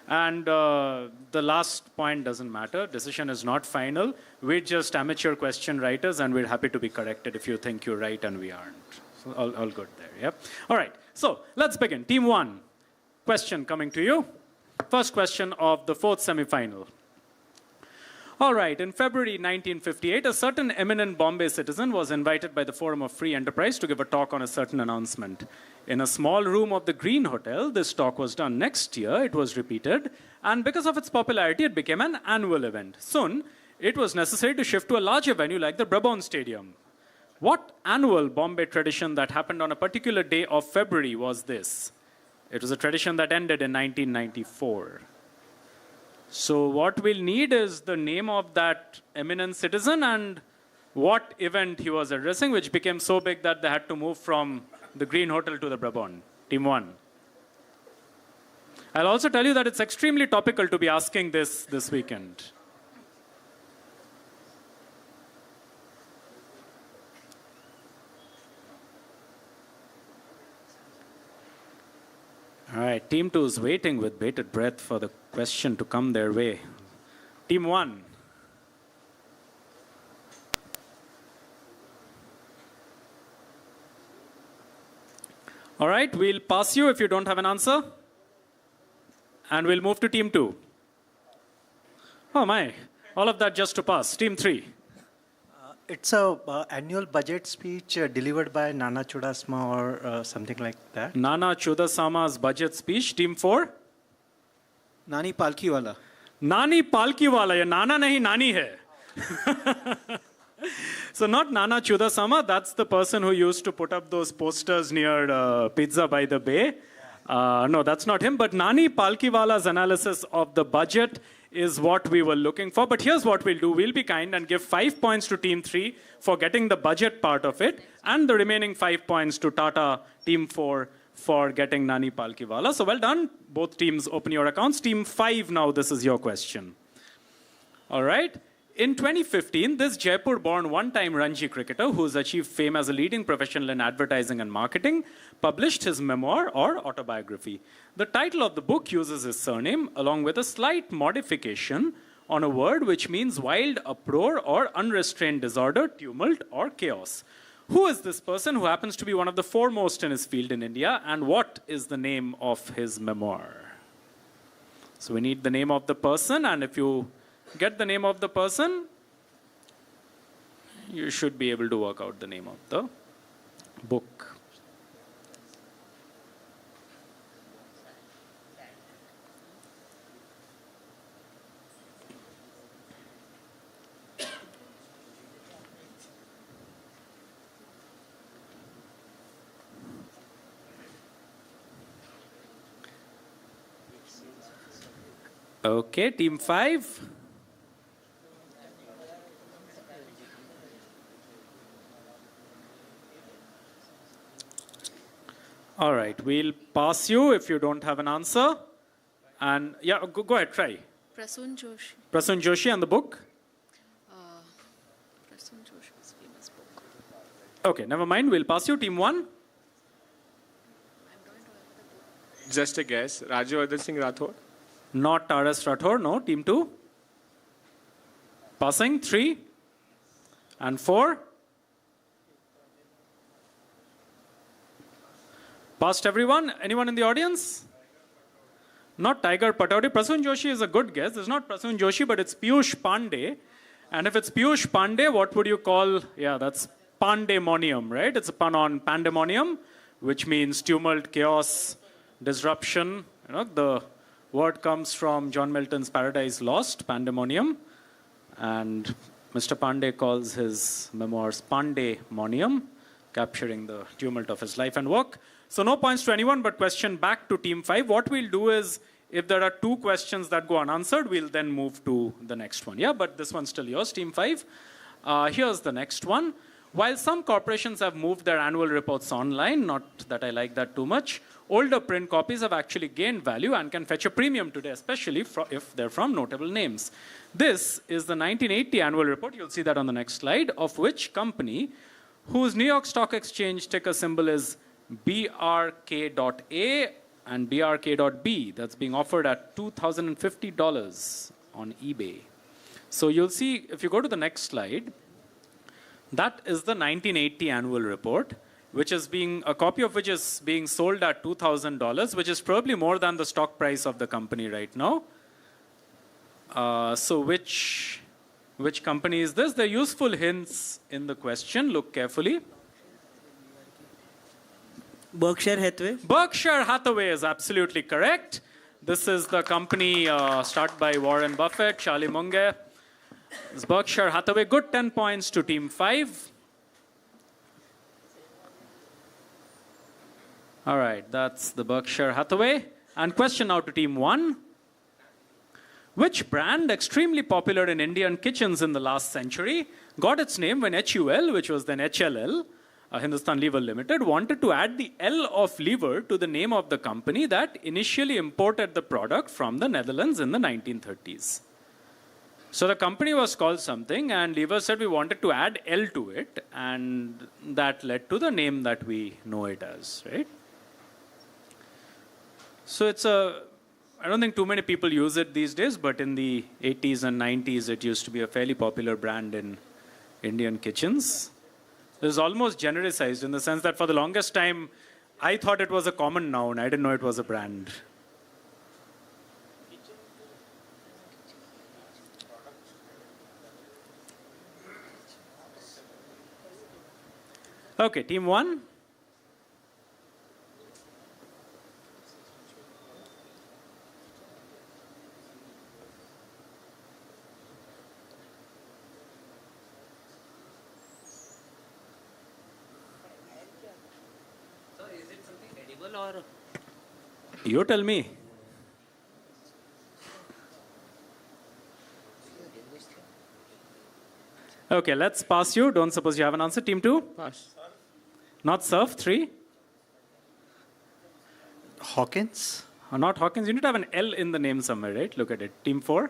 Speaker 5: And the last point doesn't matter. Decision is not final. We're just amateur question writers, and we're happy to be corrected if you think you're right and we aren't. So all good there, yeah? All right, so let's begin. Team 1, question coming to you. First question of the 4th semi-final. All right, in February 1958, a certain eminent Bombay citizen was invited by the Forum of Free Enterprise to give a talk on a certain announcement. In a small room of the Green Hotel, this talk was done. Next year, it was repeated, and because of its popularity, it became an annual event. Soon, it was necessary to shift to a larger venue like the Brabant Stadium. What annual Bombay tradition that happened on a particular day of February was this? It was a tradition that ended in 1994. So what we'll need is the name of that eminent citizen and what event he was addressing, which became so big that they had to move from the Green Hotel to the Brabant. Team 1. I'll also tell you that it's extremely topical to be asking this weekend. Team 2 is waiting with bated breath for the question to come their way. Team 1. All right, we'll pass you if you don't have an answer. And we'll move to Team 2. Oh my, all of that just to pass. Team 3.
Speaker 7: It's a annual budget speech delivered by Nana Chudasama or something like that.
Speaker 5: Nana Chudasama's budget speech. Team 4.
Speaker 23: Nani Palkiwala.
Speaker 5: Nani Palkiwala. Ye Nana nahi, Nani hai. So not Nana Chudasama, that's the person who used to put up those posters near Pizza by the Bay. No, that's not him. But Nani Palkiwala's analysis of the budget is what we were looking for. But here's what we'll do. We'll be kind and give 5 points to Team 3 for getting the budget part of it, and the remaining 5 points to Tata Team 4 for getting Nani Palkiwala. So well done. Both teams open your accounts. Team 5 now, this is your question. All right. In 2015, this Jaipur-born one-time Ranji cricketer who's achieved fame as a leading professional in advertising and marketing published his memoir or autobiography. The title of the book uses his surname along with a slight modification on a word which means wild uproar or unrestrained disorder, tumult or chaos. Who is this person who happens to be one of the foremost in his field in India, and what is the name of his memoir? So we need the name of the person, and if you get the name of the person, you should be able to work out the name of the book. Okay, Team 5. All right, we'll pass you if you don't have an answer. And yeah, go ahead, try.
Speaker 11: Prasun Joshi.
Speaker 5: Prasun Joshi and the book?
Speaker 11: Prasun Joshi's famous book.
Speaker 5: Okay, never mind. We'll pass you. Team 1.
Speaker 4: Just a guess. Rajyavardhan Singh Rathod.
Speaker 5: Not R.S. Rathod, no. Team 2. Passing. 3. And 4. Passed everyone? Anyone in the audience? Not Tiger Pataudi. Prasun Joshi is a good guess. It's not Prasun Joshi, but it's Piyush Pandey. And if it's Piyush Pandey, what would you call? Yeah, that's pandemonium, right? It's a pun on pandemonium, which means tumult, chaos, disruption. You know, the word comes from John Milton's Paradise Lost, pandemonium. And Mr. Pandey calls his memoirs Pandemonium, capturing the tumult of his life and work. So no points to anyone, but question back to Team 5. What we'll do is, if there are 2 questions that go unanswered, we'll then move to the next one. Yeah, but this one's still yours, Team 5. Here's the next one. While some corporations have moved their annual reports online, not that I like that too much, older print copies have actually gained value and can fetch a premium today, especially if they're from notable names. This is the 1980 annual report, you'll see that on the next slide, of which company whose New York Stock Exchange ticker symbol is BRK.A and BRK.B. That's being offered at $2,050 on eBay. So you'll see, if you go to the next slide, that is the 1980 annual report, which is a copy of which is being sold at $2,000, which is probably more than the stock price of the company right now. So which company is this? There are useful hints in the question. Look carefully.
Speaker 23: Berkshire Hathaway.
Speaker 5: Berkshire Hathaway is absolutely correct. This is the company started by Warren Buffett, Charlie Munger. It's Berkshire Hathaway. Good 10 points to Team 5. All right, that's the Berkshire Hathaway. And question now to Team 1. Which brand, extremely popular in Indian kitchens in the last century, got its name when HUL, which was then HLL, Hindustan Lever Limited, wanted to add the L of lever to the name of the company that initially imported the product from the Netherlands in the 1930s. So the company was called something, and Lever said we wanted to add L to it, and that led to the name that we know it as, right? So it's a, I don't think too many people use it these days, but in the 80s and 90s, it used to be a fairly popular brand in Indian kitchens. It was almost genericized in the sense that for the longest time, I thought it was a common noun. I didn't know it was a brand. Okay, team 1.
Speaker 27: So is it something edible or?
Speaker 5: You tell me. Okay, let's pass you. Don't suppose you have an answer. Team 2?
Speaker 23: Pass.
Speaker 5: Not surf. 3?
Speaker 7: Hawkins?
Speaker 5: Not Hawkins. You need to have an L in the name somewhere, right? Look at it. Team 4?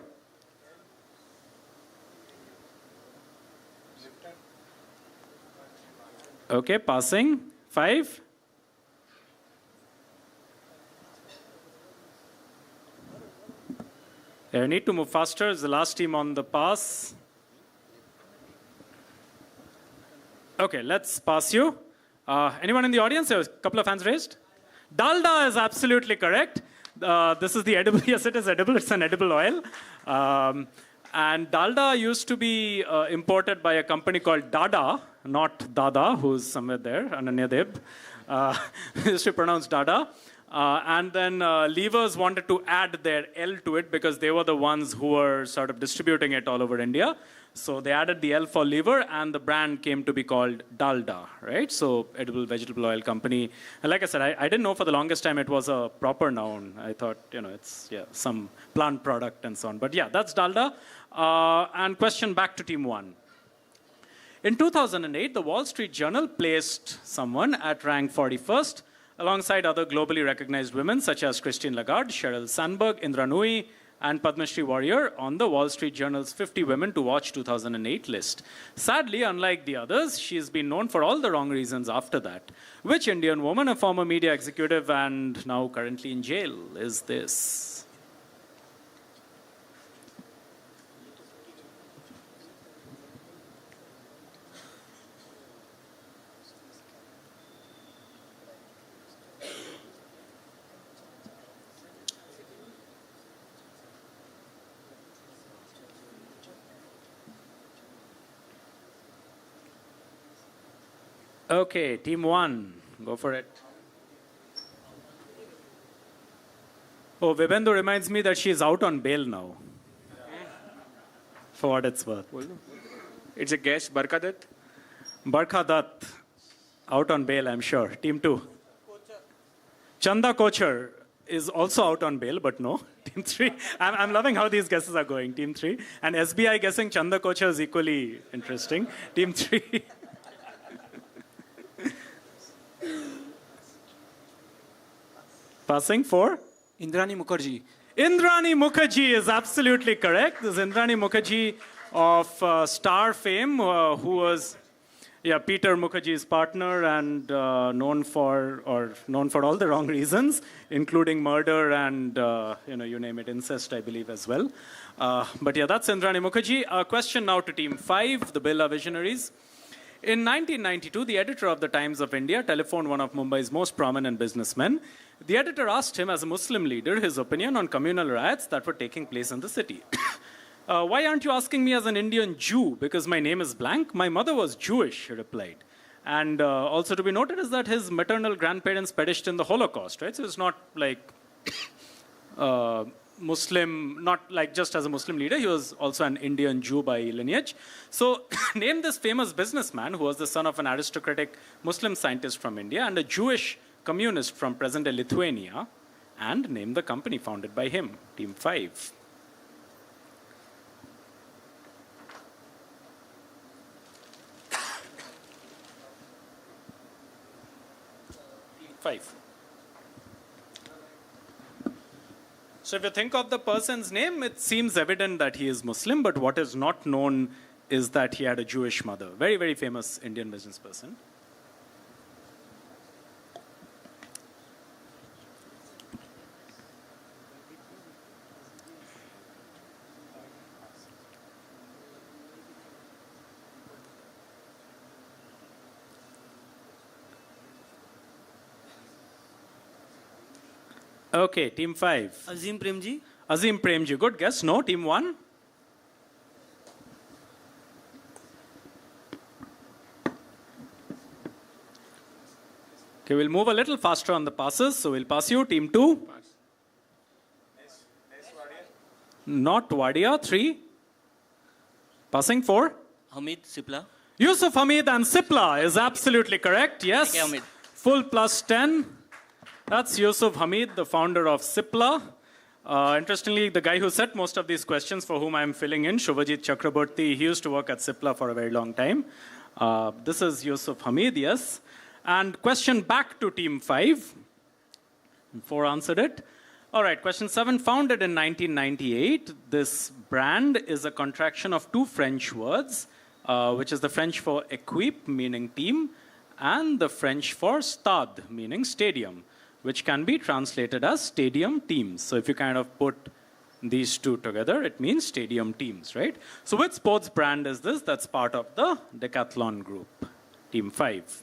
Speaker 5: Okay, passing. 5? I need to move faster. It's the last team on the pass. Okay, let's pass you. Anyone in the audience? There was a couple of hands raised. Dalda is absolutely correct. This is the edible. Yes, it is edible. It's an edible oil. And Dalda used to be imported by a company called Dada, not Dada, who's somewhere there, Ananya Deb. Used to pronounce Dada. And then Levers wanted to add their L to it because they were the ones who were sort of distributing it all over India. So they added the L for Lever, and the brand came to be called Dalda, right? So edible vegetable oil company. And like I said, I didn't know for the longest time it was a proper noun. I thought, it's some plant product and so on. But yeah, that's Dalda. And question back to team 1. In 2008, the Wall Street Journal placed someone at rank 41st, alongside other globally recognized women such as Christine Lagarde, Sheryl Sandberg, Indra Nooyi, and Padma Shri Warrior on the Wall Street Journal's 50 Women to Watch 2008 list. Sadly, unlike the others, she's been known for all the wrong reasons after that. Which Indian woman, a former media executive and now currently in jail, is this? Okay, team 1, go for it. Oh, Vibhendu reminds me that she's out on bail now. For what it's worth.
Speaker 4: It's a guess. Barkha Dutt?
Speaker 5: Barkha Dutt, out on bail, I'm sure. Team 2. Chanda Kochar is also out on bail, but no. Team 3. I'm loving how these guesses are going. Team 3. And SBI guessing Chanda Kochar is equally interesting. Team 3. Passing 4.
Speaker 23: Indrani Mukherjee.
Speaker 5: Indrani Mukherjee is absolutely correct. This is Indrani Mukherjee of Star fame, who was Peter Mukherjee's partner and known for all the wrong reasons, including murder and you name it, incest, I believe as well. But yeah, that's Indrani Mukherjee. A question now to Team 5, the Birla Visionaries. In 1992, the editor of the Times of India telephoned one of Mumbai's most prominent businessmen. The editor asked him, as a Muslim leader, his opinion on communal riots that were taking place in the city. Why aren't you asking me as an Indian Jew? Because my name is blank. My mother was Jewish, he replied. And also to be noted is that his maternal grandparents perished in the Holocaust, right? So it's not like Muslim, not like just as a Muslim leader, he was also an Indian Jew by lineage. So name this famous businessman who was the son of an aristocratic Muslim scientist from India and a Jewish communist from present-day Lithuania, and name the company founded by him. Team 5. Team 5. So if you think of the person's name, it seems evident that he is Muslim, but what is not known is that he had a Jewish mother. Very, very famous Indian business person. Okay, team 5.
Speaker 23: Azim Premji.
Speaker 5: Azim Premji, good guess. No, team 1. Okay, we'll move a little faster on the passes, so we'll pass you. Team 2. Not Wadia. 3. Passing 4.
Speaker 23: Hamid Sipla.
Speaker 5: Yusuf Hamid and Sipla is absolutely correct. Yes.
Speaker 23: Okay, Hamid.
Speaker 5: Full plus 10. That's Yusuf Hamid, the founder of Sipla. Interestingly, the guy who set most of these questions for whom I'm filling in, Shubhajit Chakraborty, he used to work at Sipla for a very long time. This is Yusuf Hamid, yes. And question back to team 5. 4 answered it. All right, question 7. Founded in 1998, this brand is a contraction of 2 French words, which is the French for equipe, meaning team, and the French for stade, meaning stadium, which can be translated as stadium teams. So if you kind of put these two together, it means stadium teams, right? So which sports brand is this that's part of the Decathlon group? Team 5.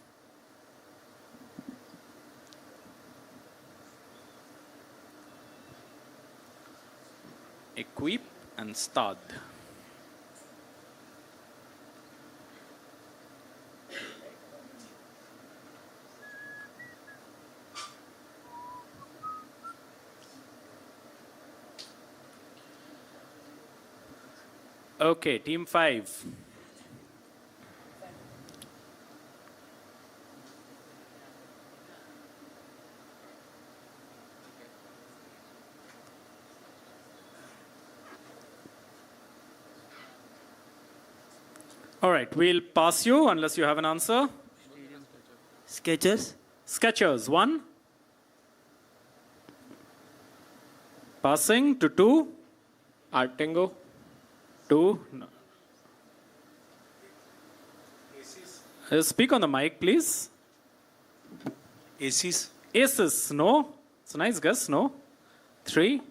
Speaker 5: Equipe and stade. Okay, team 5. All right, we'll pass you unless you have an answer.
Speaker 23: Skechers.
Speaker 5: Skechers, 1. Passing to 2.
Speaker 4: Artengo.
Speaker 5: 2. Speak on the mic, please.
Speaker 23: Aces.
Speaker 5: Aces, no. It's a nice guess, no. 3.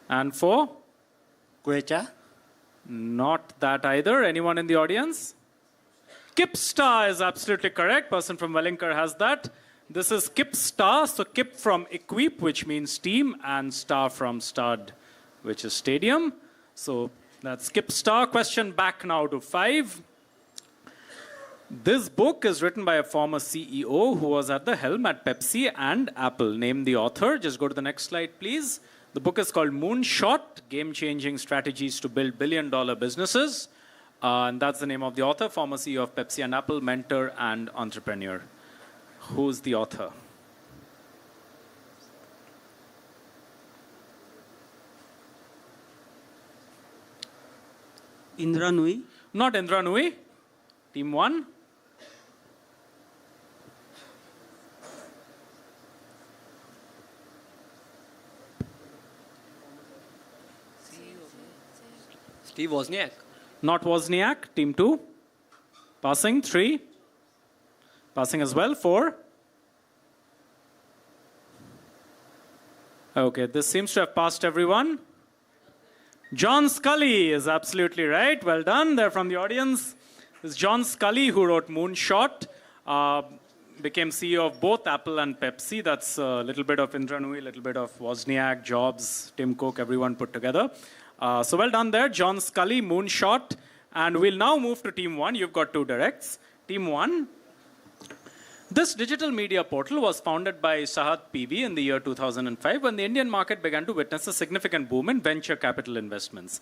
Speaker 5: And 4.
Speaker 23: Quecha.
Speaker 5: Not that either. Anyone in the audience? Kipstar is absolutely correct. Person from Wellinger has that. This is Kipstar. So Kip from equip, which means team, and star from stade, which is stadium. So that's Kipstar. Question back now to 5. This book is written by a former CEO who was at the helm at Pepsi and Apple. Name the author. Just go to the next slide, please. The book is called Moonshot, Game-Changing Strategies to Build Billion-Dollar Businesses. And that's the name of the author, former CEO of Pepsi and Apple, mentor and entrepreneur. Who's the author?
Speaker 23: Indra Nui.
Speaker 5: Not Indra Nui. Team 1.
Speaker 27: Steve Wozniak.
Speaker 5: Not Wozniak. Team 2. Passing 3. Passing as well 4. Okay, this seems to have passed everyone. John Scully is absolutely right. Well done. They're from the audience. This is John Scully who wrote Moonshot. Became CEO of both Apple and Pepsi. That's a little bit of Indra Nui, a little bit of Wozniak, Jobs, Tim Cook, everyone put together. So well done there, John Scully, Moonshot. And we'll now move to Team 1. You've got 2 directs. Team 1. This digital media portal was founded by Sahad PV in the year 2005 when the Indian market began to witness a significant boom in venture capital investments.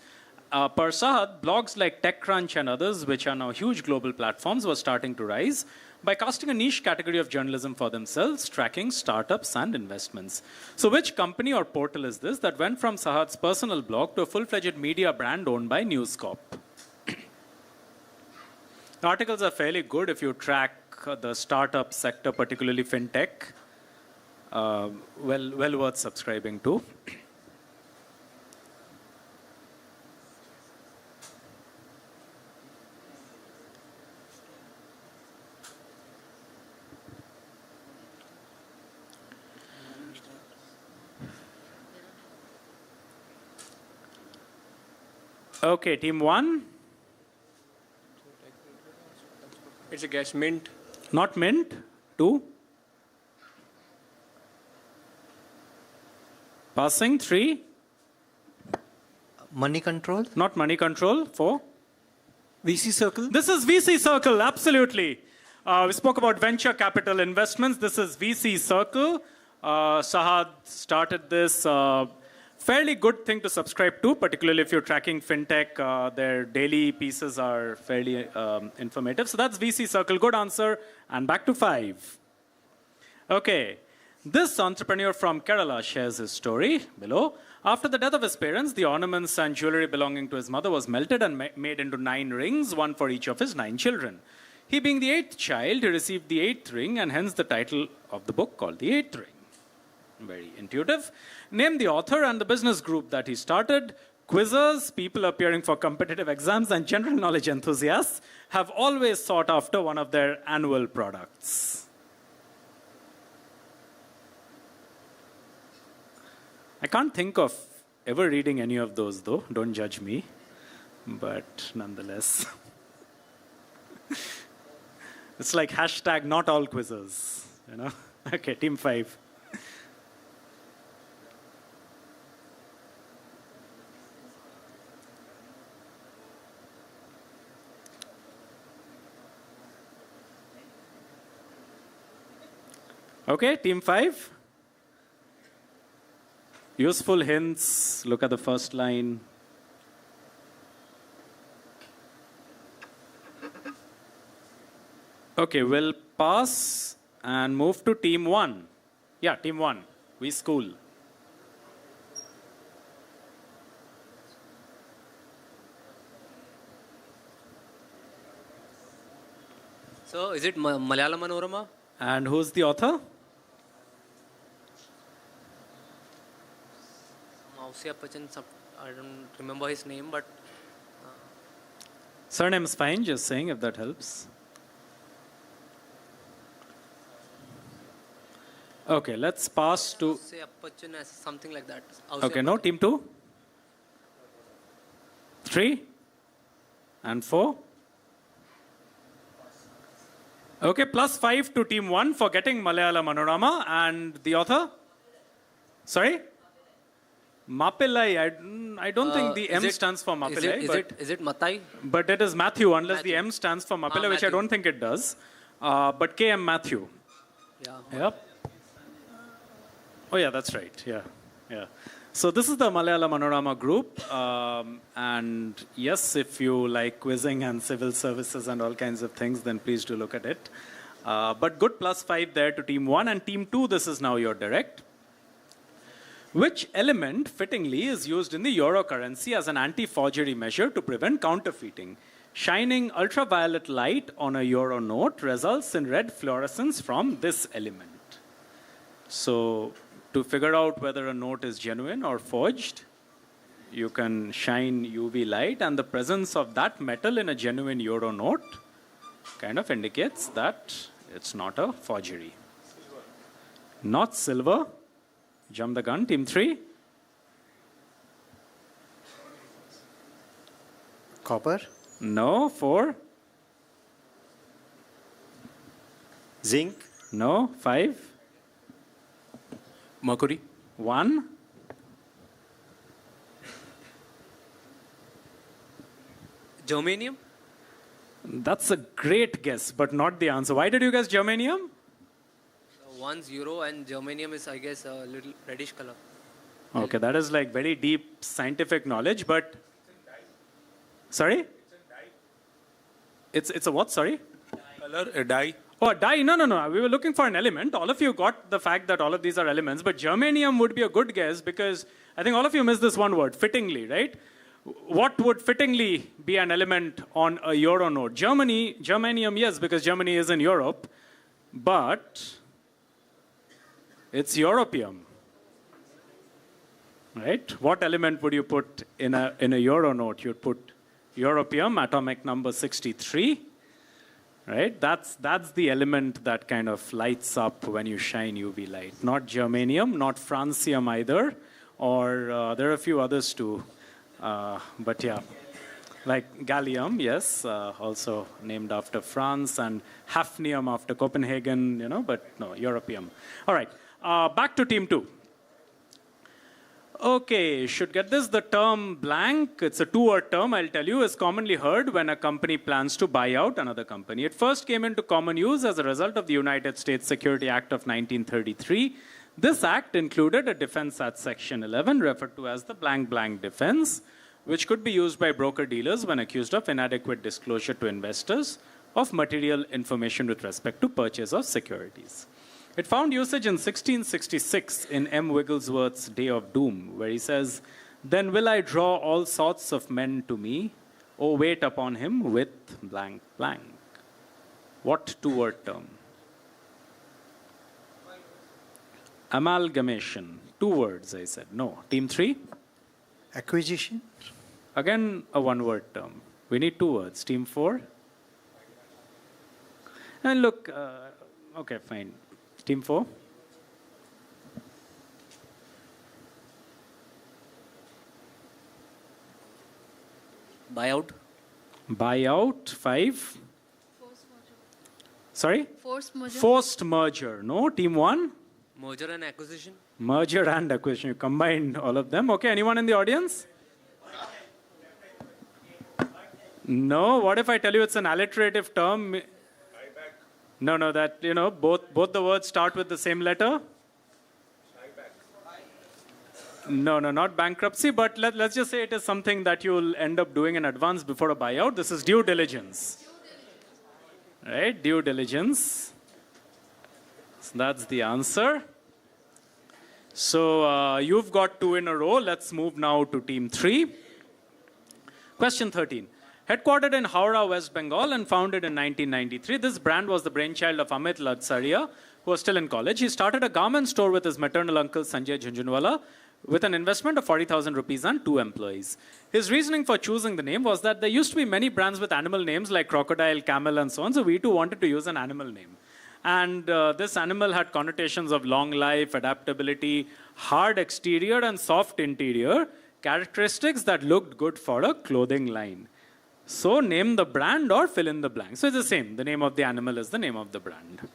Speaker 5: Per Sahad, blogs like TechCrunch and others, which are now huge global platforms, were starting to rise by casting a niche category of journalism for themselves, tracking startups and investments. So which company or portal is this that went from Sahad's personal blog to a full-fledged media brand owned by News Corp? The articles are fairly good if you track the startup sector, particularly fintech. Well worth subscribing to. Okay, team 1.
Speaker 4: It's a guess. Mint.
Speaker 5: Not Mint. 2. Passing 3.
Speaker 7: Money control?
Speaker 5: Not money control. 4.
Speaker 23: VC circle?
Speaker 5: This is VC circle, absolutely. We spoke about venture capital investments. This is VC circle. Sahad started this. Fairly good thing to subscribe to, particularly if you're tracking fintech. Their daily pieces are fairly informative. So that's VC circle. Good answer. And back to 5. Okay. This entrepreneur from Kerala shares his story below. After the death of his parents, the ornaments and jewelry belonging to his mother was melted and made into 9 rings, one for each of his 9 children. He being the 8th child, he received the 8th ring, and hence the title of the book called The 8th Ring. Very intuitive. Name the author and the business group that he started. Quizzers, people appearing for competitive exams, and general knowledge enthusiasts have always sought after one of their annual products. I can't think of ever reading any of those, though. Don't judge me. But nonetheless. It's like hashtag not all quizzes, you know? Okay, team 5. Okay, team 5. Useful hints. Look at the first line. Okay, we'll pass and move to team 1. Yeah, team 1. We school.
Speaker 6: So, is it Malayalam Manorama?
Speaker 5: And who's the author?
Speaker 6: I don't remember his name, but...
Speaker 5: Surname's fine, just saying, if that helps. Okay, let's pass to...
Speaker 6: Something like that.
Speaker 5: Okay, no, team 2? 3? And 4? Okay, plus 5 to team 1 for getting Malayalam Manorama. And the author? Sorry? Mapillai, I don't think the M stands for Mapillai.
Speaker 6: Is it Matai?
Speaker 5: But it is Matthew, unless the M stands for Mapillai, which I don't think it does. But KM Matthew.
Speaker 6: Yeah.
Speaker 5: Yep. Oh yeah, that's right. Yeah. So this is the Malayalam Manorama group. And yes, if you like quizzing and civil services and all kinds of things, then please do look at it. But good plus 5 there to team 1. And team 2, this is now your direct. Which element, fittingly, is used in the euro currency as an anti-forgery measure to prevent counterfeiting? Shining ultraviolet light on a euro note results in red fluorescence from this element. So, to figure out whether a note is genuine or forged, you can shine UV light, and the presence of that metal in a genuine euro note kind of indicates that it's not a forgery. Not silver. Jump the gun, team 3.
Speaker 7: Copper?
Speaker 5: No, 4.
Speaker 7: Zinc?
Speaker 5: No, 5.
Speaker 3: Mercury.
Speaker 5: 1.
Speaker 6: Germanium?
Speaker 5: That's a great guess, but not the answer. Why did you guess germanium?
Speaker 6: One's euro and germanium is, I guess, a little reddish color.
Speaker 5: Okay, that is like very deep scientific knowledge, but... Sorry? It's a what, sorry?
Speaker 2: Color, a dye.
Speaker 5: Oh, a dye? No. We were looking for an element. All of you got the fact that all of these are elements, but germanium would be a good guess because I think all of you missed this one word, fittingly, right? What would fittingly be an element on a euro note? Germanium, yes, because Germany is in Europe, but... It's europium, right? What element would you put in a euro note? You'd put europium, atomic number 63, right? That's the element that kind of lights up when you shine UV light. Not germanium, not francium either, or there are a few others too. But yeah, like gallium, yes, also named after France, and hafnium after Copenhagen, but no, europium. All right. Back to team 2. Okay, should get this. The term blank, it's a two-word term, I'll tell you, is commonly heard when a company plans to buy out another company. It first came into common use as a result of the United States Security Act of 1933. This act included a defense at Section 11, referred to as the blank blank defense, which could be used by broker-dealers when accused of inadequate disclosure to investors of material information with respect to purchase of securities. It found usage in 1666 in M. Wigglesworth's Day of Doom, where he says, "Then will I draw all sorts of men to me, or wait upon him with blank blank." What two-word term? Amalgamation. Two words, I said. No. Team 3?
Speaker 7: Acquisition.
Speaker 5: Again, a one-word term. We need two words. Team 4? And look, okay, fine. Team 4?
Speaker 6: Buyout.
Speaker 5: Buyout. 5? Sorry?
Speaker 11: Forced merger.
Speaker 5: Forced merger. No. Team 1?
Speaker 6: Merger and acquisition.
Speaker 5: Merger and acquisition. You combined all of them. Okay, anyone in the audience? No. What if I tell you it's an alliterative term? No, that, you know, both the words start with the same letter. No, not bankruptcy, but let's just say it is something that you'll end up doing in advance before a buyout. This is due diligence. Right, due diligence. So that's the answer. So you've got 2 in a row. Let's move now to team 3. Question 13. Headquartered in Howrah, West Bengal and founded in 1993, this brand was the brainchild of Amit Ladsaria, who was still in college. He started a garment store with his maternal uncle Sanjay Jhunjhunwala with an investment of 40,000 rupees and 2 employees. His reasoning for choosing the name was that there used to be many brands with animal names like crocodile, camel and so on, so we too wanted to use an animal name. And this animal had connotations of long life, adaptability, hard exterior and soft interior, characteristics that looked good for a clothing line. So name the brand or fill in the blank. So it's the same. The name of the animal is the name of the brand.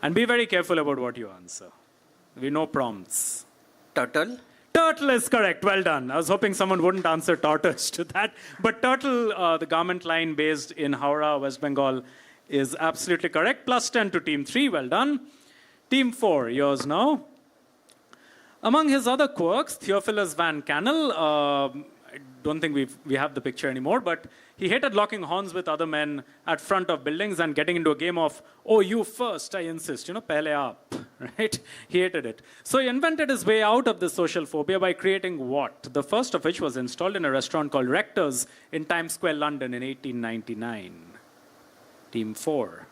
Speaker 5: And be very careful about what you answer. We know prompts.
Speaker 1: Turtle?
Speaker 5: Turtle is correct. Well done. I was hoping someone wouldn't answer tortoise to that. But turtle, the garment line based in Howrah, West Bengal, is absolutely correct. Plus 10 to team 3. Well done. Team 4, yours now. Among his other quirks, Theophilus Van Kannel, I don't think we have the picture anymore, but he hated locking horns with other men at front of buildings and getting into a game of, oh, you first, I insist, you know, pehle aap, right? He hated it. So he invented his way out of this social phobia by creating what? The first of which was installed in a restaurant called Rector's in Times Square, London in 1899. Team 4.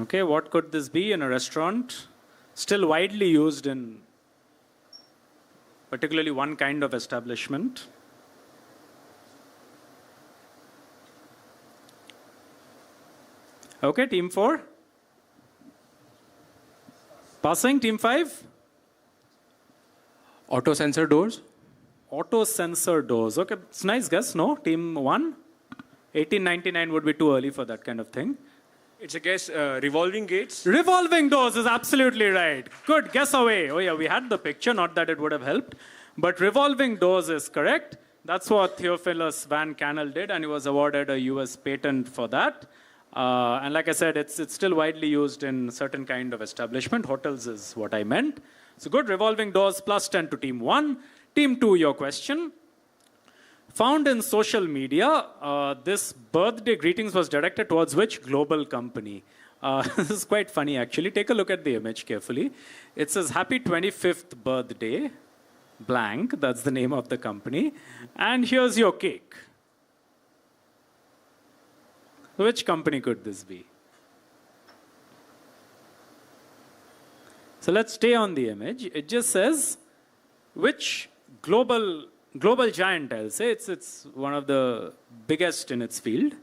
Speaker 5: Okay, what could this be in a restaurant? Still widely used in particularly one kind of establishment. Okay, team 4. Passing, team 5.
Speaker 3: Auto sensor doors.
Speaker 5: Auto sensor doors. Okay, it's a nice guess, no? Team 1. 1899 would be too early for that kind of thing.
Speaker 4: It's a guess. Revolving gates.
Speaker 5: Revolving doors is absolutely right. Good, guess away. Oh yeah, we had the picture, not that it would have helped. But revolving doors is correct. That's what Theophilus Van Kannel did, and he was awarded a US patent for that. And like I said, it's still widely used in certain kind of establishment. Hotels is what I meant. So good, revolving doors, plus 10 to team 1. Team 2, your question. Found in social media, this birthday greetings was directed towards which global company? This is quite funny, actually. Take a look at the image carefully. It says, happy 25th birthday, blank. That's the name of the company. And here's your cake. Which company could this be? So let's stay on the image. It just says, which global global giant, I'll say. It's one of the biggest in its field.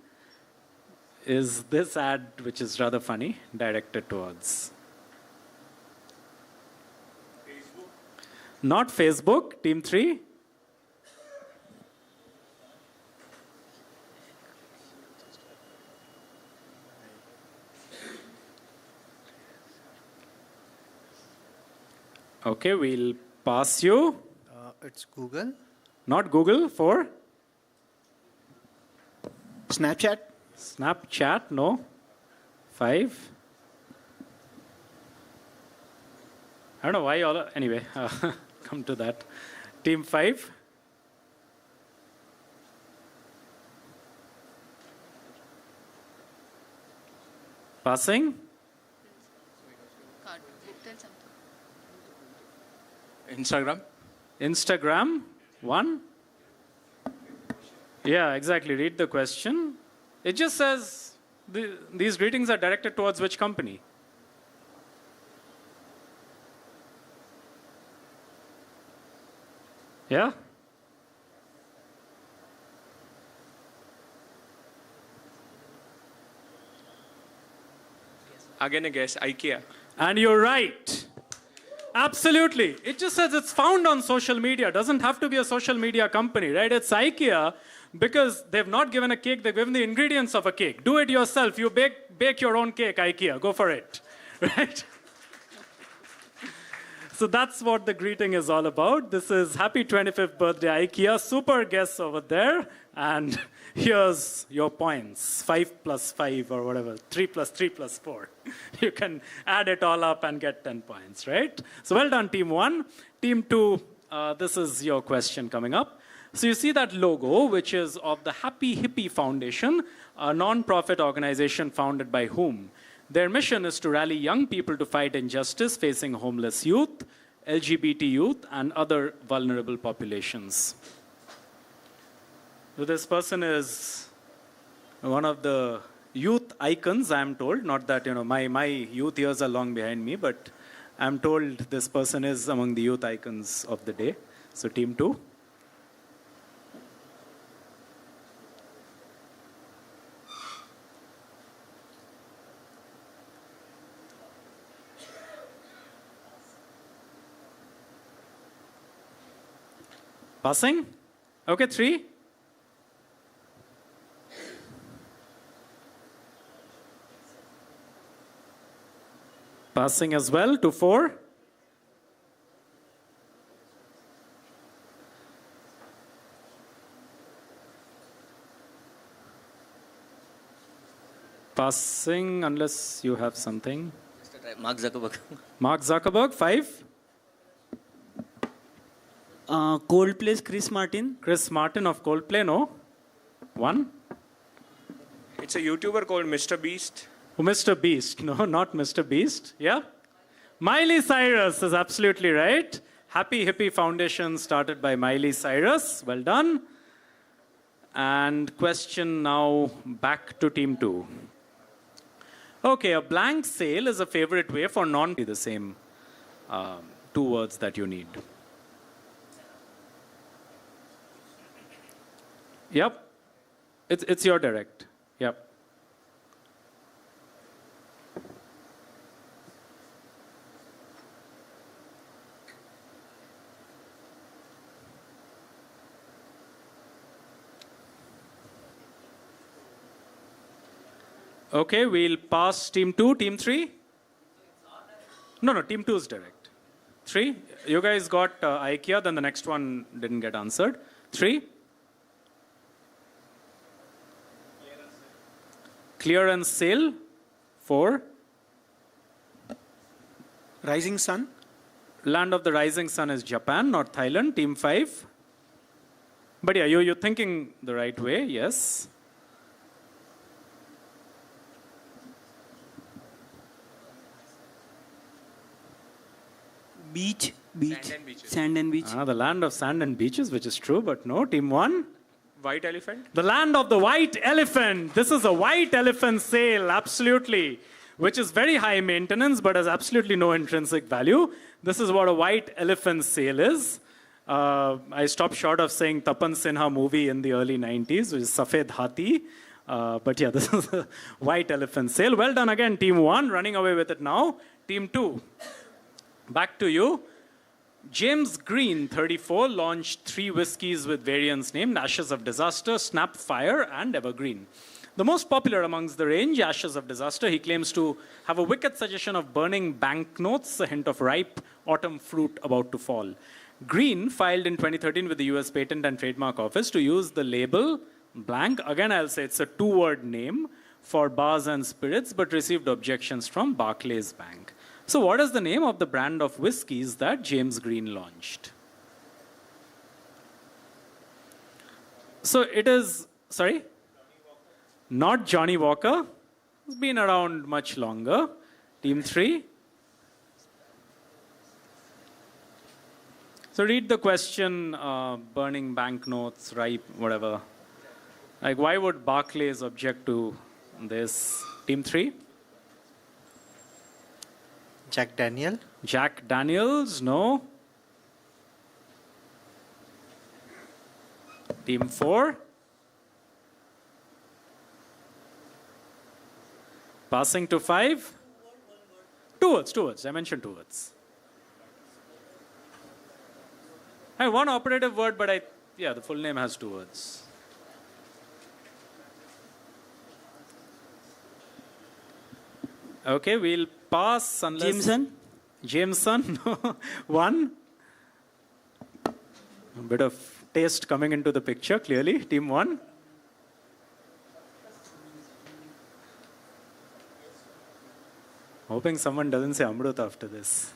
Speaker 5: Is this ad, which is rather funny, directed towards? Facebook. Not Facebook, team 3. Okay, we'll pass you.
Speaker 7: It's Google.
Speaker 5: Not Google, for?
Speaker 23: Snapchat.
Speaker 5: Snapchat, no. 5. I don't know why all. Anyway, come to that. Team 5. Passing.
Speaker 4: Instagram.
Speaker 5: Instagram, 1. Yeah, exactly. Read the question. It just says these greetings are directed towards which company? Yeah?
Speaker 4: Again a guess, IKEA.
Speaker 5: And you're right. Absolutely. It just says it's found on social media. Doesn't have to be a social media company, right? It's IKEA because they've not given a cake. They've given the ingredients of a cake. Do it yourself. You bake your own cake, IKEA. Go for it, right? So that's what the greeting is all about. This is happy 25th birthday, IKEA. Super guests over there. And here's your points. 5 plus 5 or whatever. 3 plus 3 plus 4. You can add it all up and get 10 points, right? So well done, team 1. Team 2, this is your question coming up. So you see that logo, which is of the Happy Hippie Foundation, a non-profit organization founded by whom? Their mission is to rally young people to fight injustice facing homeless youth, LGBT youth, and other vulnerable populations. So this person is one of the youth icons, I'm told. Not that, my youth years are long behind me, but I'm told this person is among the youth icons of the day. So team 2. Passing? Okay, 3. Passing as well to 4. Passing unless you have something.
Speaker 16: Mark Zuckerberg.
Speaker 5: Mark Zuckerberg, 5.
Speaker 23: Coldplay's Chris Martin.
Speaker 5: Chris Martin of Coldplay, no. 1.
Speaker 4: It's a YouTuber called Mr. Beast.
Speaker 5: Oh, Mr. Beast. No, not Mr. Beast. Yeah. Miley Cyrus is absolutely right. Happy Hippie Foundation started by Miley Cyrus. Well done. And question now back to team 2. Okay, a blank sail is a favorite way for non-be the same 2 words that you need. Yep. It's your direct. Yep. Okay, we'll pass team 2, team 3. No, team 2 is direct. 3. You guys got IKEA, then the next one didn't get answered. 3. Clearance sale. 4.
Speaker 23: Rising Sun.
Speaker 5: Land of the rising sun is Japan, not Thailand. Team 5. But yeah, you're thinking the right way, yes.
Speaker 23: Beach. Sand and beach.
Speaker 5: The land of sand and beaches, which is true, but no. Team 1.
Speaker 4: White elephant.
Speaker 5: The land of the white elephant. This is a white elephant sale, absolutely, which is very high maintenance, but has absolutely no intrinsic value. This is what a white elephant sale is. I stopped short of saying Tapan Sinha movie in the early 90s, which is Safed Hathi. But yeah, this is a white elephant sale. Well done again, Team 1, running away with it now. Team 2, back to you. James Green, 34, launched 3 whiskies with variants named Ashes of Disaster, Snapfire, and Evergreen. The most popular amongst the range, Ashes of Disaster, he claims to have a wicked suggestion of burning banknotes, a hint of ripe autumn fruit about to fall. Green filed in 2013 with the US Patent and Trademark Office to use the label blank. Again, I'll say it's a 2-word name for bars and spirits, but received objections from Barclays Bank. So what is the name of the brand of whiskies that James Green launched? So it is, sorry? Not Johnny Walker. It's been around much longer. Team 3. So read the question, burning banknotes, ripe, whatever. Like, why would Barclays object to this? Team 3.
Speaker 7: Jack Daniel.
Speaker 5: Jack Daniels, no. Team 4. Passing to 5. 2 words. I mentioned 2 words. I have one operative word, but the full name has 2 words. Okay, we'll pass unless... Jameson, no. 1. A bit of taste coming into the picture, clearly. Team 1. Hoping someone doesn't say Amrut after this.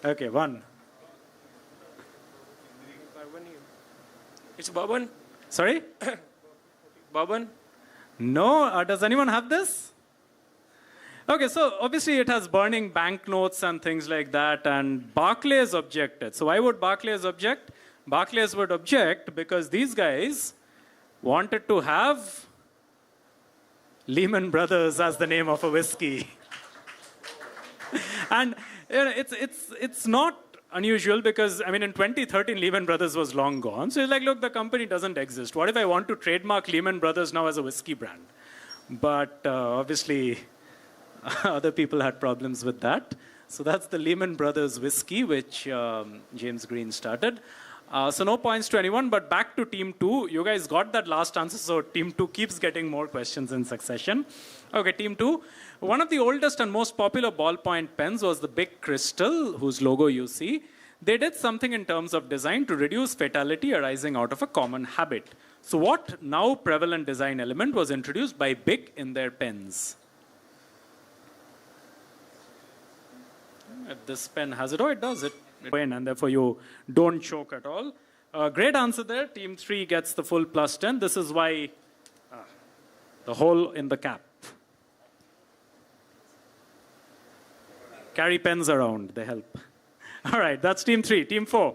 Speaker 5: Okay, 1.
Speaker 4: It's Bourbon.
Speaker 5: Sorry?
Speaker 4: Bourbon.
Speaker 5: No, does anyone have this? Okay, so obviously it has burning banknotes and things like that, and Barclays objected. So why would Barclays object? Barclays would object because these guys wanted to have Lehman Brothers as the name of a whiskey. And it's not unusual because, I mean, in 2013, Lehman Brothers was long gone. So it's like, look, the company doesn't exist. What if I want to trademark Lehman Brothers now as a whiskey brand? But obviously, other people had problems with that. So that's the Lehman Brothers whiskey, which James Green started. So no points to anyone, but back to Team 2. You guys got that last answer, so Team 2 keeps getting more questions in succession. Okay, Team 2. One of the oldest and most popular ballpoint pens was the Big Crystal, whose logo you see. They did something in terms of design to reduce fatality arising out of a common habit. So what now prevalent design element was introduced by Bic in their pens? If this pen has it, oh, it does it. And therefore you don't choke at all. Great answer there. Team 3 gets the full plus 10. This is why the hole in the cap. Carry pens around, they help. All right, that's Team 3. Team 4.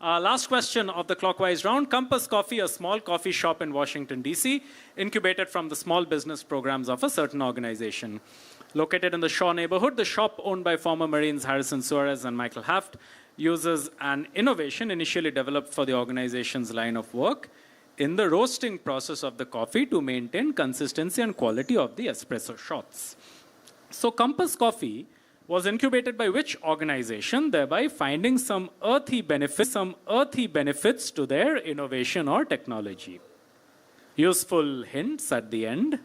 Speaker 5: Last question of the clockwise round. Compass Coffee, a small coffee shop in Washington, D.C., incubated from the small business programs of a certain organization. Located in the Shaw neighborhood, the shop, owned by former Marines Harrison Suarez and Michael Haft, uses an innovation initially developed for the organization's line of work in the roasting process of the coffee to maintain consistency and quality of the espresso shots. So Compass Coffee was incubated by which organization, thereby finding some earthy benefits to their innovation or technology? Useful hints at the end.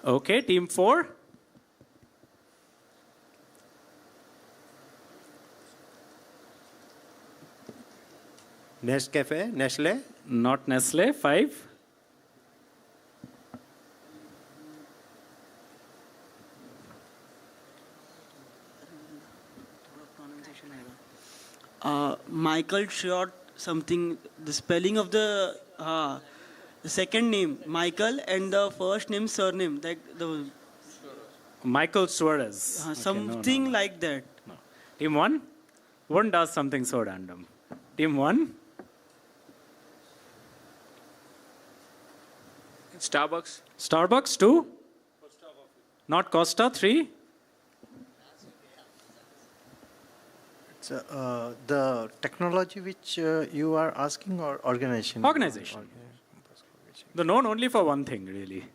Speaker 5: Okay, Team 4.
Speaker 4: Nescafe, Nestle.
Speaker 5: Not Nestle. 5.
Speaker 23: Michael Short something. The spelling of the The second name, Michael, and the first name, surname, like the
Speaker 5: Michael Suarez. Okay,
Speaker 23: something like that.
Speaker 5: No. Team 1? One does something so random. Team 1?
Speaker 4: Starbucks.
Speaker 5: Starbucks 2? Not Costa 3?
Speaker 7: It's, the technology which you are asking or organization?
Speaker 5: Organization. The known only for one thing, really.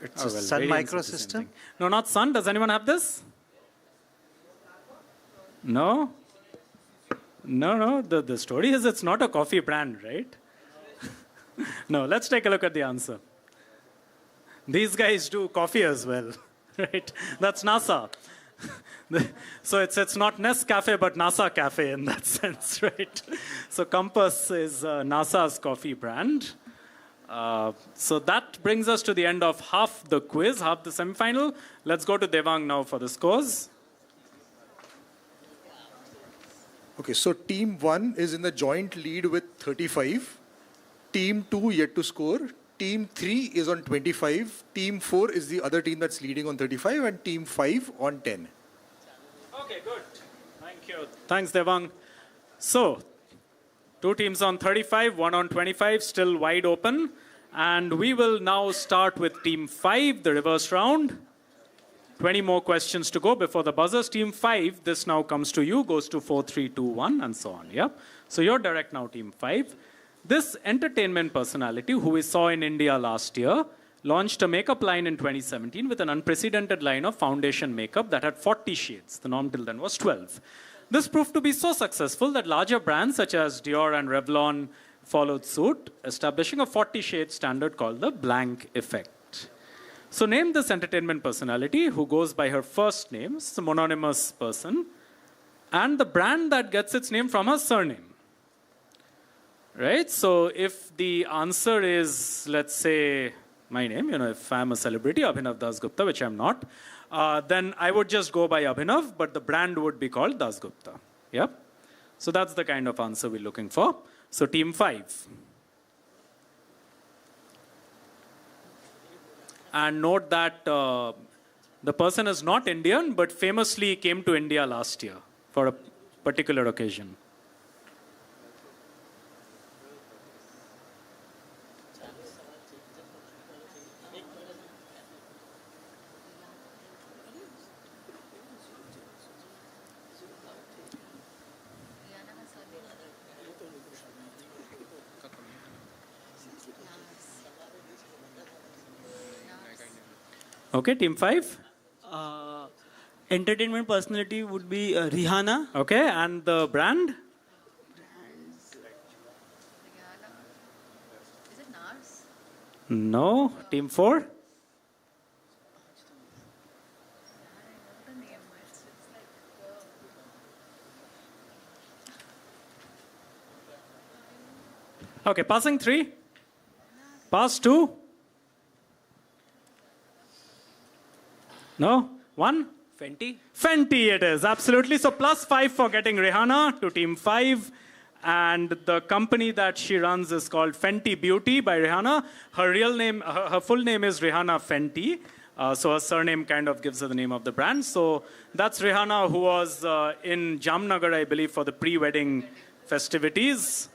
Speaker 7: It's a Sun Microsystem?
Speaker 5: No, not Sun. Does anyone have this? No? No. The story is it's not a coffee brand, right? No, let's take a look at the answer. These guys do coffee as well, right? That's NASA. So it's not Nescafe, but NASA Cafe in that sense, right? So Compass is NASA's coffee brand. So that brings us to the end of half the quiz, half the semifinal. Let's go to Devang now for the scores.
Speaker 15: Okay, so team 1 is in the joint lead with 35. Team 2 yet to score. Team 3 is on 25. Team 4 is the other team that's leading on 35. And team 5 on 10.
Speaker 5: Okay, good. Thank you. Thanks, Devang. So, 2 teams on 35, 1 on 25, still wide open. And we will now start with Team 5, the reverse round. 20 more questions to go before the buzzers. Team 5, this now comes to you, goes to 4, 3, 2, 1, and so on. Yeah? So you're direct now, Team 5. This entertainment personality, who we saw in India last year, launched a makeup line in 2017 with an unprecedented line of foundation makeup that had 40 shades. The norm till then was 12. This proved to be so successful that larger brands such as Dior and Revlon followed suit, establishing a 40-shade standard called the blank effect. So name this entertainment personality who goes by her first name, it's a mononymous person, and the brand that gets its name from her surname. Right? So if the answer is, let's say, my name, if I'm a celebrity, Abhinav Dasgupta, which I'm not, then I would just go by Abhinav, but the brand would be called Dasgupta. Yep. So that's the kind of answer we're looking for. So team 5. And note that the person is not Indian, but famously came to India last year for a particular occasion. Okay, team 5.
Speaker 23: Entertainment personality would be Rihanna.
Speaker 5: Okay, and the brand?
Speaker 11: Is it NARS?
Speaker 5: No. Team 4? Okay, passing 3. Pass 2. No? 1?
Speaker 6: Fenty?
Speaker 5: Fenty it is, absolutely. So +5 for getting Rihanna to team 5. And the company that she runs is called Fenty Beauty by Rihanna. Her real name, her full name is Rihanna Fenty. So her surname kind of gives her the name of the brand. So that's Rihanna, who was in Jamnagar, I believe, for the pre-wedding festivities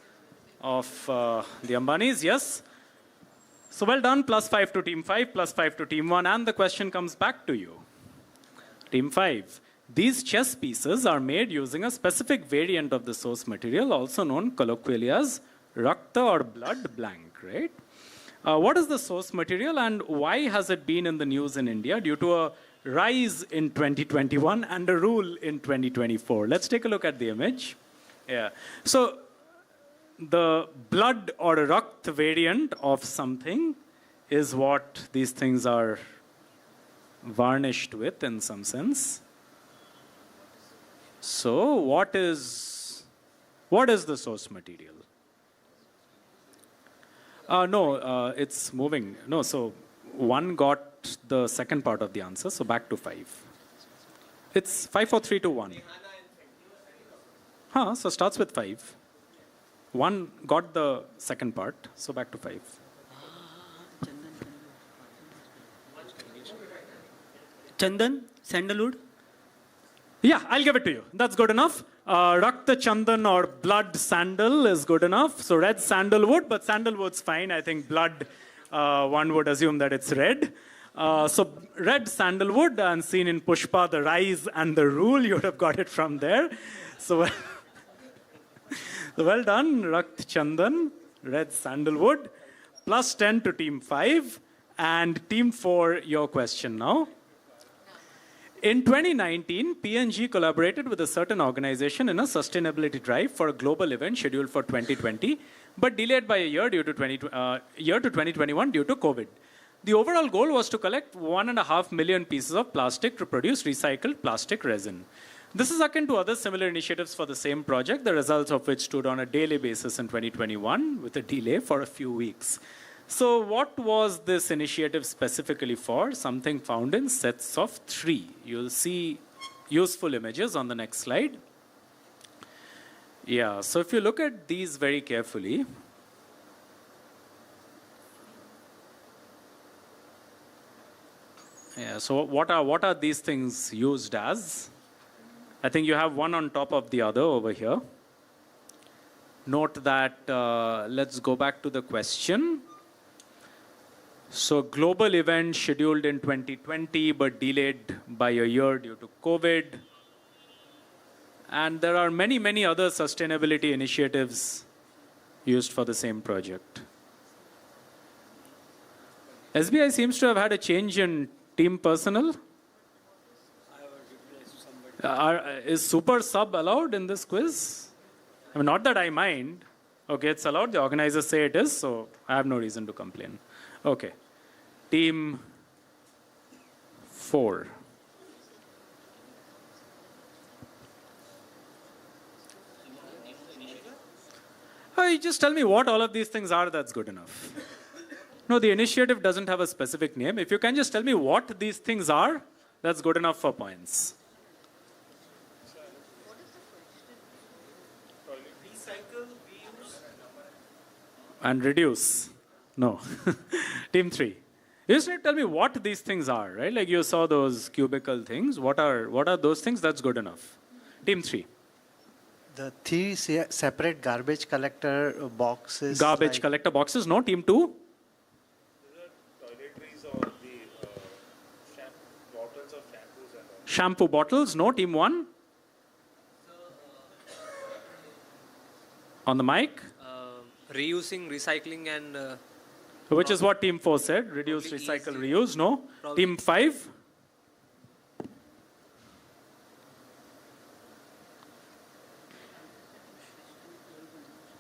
Speaker 5: of the Ambanis. Yes. So well done, +5 to team 5, +5 to team 1, and the question comes back to you. Team 5. These chess pieces are made using a specific variant of the source material, also known colloquially as Rakta or blood blank, right? What is the source material and why has it been in the news in India due to a rise in 2021 and a rule in 2024? Let's take a look at the image. Yeah. So the blood or Rakt variant of something is what these things are varnished with in some sense. So what is the source material? No, it's moving. No, so 1 got the second part of the answer, so back to 5. It's 5, 4, 3, 2, 1. So starts with 5. 1 got the second part, so back to 5.
Speaker 23: Chandan, sandalwood.
Speaker 5: Yeah, I'll give it to you. That's good enough. Rakta Chandan or blood sandal is good enough. So red sandalwood, but sandalwood's fine. I think blood, one would assume that it's red. So red sandalwood, and seen in Pushpa, the rise and the rule, you would have got it from there. So, so well done, Rakt Chandan, red sandalwood. Plus 10 to team 5. And team 4, your question now. In 2019, P&G collaborated with a certain organization in a sustainability drive for a global event scheduled for 2020, but delayed by a year to 2021 due to COVID. The overall goal was to collect 1.5 million pieces of plastic to produce recycled plastic resin. This is akin to other similar initiatives for the same project, the results of which stood on a daily basis in 2021 with a delay for a few weeks. So what was this initiative specifically for? Something found in sets of 3. You'll see useful images on the next slide. Yeah, so if you look at these very carefully, yeah, so what are these things used as? I think you have one on top of the other over here. Note that, let's go back to the question. So global event scheduled in 2020 but delayed by a year due to COVID. And there are many, many other sustainability initiatives used for the same project. SBI seems to have had a change in team personnel. Is super sub allowed in this quiz? I mean, not that I mind. Okay, it's allowed. The organizers say it is, so I have no reason to complain. Okay. Team 4. You just tell me what all of these things are, that's good enough. No, the initiative doesn't have a specific name. If you can just tell me what these things are, that's good enough for points.
Speaker 16: Recycle, reuse.
Speaker 5: And reduce. No. Team 3. You just need to tell me what these things are, right? Like you saw those cubicle things. What are those things? That's good enough. Team 3.
Speaker 7: The 3 separate garbage collector boxes.
Speaker 5: Garbage collector boxes. No. Team 2.
Speaker 16: Toiletries or the bottles of shampoos and all.
Speaker 5: Shampoo bottles. No. Team 1. On the mic.
Speaker 6: Reusing, recycling, and...
Speaker 5: which is what Team 4 said. Reduce, recycle, reuse. No. Team 5.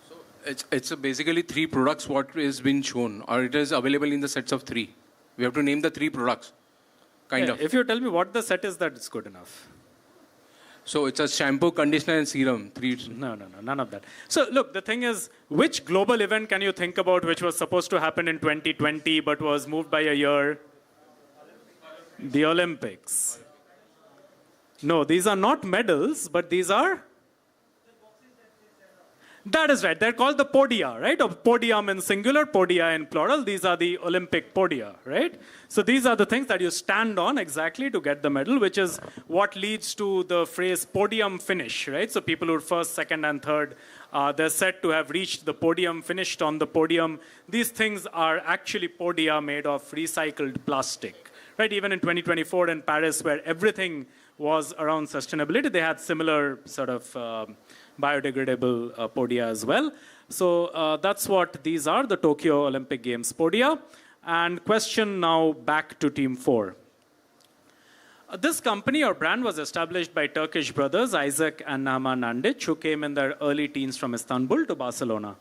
Speaker 17: So it's basically 3 products what is been shown, or it is available in the sets of 3. We have to name the 3 products. Kind of.
Speaker 5: If you tell me what the set is, that's good enough.
Speaker 17: So it's a shampoo, conditioner, and serum. 3.
Speaker 5: No, none of that. So look, the thing is, which global event can you think about which was supposed to happen in 2020 but was moved by a year? The Olympics. No, these are not medals, but these are... That is right. They're called the podia, right? Or podium in singular, podia in plural. These are the Olympic podia, right? So these are the things that you stand on exactly to get the medal, which is what leads to the phrase podium finish, right? So people who are first, second, and third, they're said to have reached the podium, finished on the podium. These things are actually podia made of recycled plastic, right? Even in 2024 in Paris, where everything was around sustainability, they had similar sort of biodegradable podia as well. So that's what these are, the Tokyo Olympic Games podia. And question now back to Team 4. This company or brand was established by Turkish brothers Isaac and Nama Nandic, who came in their early teens from Istanbul to Barcelona.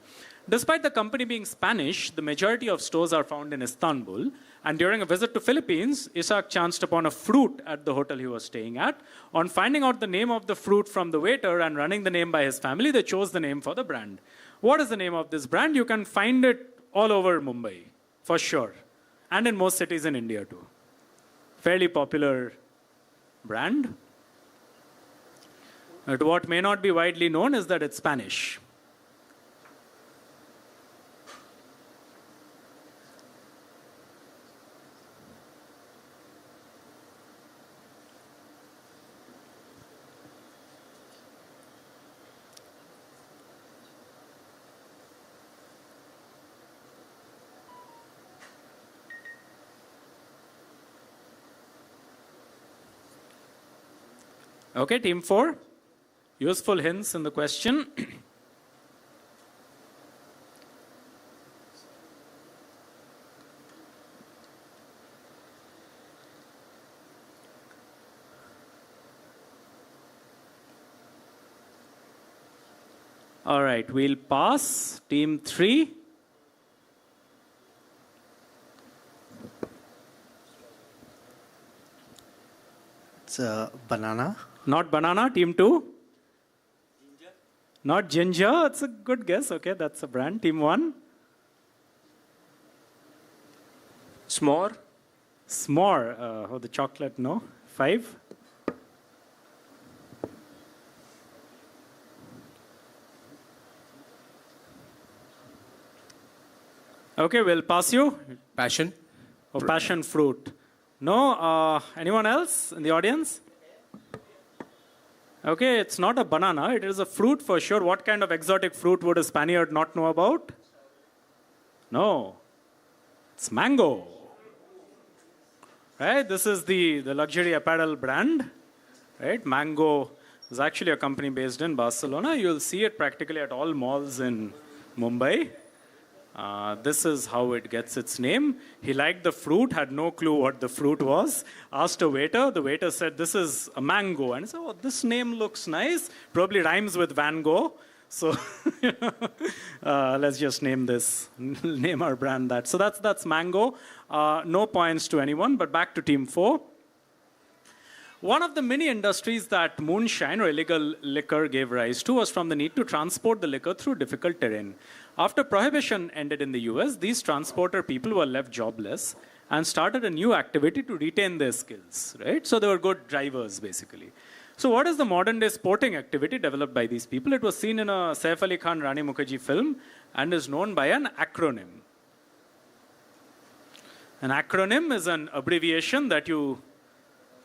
Speaker 5: Despite the company being Spanish, the majority of stores are found in Istanbul. And during a visit to Philippines, Isaac chanced upon a fruit at the hotel he was staying at. On finding out the name of the fruit from the waiter and running the name by his family, they chose the name for the brand. What is the name of this brand? You can find it all over Mumbai, for sure. And in most cities in India too. Fairly popular brand. But what may not be widely known is that it's Spanish. Okay, team 4. Useful hints in the question. All right, we'll pass. Team 3.
Speaker 7: It's a banana.
Speaker 5: Not banana. Team 2. Ginger. Not ginger. It's a good guess. Okay, that's a brand. Team 1.
Speaker 4: S'more.
Speaker 5: S'more. Oh, the chocolate, no. 5. Okay, we'll pass you.
Speaker 17: Passion.
Speaker 5: Oh, passion fruit. No? Anyone else in the audience? Okay, it's not a banana. It is a fruit for sure. What kind of exotic fruit would a Spaniard not know about? No. It's mango. Right? This is the luxury apparel brand. Right? Mango is actually a company based in Barcelona. You'll see it practically at all malls in Mumbai. This is how it gets its name. He liked the fruit, had no clue what the fruit was. Asked a waiter. The waiter said, "This is a mango." And he said, "Oh, this name looks nice. Probably rhymes with Van Gogh. So let's just name this, name our brand that." So that's mango. No points to anyone, but back to team 4. One of the many industries that moonshine or illegal liquor gave rise to was from the need to transport the liquor through difficult terrain. After prohibition ended in the US, these transporter people were left jobless and started a new activity to retain their skills, right? So they were good drivers, basically. So what is the modern day sporting activity developed by these people? It was seen in a Saif Ali Khan Rani Mukherjee film and is known by an acronym. An acronym is an abbreviation that you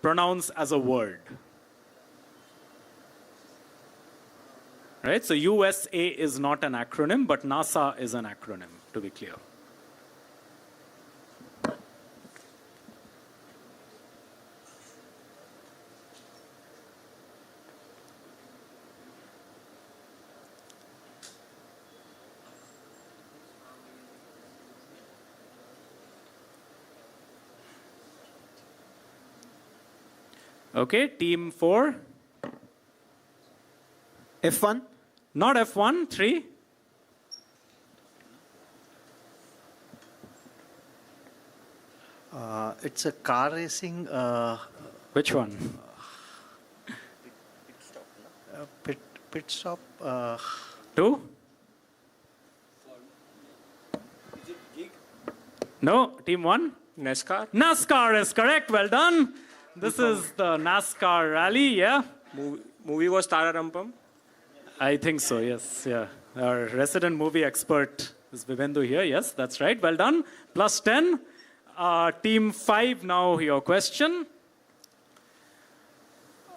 Speaker 5: pronounce as a word. Right? So USA is not an acronym, but NASA is an acronym, to be clear. Okay, team 4.
Speaker 23: F1?
Speaker 5: Not F1, 3.
Speaker 7: It's a car racing.
Speaker 5: Which one?
Speaker 7: Pit stop.
Speaker 5: 2. No, team 1.
Speaker 4: NASCAR?
Speaker 5: NASCAR is correct. Well done. This is the NASCAR rally, yeah?
Speaker 4: Movie was Tara Rampam?
Speaker 5: I think so, yes. Yeah. Our resident movie expert is Vivendu here. Yes, that's right. Well done. Plus 10. Team 5, now your question.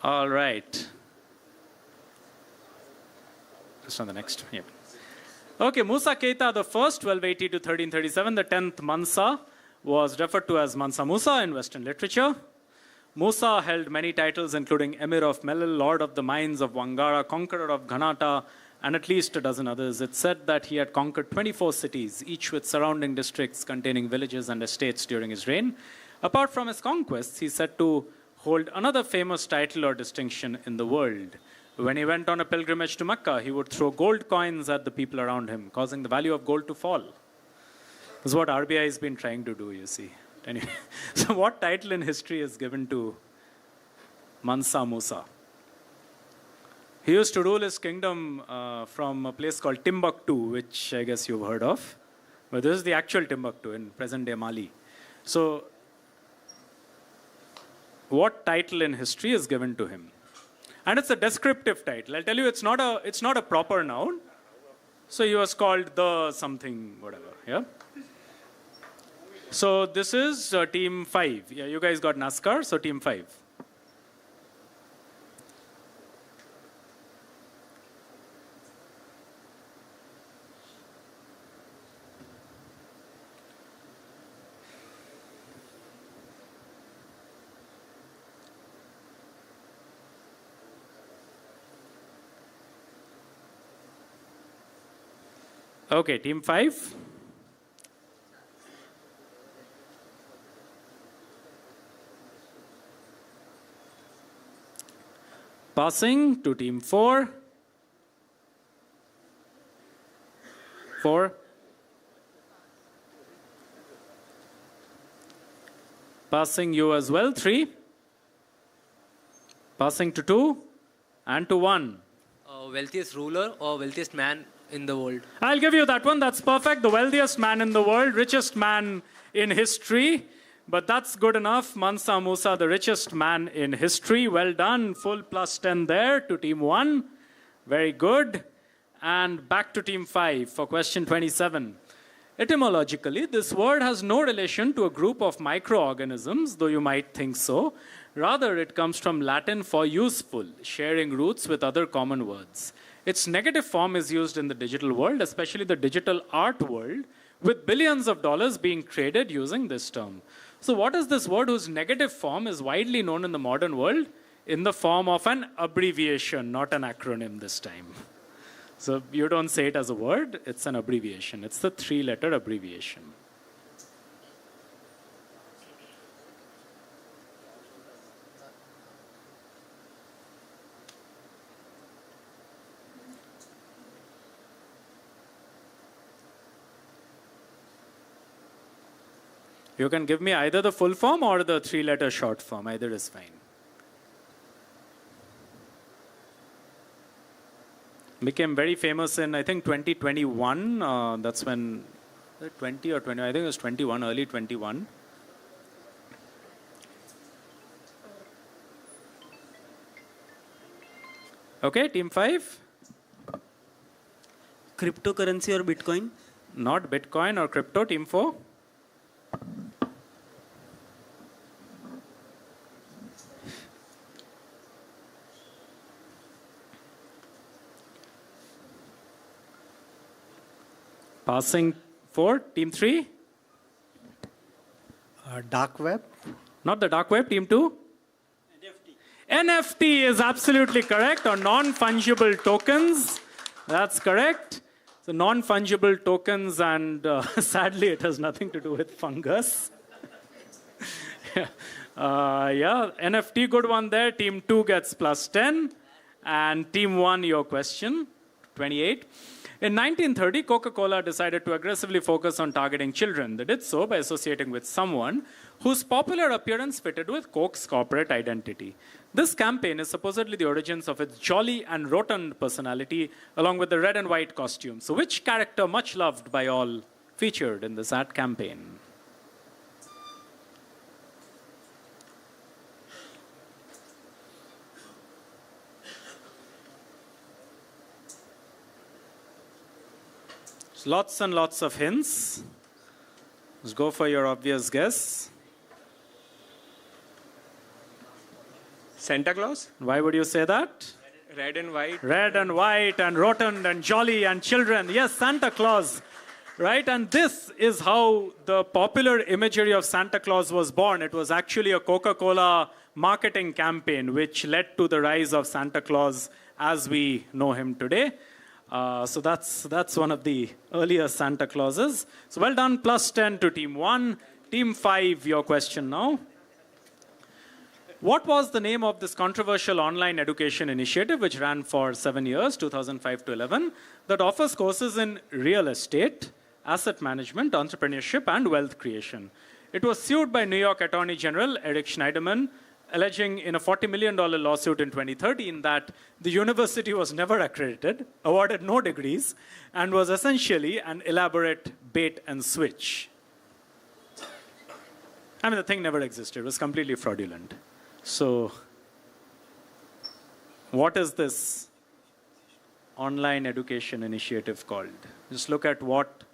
Speaker 5: All right. Just on the next. Yep. Okay, Musa Keita the first, 1280 to 1337. The 10th Mansa was referred to as Mansa Musa in Western literature. Musa held many titles, including Emir of Melil, Lord of the Mines of Wangara, Conqueror of Ghanata, and at least a dozen others. It's said that he had conquered 24 cities, each with surrounding districts containing villages and estates during his reign. Apart from his conquests, he's said to hold another famous title or distinction in the world. When he went on a pilgrimage to Mecca, he would throw gold coins at the people around him, causing the value of gold to fall. This is what RBI has been trying to do, you see. Anyway, so what title in history is given to Mansa Musa? He used to rule his kingdom from a place called Timbuktu, which I guess you've heard of. But this is the actual Timbuktu in present-day Mali. So what title in history is given to him? And it's a descriptive title. I'll tell you, it's not a proper noun. So he was called the something, whatever, yeah? So this is team 5. Yeah, you guys got NASCAR, so team 5. Okay, team 5. Passing to team 4. 4. Passing you as well, 3. Passing to 2 and to 1.
Speaker 6: Wealthiest ruler or wealthiest man in the world?
Speaker 5: I'll give you that one. That's perfect. The wealthiest man in the world, richest man in history. But that's good enough. Mansa Musa, the richest man in history. Well done. Full plus 10 there to team 1. Very good. And back to team 5 for question 27. Etymologically, this word has no relation to a group of microorganisms, though you might think so. Rather, it comes from Latin for useful, sharing roots with other common words. Its negative form is used in the digital world, especially the digital art world, with billions of dollars being traded using this term. So what is this word whose negative form is widely known in the modern world in the form of an abbreviation, not an acronym this time? So you don't say it as a word, it's an abbreviation. It's the 3-letter abbreviation. You can give me either the full form or the 3-letter short form. Either is fine. Became very famous in, I think, 2021. That's when, 20 or 20, I think it was 21, early 21. Okay, team 5.
Speaker 23: Cryptocurrency or Bitcoin?
Speaker 5: Not Bitcoin or crypto, team 4. Passing 4, team 3.
Speaker 7: Dark web.
Speaker 5: Not the dark web, team 2. NFT is absolutely correct, or non-fungible tokens. That's correct. So non-fungible tokens, and sadly it has nothing to do with fungus. Yeah, NFT, good one there. Team 2 gets plus 10. And team 1, your question, 28. In 1930, Coca-Cola decided to aggressively focus on targeting children. They did so by associating with someone whose popular appearance fitted with Coke's corporate identity. This campaign is supposedly the origins of its jolly and rotund personality, along with the red and white costume. So which character, much loved by all, featured in this ad campaign? Lots and lots of hints. Let's go for your obvious guess.
Speaker 4: Santa Claus?
Speaker 5: Why would you say that?
Speaker 4: Red and white.
Speaker 5: Red and white and rotund and jolly and children. Yes, Santa Claus. Right? And this is how the popular imagery of Santa Claus was born. It was actually a Coca-Cola marketing campaign which led to the rise of Santa Claus as we know him today. So that's one of the earlier Santa Clauses. So well done, plus 10 to team 1. Team 5, your question now. What was the name of this controversial online education initiative which ran for 7 years, 2005 to 11, that offers courses in real estate, asset management, entrepreneurship, and wealth creation? It was sued by New York Attorney General Eric Schneiderman, alleging in a $40 million lawsuit in 2013 that the university was never accredited, awarded no degrees, and was essentially an elaborate bait and switch. I mean, the thing never existed. It was completely fraudulent. So What is this online education initiative called? Just look at what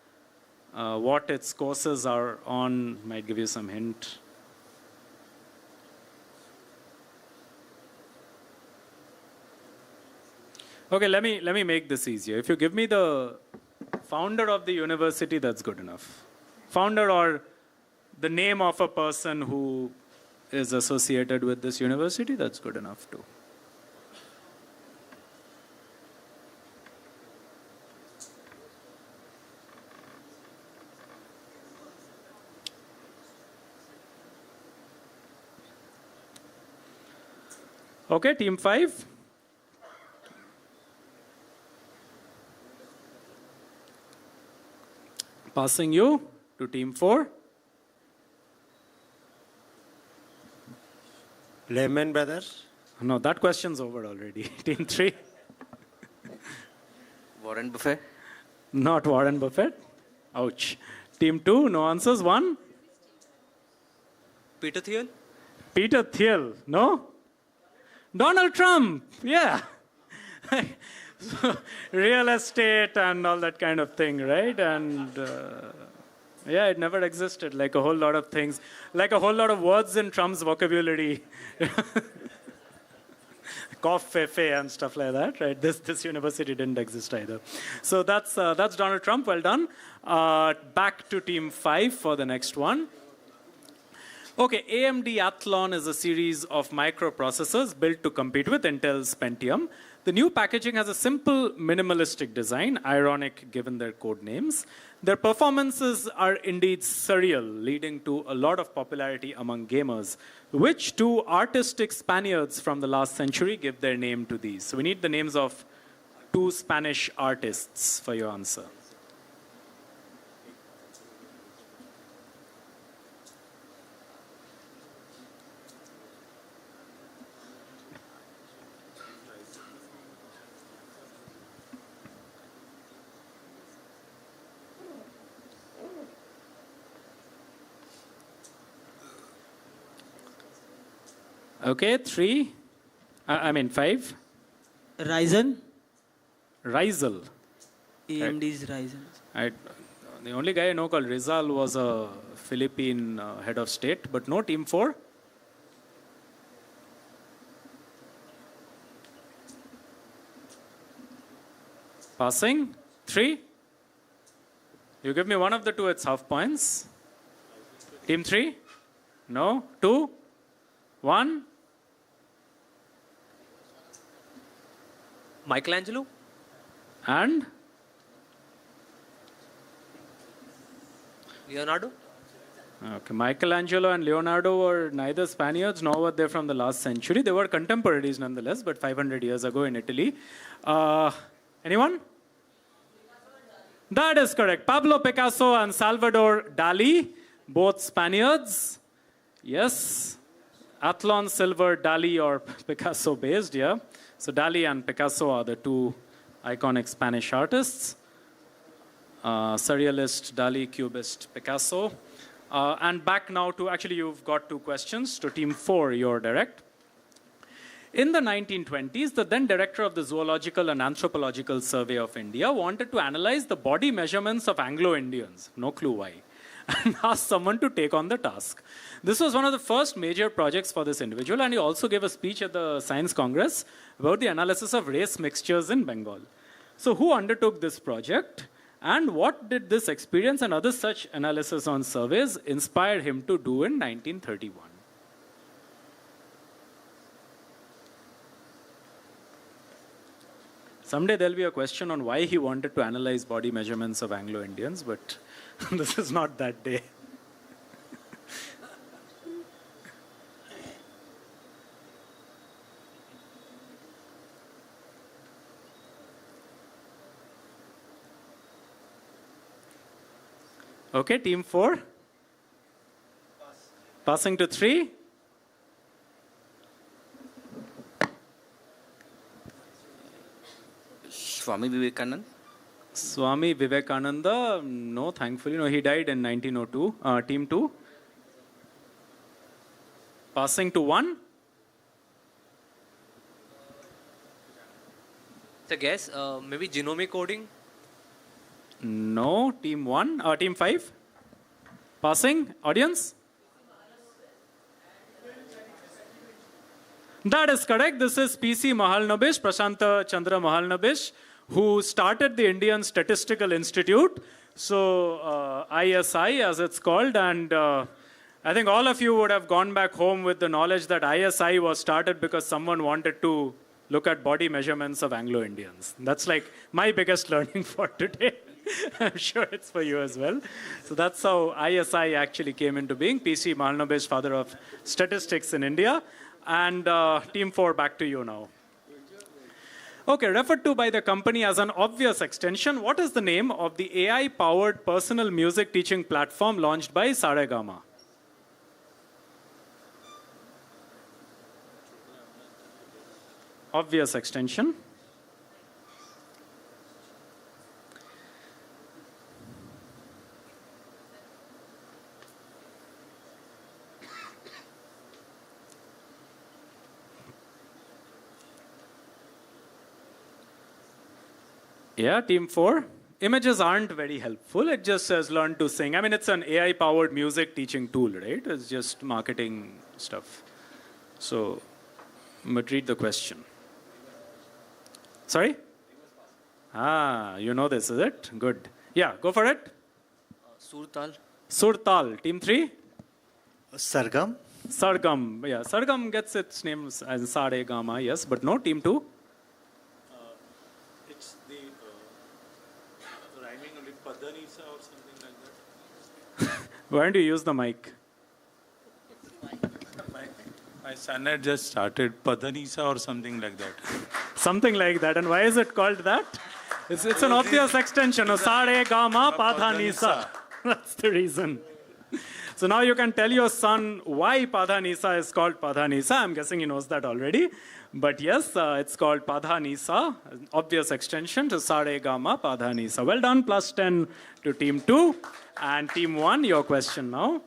Speaker 5: its courses are on, might give you some hint. Okay, let me make this easier. If you give me the founder of the university, that's good enough. Founder or the name of a person who is associated with this university, that's good enough too. Okay, team 5. Passing you to team 4.
Speaker 9: Lehman Brothers.
Speaker 5: No, that question's over already. Team 3.
Speaker 18: Warren Buffett.
Speaker 5: Not Warren Buffett. Ouch. Team 2, no answers. 1.
Speaker 6: Peter Thiel?
Speaker 5: Peter Thiel. No? Donald Trump. Yeah. So, real estate and all that kind of thing, right? And yeah, it never existed. Like a whole lot of things, like a whole lot of words in Trump's vocabulary. Coffee and stuff like that, right? This university didn't exist either. So that's Donald Trump. Well done. Back to team 5 for the next one. Okay, AMD Athlon is a series of microprocessors built to compete with Intel's Pentium. The new packaging has a simple, minimalistic design, ironic given their code names. Their performances are indeed surreal, leading to a lot of popularity among gamers. Which two artistic Spaniards from the last century give their name to these? So we need the names of 2 Spanish artists for your answer. Okay, 3. I mean 5.
Speaker 23: Ryzen.
Speaker 5: Rizal.
Speaker 23: AMD's Ryzen.
Speaker 5: The only guy I know called Rizal was a Philippine head of state, but no, team 4. Passing. 3. You give me one of the 2, it's half points. Team 3. No. 2. 1.
Speaker 6: Michelangelo?
Speaker 5: And?
Speaker 6: Leonardo?
Speaker 5: Okay, Michelangelo and Leonardo were neither Spaniards nor were they from the last century. They were contemporaries nonetheless, but 500 years ago in Italy. Anyone? That is correct. Pablo Picasso and Salvador Dali, both Spaniards. Yes. Athlon, Silver, Dali, or Picasso based, yeah. So Dali and Picasso are the 2 iconic Spanish artists. Surrealist, Dali, Cubist, Picasso. And back now to, actually you've got 2 questions. To team 4, you're direct. In the 1920s, the then director of the Zoological and Anthropological Survey of India wanted to analyze the body measurements of Anglo-Indians. No clue why. And asked someone to take on the task. This was one of the first major projects for this individual, and he also gave a speech at the Science Congress about the analysis of race mixtures in Bengal. So who undertook this project, and what did this experience and other such analysis on surveys inspire him to do in 1931? Someday there'll be a question on why he wanted to analyze body measurements of Anglo-Indians, but this is not that day. Okay, team 4. Passing to 3.
Speaker 18: Swami Vivekananda.
Speaker 5: Swami Vivekananda, no, thankfully, no, he died in 1902. Team 2. Passing to 1.
Speaker 6: It's a guess. Maybe genomic coding.
Speaker 5: No. Team 1 or Team 5? Passing? Audience? That is correct. This is PC Mahalnabish, Prashanta Chandra Mahalnabish, who started the Indian Statistical Institute. So ISI as it's called. And I think all of you would have gone back home with the knowledge that ISI was started because someone wanted to look at body measurements of Anglo-Indians. That's like my biggest learning for today. I'm sure it's for you as well. So that's how ISI actually came into being. PC Mahalnabish, father of statistics in India. And Team 4, back to you now. Okay, referred to by the company as an obvious extension, what is the name of the AI-powered personal music teaching platform launched by Saregama? Obvious extension. Yeah, Team 4. Images aren't very helpful. It just says learn to sing. I mean, it's an AI-powered music teaching tool, right? It's just marketing stuff. So, but read the question. Sorry? Ah, you know this, is it? Good. Yeah, go for it.
Speaker 18: Surtal.
Speaker 5: Surtal. Team 3?
Speaker 7: Sargam.
Speaker 5: Sargam. Yeah, Sargam gets its name as Saregama, yes, but no. Team 2?
Speaker 16: It's the rhyming with Padanisa or something like that.
Speaker 5: Why don't you use the mic?
Speaker 16: My son had just started Padanisa or something like that.
Speaker 5: Something like that. And why is it called that? It's an obvious extension. Saregama Padhanisa. That's the reason. So now you can tell your son why Padhanisa is called Padhanisa. I'm guessing he knows that already. But yes, it's called Padhanisa, an obvious extension to Saregama Padhanisa. Well done, plus 10 to Team 2. And Team 1, your question now.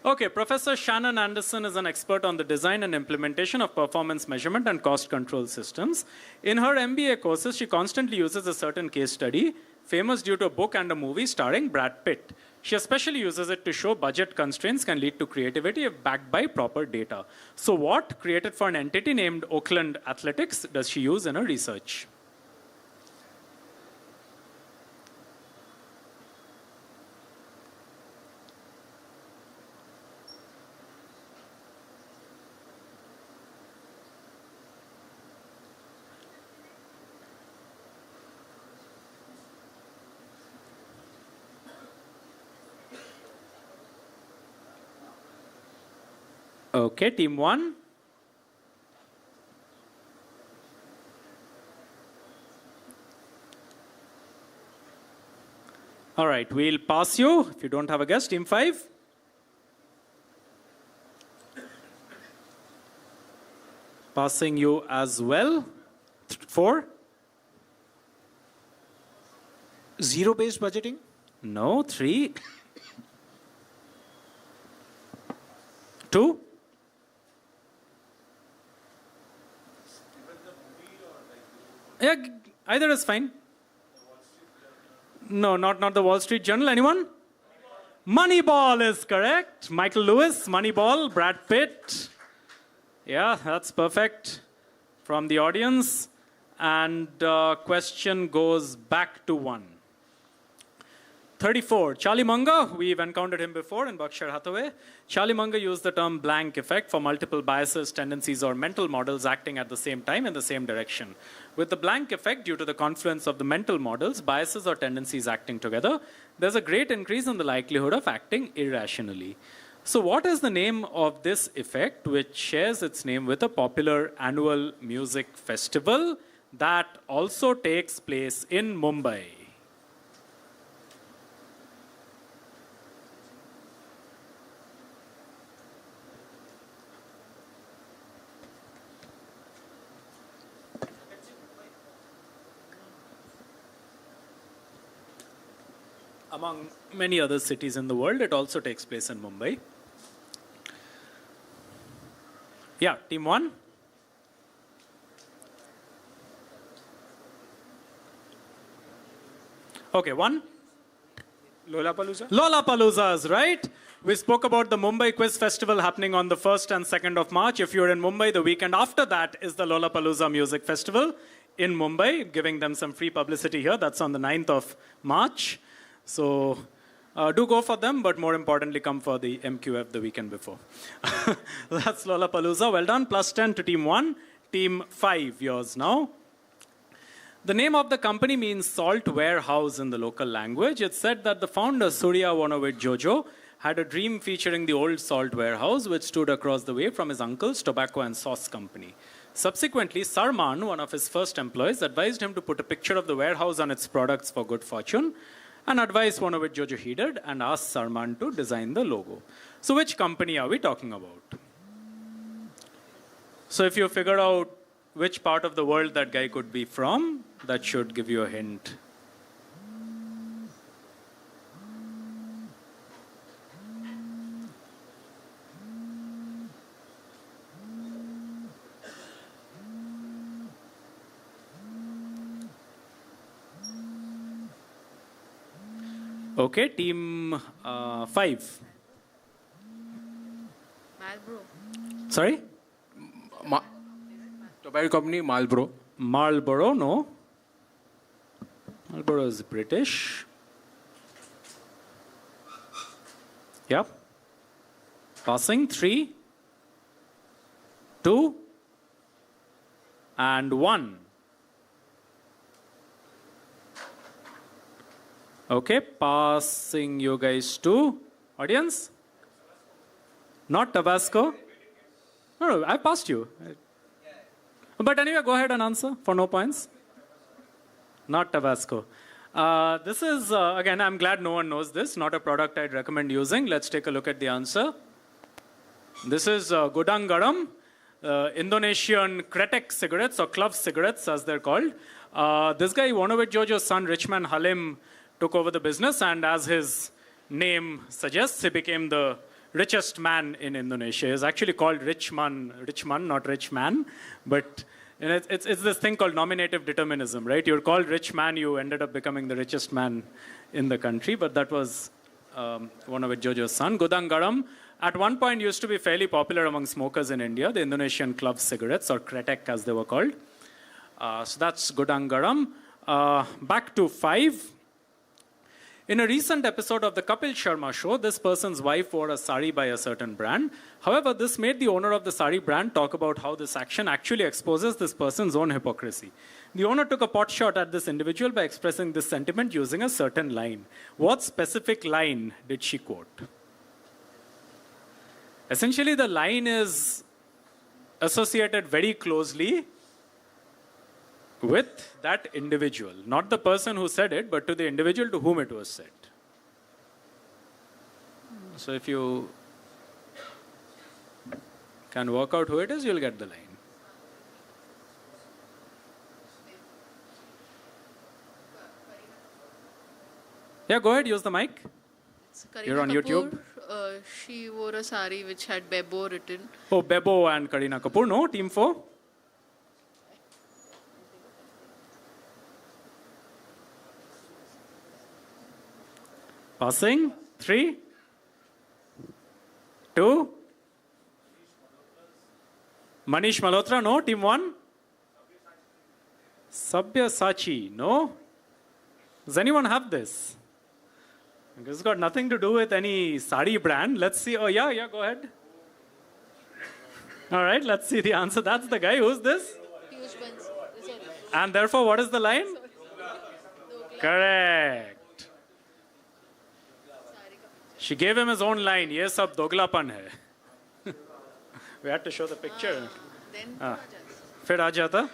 Speaker 5: Okay, Professor Shannon Anderson is an expert on the design and implementation of performance measurement and cost control systems. In her MBA courses, she constantly uses a certain case study, famous due to a book and a movie starring Brad Pitt. She especially uses it to show budget constraints can lead to creativity if backed by proper data. So what, created for an entity named Oakland Athletics, does she use in her research? Okay, Team 1. All right, we'll pass you if you don't have a guess. Team 5. Passing you as well. 4.
Speaker 23: Zero-based budgeting?
Speaker 5: No. 3. 2. Yeah, either is fine. No, not the Wall Street Journal. Anyone? Moneyball is correct. Michael Lewis, Moneyball, Brad Pitt. Yeah, that's perfect from the audience. And question goes back to 1. 34, Charlie Munger, we've encountered him before in Berkshire Hathaway. Charlie Munger used the term blank effect for multiple biases, tendencies, or mental models acting at the same time in the same direction. With the blank effect, due to the confluence of the mental models, biases or tendencies acting together, there's a great increase in the likelihood of acting irrationally. So what is the name of this effect, which shares its name with a popular annual music festival that also takes place in Mumbai? Among many other cities in the world, it also takes place in Mumbai. Yeah, Team 1. Okay, one.
Speaker 4: Lollapalooza?
Speaker 5: Lollapaloozas, right? We spoke about the Mumbai Quiz Festival happening on the 1st and 2nd of March. If you're in Mumbai, the weekend after that is the Lollapalooza Music Festival in Mumbai, giving them some free publicity here. That's on the 9th of March. So do go for them, but more importantly, come for the MQF the weekend before. That's Lollapalooza. Well done. Plus 10 to Team 1. Team 5, yours now. The name of the company means salt warehouse in the local language. It's said that the founder, Surya Vonovich Jojo, had a dream featuring the old salt warehouse, which stood across the way from his uncle's tobacco and sauce company. Subsequently, Sarman, one of his first employees, advised him to put a picture of the warehouse on its products for good fortune. An advice Vonovich Jojo heeded and asked Sarman to design the logo. So which company are we talking about? So if you figure out which part of the world that guy could be from, that should give you a hint. Okay, team 5.
Speaker 11: Marlboro.
Speaker 5: Sorry?
Speaker 17: Tobacco company, Marlboro.
Speaker 5: Marlboro, no. Marlboro is British. Yep. Passing 3, 2, and 1. Okay, passing you guys to audience. Not Tabasco. No, I passed you. But anyway, go ahead and answer for no points. Not Tabasco. This is, again, I'm glad no one knows this. Not a product I'd recommend using. Let's take a look at the answer. This is Gudang Garam, Indonesian Kretek cigarettes, or Club cigarettes as they're called. This guy, Vonovich Jojo's son, Richman Halim, took over the business, and as his name suggests, he became the richest man in Indonesia. He's actually called Richman, not rich man, but you know, it's this thing called nominative determinism, right? You're called rich man, you ended up becoming the richest man in the country, but that was Vonovich Jojo's son. Gudang Garam, at one point used to be fairly popular among smokers in India, the Indonesian club cigarettes, or Kretek as they were called. So that's Gudang Garam. Back to 5. In a recent episode of the Kapil Sharma show, this person's wife wore a sari by a certain brand. However, this made the owner of the sari brand talk about how this action actually exposes this person's own hypocrisy. The owner took a pot shot at this individual by expressing this sentiment using a certain line. What specific line did she quote? Essentially, the line is associated very closely with that individual. Not the person who said it, but to the individual to whom it was said. So if you can work out who it is, you'll get the line. Yeah, go ahead, use the mic. You're on YouTube.
Speaker 11: She wore a sari which had Bebo written.
Speaker 5: Oh, Bebo and Kareena Kapoor. No, team 4. Passing. 3, 2. Manish Malhotra, no. Team 1. Sabyasachi, no. Does anyone have this? It's got nothing to do with any sari brand. Let's see. Oh, yeah, go ahead. All right, let's see the answer. That's the guy. Who's this? And therefore, what is the line? Correct. She gave him his own line. Ye sab doglapan hai. We had to show the picture. फिर आ जाता?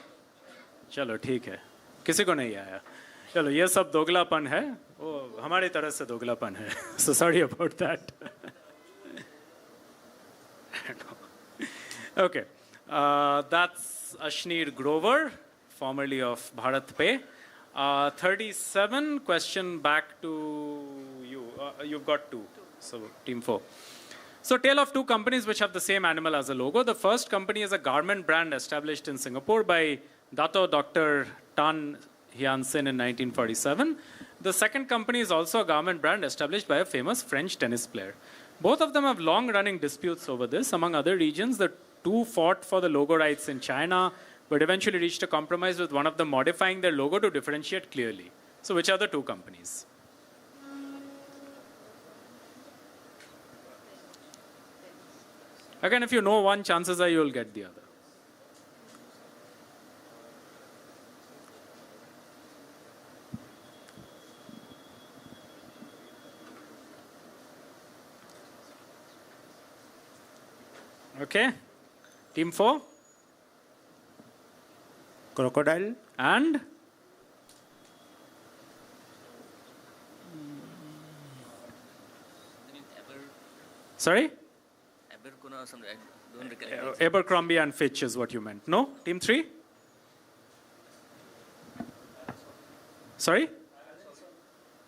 Speaker 5: चलो ठीक है. किसी को नहीं आया. चलो ये सब दोगलापन है. वो हमारी तरह से दोगलापन है. So sorry about that. Okay. That's Ashneer Grover, formerly of Bharat Pay. 37, question back to you. You've got 2, so team 4. So tale of 2 companies which have the same animal as a logo. The first company is a garment brand established in Singapore by Dato Dr. Tan Hian Sin in 1947. The second company is also a garment brand established by a famous French tennis player. Both of them have long-running disputes over this. Among other regions, the two fought for the logo rights in China, but eventually reached a compromise with one of them modifying their logo to differentiate clearly. So which are the two companies? Again, if you know one, chances are you'll get the other. Okay. Team 4.
Speaker 4: Crocodile.
Speaker 5: And? Sorry?
Speaker 18: Or something. I don't recollect.
Speaker 5: Abercrombie and Fitch is what you meant. No? Team 3? Sorry?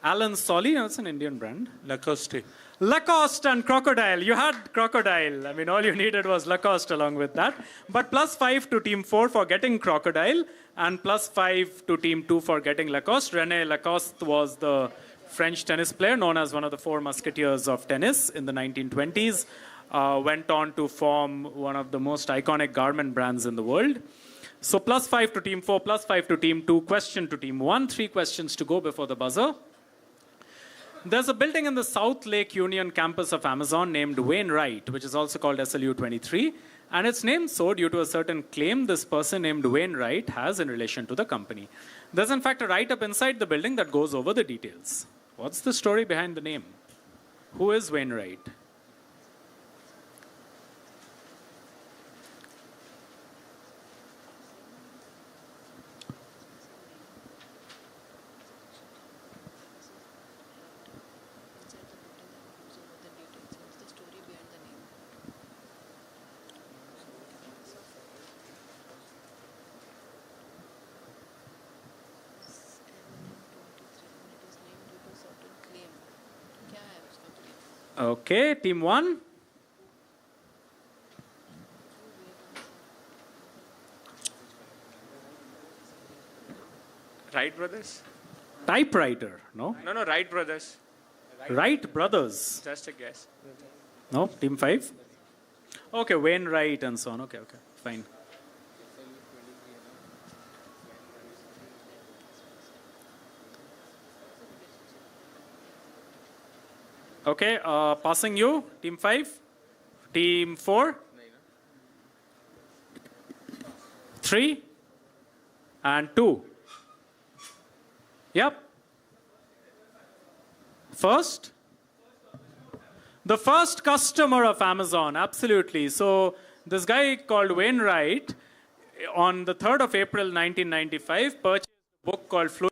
Speaker 5: Alan Solly, that's an Indian brand.
Speaker 4: Lacoste.
Speaker 5: Lacoste and Crocodile. You had Crocodile. I mean, all you needed was Lacoste along with that. But +5 to Team 4 for getting Crocodile and +5 to Team 2 for getting Lacoste. René Lacoste was the French tennis player known as one of the four musketeers of tennis in the 1920s. Went on to form one of the most iconic garment brands in the world. So +5 to Team 4, +5 to Team 2, question to Team 1. 3 questions to go before the buzzer. There's a building in the South Lake Union campus of Amazon named Wainwright, which is also called SLU 23. And it's named so due to a certain claim this person named Wainwright has in relation to the company. There's in fact a write-up inside the building that goes over the details. What's the story behind the name? Who is Wainwright? Okay, Team 1.
Speaker 4: Wright brothers?
Speaker 5: Typewriter, no?
Speaker 4: No, Wright brothers.
Speaker 5: Wright brothers.
Speaker 4: Just a guess.
Speaker 5: No, Team 5. Okay, Wainwright and so on. Okay, fine. Okay, passing you, Team 5, Team 4, 3, and 2. Yep. First? The first customer of Amazon, absolutely. So this guy called Wainwright, on the 3rd of April 1995, purchased a book called Fluid.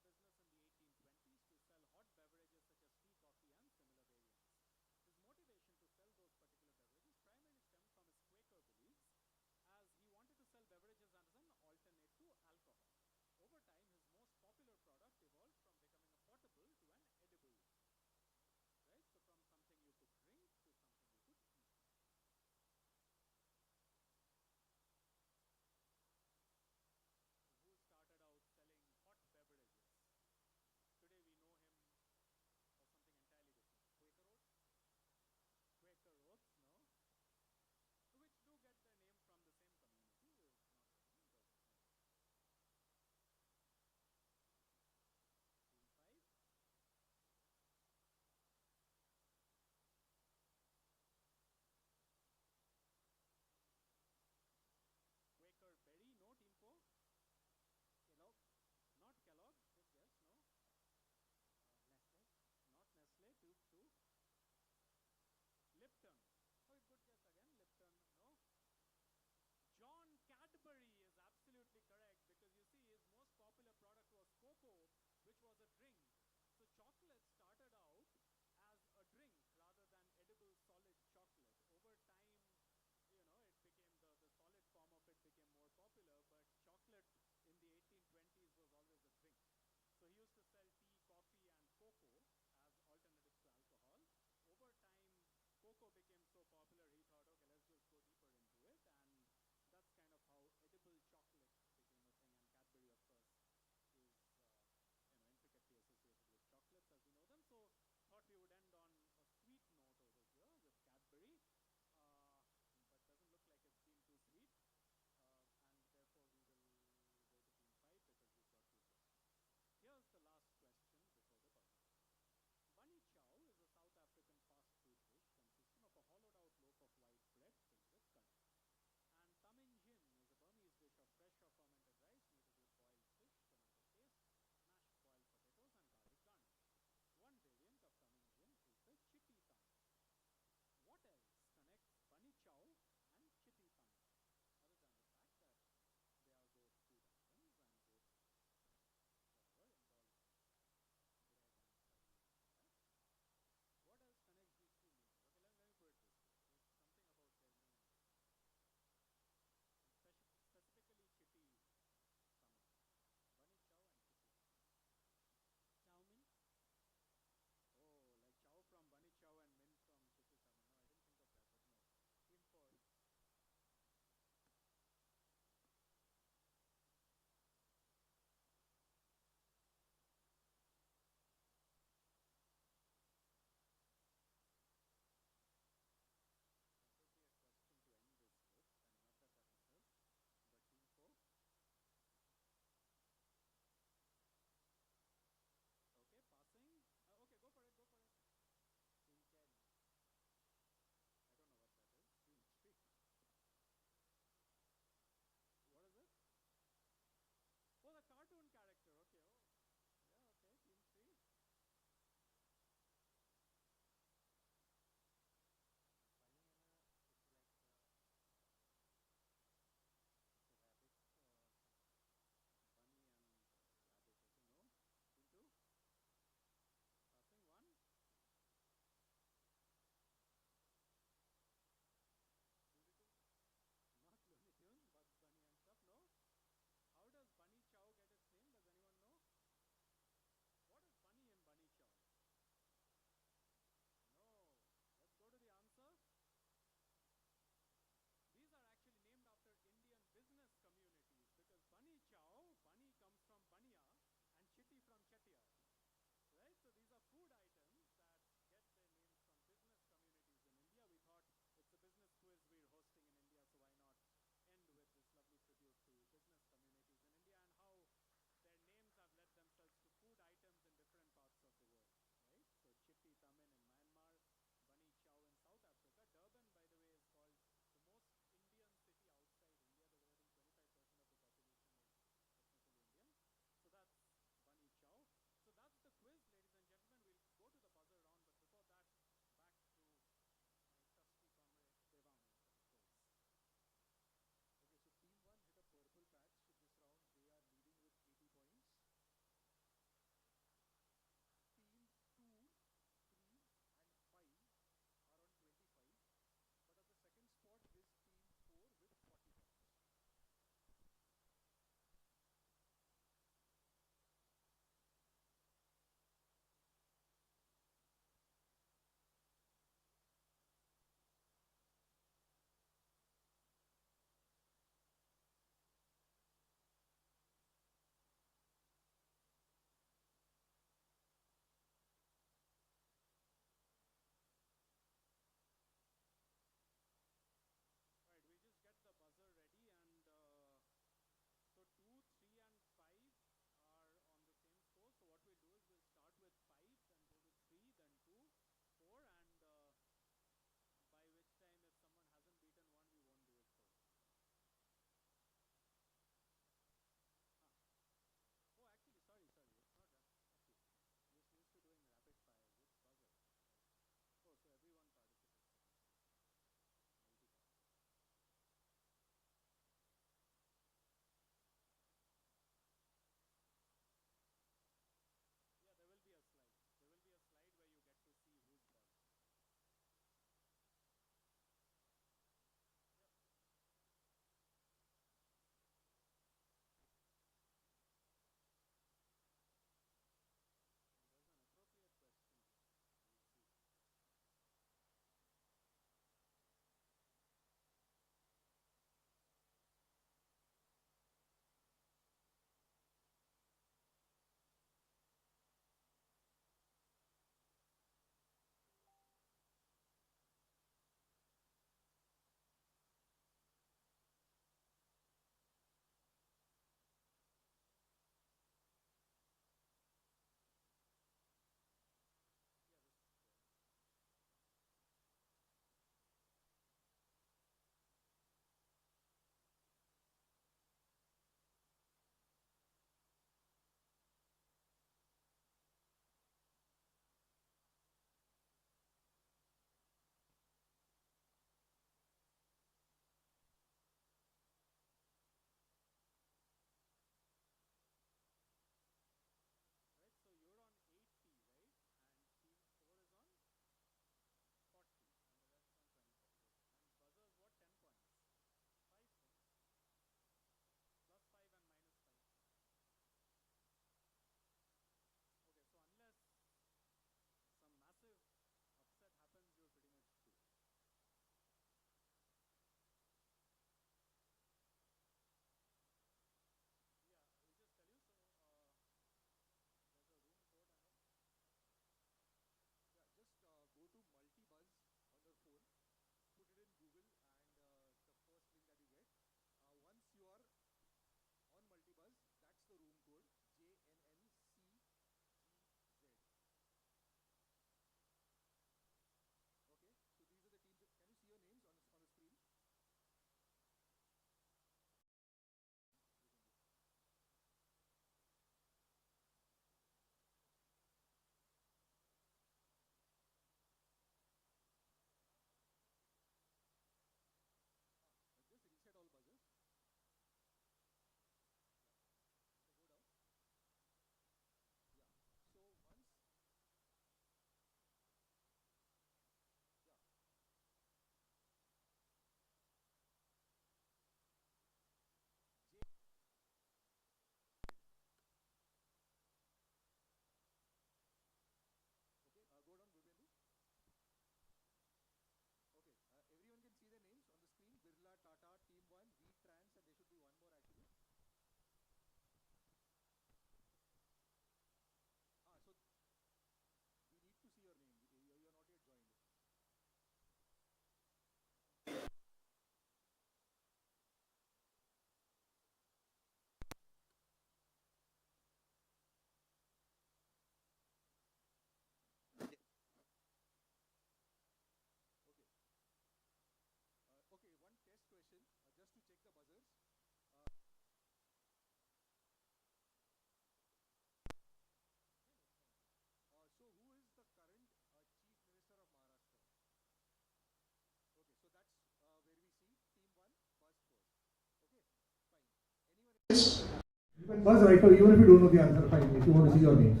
Speaker 9: Buzz right now, even if you don't know the answer, fine. If you want to see your names.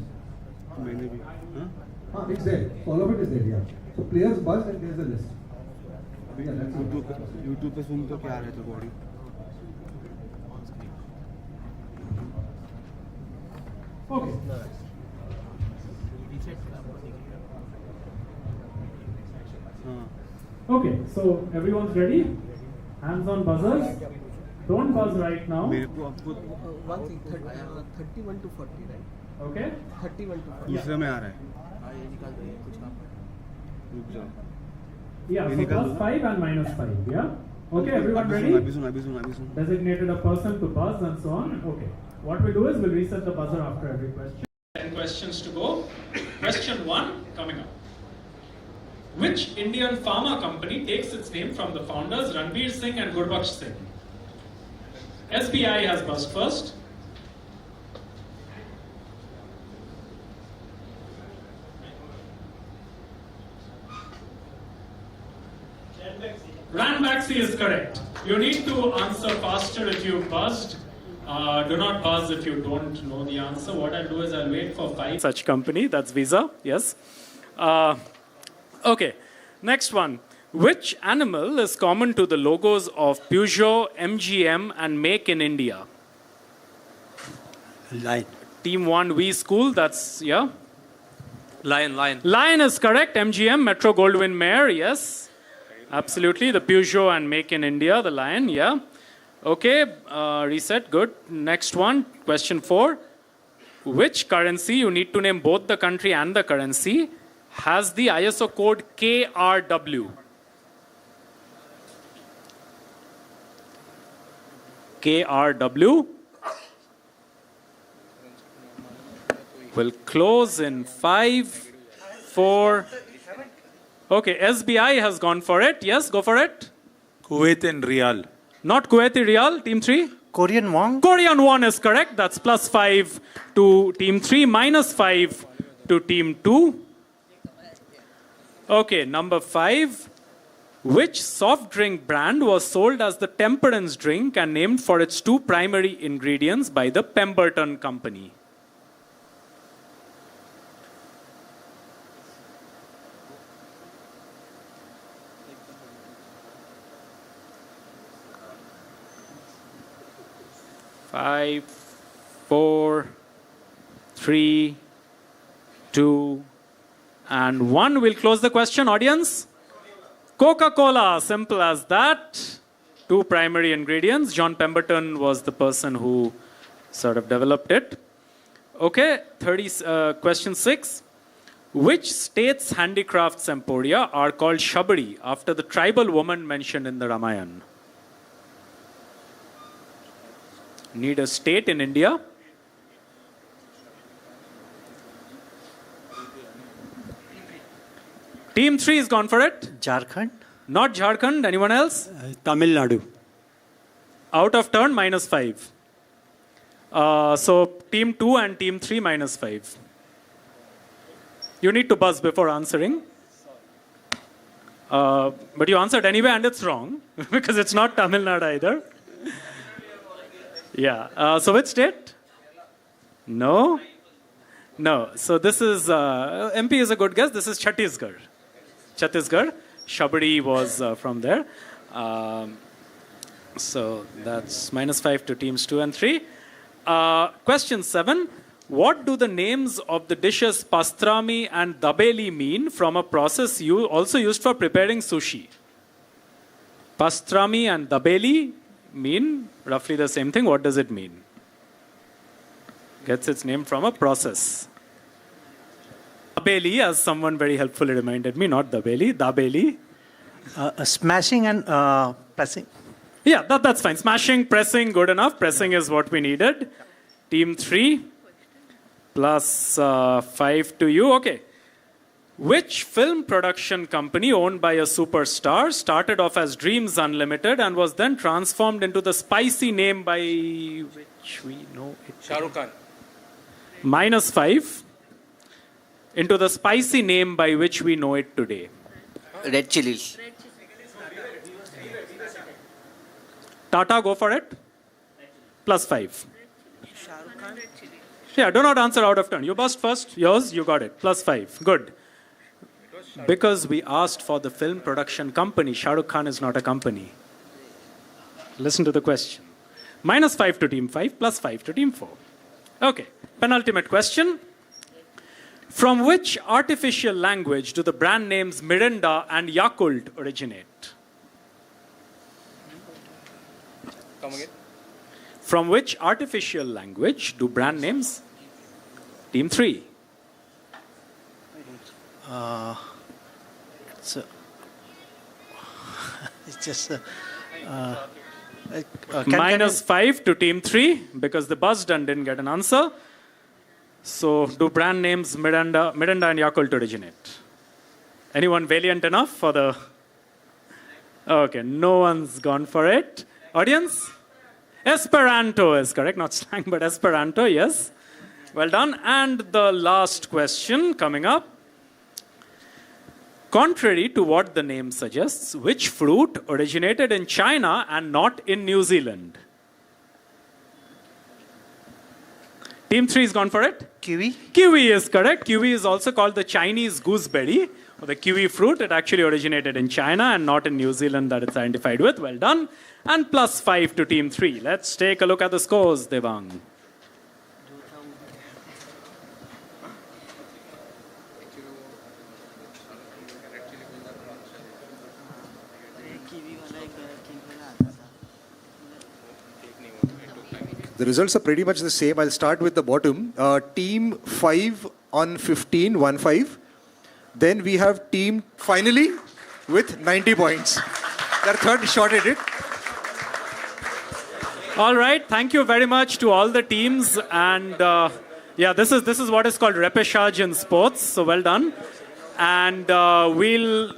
Speaker 9: It's there. So all of it is there, yeah. So players buzz and there's a list. Yeah, that's YouTube पे सुन तो क्या आ रहा है तो body. Okay. Okay, so everyone's ready? Hands on buzzers. Don't buzz right now.
Speaker 23: मेरे को आपको 31 to 40 right?
Speaker 9: Okay.
Speaker 23: 31 to 40.
Speaker 9: दूसरे में आ रहा है.
Speaker 23: हाँ ये निकाल दो कुछ काम.
Speaker 9: रुक जाओ. Yeah, so plus 5 and minus 5, yeah? Okay, everyone ready?
Speaker 23: अभी सुन.
Speaker 9: Designated a person to buzz and so on. Okay. What we do is we'll reset the buzzer after every question. 10 questions to go. Question 1 coming up. Which Indian pharma company takes its name from the founders Ranveer Singh and Gurbaksh Singh? SBI has buzzed first. Ranbaxy is correct. You need to answer faster if you buzzed. Do not buzz if you don't know the answer. What I'll do is I'll wait for 5. Such company, that's Visa, yes. Okay, next one. Which animal is common to the logos of Peugeot, MGM and Make in India?
Speaker 23: Lion.
Speaker 9: Team 1, V School, that's, yeah?
Speaker 6: Lion.
Speaker 9: Lion is correct. MGM, Metro Goldwyn Mayer, yes. Absolutely. The Peugeot and Make in India, the Lion, yeah. Okay, reset, good. Next one, question 4. Which currency, you need to name both the country and the currency, has the ISO code KRW? KRW. Will close in 5, 4. Okay, SBI has gone for it. Yes, go for it.
Speaker 24: Kuwait and Riyal.
Speaker 9: Not Kuwaiti Riyal, team 3.
Speaker 7: Korean won.
Speaker 9: Korean won is correct. That's plus 5 to team 3, minus 5 to team 2. Okay, number 5. Which soft drink brand was sold as the temperance drink and named for its 2 primary ingredients by the Pemberton Company? Five, 4, 3, 2, and 1. We'll close the question, audience. Coca-Cola, simple as that. 2 primary ingredients. John Pemberton was the person who sort of developed it. Okay, question 6. Which state's handicrafts emporia are called Shabari after the tribal woman mentioned in the Ramayana? Need a state in India. Team 3 is gone for it.
Speaker 7: Jharkhand.
Speaker 9: Not Jharkhand. Anyone else?
Speaker 23: Tamil Nadu.
Speaker 9: Out of turn, minus 5. So team 2 and team 3, minus 5. You need to buzz before answering. But you answered anyway and it's wrong because it's not Tamil Nadu either. Yeah. So which state? No? No. So this is, MP is a good guess. This is Chhattisgarh. Chhattisgarh. Shabari was from there. So that's minus 5 to teams 2 and 3. Question 7. What do the names of the dishes pastrami and dabeli mean from a process also used for preparing sushi? Pastrami and dabeli mean roughly the same thing. What does it mean? Gets its name from a process. Dabeli, as someone very helpfully reminded me, not dabeli, dabeli.
Speaker 7: Smashing and pressing.
Speaker 9: Yeah, that's fine. Smashing, pressing, good enough. Pressing is what we needed. Team 3 plus 5 to you. Okay. Which film production company owned by a superstar started off as Dreams Unlimited and was then transformed into the spicy name by which we know it?
Speaker 17: Shah Rukh Khan.
Speaker 9: Minus 5 into the spicy name by which we know it today.
Speaker 18: Red chilies.
Speaker 9: Tata, go for it. Plus 5. Yeah, do not answer out of turn. You buzzed first. Yours, you got it. +5. Good. Because we asked for the film production company, Shah Rukh Khan is not a company. Listen to the question. -5 to team 5, +5 to team 4. Okay, penultimate question. From which artificial language do the brand names Mirinda and Yakult originate?
Speaker 17: Come again.
Speaker 9: From which artificial language do brand names? Team 3.
Speaker 7: It's just
Speaker 9: -5 to team 3 because the buzzed and didn't get an answer. So, do brand names Mirinda and Yakult originate? Anyone valiant enough for the... Okay, no one's gone for it. Audience? Esperanto is correct, not slang, but Esperanto, yes. Well done. And the last question coming up. Contrary to what the name suggests, which fruit originated in China and not in New Zealand? Team 3 has gone for it.
Speaker 7: Kiwi.
Speaker 9: Kiwi is correct. Kiwi is also called the Chinese gooseberry, or the kiwi fruit. It actually originated in China and not in New Zealand that it's identified with. Well done. And +5 to team 3. Let's take a look at the scores, Devang.
Speaker 15: The results are pretty much the same. I'll start with the bottom. Team 5 on 15, 1-5. Then we have team finally with 90 points. Their third shot at it.
Speaker 9: All right. Thank you very much to all the teams. And yeah, this is what is called repechage in sports. So well done. And we'll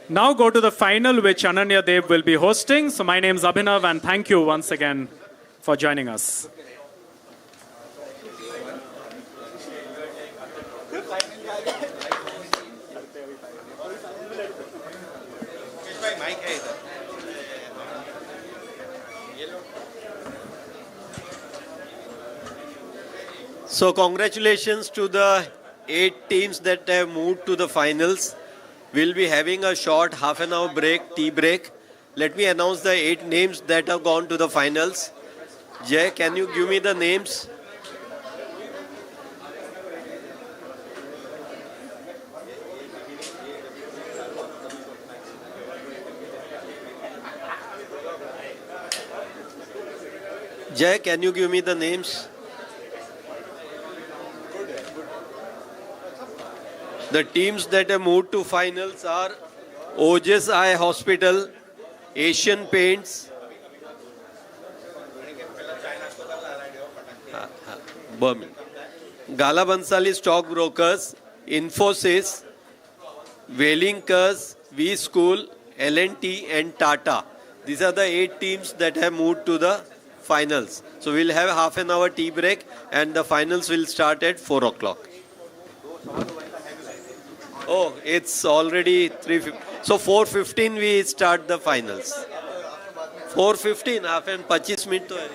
Speaker 9: now go to the final, which Ananya Dev will be hosting. So my name is Abhinav, and thank you once again for joining us.
Speaker 1: So congratulations to the 8 teams that have moved to the finals. We'll be having a short half-an-hour break, tea break. Let me announce the 8 names that have gone to the finals. Jay, can you give me the names? Jay, can you give me the names? The teams that have moved to finals are Ojas Eye Hospital, Asian Paints, Birmingham, Gala Bansali Stockbrokers, Infosys, Wellingkers, V School, L&T and Tata. These are the 8 teams that have moved to the finals. So we'll have half an hour tea break and the finals will start at 4 o'clock. Oh, it's already 3:15. So 4:15 we start the finals. 4:15, half and 25 minutes तो है.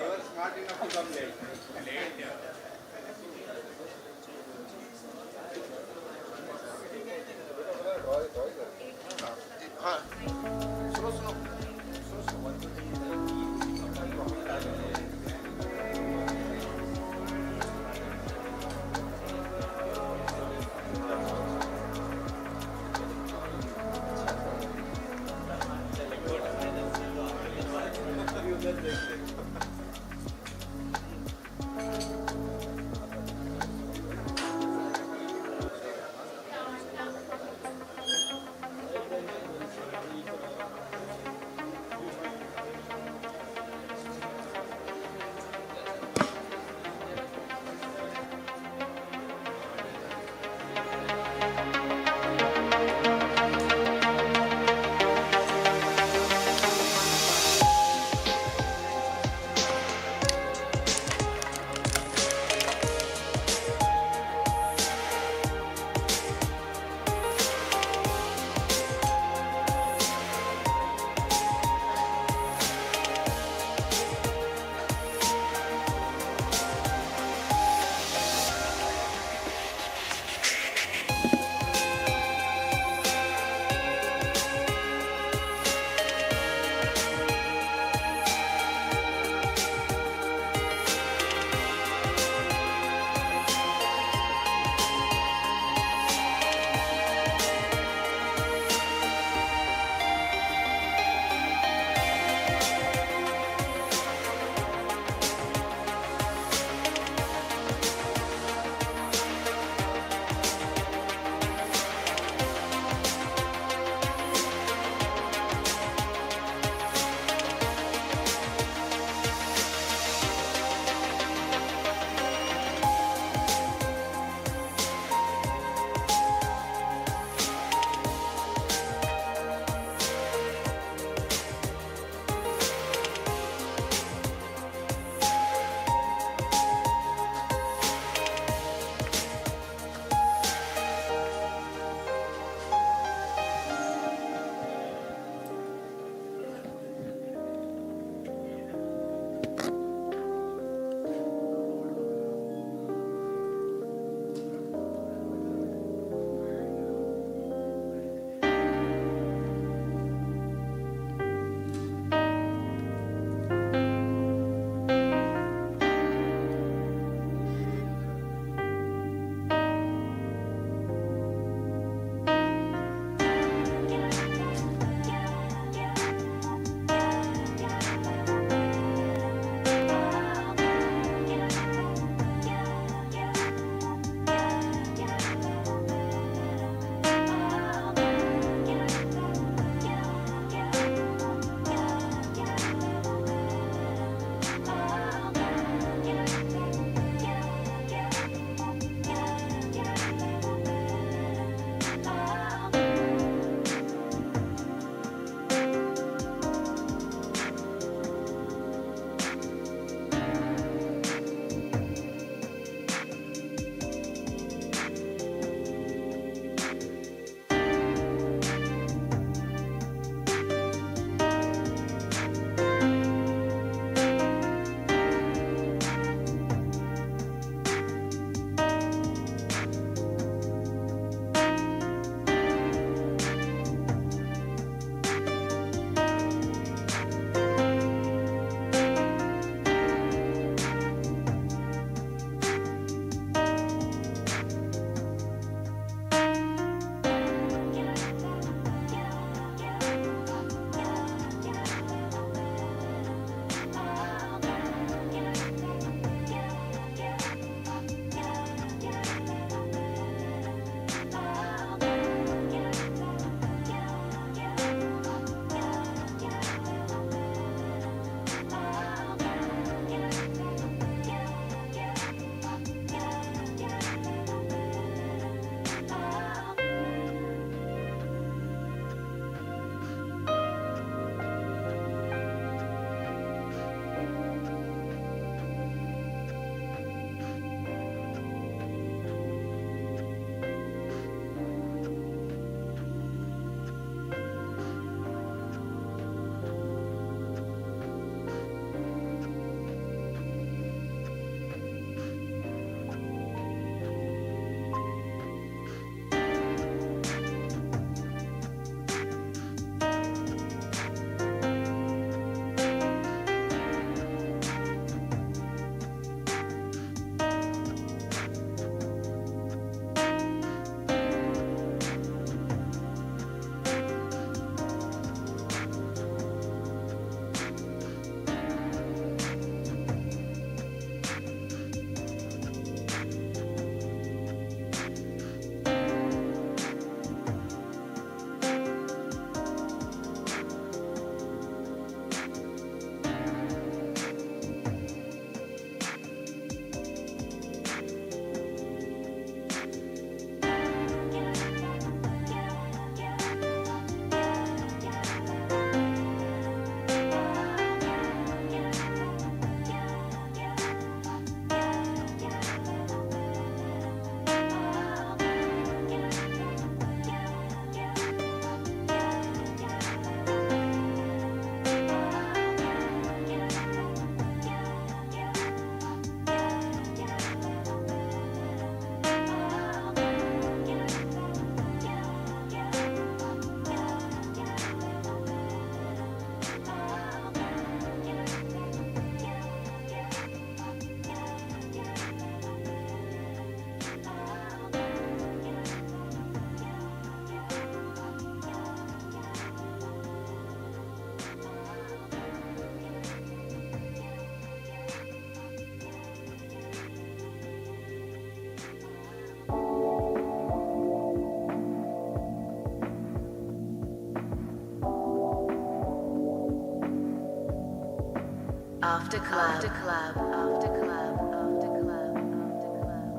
Speaker 8: After club. After club. After club. After club. After club.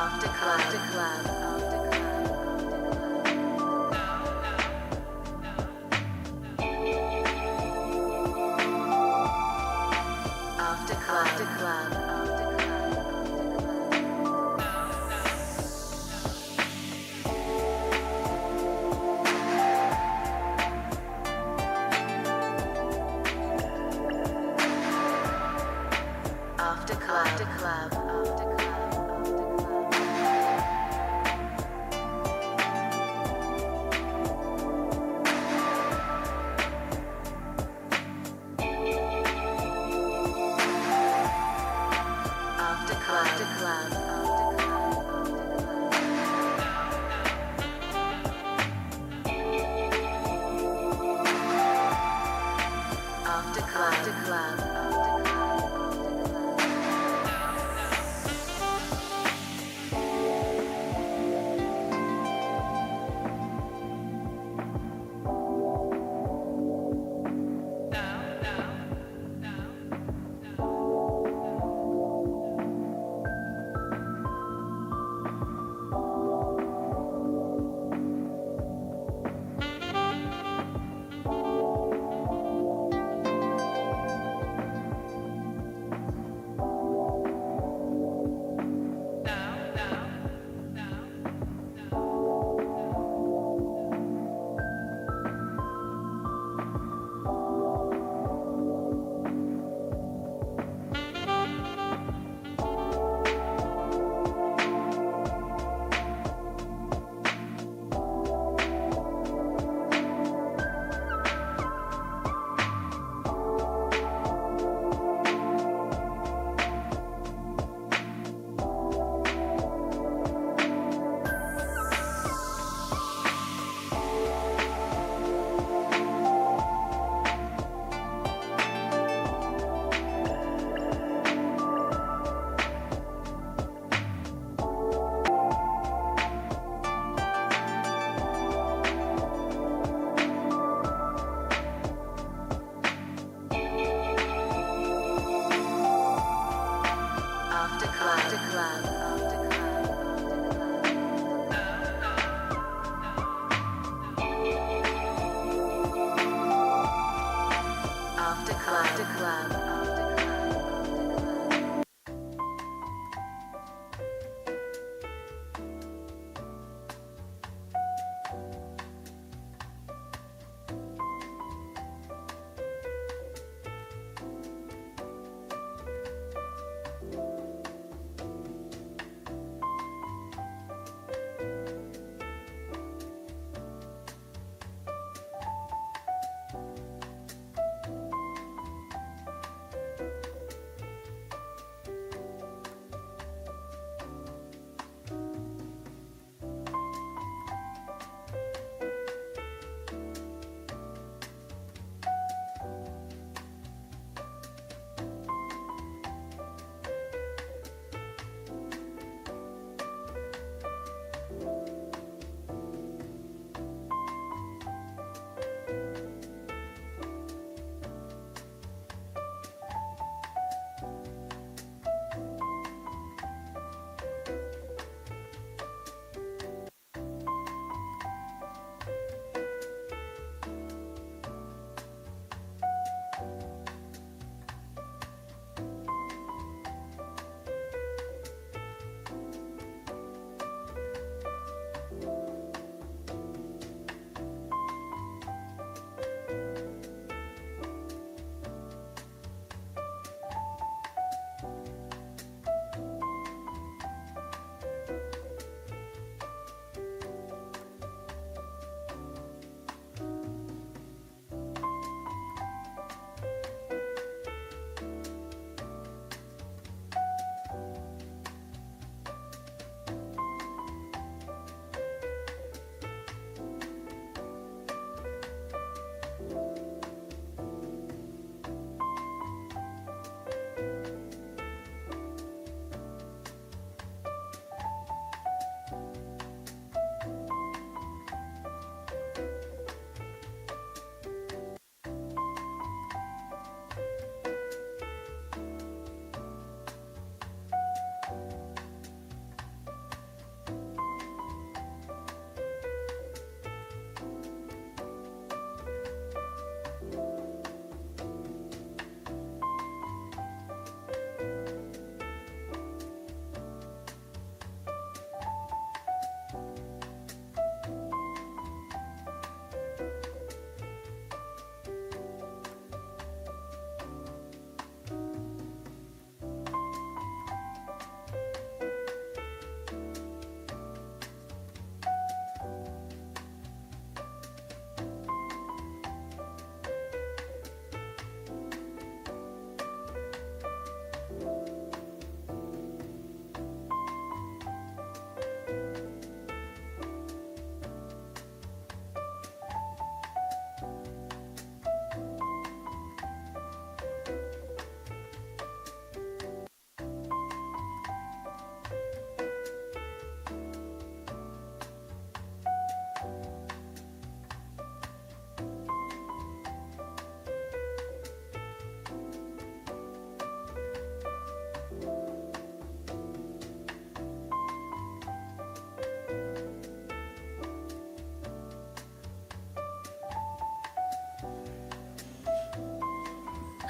Speaker 8: After club. After club. After club. After club. After club. After club. After club. After club. After club.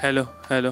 Speaker 3: Hello hello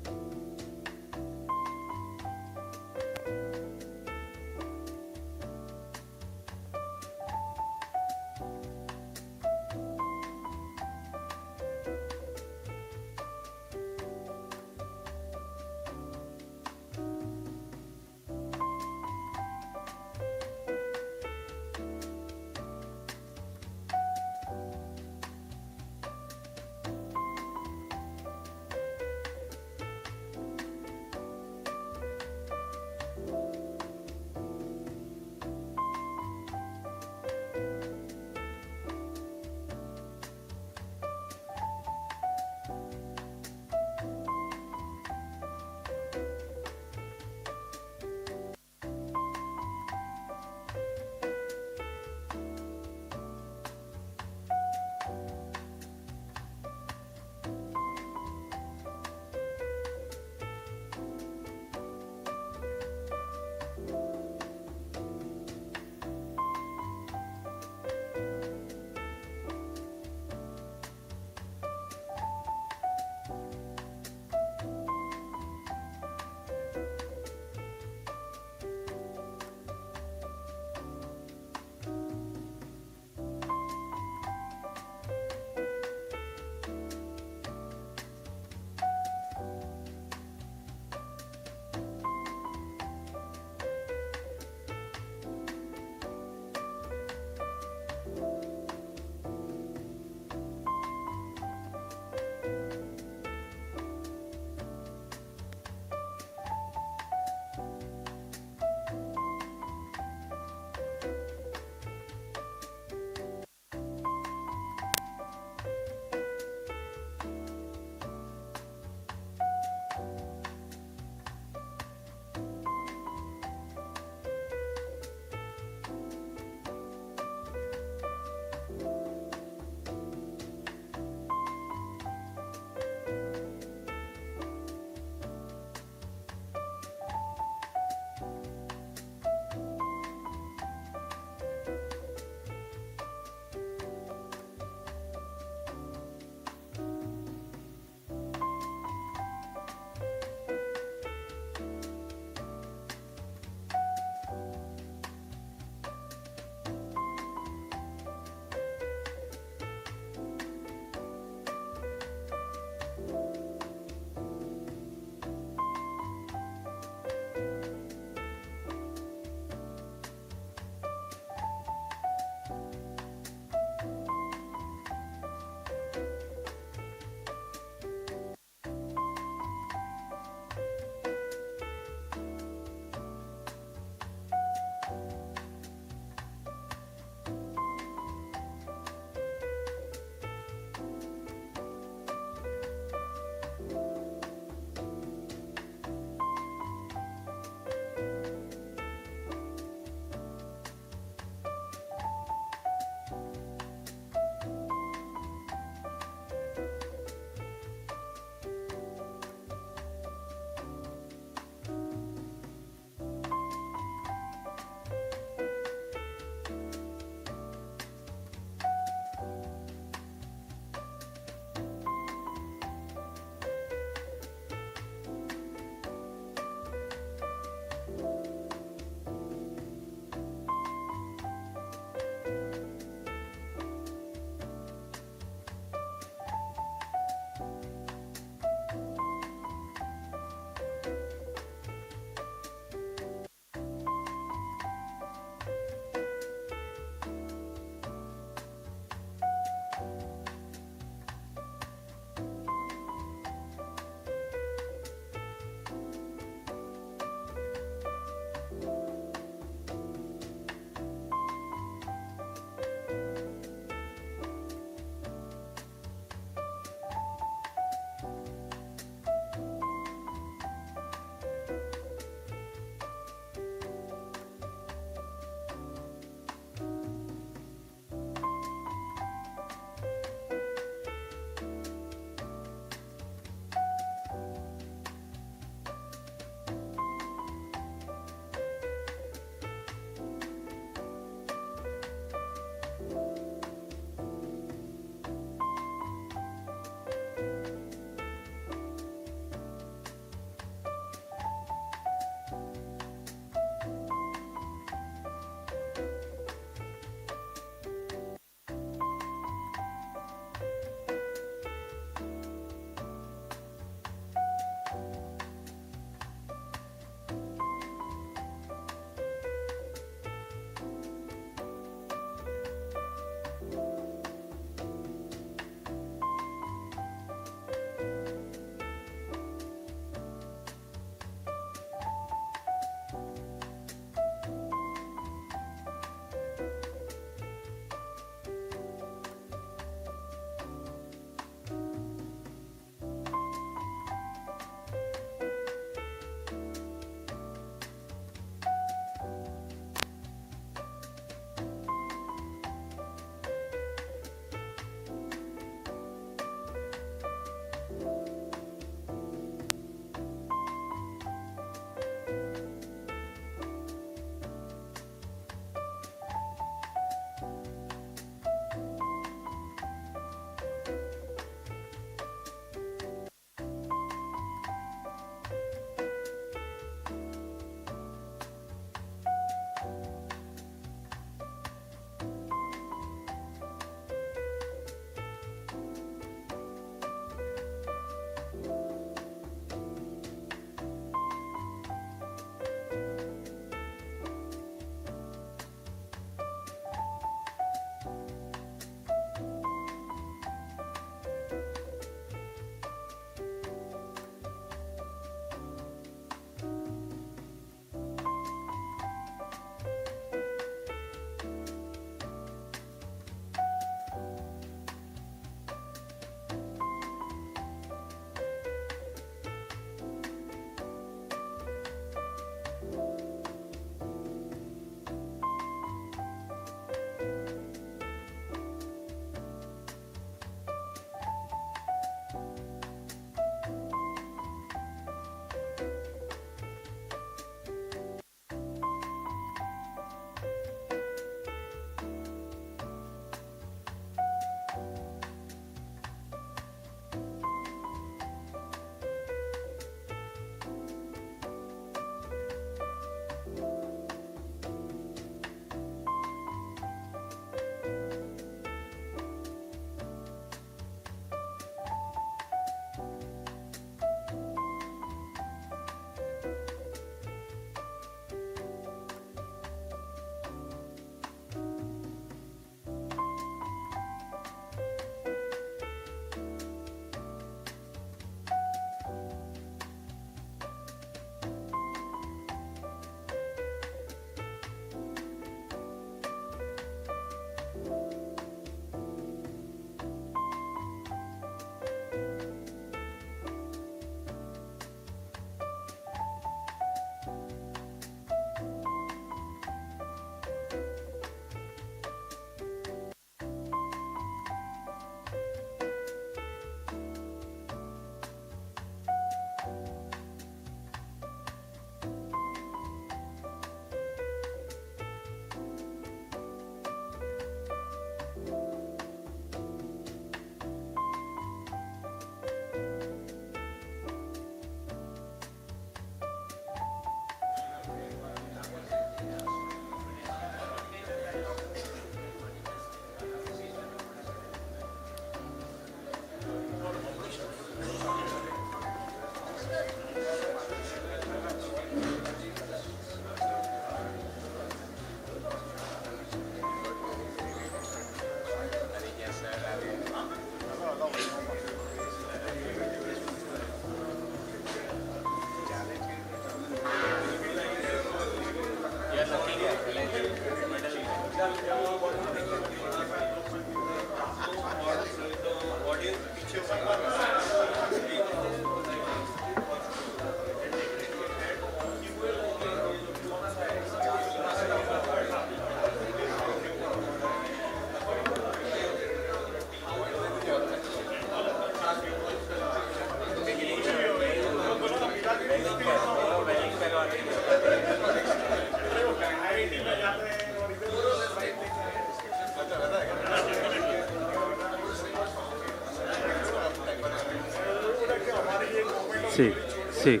Speaker 5: Sí, sí.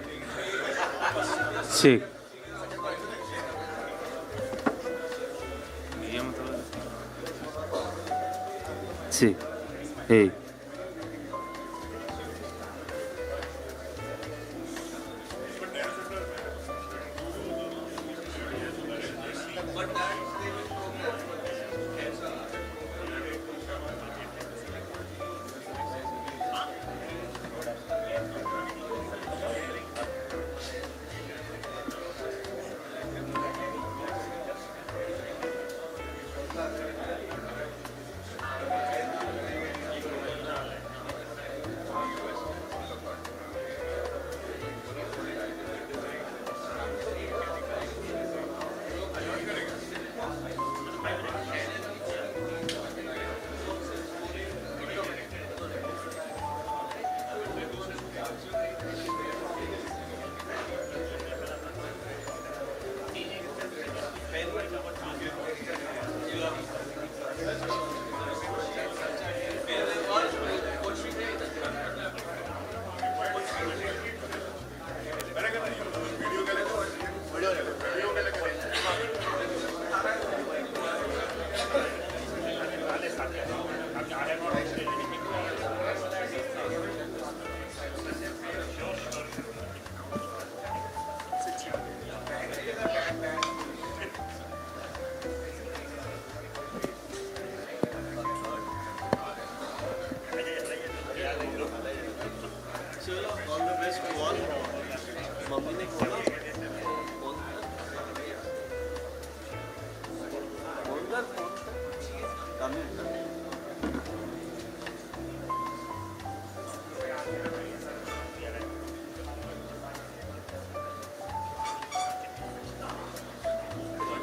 Speaker 5: Sí. Sí. Hey.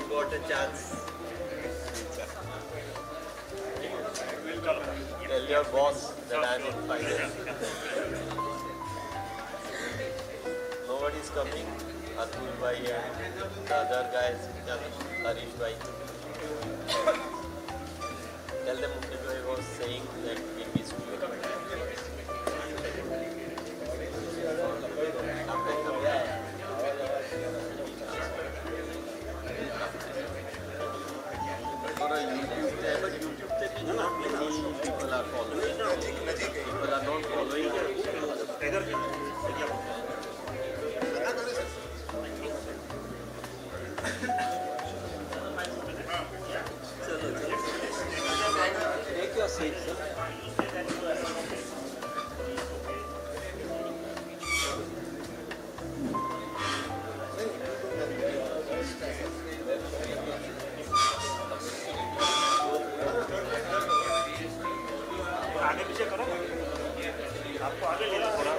Speaker 1: Got a chance. Tell your boss that I'm in finals. Nobody's coming. Atul bhai and the other guys, Harish bhai. Tell them Mukesh bhai was saying that we miss you. For a YouTube channel, not many people are following. People are not following. Take your seat, sir.
Speaker 16: आगे पीछे करो आपको आगे लेना पड़ा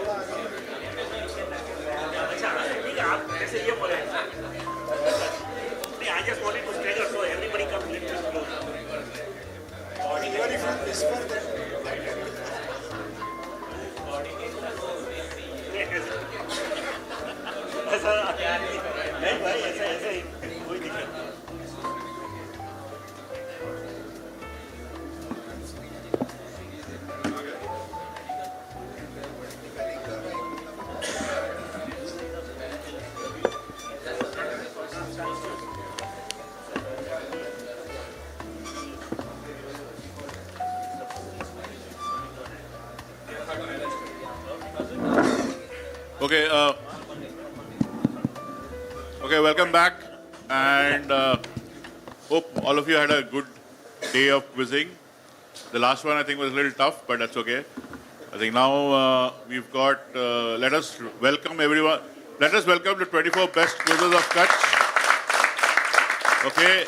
Speaker 16: अच्छा ठीक है आप जैसे ये बोले नहीं I just wanted to stagger so everybody comes little bit closer even if you whisper ऐसा नहीं भाई ऐसा ही कोई दिक्कत नहीं
Speaker 12: Okay, welcome back, and hope all of you had a good day of quizzing. The last one I think was a little tough, but that's okay. I think now we've got, let us welcome everyone. Let us welcome the 24 best quizzers of Kutch. Okay,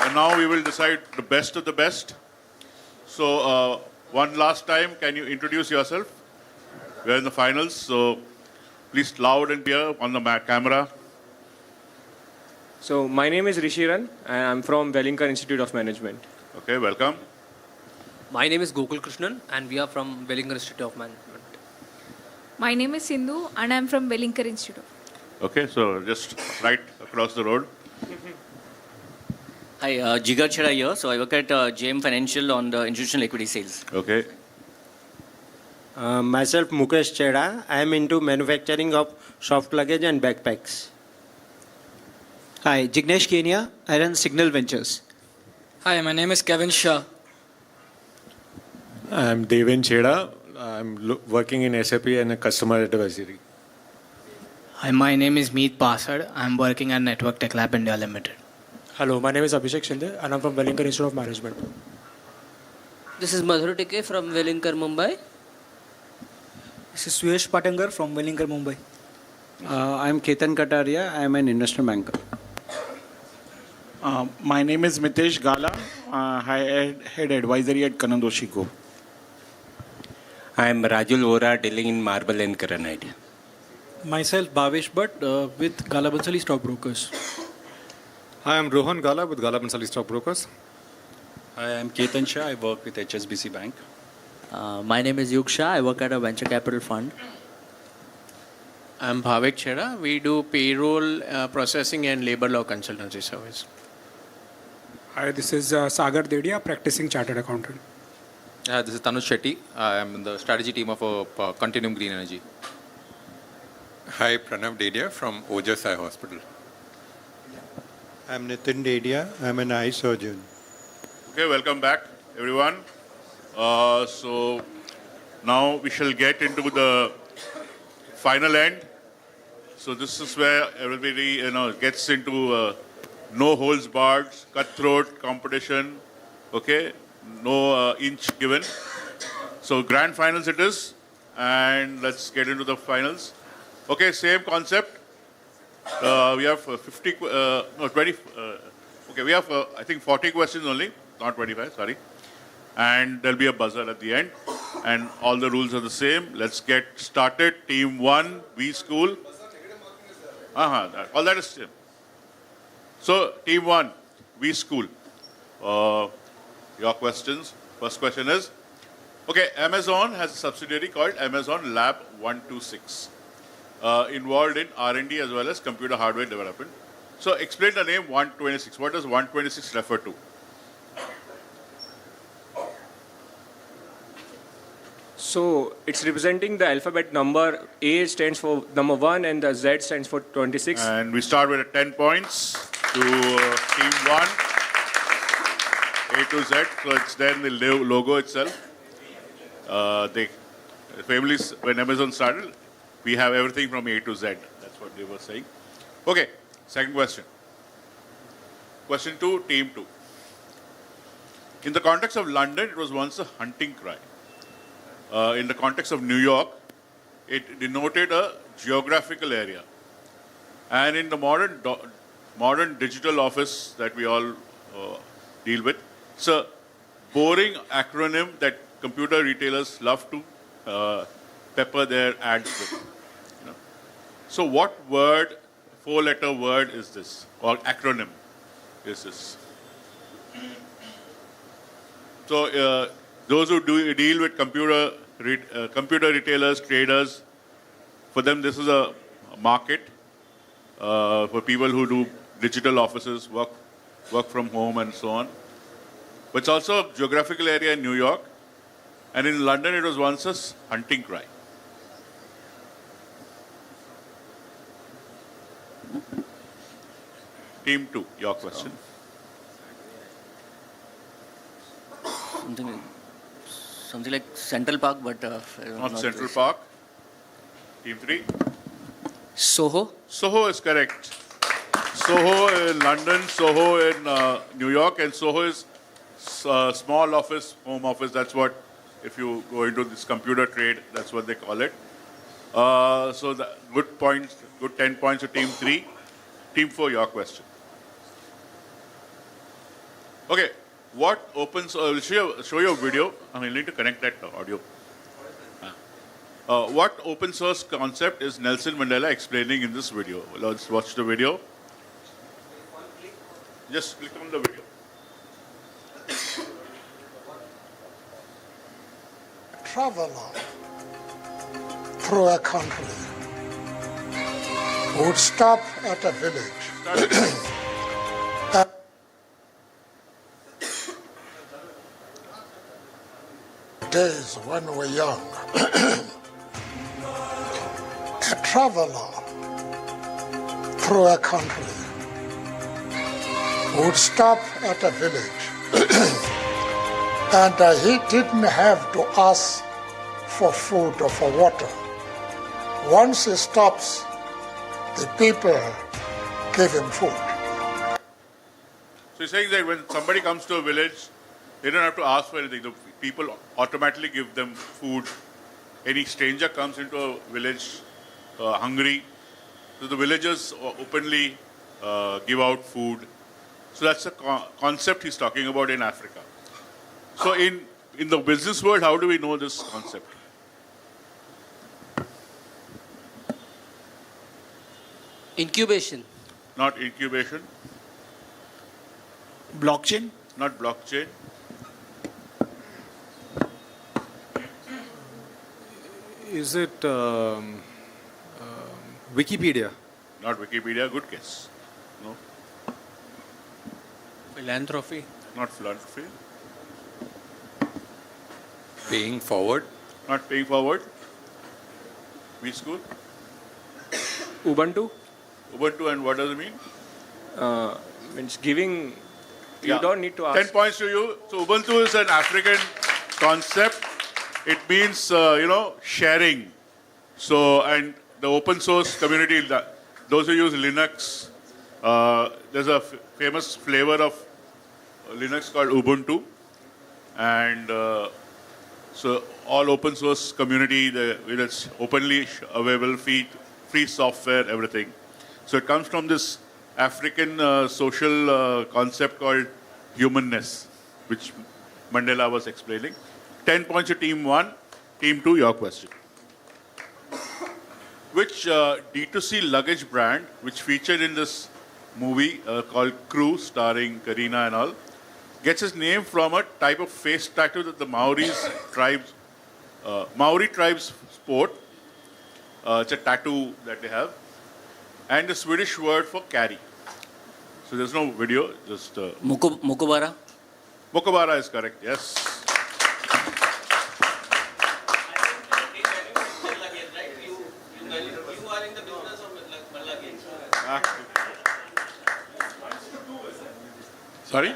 Speaker 12: and now we will decide the best of the best. So one last time, can you introduce yourself? We are in the finals, so please loud and clear on the camera.
Speaker 4: So my name is Rishiran and I'm from Wellington Institute of Management.
Speaker 12: Okay, welcome.
Speaker 6: My name is Gokul Krishnan and we are from Wellington Institute of Management.
Speaker 13: My name is Sindhu and I'm from Wellington Institute.
Speaker 12: Okay, so just right across the road.
Speaker 18: Hi, Jigar Chheda here. So I work at JM Financial on the institutional equity sales.
Speaker 12: Okay.
Speaker 10: Myself Mukesh Cheda. I am into manufacturing of soft luggage and backpacks.
Speaker 23: Hi, Jignesh Kenya. I run Signal Ventures.
Speaker 19: Hi, my name is Kevin Shah.
Speaker 2: I'm Devin Cheda. I'm working in SAP and a customer advisory.
Speaker 19: Hi, my name is Meet Passad. I'm working at Network Tech Lab India Limited.
Speaker 20: Hello, my name is Abhishek Shinde and I'm from Wellinger Institute of Management.
Speaker 6: This is Madhur Tike from Wellinger, Mumbai.
Speaker 23: This is Suyesh Patangar from Wellinger, Mumbai.
Speaker 21: I'm Ketan Kataria. I'm an investment banker.
Speaker 22: My name is Mitesh Gala. Head advisory at Kanandoshi Go.
Speaker 25: I am Rajul Vora dealing in marble and granite.
Speaker 23: Myself, Bhavesh Bhatt with Gala Bansali Stockbrokers.
Speaker 24: Hi, I'm Rohan Gala with Gala Bansali Stockbrokers.
Speaker 26: Hi, I'm Ketan Shah. I work with HSBC Bank.
Speaker 28: My name is Yug Shah. I work at a venture capital fund.
Speaker 27: I'm Bhavik Chera. We do payroll processing and labor law consultancy service.
Speaker 20: Hi, this is Sagar Dedia, practicing chartered accountant.
Speaker 29: This is Tanush Shetty. I am in the strategy team of Continuum Green Energy.
Speaker 24: Hi, Pranav Dedia from Ojas Eye Hospital.
Speaker 30: I'm Nitin Dedia. I'm an eye surgeon.
Speaker 12: Okay, welcome back, everyone. So now we shall get into the final end. So this is where everybody, gets into no holds barred, cutthroat competition. Okay, no inch given. So grand finals it is, and let's get into the finals. Okay, same concept. We have 20. Okay, we have I think 40 questions only, not 25. Sorry, and there'll be a buzzer at the end, and all the rules are the same. Let's get started. Team 1, V School. All that is same. So team 1, V School. Your questions. First question is, okay, Amazon has a subsidiary called Amazon Lab 126, involved in R&D as well as computer hardware development. So explain the name 126. What does 126 refer to?
Speaker 4: So it's representing the alphabet number. A stands for number 1 and the Z stands for 26.
Speaker 12: And we start with 10 points to team 1. A to Z. So it's there in the logo itself. The families, when Amazon started, we have everything from A to Z. That's what they were saying. Okay, second question. Question 2, team 2. In the context of London, it was once a hunting cry. In the context of New York, it denoted a geographical area. And in the modern digital office that we all deal with, it's a boring acronym that computer retailers love to pepper their ads with. So what word, 4-letter word is this, or acronym is this? So those who deal with computer retailers, traders, for them this is a market. For people who do digital offices, work from home and so on. But it's also a geographical area in New York. And in London, it was once a hunting cry. Team 2, your question.
Speaker 18: Something like Central Park, but
Speaker 12: not Central Park. Team 3.
Speaker 6: Soho.
Speaker 12: Soho is correct. Soho in London, Soho in New York, and Soho is small office, home office. That's what, if you go into this computer trade, that's what they call it. So the good points, good 10 points to team 3. Team 4, your question. Okay, what opens? I'll show you a video. I mean, you need to connect that audio. What open source concept is Nelson Mandela explaining in this video? Let's watch the video. Just click on the video.
Speaker 29: Traveler through a country would stop at a village.
Speaker 1: days when we were young, a traveler through a country would stop at a village and he didn't have to ask for food or for water. Once he stops, the people give him food.
Speaker 12: So you're saying that when somebody comes to a village, they don't have to ask for anything. The people automatically give them food. Any stranger comes into a village hungry, so the villagers openly give out food. So that's the concept he's talking about in Africa. So in the business world, how do we know this concept?
Speaker 6: Incubation.
Speaker 12: Not incubation.
Speaker 22: Blockchain?
Speaker 12: Not blockchain.
Speaker 24: Is it Wikipedia?
Speaker 12: Not Wikipedia. Good guess. No.
Speaker 23: Philanthropy.
Speaker 12: Not philanthropy.
Speaker 2: Paying forward.
Speaker 12: Not paying forward. V-School.
Speaker 4: Ubuntu?
Speaker 12: Ubuntu, and what does it mean?
Speaker 4: Means giving, you
Speaker 12: Yeah.
Speaker 4: don't need to ask.
Speaker 12: 10 points to you. So Ubuntu is an African concept. It means, sharing. So, and the open source community, those who use Linux, there's a famous flavor of Linux called Ubuntu. And so all open source community, it's openly available, free software, everything. So it comes from this African social concept called humanness, which Mandela was explaining. 10 points to team 1. Team 2, your question. Which D2C luggage brand, which featured in this movie called Crew, starring Kareena and all, gets its name from a type of face tattoo that the Maori tribes sport. It's a tattoo that they have. And the Swedish word for carry. So there's no video, just...
Speaker 18: Mukobara?
Speaker 12: Mukobara is correct, yes. Sorry?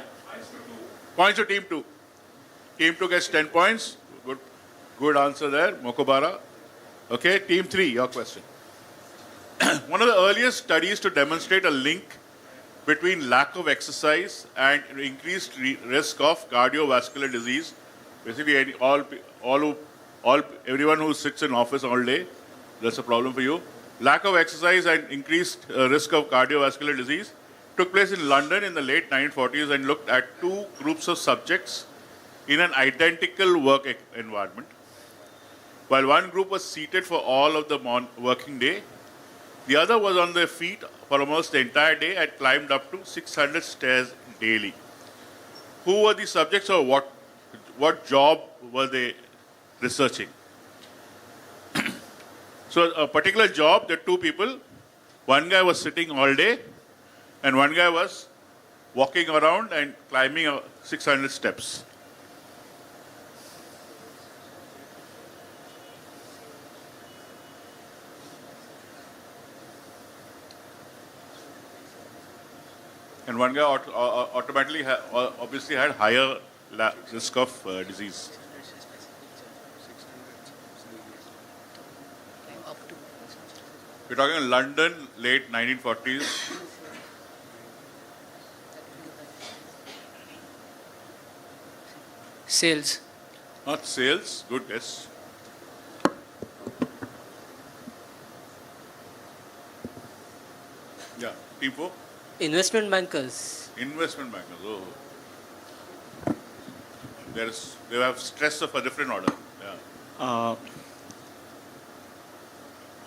Speaker 12: Points to team 2. Team 2 gets 10 points. Good answer there, Mokobara. Okay, team 3, your question. One of the earliest studies to demonstrate a link between lack of exercise and increased risk of cardiovascular disease. Basically, everyone who sits in office all day, that's a problem for you. Lack of exercise and increased risk of cardiovascular disease took place in London in the late 1940s and looked at 2 groups of subjects in an identical work environment. While one group was seated for all of the working day, the other was on their feet for almost the entire day and climbed up to 600 stairs daily. Who were the subjects, or what job were they researching? So a particular job, there are 2 people. One guy was sitting all day and one guy was walking around and climbing 600 steps. And one guy automatically, obviously had higher risk of disease. We're talking London, late 1940s.
Speaker 6: Sales.
Speaker 12: Not sales, good guess. Yeah, team 4.
Speaker 6: Investment bankers.
Speaker 12: Investment bankers, oh. They have stress of a different order. Yeah.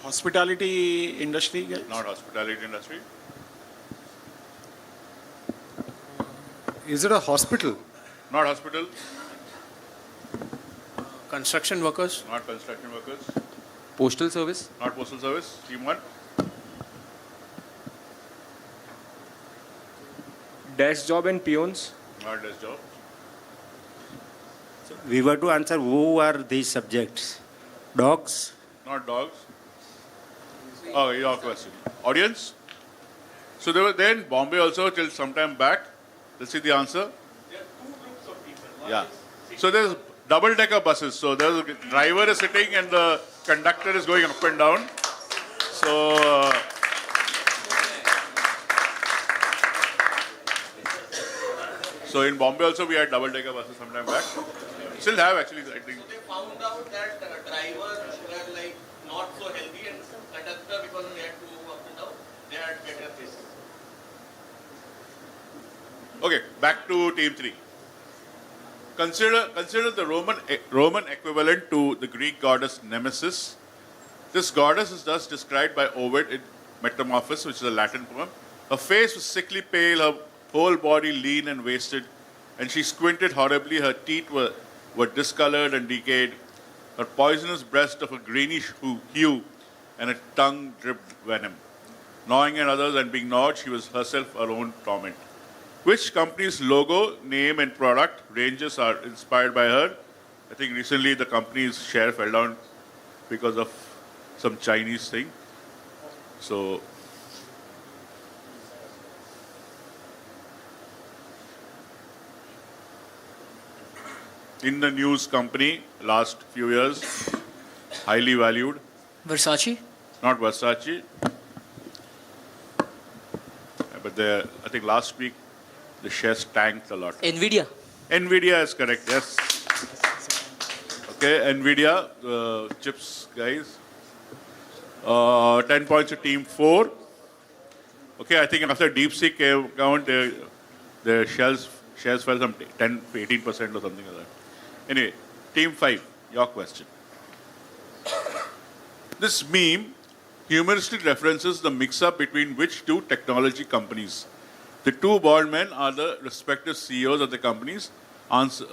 Speaker 22: Hospitality industry, guys?
Speaker 12: Not hospitality industry.
Speaker 24: Is it a hospital?
Speaker 12: Not hospital.
Speaker 23: Construction workers?
Speaker 12: Not construction workers.
Speaker 29: Postal service?
Speaker 12: Not postal service. Team 1.
Speaker 4: Desk job and peons?
Speaker 12: Not desk job.
Speaker 10: We were to answer who are these subjects? Dogs?
Speaker 12: Not dogs. Oh, your question. Audience? So they were there in Bombay also till some time back. Let's see the answer. There are 2 groups of people. Yeah. So there's double-decker buses. So there's a driver is sitting and the conductor is going up and down. So so in Bombay also we had double-decker buses some time back. Still have actually, I think.
Speaker 27: So they found out that drivers were like not so healthy and conductor, because they had to move up and down, they had better faces.
Speaker 12: Okay, back to team 3. Consider the Roman equivalent to the Greek goddess Nemesis. This goddess is thus described by Ovid in Metamorphosis, which is a Latin poem. Her face was sickly pale, her whole body lean and wasted, and she squinted horribly. Her teeth were discolored and decayed. Her poisonous breast of a greenish hue, and her tongue dripped venom. Gnawing at others and being gnawed, she was herself her own torment. Which company's logo, name, and product ranges are inspired by her? I think recently the company's share fell down because of some Chinese thing. So, in the news company, last few years, highly valued.
Speaker 19: Versace?
Speaker 12: Not Versace. But I think last week, the shares tanked a lot.
Speaker 28: NVIDIA?
Speaker 12: NVIDIA is correct, yes. Okay, NVIDIA, chips guys. 10 points to team 4. Okay, I think after DeepSeek came out, the shares fell some 10 to 18% or something like that. Anyway, team 5, your question. This meme humorously references the mix-up between which 2 technology companies? The 2 bald men are the respective CEOs of the companies. Answer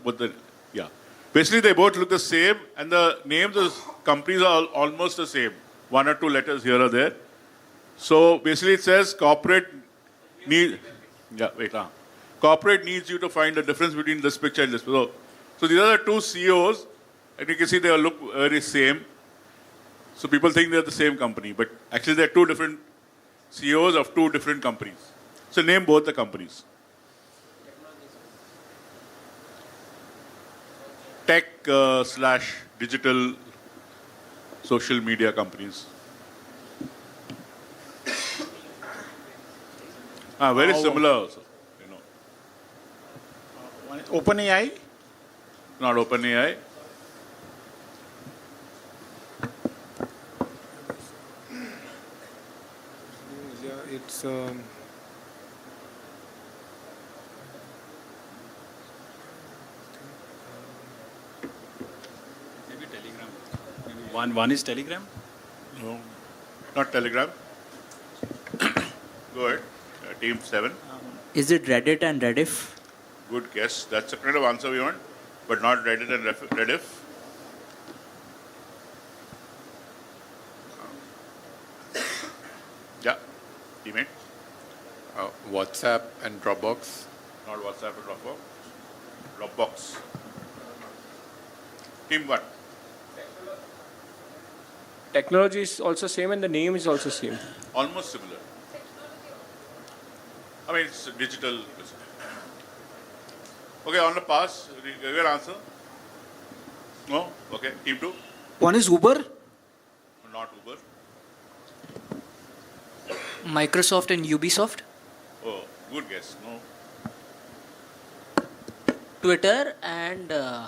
Speaker 12: with the, yeah. Basically, they both look the same, and the names of companies are almost the same. 1 or 2 letters here or there. So basically, it says corporate needs you to find the difference between this picture and this. So these are the 2 CEOs, and you can see they all look very same. So people think they're the same company, but actually they're 2 different CEOs of 2 different companies. So name both the companies. Tech / digital social media companies. Very similar also. You know.
Speaker 22: OpenAI?
Speaker 12: Not OpenAI.
Speaker 24: Yeah, it's
Speaker 26: Maybe Telegram. Maybe one is Telegram?
Speaker 12: No, not Telegram. Go ahead. Team 7.
Speaker 28: Is it Reddit and Rediff?
Speaker 12: Good guess. That's the kind of answer we want, but not Reddit and Rediff. Yeah, teammate.
Speaker 29: WhatsApp and Dropbox.
Speaker 12: Not WhatsApp and Dropbox. Dropbox. Team 1.
Speaker 4: Technology is also same and the name is also same.
Speaker 12: Almost similar. I mean, it's digital. Okay, on the pass, your answer? No? Okay, team 2.
Speaker 23: One is Uber.
Speaker 12: Not Uber.
Speaker 19: Microsoft and Ubisoft?
Speaker 12: Oh, good guess. No.
Speaker 28: Twitter and... no.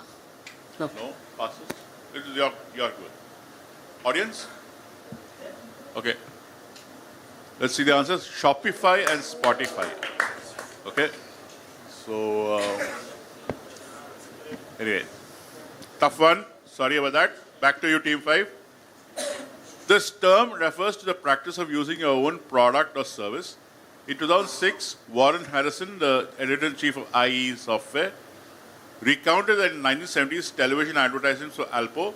Speaker 12: No, passes. This is your good. Audience? Okay. Let's see the answers. Shopify and Spotify. Okay. So, anyway. Tough one. Sorry about that. Back to you, Team 5. This term refers to the practice of using your own product or service. In 2006, Warren Harrison, the editor-in-chief of IE Software, recounted that in 1970s television advertisements for Alpo,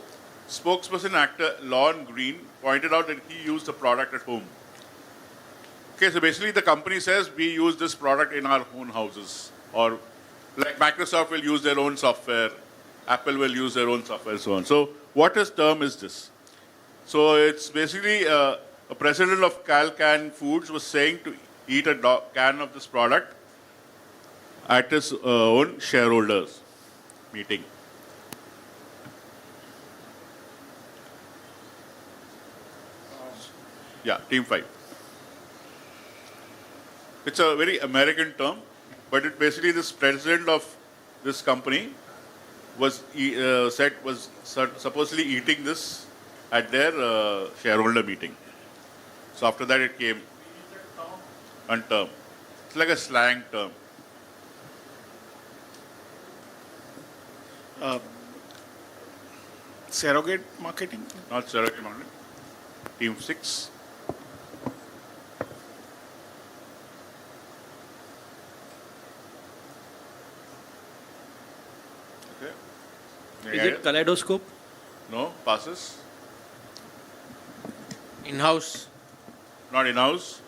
Speaker 12: spokesperson actor Lon Green pointed out that he used the product at home. Okay, so basically the company says we use this product in our own houses, or Like Microsoft will use their own software, Apple will use their own software, and so on. So what term is this? So it's basically a president of Calcan Foods was saying to eat a can of this product at his own shareholders meeting. Yeah, team 5. It's a very American term, but it basically this president of this company was supposedly eating this at their shareholder meeting. So after that it came on term. It's like a slang term.
Speaker 22: Surrogate marketing?
Speaker 12: Not surrogate marketing. Team 6.
Speaker 23: Is it kaleidoscope?
Speaker 12: No, passes.
Speaker 6: In-house.
Speaker 12: Not in-house.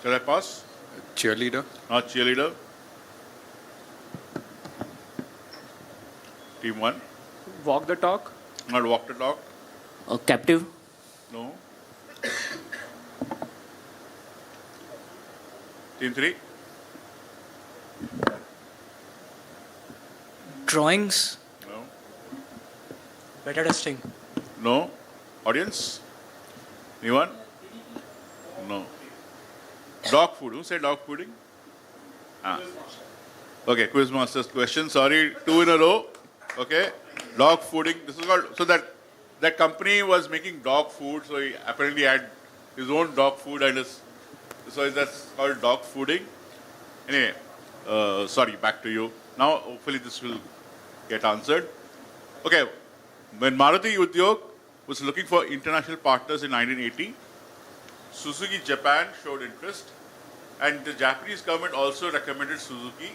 Speaker 12: Shall I pass?
Speaker 29: Cheerleader.
Speaker 12: Not cheerleader. Team 1.
Speaker 4: Walk the talk.
Speaker 12: Not walk the talk.
Speaker 28: Captive.
Speaker 12: No. Team 3.
Speaker 23: Drawings.
Speaker 12: No.
Speaker 23: Beta testing.
Speaker 12: No. Audience? Anyone? No. Dog food. Who said dog fooding? Okay, quiz master's question. Sorry, 2 in a row. Okay. Dog fooding. This is called, so that company was making dog food, so he apparently had his own dog food and so that's called dog fooding. Anyway, sorry, back to you. Now, hopefully this will get answered. Okay, when Maruti Udyog was looking for international partners in 1980, Suzuki Japan showed interest, and the Japanese government also recommended Suzuki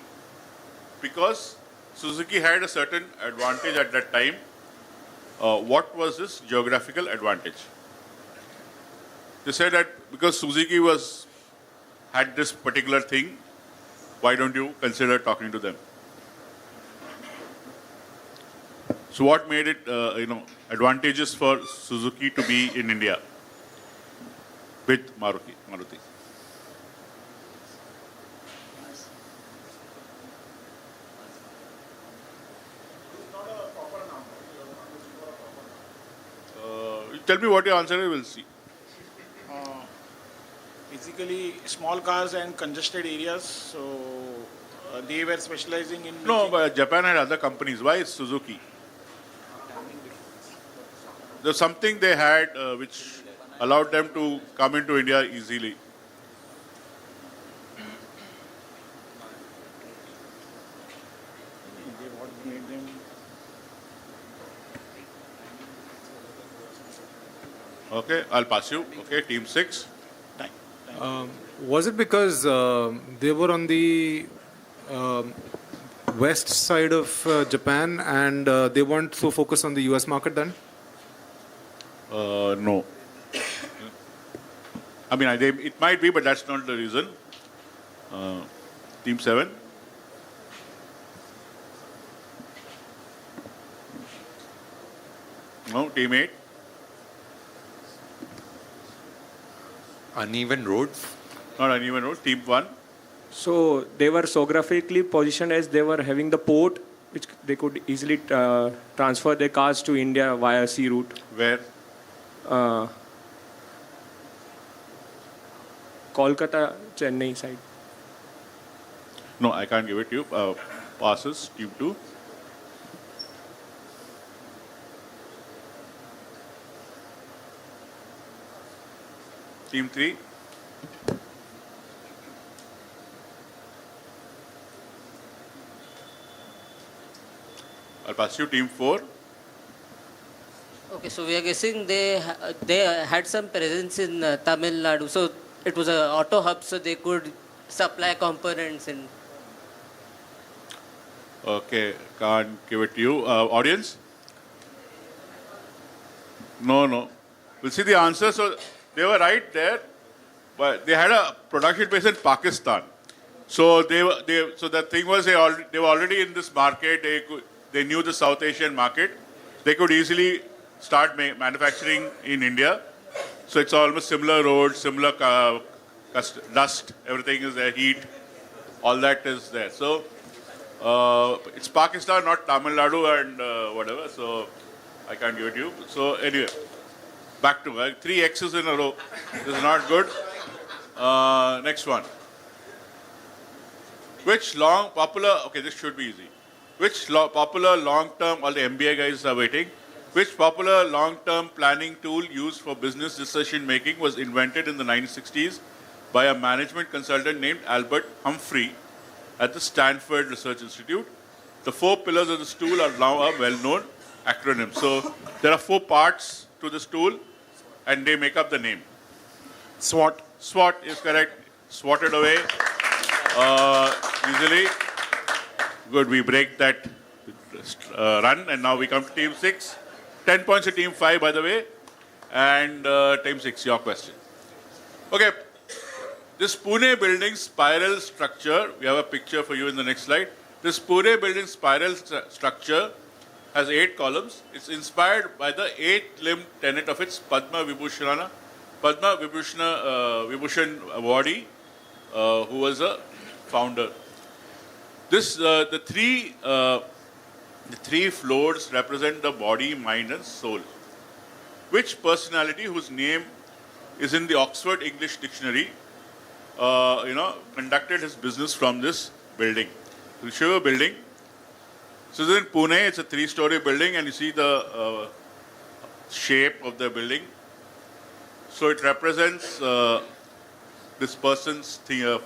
Speaker 12: because Suzuki had a certain advantage at that time. What was this geographical advantage? They said that because Suzuki had this particular thing, why don't you consider talking to them? So what made it, advantageous for Suzuki to be in India with Maruti? Tell me what your answer is, we'll see.
Speaker 22: Basically, small cars and congested areas, so they were specializing in...
Speaker 12: No, but Japan had other companies. Why is Suzuki? There's something they had which allowed them to come into India easily. Okay, I'll pass you. Okay, team 6.
Speaker 24: Was it because they were on the west side of Japan and they weren't so focused on the US market then?
Speaker 12: No. I mean, it might be, but that's not the reason. Team 7. No, team 8.
Speaker 29: Uneven roads.
Speaker 12: Not uneven roads. Team 1.
Speaker 4: So they were geographically positioned as they were having the port, which they could easily transfer their cars to India via sea route.
Speaker 12: Where?
Speaker 4: Kolkata, Chennai side.
Speaker 12: No, I can't give it to you. Passes. Team 2. Team 3. I'll pass you. Team 4.
Speaker 6: Okay, so we are guessing they had some presence in Tamil Nadu. So it was an auto hub, so they could supply components in.
Speaker 12: Okay, can't give it to you. Audience? No. We'll see the answer. So they were right there, but they had a production base in Pakistan. So so the thing was they were already in this market. They knew the South Asian market. They could easily start manufacturing in India. So it's almost similar roads, similar dust, everything is there, heat, all that is there. So it's Pakistan, not Tamil Nadu and whatever. So I can't give it to you. So anyway, back to 3 X's in a row. This is not good. Next one. Which okay, this should be easy. Which popular long-term, all the MBA guys are waiting, which popular long-term planning tool used for business decision-making was invented in the 1960s by a management consultant named Albert Humphrey at the Stanford Research Institute? The 4 pillars of this tool are now a well-known acronym. So there are 4 parts to this tool and they make up the name. SWOT. SWOT is correct. Swatted away easily. Good, we break that run and now we come to team 6. 10 points to team 5, by the way. And team 6, your question. Okay, this Pune building spiral structure, we have a picture for you in the next slide. This Pune building spiral structure has 8 columns. It's inspired by the 8-limbed tenet of its Padma Vibhushan awardee, who was a founder. This the three floors represent the body, mind, and soul. Which personality, whose name is in the Oxford English Dictionary, conducted his business from this building? We'll show you a building. So this is in Pune. It's a 3-story building, and you see the shape of the building. So it represents this person's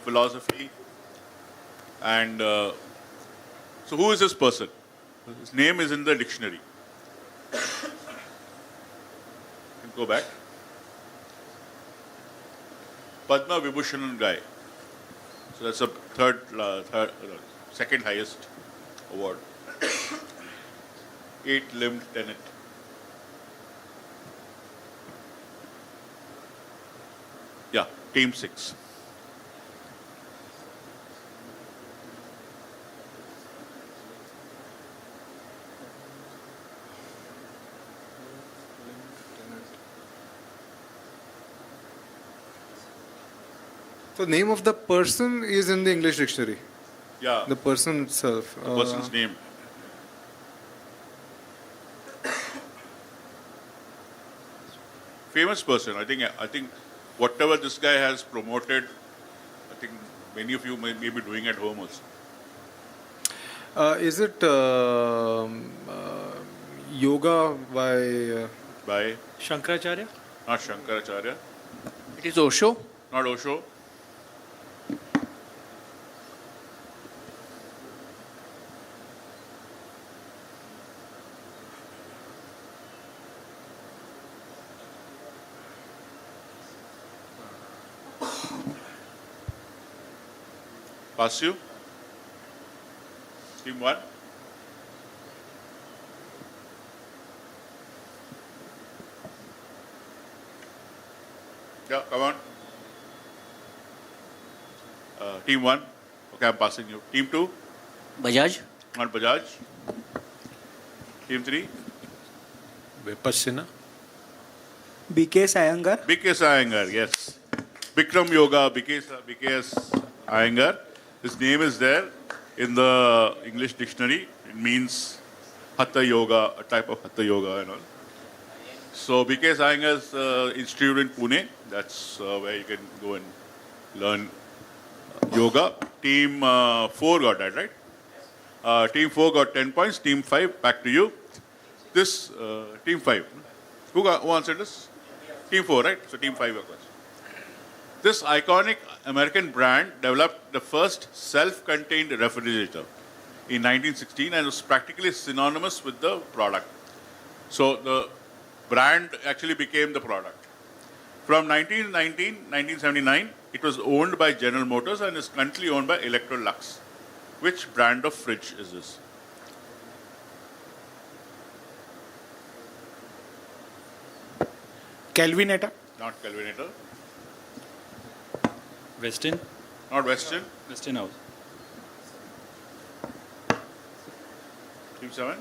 Speaker 12: philosophy. And so who is this person? His name is in the dictionary. You can go back. Padma Vibhushan guy. So that's a second highest award. 8-limbed tenet. Yeah, team 6.
Speaker 24: So name of the person is in the English dictionary.
Speaker 12: Yeah.
Speaker 24: The person itself.
Speaker 12: The person's name. Famous person. I think whatever this guy has promoted, I think many of you may be doing at home also.
Speaker 24: Is it yoga by
Speaker 23: Shankaracharya?
Speaker 12: Not Shankaracharya.
Speaker 28: It is Osho.
Speaker 12: Not Osho. Pass you. Team 1. Yeah, come on. Team 1. Okay, I'm passing you. Team 2.
Speaker 28: Bajaj.
Speaker 12: Not Bajaj. Team 3.
Speaker 24: Vipassana.
Speaker 3: BKS Iyengar.
Speaker 12: BKS Iyengar, yes. Bikram Yoga, BKS Iyengar. His name is there in the English dictionary. It means Hatha Yoga, a type of Hatha Yoga and all. So BKS Iyengar's institute in Pune. That's where you can go and learn yoga. Team 4 got that, right? Team 4 got 10 points. Team 5, back to you. This, Team 5. Who answered this? Team 4, right? So Team 5 got question. This iconic American brand developed the first self-contained refrigerator in 1916 and was practically synonymous with the product. So the brand actually became the product. From 1979, it was owned by General Motors and is currently owned by Electrolux. Which brand of fridge is this?
Speaker 22: Kelvinator.
Speaker 12: Not Kelvinator.
Speaker 26: Westin.
Speaker 12: Not Westin.
Speaker 26: Westinhouse.
Speaker 12: Team 7.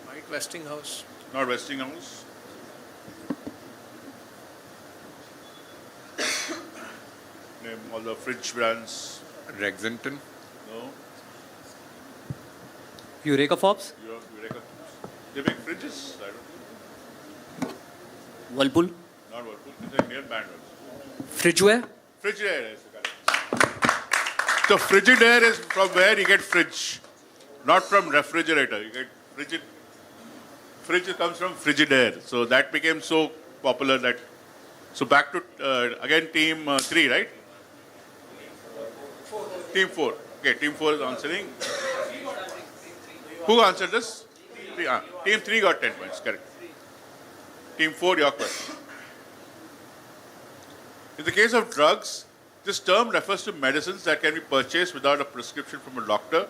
Speaker 5: White Westinghouse.
Speaker 12: Not Westinghouse. Name all the fridge brands.
Speaker 24: Rexington.
Speaker 12: No.
Speaker 7: Eureka Forbes.
Speaker 12: Eureka. They make fridges. I don't know.
Speaker 18: Whirlpool.
Speaker 12: Not Whirlpool. It's a near band also.
Speaker 7: Fridgeware.
Speaker 12: Frigidaire is correct. So Frigidaire is from where you get fridge, not from refrigerator. You get frigid. Fridge comes from Frigidaire. So that became so popular that. So back to again team 3, right? Team 4. Okay, team 4 is answering. Who answered this? Team 3 got 10 points. Correct. Team 4, your question. In the case of drugs, this term refers to medicines that can be purchased without a prescription from a doctor.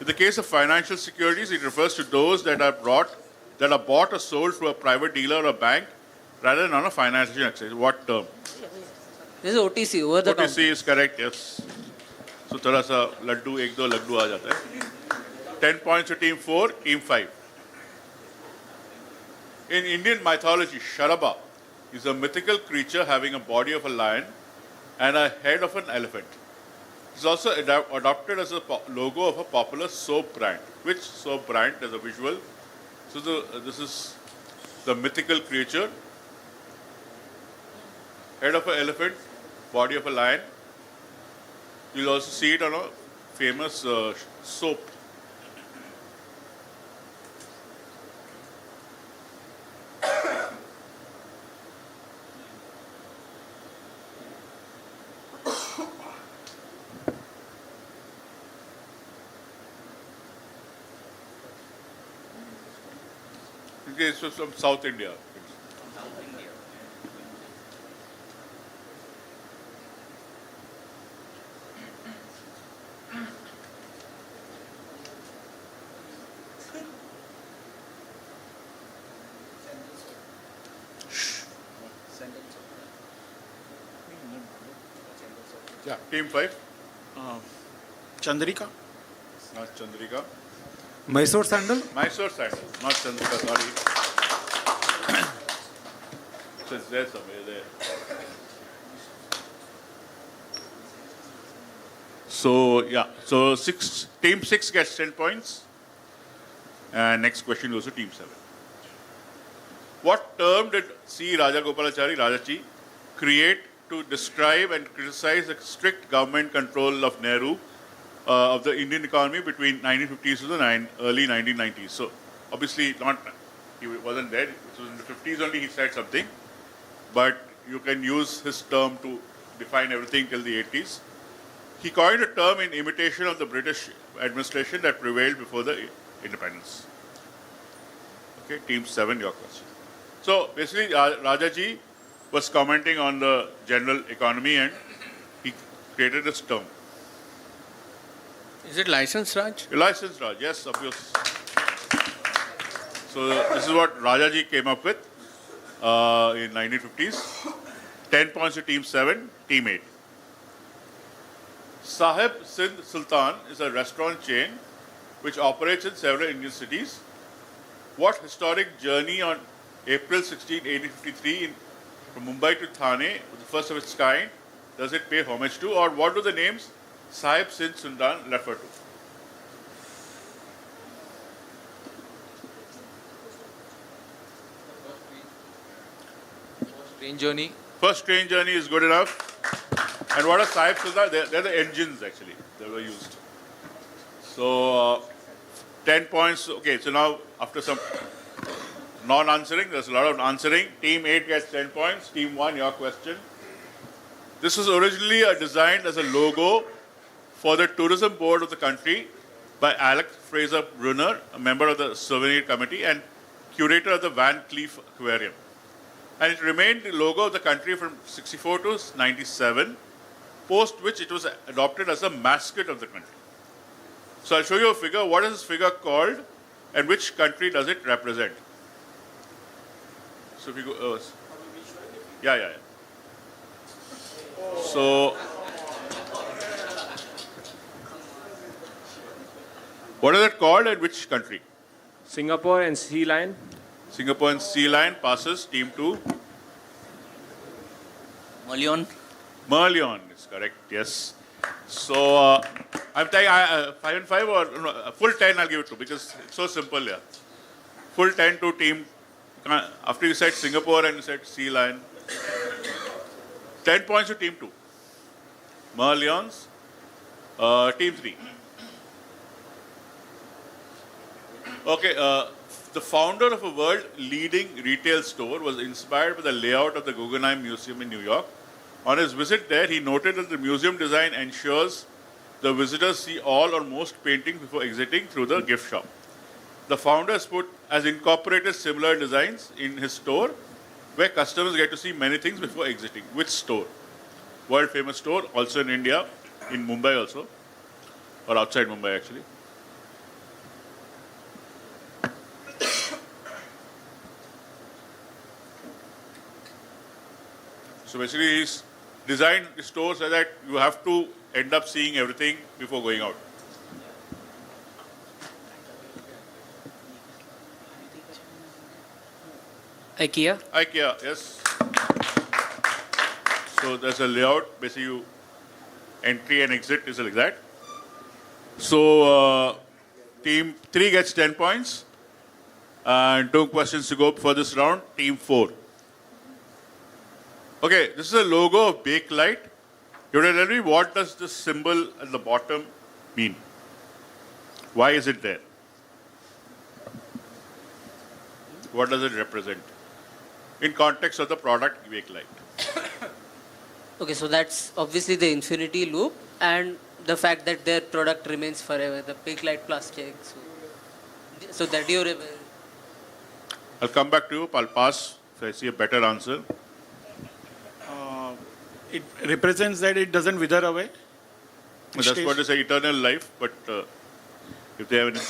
Speaker 12: In the case of financial securities, it refers to those that are bought or sold through a private dealer or a bank rather than on a financial exchange. What term?
Speaker 6: This is OTC, over the top.
Speaker 12: OTC is correct, yes. So थोड़ा सा लड्डू एक दो लड्डू आ जाता है. 10 points to team 4, team 5. In Indian mythology, Sharaba is a mythical creature having a body of a lion and a head of an elephant. It is also adopted as a logo of a popular soap brand. Which soap brand? As a visual. So this is the mythical creature. Head of an elephant, body of a lion. You'll also see it on a famous soap. It's from South India. Yeah, team 5.
Speaker 22: Chandrika.
Speaker 12: Not Chandrika.
Speaker 3: Mysore sandal?
Speaker 12: Mysore sandal, not Chandrika, sorry. So it's there somewhere there. So yeah, so team 6 gets 10 points. And next question goes to team 7. What term did C. Rajagopalachari, Rajachi, create to describe and criticize the strict government control of Nehru of the Indian economy between 1950s to the early 1990s? So obviously he wasn't there. It was in the 50s only he said something. But you can use his term to define everything till the 80s. He coined a term in imitation of the British administration that prevailed before the independence. Okay, team 7, your question. So basically, Rajaji was commenting on the general economy and he created this term.
Speaker 5: Is it License Raj?
Speaker 12: License Raj, yes, obviously. So this is what Rajaji came up with in 1950s. 10 points to team 7, team 8. Sahib Sindh Sultan is a restaurant chain which operates in several Indian cities. What historic journey on April 16, 1853 from Mumbai to Thane, the first of its kind, does it pay homage to? Or what do the names Sahib Sindh Sultan refer to?
Speaker 29: Train journey.
Speaker 12: First train journey is good enough. And what are Sahib Sultan? They're the engines actually that were used. So 10 points. Okay, so now after some non-answering, there's a lot of answering. Team 8 gets 10 points. Team 1, your question. This was originally designed as a logo for the tourism board of the country by Alex Fraser Brunner, a member of the souvenir committee and curator of the Van Cleef Aquarium. And it remained the logo of the country from 64 to 97, post which it was adopted as a mascot of the country. So I'll show you a figure. What is this figure called and which country does it represent? So if you go, yeah. So, what is it called and which country?
Speaker 4: Singapore and Sea Lion.
Speaker 12: Singapore and Sea Lion passes team 2. Merlion is correct, yes. So, I'm telling 5 and 5 or no, full 10 I'll give it to because it's so simple, yeah. Full 10 to team, after you said Singapore and you said Sea Lion. 10 points to team 2. Merlions, team 3. Okay, the founder of a world-leading retail store was inspired by the layout of the Guggenheim Museum in New York. On his visit there, he noted that the museum design ensures the visitors see all or most paintings before exiting through the gift shop. The founder has incorporated similar designs in his store, where customers get to see many things before exiting. Which store? World-famous store, also in India, in Mumbai also, or outside Mumbai actually. So basically, he's designed the store so that you have to end up seeing everything before going out.
Speaker 28: IKEA?
Speaker 12: IKEA, yes. So there's a layout, basically entry and exit is like that. So team 3 gets 10 points. And 2 questions to go for this round. Team 4. Okay, this is a logo of Bakelite. You want to tell me what does this symbol at the bottom mean? Why is it there? What does it represent? In context of the product Bakelite.
Speaker 6: Okay, so that's obviously the infinity loop and the fact that their product remains forever, the Bakelite plastic. So they're durable.
Speaker 12: I'll come back to you. I'll pass if I see a better answer.
Speaker 22: It represents that it doesn't wither away.
Speaker 12: That's what they say, eternal life. But if they have any...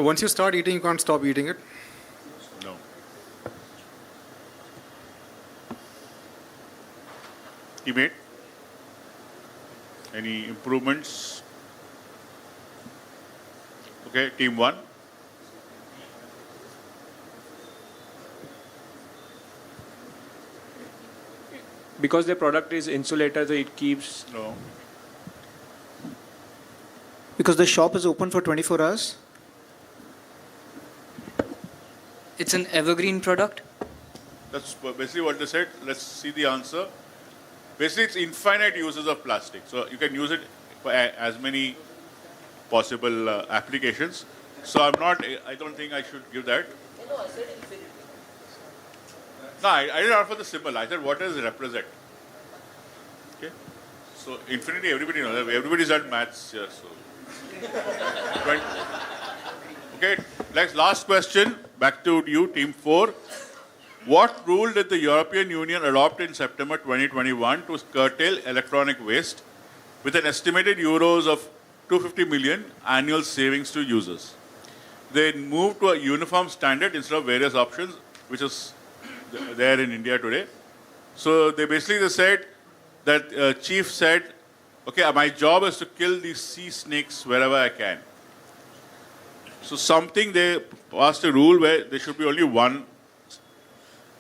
Speaker 3: Once you start eating, you can't stop eating it.
Speaker 12: No. Teammate? Any improvements? Okay, team 1.
Speaker 4: Because the product is insulator, so it keeps...
Speaker 12: No.
Speaker 23: Because the shop is open for 24 hours?
Speaker 28: It's an evergreen product?
Speaker 12: That's basically what they said. Let's see the answer. Basically, it's infinite uses of plastic. So you can use it for as many possible applications. So I don't think I should give that.
Speaker 6: No, I said infinity.
Speaker 12: No, I didn't ask for the symbol. I said, what does it represent? Okay. So, infinity, everybody knows. Everybody's done maths here. So, okay. Last question. Back to you, team 4. What rule did the European Union adopt in September 2021 to curtail electronic waste with an estimated euros of 250 million annual savings to users? They moved to a uniform standard instead of various options, which is there in India today. So they basically said that chief said, okay, my job is to kill these sea snakes wherever I can. So something they passed a rule where there should be only one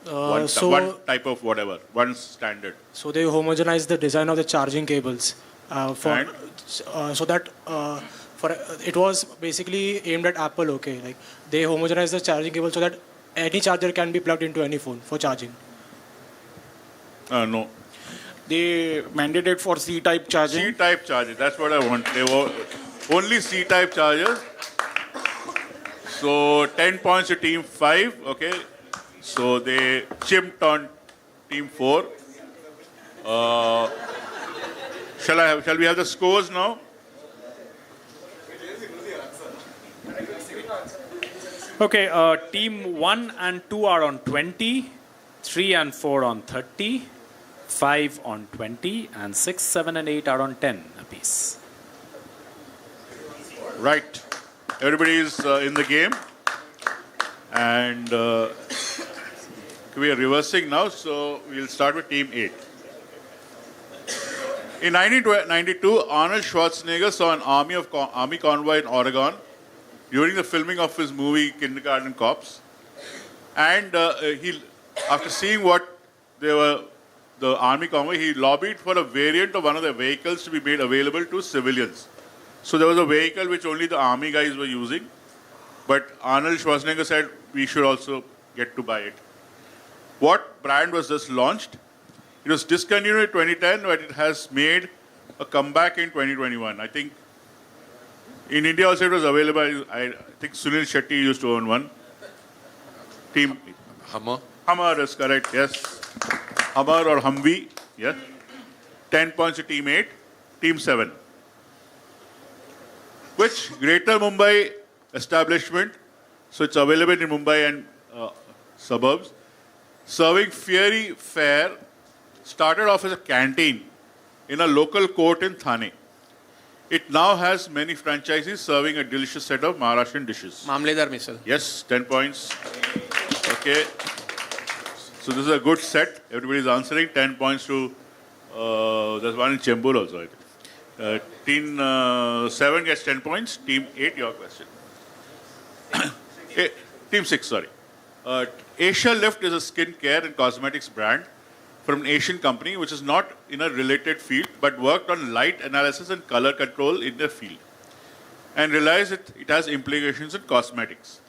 Speaker 12: type of whatever, one standard.
Speaker 23: So they homogenized the design of the charging cables so that it was basically aimed at Apple. Okay, like they homogenized the charging cable so that any charger can be plugged into any phone for charging.
Speaker 12: No.
Speaker 22: They mandated for C-type charging.
Speaker 12: C-type chargers, that's what I want. They were only C-type chargers. So 10 points to team 5. Okay. So they chimped on team 4. Shall we have the scores now?
Speaker 23: Okay, team 1 and 2 are on 20, 3 and 4 on 30, 5 on 20, and 6, 7, and 8 are on 10 apiece.
Speaker 12: Right. Everybody is in the game. And we are reversing now, so we'll start with Team 8. In 1992, Arnold Schwarzenegger saw an army convoy in Oregon during the filming of his movie Kindergarten Cops. And after seeing what the army convoy, he lobbied for a variant of one of the vehicles to be made available to civilians. So there was a vehicle which only the army guys were using, but Arnold Schwarzenegger said we should also get to buy it. What brand was just launched? It was discontinued in 2010, but it has made a comeback in 2021. I think in India also it was available. I think Sunil Shetty used to own one. Team
Speaker 7: Hummer.
Speaker 12: Hummer is correct, yes. Hummer or Humvee, yes. 10 points to Team 8. Team 7. Which Greater Mumbai establishment, so it's available in Mumbai and suburbs, serving fiery fare, started off as a canteen in a local court in Thane. It now has many franchises serving a delicious set of Maharashtrian dishes.
Speaker 5: Mamledar misal.
Speaker 12: Yes, 10 points. Okay. So this is a good set. Everybody is answering. 10 points to, there's one in Chembur also, I think. Team 7 gets 10 points. Team 8, your question. Team 6, sorry. Asia Lift is a skincare and cosmetics brand from an Asian company which is not in a related field but worked on light analysis and color control in their field and realized it has implications in cosmetics.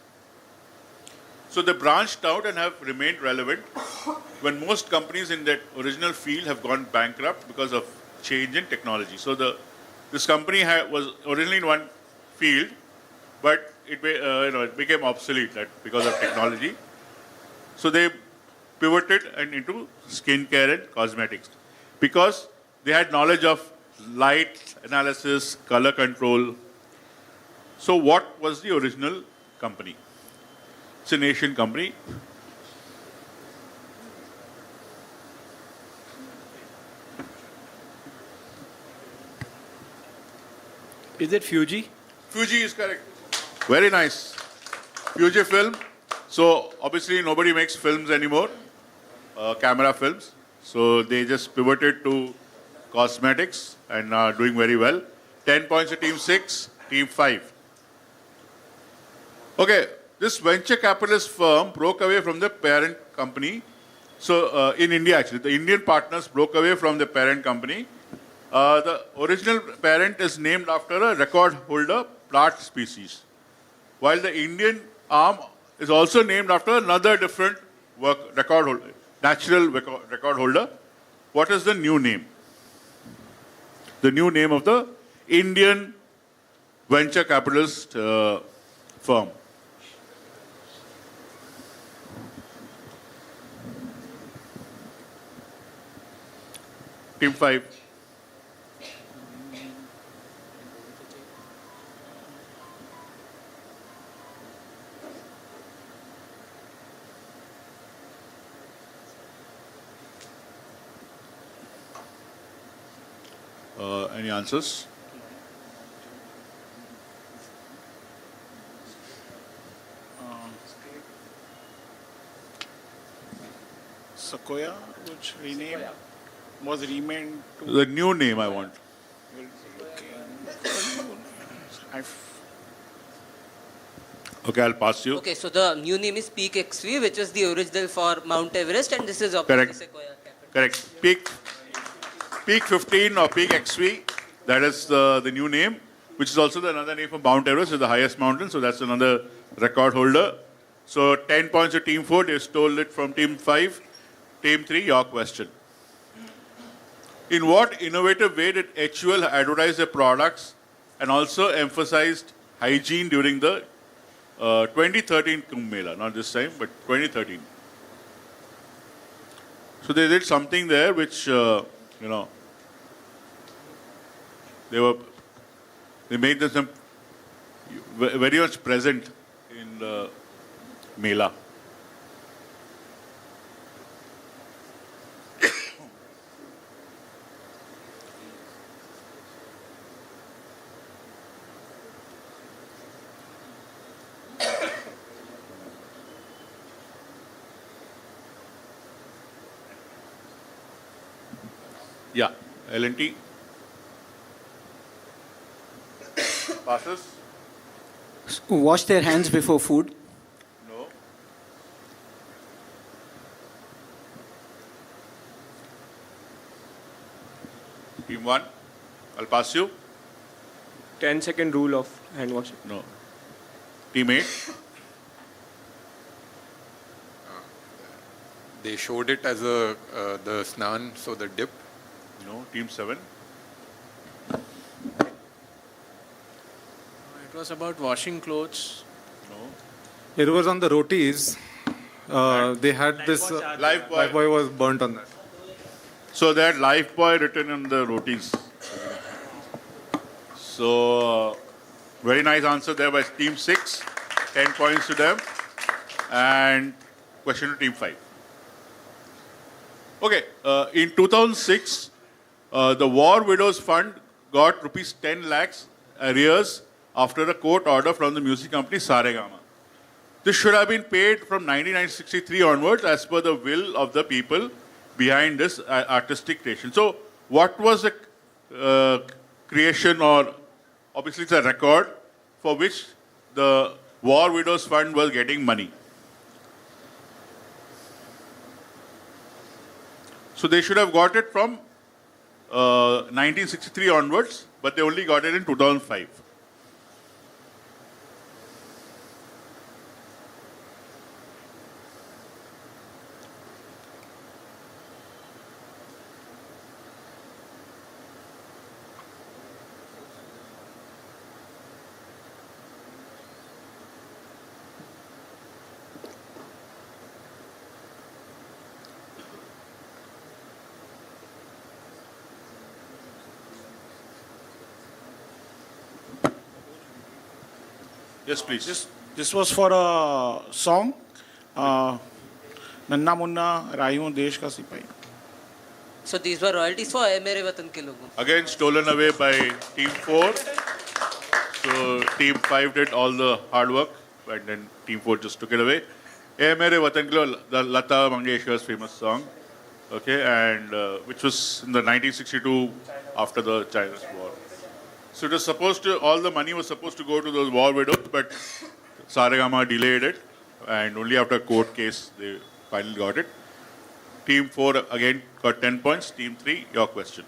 Speaker 12: So they branched out and have remained relevant when most companies in that original field have gone bankrupt because of change in technology. So this company was originally in one field, but it became obsolete because of technology. So they pivoted into skincare and cosmetics because they had knowledge of light analysis, color control. So what was the original company? It's an Asian company.
Speaker 7: Is it Fuji?
Speaker 12: Fuji is correct. Very nice. Fuji film. So obviously nobody makes films anymore, camera films. So they just pivoted to cosmetics and are doing very well. 10 points to Team 6, Team 5. Okay, this venture capitalist firm broke away from the parent company. So in India actually, the Indian partners broke away from the parent company. The original parent is named after a record holder plant species, while the Indian arm is also named after another different record holder, natural record holder. What is the new name? The new name of the Indian venture capitalist firm. Team 5. Any answers?
Speaker 22: Sequoia, which was renamed to...
Speaker 12: The new name I want. Okay, I'll pass you.
Speaker 6: Okay, so the new name is Peak XV, which is the original for Mount Everest, and this is
Speaker 12: Correct.
Speaker 6: Sequoia Capital.
Speaker 12: Correct. Peak 15 or Peak XV, that is the new name, which is also another name for Mount Everest, is the highest mountain, so that's another record holder. So 10 points to Team 4, they stole it from Team 5. Team 3, your question. In what innovative way did HUL advertise their products and also emphasized hygiene during the 2013 Kumbh Mela? Not this time, but 2013. So they did something there which, they made them very much present in the Mela. Yeah. L&T. Passes.
Speaker 8: Wash their hands before food.
Speaker 12: No. Team 1. I'll pass you.
Speaker 4: 10-second rule of hand washing.
Speaker 12: No. Team 8.
Speaker 24: They showed it as the snan, so the dip.
Speaker 12: No. Team 7.
Speaker 5: It was about washing clothes.
Speaker 12: No.
Speaker 24: It was on the rotis. They had this.
Speaker 12: Lifebuoy
Speaker 24: was burnt on that.
Speaker 12: So they had Lifebuoy written on the rotis. So, very nice answer there by Team 6. 10 points to them. And question to Team 5. Okay, in 2006, the War Widows Fund got rupees 10 lakhs arrears after a court order from the music company Saregama. This should have been paid from 1963 onwards as per the will of the people behind this artistic creation. So, what was the creation, or obviously it's a record for which the War Widows Fund was getting money? So they should have got it from 1963 onwards, but they only got it in 2005. Yes, please.
Speaker 22: This was for a song. Nanna Munna Rayu Desh Ka Sipahi.
Speaker 6: So these were royalties for Ae Mere Watan Ke Logon.
Speaker 12: Again stolen away by Team 4. So Team 5 did all the hard work, and then Team 4 just took it away. Ae Mere Watan Ke Logon, the Lata Mangeshkar's famous song, okay, and which was in the 1962 after the Chinese War. So it was supposed to, all the money was supposed to go to those war widows, but Saregama delayed it, and only after a court case they finally got it. Team 4 again got 10 points. Team 3, your question.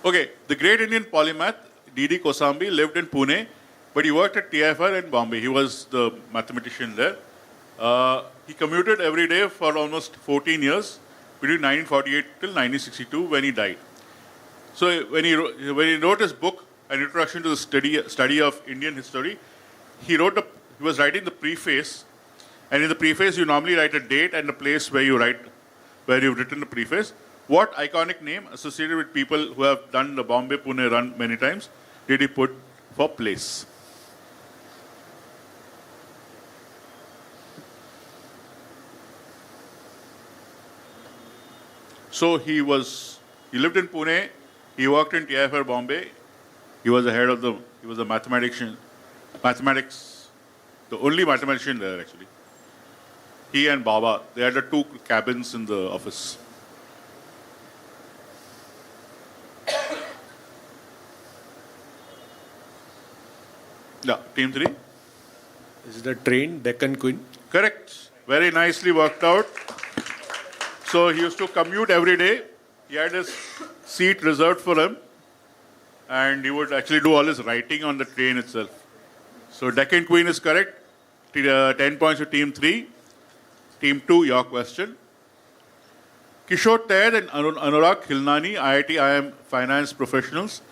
Speaker 12: Okay, the great Indian polymath D.D. Kosambi lived in Pune, but he worked at TFR in Bombay. He was the mathematician there. He commuted every day for almost 14 years, between 1948 till 1962 when he died. So when he wrote his book, An Introduction to the Study of Indian History, he was writing the preface, and in the preface you normally write a date and a place where you've written the preface. What iconic name associated with people who have done the Bombay-Pune run many times did he put for place? So he lived in Pune. He worked in TFR Bombay. He was a mathematics, the only mathematician there actually. He and Baba, they had the 2 cabins in the office. Yeah, Team 3.
Speaker 7: This is the train, Deccan Queen.
Speaker 12: Correct. Very nicely worked out. So he used to commute every day. He had his seat reserved for him, and he would actually do all his writing on the train itself. So Deccan Queen is correct. 10 points to Team 3. Team 2, your question. Kishore Tair and Anurag Khilnani, IIT IIM finance professionals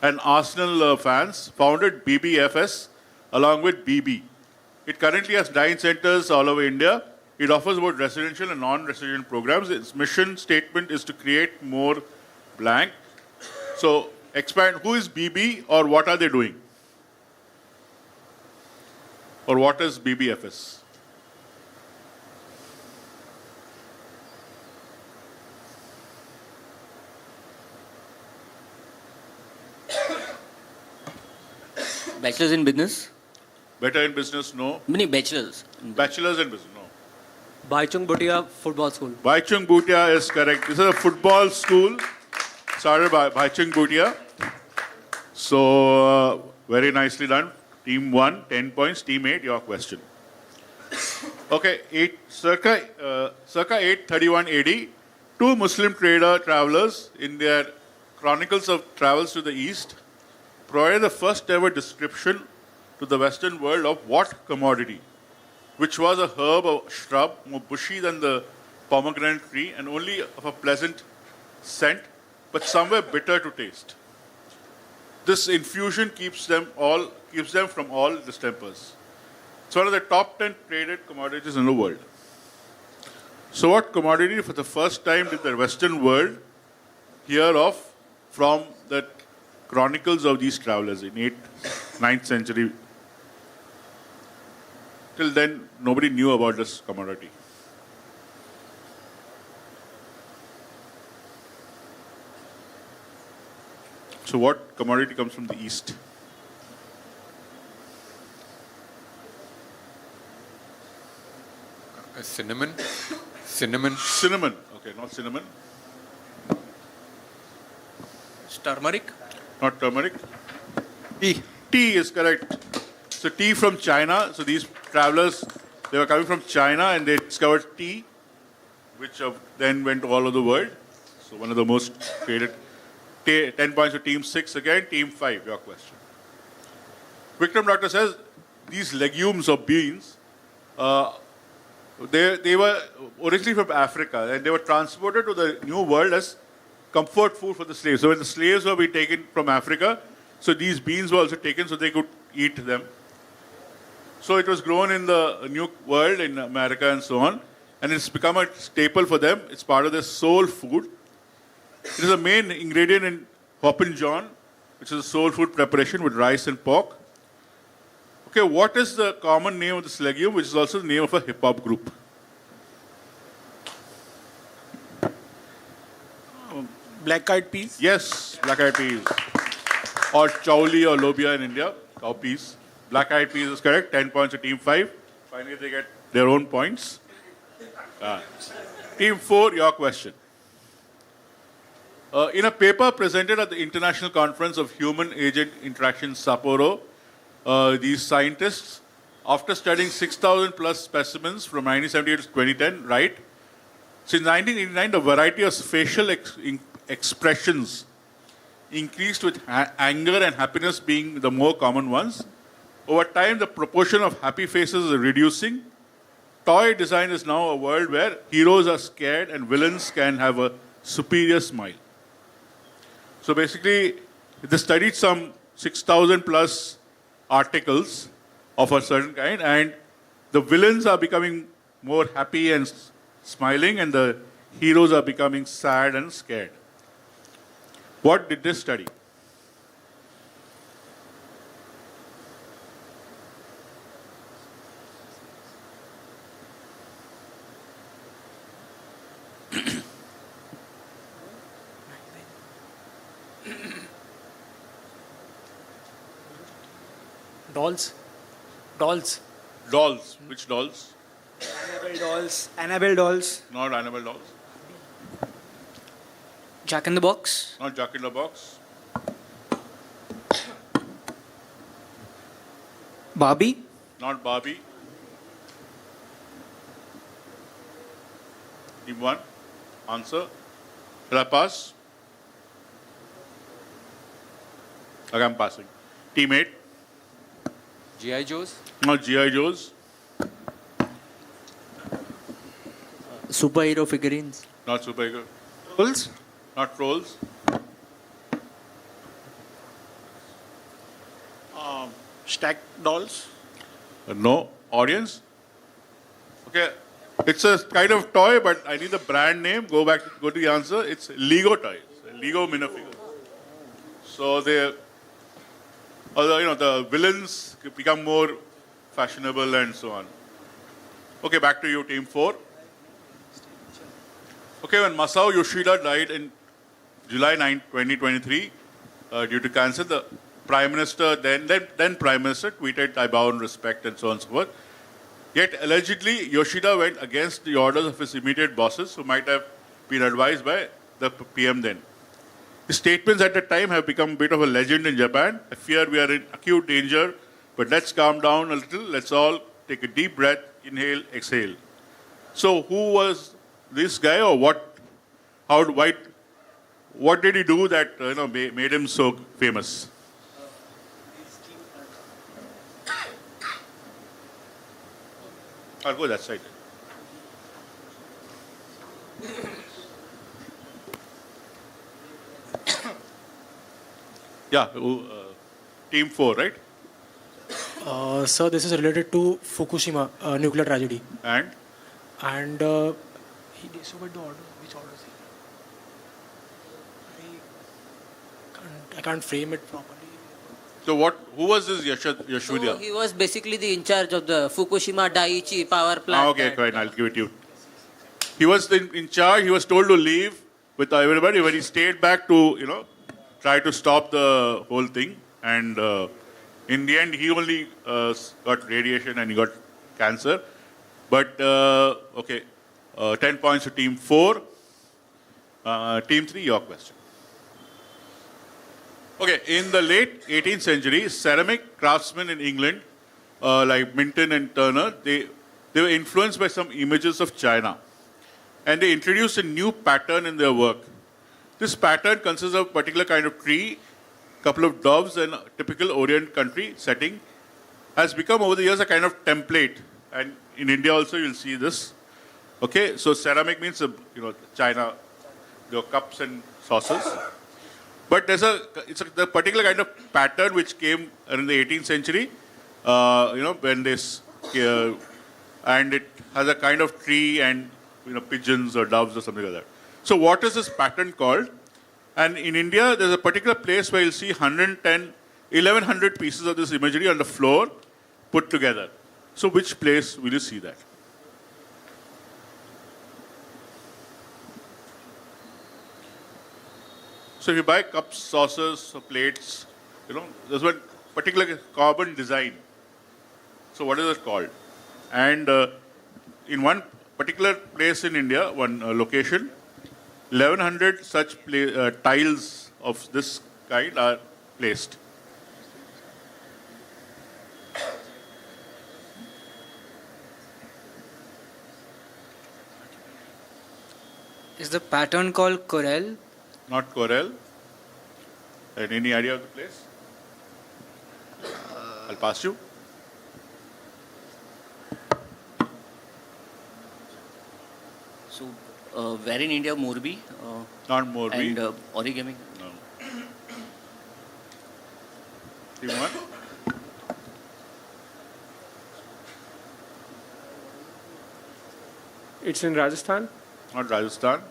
Speaker 12: and Arsenal fans, founded BBFS along with BB. It currently has 9 centers all over India. It offers both residential and non-residential programs. Its mission statement is to create more blank. So expand, who is BB or what are they doing? Or what is BBFS?
Speaker 18: Bachelors in business?
Speaker 12: Better in business, no.
Speaker 18: Many bachelors.
Speaker 12: Bachelors in business, no.
Speaker 9: Baichung Bhutia Football School.
Speaker 12: Baichung Bhutia is correct. This is a football school started by Baichung Bhutia. So, very nicely done. Team 1, 10 points. Team 8, your question. Okay, circa 831 AD, two Muslim travelers in their Chronicles of Travels to the East provided the first ever description to the Western world of what commodity, which was a herb or shrub more bushy than the pomegranate tree and only of a pleasant scent, but somewhere bitter to taste. This infusion keeps them from all distempers. It's one of the top 10 traded commodities in the world. So what commodity for the first time did the Western world hear of from the chronicles of these travelers in 8th, 9th century? Till then, nobody knew about this commodity. So what commodity comes from the East?
Speaker 29: Cinnamon. Cinnamon.
Speaker 12: Cinnamon. Okay, not cinnamon.
Speaker 5: It's turmeric?
Speaker 12: Not turmeric. Tea. Tea is correct. So tea from China. So these travelers, they were coming from China and they discovered tea, which then went all over the world. So one of the most traded. 10 points to Team 6 again. Team 5, your question. Vikram Doctor says these legumes or beans, they were originally from Africa and they were transported to the New World as comfort food for the slaves. So when the slaves were being taken from Africa, so these beans were also taken so they could eat them. So it was grown in the New World, in America and so on, and it's become a staple for them. It's part of their soul food. It is a main ingredient in Hoppin' John, which is a soul food preparation with rice and pork. Okay, what is the common name of this legume, which is also the name of a hip-hop group?
Speaker 22: Black-eyed peas?
Speaker 12: Yes, black-eyed peas. Or chauli or lobia in India, cow peas. Black-eyed peas is correct. 10 points to Team 5. Finally, they get their own points. Team 4, your question. In a paper presented at the International Conference of Human-Agent Interaction, Sapporo, these scientists, after studying 6,000 plus specimens from 1978 to 2010, write, since 1989, the variety of facial expressions increased with anger and happiness being the more common ones. Over time, the proportion of happy faces is reducing. Toy design is now a world where heroes are scared and villains can have a superior smile. So basically, they studied some 6,000 plus articles of a certain kind, and the villains are becoming more happy and smiling, and the heroes are becoming sad and scared. What did they study?
Speaker 23: Dolls.
Speaker 12: Dolls. Which dolls?
Speaker 8: Annabelle dolls. Annabelle dolls.
Speaker 12: Not Annabelle dolls.
Speaker 19: Jack in the Box.
Speaker 12: Not Jack in the Box.
Speaker 8: Barbie.
Speaker 12: Not Barbie. Team 1. Answer. Shall I pass? Okay, I'm passing. Team 8.
Speaker 29: G.I. Joes.
Speaker 12: Not G.I. Joes.
Speaker 28: Superhero figurines.
Speaker 12: Not superhero.
Speaker 8: Trolls.
Speaker 12: Not trolls.
Speaker 22: Stacked dolls?
Speaker 12: No. Audience? Okay. It's a kind of toy, but I need the brand name. Go to the answer. It's Lego toys. Lego minifigures. So the villains become more fashionable and so on. Okay, back to you, Team 4. Okay, when Masao Yoshida died in July 9, 2023, due to cancer, the Prime Minister, then Prime Minister, tweeted, "I bow in respect," and so on and so forth. Yet allegedly, Yoshida went against the orders of his immediate bosses, who might have been advised by the PM then. His statements at the time have become a bit of a legend in Japan. I fear we are in acute danger, but let's calm down a little. Let's all take a deep breath, inhale, exhale. So, who was this guy, or what? What did he do that made him so famous? I'll go that side. Yeah, team 4, right?
Speaker 23: Sir, this is related to Fukushima nuclear tragedy.
Speaker 12: And
Speaker 23: he disobeyed the order. Which order is he? I can't frame it properly.
Speaker 12: So who was this Yashudya?
Speaker 6: So he was basically the in charge of the Fukushima Daiichi power plant.
Speaker 12: Okay, fine, I'll give it to you. He was in charge. He was told to leave with everybody, but he stayed back to try to stop the whole thing. And in the end, he only got radiation and he got cancer. But 10 points to team 4. Team 3, your question. Okay, in the late 18th century, ceramic craftsmen in England, like Minton and Turner, they were influenced by some images of China. And they introduced a new pattern in their work. This pattern consists of a particular kind of tree, couple of doves, and a typical Orient country setting, has become over the years a kind of template. And in India also you'll see this. Okay, so ceramic means China, the cups and saucers. But there's the particular kind of pattern which came in the 18th century, when this, and it has a kind of tree and pigeons or doves or something like that. So what is this pattern called? And in India, there's a particular place where you'll see 1,100 pieces of this imagery on the floor put together. So which place will you see that? So if you buy cups, saucers, or plates, there's one particular carbon design. So what is it called? And in one particular place in India, one location, 1,100 such tiles of this kind are placed.
Speaker 8: Is the pattern called Corel?
Speaker 12: Not Corel. And any idea of the place? I'll pass you.
Speaker 18: So, where in India, Morbi?
Speaker 12: Not Morbi.
Speaker 18: And origami?
Speaker 12: No. Team 1?
Speaker 4: It's in Rajasthan?
Speaker 12: Not Rajasthan.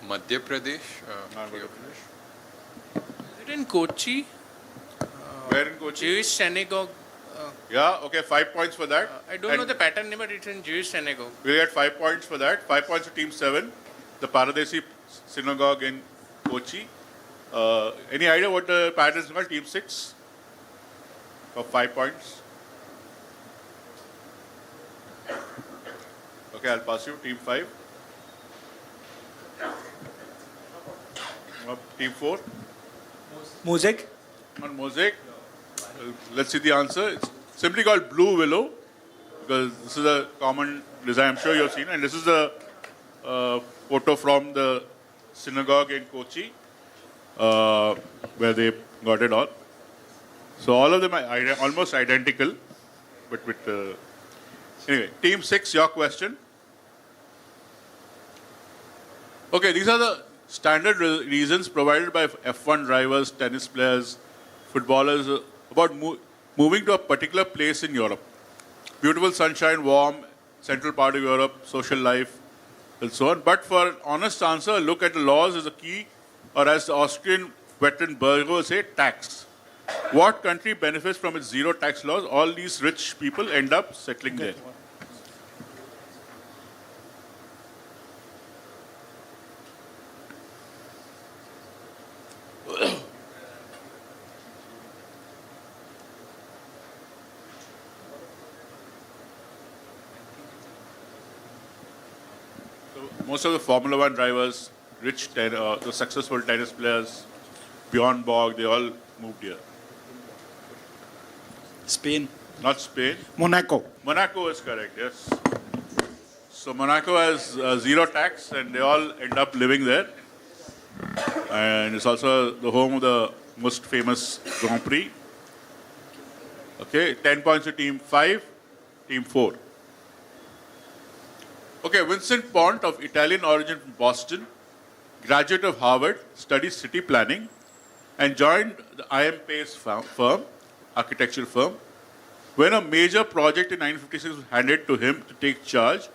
Speaker 24: Madhya Pradesh.
Speaker 12: Not Madhya Pradesh.
Speaker 5: Is it in Kochi?
Speaker 12: Where in Kochi?
Speaker 5: Jewish synagogue.
Speaker 12: Yeah, okay, 5 points for that.
Speaker 5: I don't know the pattern name, but it's in Jewish synagogue.
Speaker 12: We'll get 5 points for that. 5 points to Team 7. The Paradesi Synagogue in Kochi. Any idea what the pattern is called? Team 6? For 5 points. Okay, I'll pass you. Team 5. Team 4.
Speaker 8: Mosaic.
Speaker 12: On Mosaic. Let's see the answer. It's simply called Blue Willow, because this is a common design I'm sure you've seen. And this is a photo from the synagogue in Kochi, where they got it all. So all of them are almost identical, but with... anyway, Team 6, your question. Okay, these are the standard reasons provided by F1 drivers, tennis players, footballers about moving to a particular place in Europe. Beautiful sunshine, warm, central part of Europe, social life, and so on. But for an honest answer, look at the laws as a key, or as the Austrian veteran Berger say, tax. What country benefits from its zero tax laws? All these rich people end up settling there. most of the Formula One drivers, the successful tennis players, beyond Borg, they all moved here.
Speaker 24: Spain.
Speaker 12: Not Spain.
Speaker 24: Monaco.
Speaker 12: Monaco is correct, yes. So Monaco has zero tax and they all end up living there. And it's also the home of the most famous Grand Prix. Okay, 10 points to team 5, team 4. Okay, Vincent Pont of Italian origin from Boston, graduate of Harvard, studied city planning and joined the IM Pace firm, architecture firm. When a major project in 1956 was handed to him to take charge,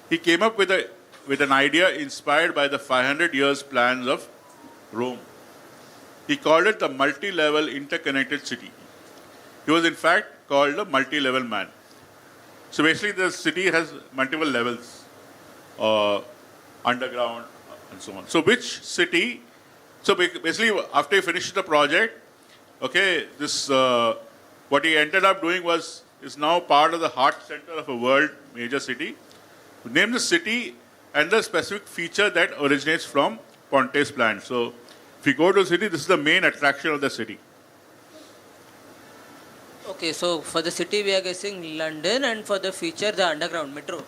Speaker 12: he came up with an idea inspired by the 500 years plans of Rome. He called it the multi-level interconnected city. He was in fact called the multi-level man. So basically the city has multiple levels, underground and so on. So which city, so basically after he finished the project, okay, this, what he ended up doing is now part of the heart center of a world major city. Name the city and the specific feature that originates from Ponte's plan. So if you go to a city, this is the main attraction of the city.
Speaker 6: Okay, so for the city we are guessing London, and for the feature the underground metro.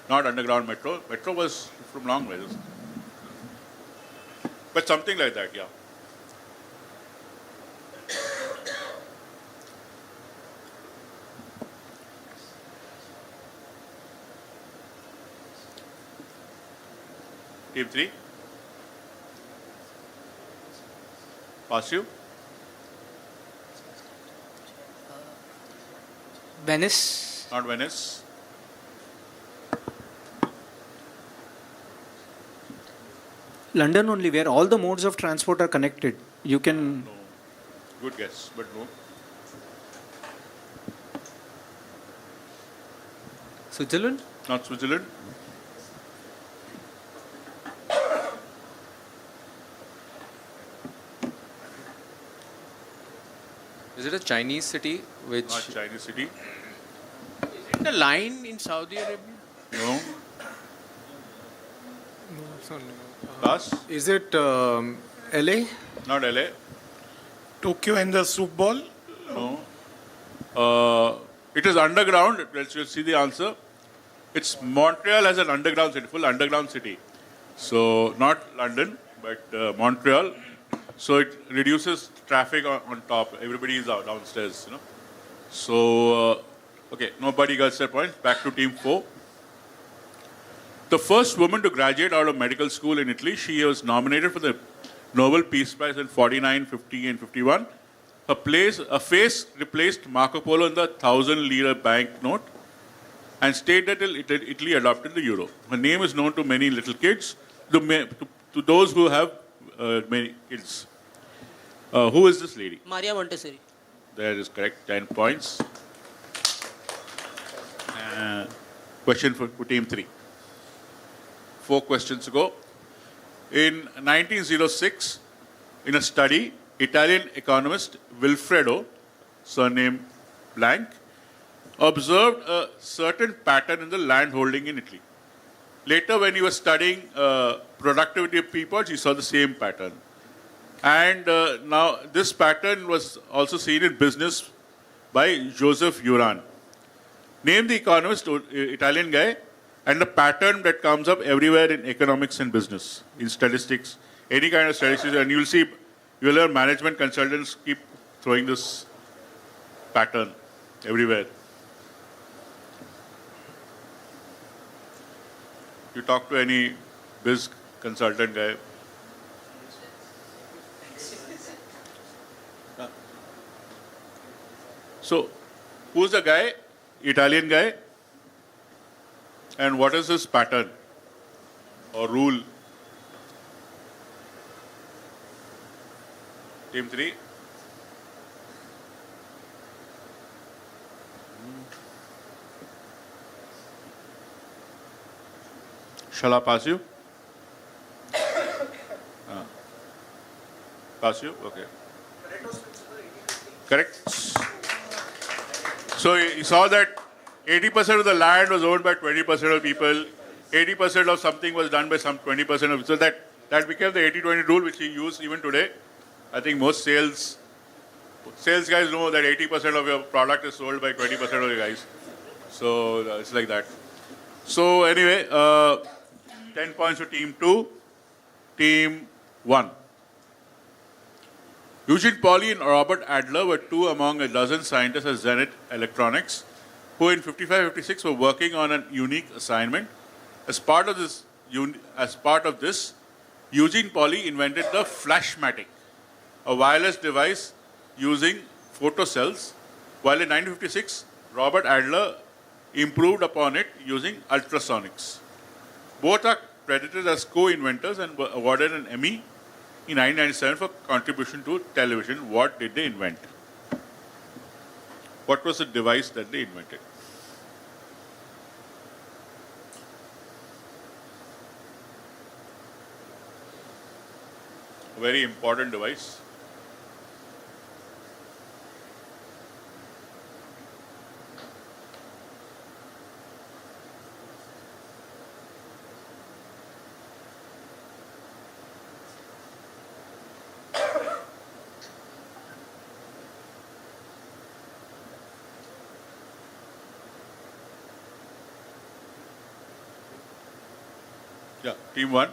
Speaker 12: Not underground metro. Metro was from long ways. But something like that, yeah. Team 3. Pass you.
Speaker 8: Venice.
Speaker 12: Not Venice.
Speaker 3: London only, where all the modes of transport are connected. You can...
Speaker 12: No. Good guess, but no.
Speaker 29: Switzerland?
Speaker 12: Not Switzerland.
Speaker 29: Is it a Chinese city which...
Speaker 12: Not Chinese city.
Speaker 5: Is it the line in Saudi Arabia?
Speaker 12: No.
Speaker 24: Pass. Is it LA?
Speaker 12: Not LA.
Speaker 22: Tokyo and the Super Bowl?
Speaker 12: No. It is underground. Let's just see the answer. It's Montreal as an underground city, full underground city. So not London, but Montreal. So it reduces traffic on top. Everybody is out downstairs, you know. So, okay, nobody got their points. Back to team 4. The first woman to graduate out of medical school in Italy, she was nominated for the Nobel Peace Prize in 49, 50, and 51. Her face replaced Marco Polo in the 1,000-lira banknote and stayed until Italy adopted the euro. Her name is known to many little kids, to those who have many kids. Who is this lady?
Speaker 6: Maria Montessori.
Speaker 12: That is correct. 10 points. Question for team 3. 4 questions to go. In 1906, in a study, Italian economist Wilfredo, surname blank, observed a certain pattern in the land holding in Italy. Later, when he was studying productivity of people, he saw the same pattern. And now this pattern was also seen in business by Joseph Uran. Name the economist, Italian guy, and the pattern that comes up everywhere in economics and business, in statistics, any kind of statistics, and you'll see, you'll learn management consultants keep throwing this pattern everywhere. You talk to any biz consultant guy. So, who's the guy? Italian guy. And what is his pattern or rule? Team 3. Shall I pass you? Pass you? Okay. Correct. So you saw that 80% of the land was owned by 20% of people. 80% of something was done by some 20% of it. So that became the 80-20 rule, which he used even today. I think most sales guys know that 80% of your product is sold by 20% of the guys. So it's like that. So anyway, 10 points to team 2. Team 1. Eugene Pauly and Robert Adler were two among a dozen scientists at Zenith Electronics who in 55-56 were working on a unique assignment. As part of this, Eugene Pauly invented the Flashmatic, a wireless device using photocells, while in 1956, Robert Adler improved upon it using ultrasonics. Both are credited as co-inventors and were awarded an Emmy in 1997 for contribution to television. What did they invent? What was the device that they invented? A very important device. Yeah, team 1.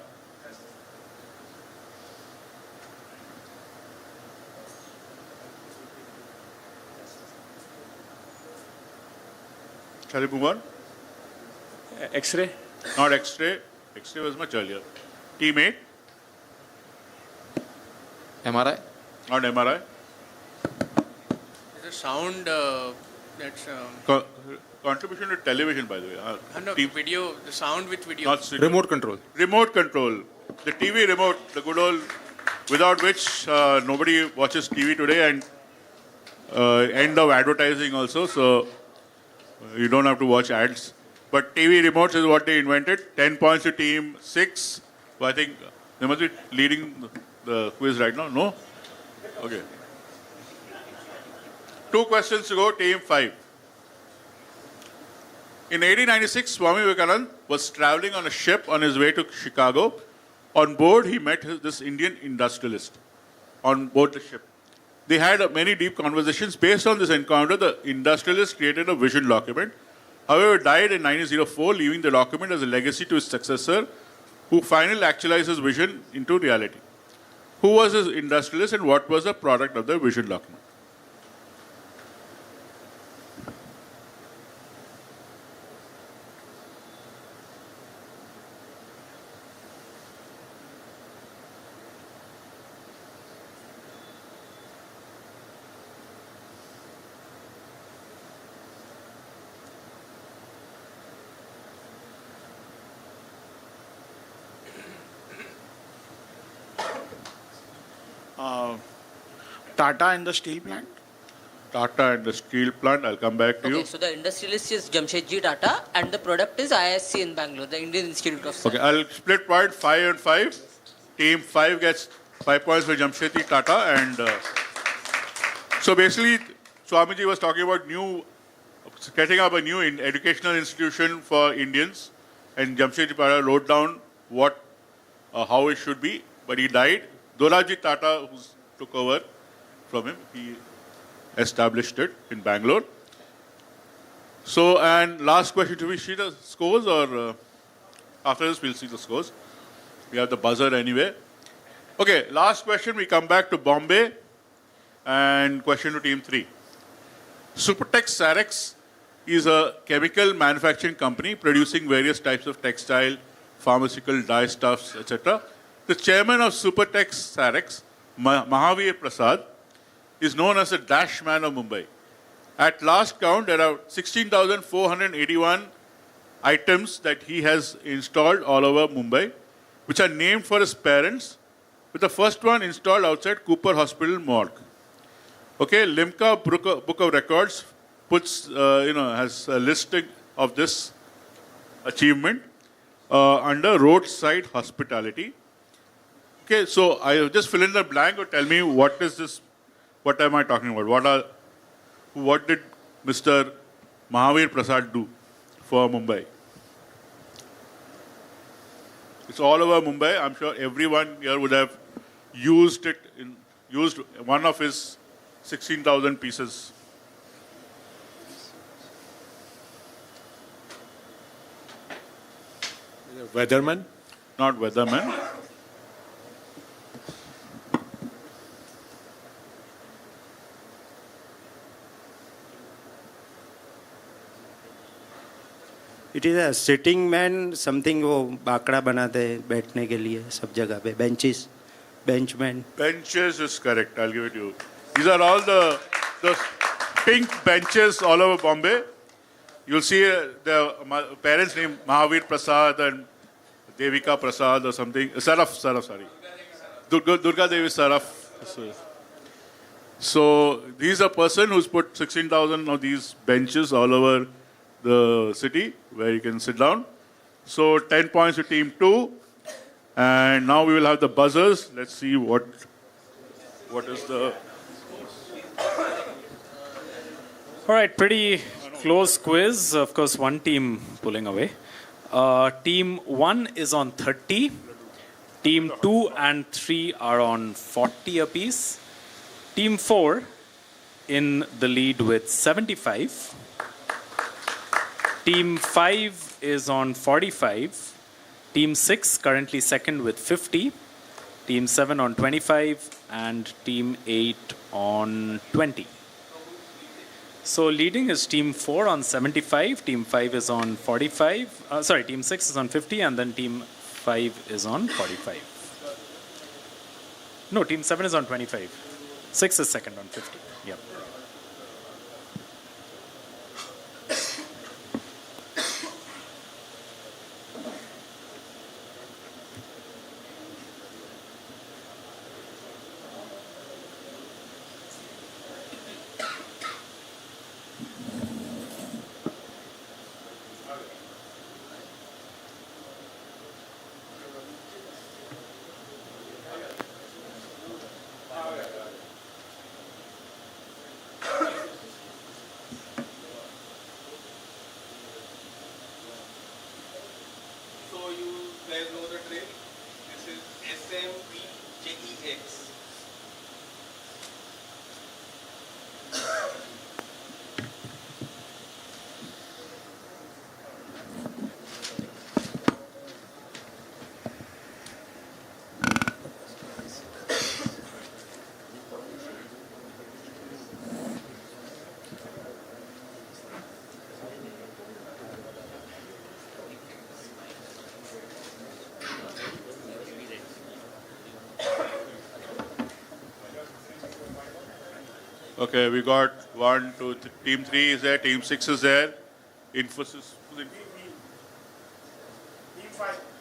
Speaker 12: Shall we move on?
Speaker 4: X-ray?
Speaker 12: Not X-ray. X-ray was much earlier. Team 8.
Speaker 29: MRI?
Speaker 12: Not MRI.
Speaker 5: There's a sound that's...
Speaker 12: Contribution to television, by the way.
Speaker 5: no, video, the sound with video.
Speaker 12: Not
Speaker 29: Remote control.
Speaker 12: Remote control. The TV remote, the good old, without which nobody watches TV today, and end of advertising also, so you don't have to watch ads. But TV remotes is what they invented. 10 points to team 6. Well, I think they must be leading the quiz right now. No? Okay. 2 questions to go, team 5. In 1896, Swami Vivekananda was traveling on a ship on his way to Chicago. On board, he met this Indian industrialist on board the ship. They had many deep conversations. Based on this encounter, the industrialist created a vision document. However, died in 1904, leaving the document as a legacy to his successor, who finally actualized his vision into reality. Who was his industrialist and what was the product of the vision document?
Speaker 22: Tata and the steel plant?
Speaker 12: Tata and the steel plant. I'll come back to you.
Speaker 6: Okay, so the industrialist is Jamshedji Tata and the product is ISC in Bangalore, the Indian Institute of Science.
Speaker 12: Okay, I'll split point 5 and 5. Team 5 gets 5 points for Jamshedji Tata. And so basically, Swamiji was talking about setting up a new educational institution for Indians. And Jamshedji Tata wrote down how it should be. But he died. Dolaji Tata, who took over from him, he established it in Bangalore. So, and last question, do we see the scores or after this we'll see the scores? We have the buzzer anyway. Okay, last question, we come back to Bombay and question to team 3. Supertex Sarex is a chemical manufacturing company producing various types of textile, pharmaceutical, dye stuffs, etc. The chairman of Supertex Sarex, Mahavir Prasad, is known as the Dash Man of Mumbai. At last count, there are 16,481 items that he has installed all over Mumbai, which are named for his parents, with the first one installed outside Cooper Hospital morgue. Okay, Limca Book of Records has a listing of this achievement under roadside hospitality. Okay, so I just fill in the blank or tell me what is this, what am I talking about? What did Mr. Mahavir Prasad do for Mumbai? It's all over Mumbai. I'm sure everyone here would have used it, used one of his 16,000 pieces.
Speaker 7: Weatherman?
Speaker 12: Not weatherman.
Speaker 10: It is a sitting man, something वो बाकड़ा बनाते हैं बैठने के लिए सब जगह पे benches, benchman.
Speaker 12: Benches is correct. I'll give it to you. These are all the pink benches all over Bombay. You'll see my parents' name Mahavir Prasad and Devika Prasad or something. Saraf, sorry. Durga Devi Saraf. So he's a person who's put 16,000 of these benches all over the city where you can sit down. So 10 points to team 2. And now we will have the buzzers. Let's see what is the...
Speaker 11: All right, pretty close quiz. Of course, one team pulling away. Team 1 is on 30. Team 2 and 3 are on 40 apiece. Team 4 in the lead with 75. Team 5 is on 45. Team 6 currently second with 50. Team 7 on 25. And Team 8 on 20. So leading is Team 4 on 75. Team 5 is on 45. Team 6 is on 50. And then Team 5 is on 45. No, Team 7 is on 25. 6 is second on 50. Yep.
Speaker 27: So you guys know the drill. This is SMPJEX.
Speaker 12: Okay, we got 1, 2, Team 3 is there, Team 6 is there. Infosys.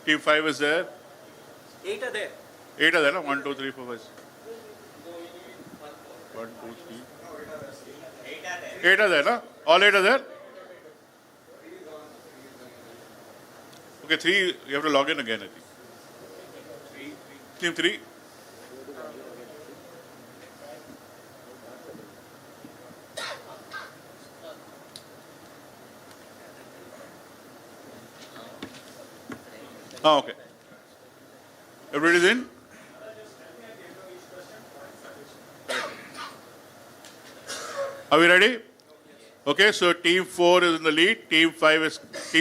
Speaker 12: Team 5 is there.
Speaker 3: 8 are there.
Speaker 12: 8 are there, no? 1, 2, 3, 4, 5. 1, 2, 3. 8 are there, no? All 8 are there? Okay, 3, you have to log in again, I think. Team 3. Oh, okay. Everybody's in? Are we ready? Okay, so Team 4 is in the lead. Team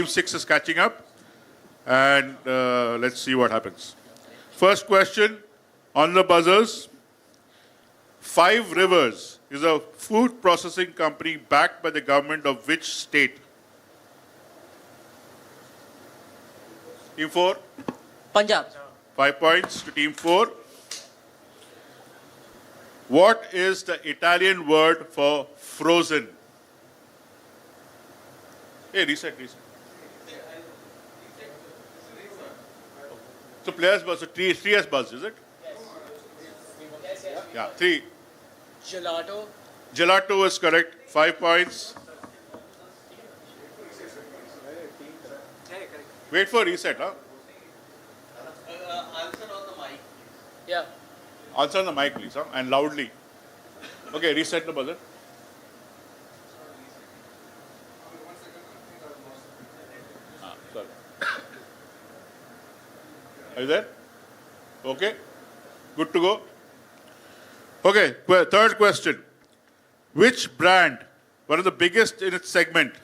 Speaker 12: 6 is catching up. And let's see what happens. First question on the buzzers. Five Rivers is a food processing company backed by the government of which state? Team 4?
Speaker 6: Punjab.
Speaker 12: 5 points to Team 4. What is the Italian word for frozen? Hey, reset. So players buzz, so 3 has buzzed, is it? Yeah, 3.
Speaker 8: Gelato.
Speaker 12: Gelato is correct. 5 points. Wait for reset, huh?
Speaker 27: Answer on the mic.
Speaker 8: Yeah.
Speaker 12: Answer on the mic, please, huh? And loudly. Okay, reset the buzzer. Sorry. Are you there? Okay. Good to go. Okay, third question. Which brand, one of the biggest in its segment,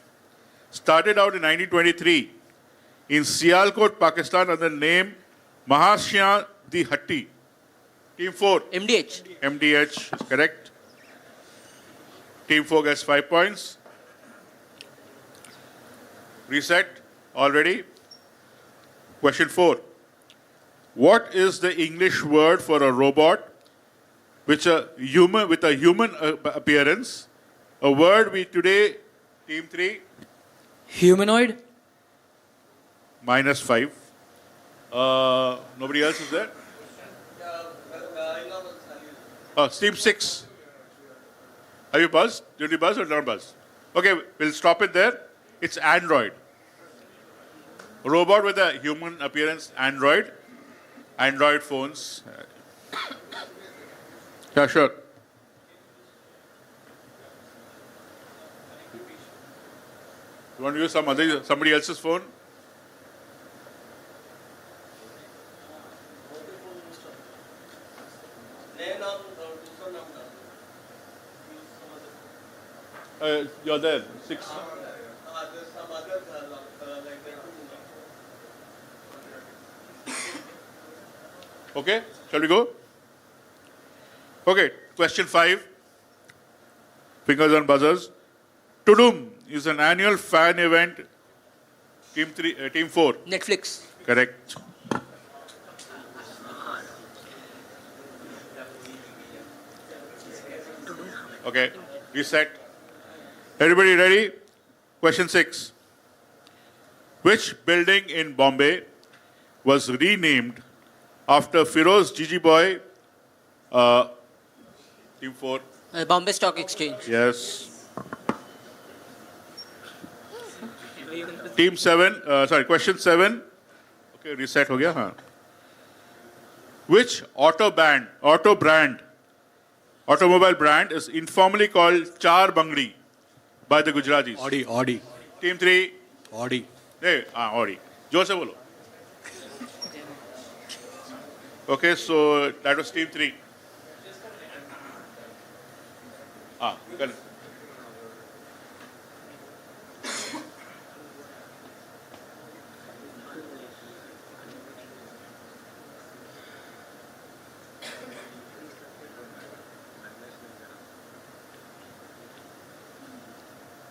Speaker 12: started out in 1923 in Sialkot, Pakistan under the name Mahasya Di Hatti? Team 4.
Speaker 6: MDH.
Speaker 12: MDH is correct. Team 4 gets 5 points. Reset. Already. Question 4. What is the English word for a robot with a human appearance? A word we today, Team 3,
Speaker 8: Humanoid?
Speaker 12: -5. Nobody else is there? Team 6. Have you buzzed? Did you buzz or not buzz? Okay, we'll stop it there. It's Android. Robot with a human appearance, Android. Android phones. Yeah, sure. You want to use somebody else's phone? You're there. 6. Okay, shall we go? Okay, question 5. Fingers on buzzers. Tudum is an annual fan event. Team 4.
Speaker 6: Netflix.
Speaker 12: Correct. Okay, reset. Everybody ready? Question 6. Which building in Bombay was renamed after Firoz Gigi Boy? Team 4.
Speaker 6: Bombay Stock Exchange.
Speaker 12: Yes. Team 7. Question 7. Okay, reset ho gaya. Haan. Which automobile brand is informally called Char Bangdi by the Gujaratis?
Speaker 2: Audi.
Speaker 12: Team 3.
Speaker 2: Audi.
Speaker 12: Hey, Audi. Joor se bolo. Okay, so that was Team 3. Correct.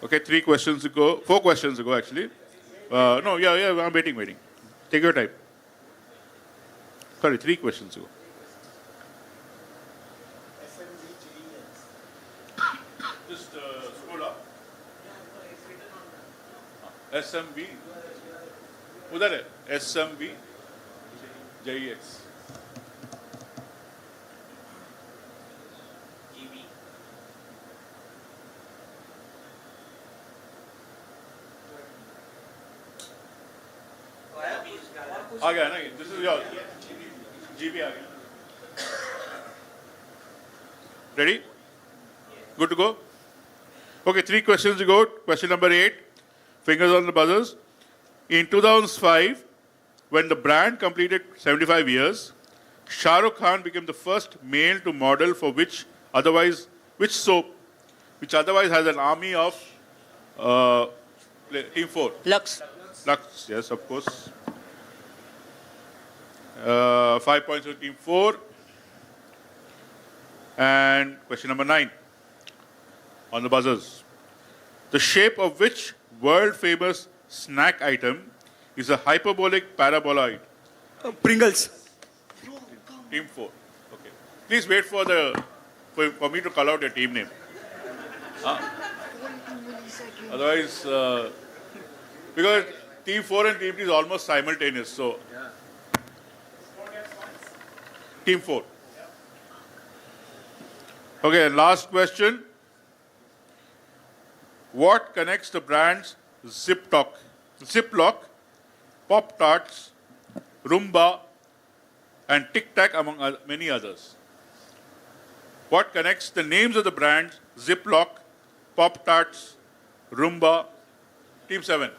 Speaker 12: Okay, 3 questions to go. 4 questions to go, actually. No, I'm waiting. Take your time. Sorry, 3 questions to go. Just scroll up. SMB. उधर है SMB JEX. आ गया ना ये? This is your GB आ गया. Ready? Good to go? Okay, 3 questions to go. Question number 8. Fingers on the buzzers. In 2005, when the brand completed 75 years, Shah Rukh Khan became the first male to model for which soap, which otherwise has an army of Team 4.
Speaker 6: Lux,
Speaker 12: yes, of course. 5 points for Team 4. And question number 9 on the buzzers. The shape of which world-famous snack item is a hyperbolic paraboloid?
Speaker 3: Pringles.
Speaker 12: Team 4. Okay. Please wait for me to call out your team name. Otherwise, because Team 4 and Team 3 is almost simultaneous. So, Team 4. Okay, and last question. What connects the brands Ziploc, Pop-Tarts, Roomba, and Tic Tac among many others? What connects the names of the brands Ziploc, Pop-Tarts, Roomba? Team 7.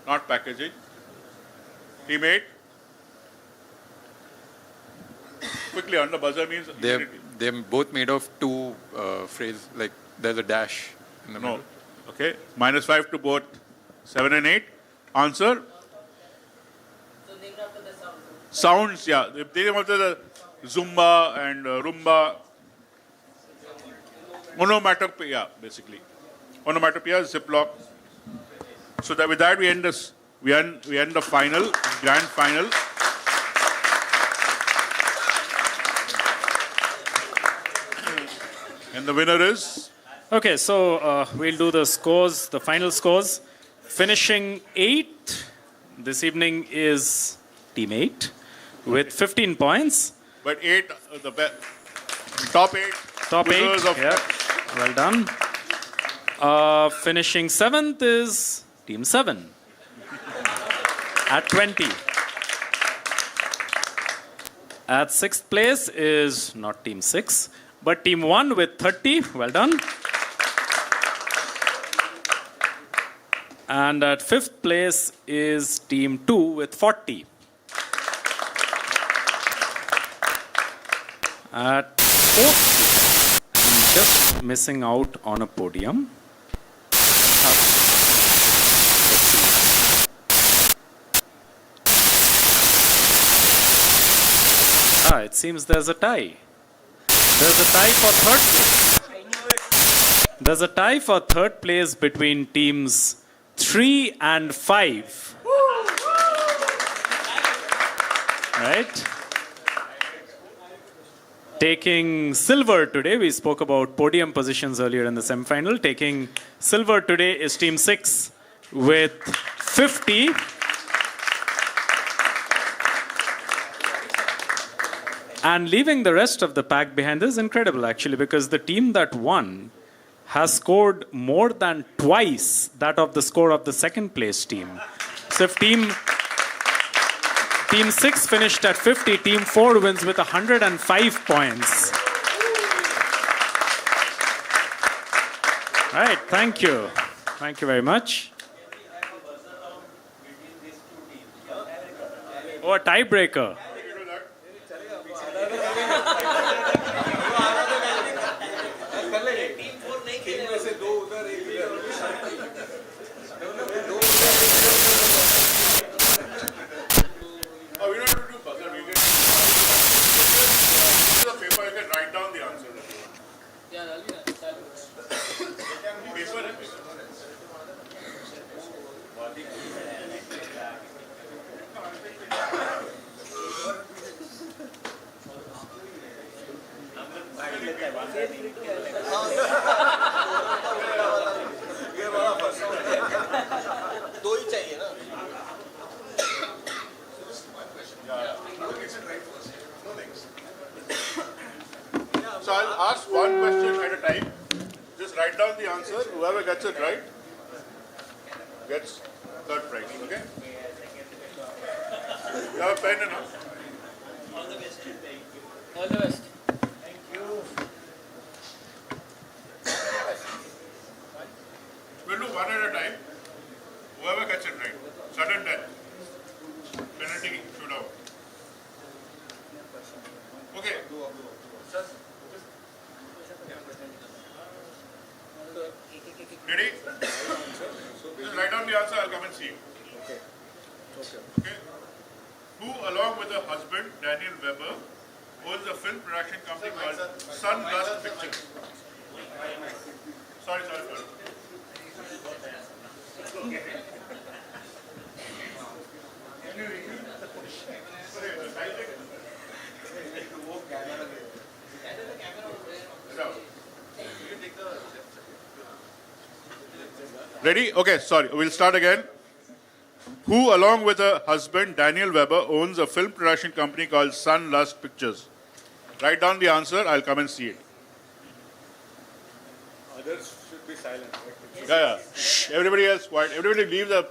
Speaker 12: Not packaging. Team 8. Quickly, under buzzer means...
Speaker 29: They're both made of two phrases, like there's a dash in the middle.
Speaker 12: Okay. -5 to both 7 and 8. Answer? Sounds, yeah. They name after the Zumba and Rumba. Onomatopoeia, basically. Onomatopoeia, Ziploc. So that with that we end this. We end the final, grand final. And the winner is?
Speaker 11: Okay, so we'll do the scores, the final scores. Finishing 8th this evening is Team 8 with 15 points.
Speaker 12: But 8, top 8.
Speaker 11: Top 8,
Speaker 12: of
Speaker 11: yeah. Well done. Finishing 7th is Team 7 at 20. At 6th place is not Team 6, but Team 1 with 30. Well done. And at 5th place is Team 2 with 40. At 4th, I'm just missing out on a podium. It seems there's a tie. There's a tie for third place. There's a tie for third place between teams 3 and 5. Right? Taking silver today, we spoke about podium positions earlier in the semi-final. Taking silver today is Team 6 with 50. And leaving the rest of the pack behind is incredible, actually, because the team that won has scored more than twice that of the score of the second place team. So if Team 6 finished at 50, Team 4 wins with 105 points. All right, thank you. Thank you very much. Oh, a tiebreaker.
Speaker 12: So I'll ask one question at a time. Just write down the answer. Whoever gets it right gets third prize. Okay? You have a pen and all?
Speaker 6: All the best. All the best.
Speaker 12: Thank you. We'll do one at a time. Whoever gets it right. Sudden death. Penalty shootout. Okay. Ready? Just write down the answer, I'll come and see you. Okay. Who, along with her husband, Daniel Weber, owns a film production company called Sunlust Pictures? Sorry. Ready? Okay, sorry. We'll start again. Who, along with her husband, Daniel Weber, owns a film production company called Sunlust Pictures? Write down the answer. I'll come and see it.
Speaker 2: Others should be silent.
Speaker 12: Yeah. Shh. Everybody else quiet. Everybody leave the...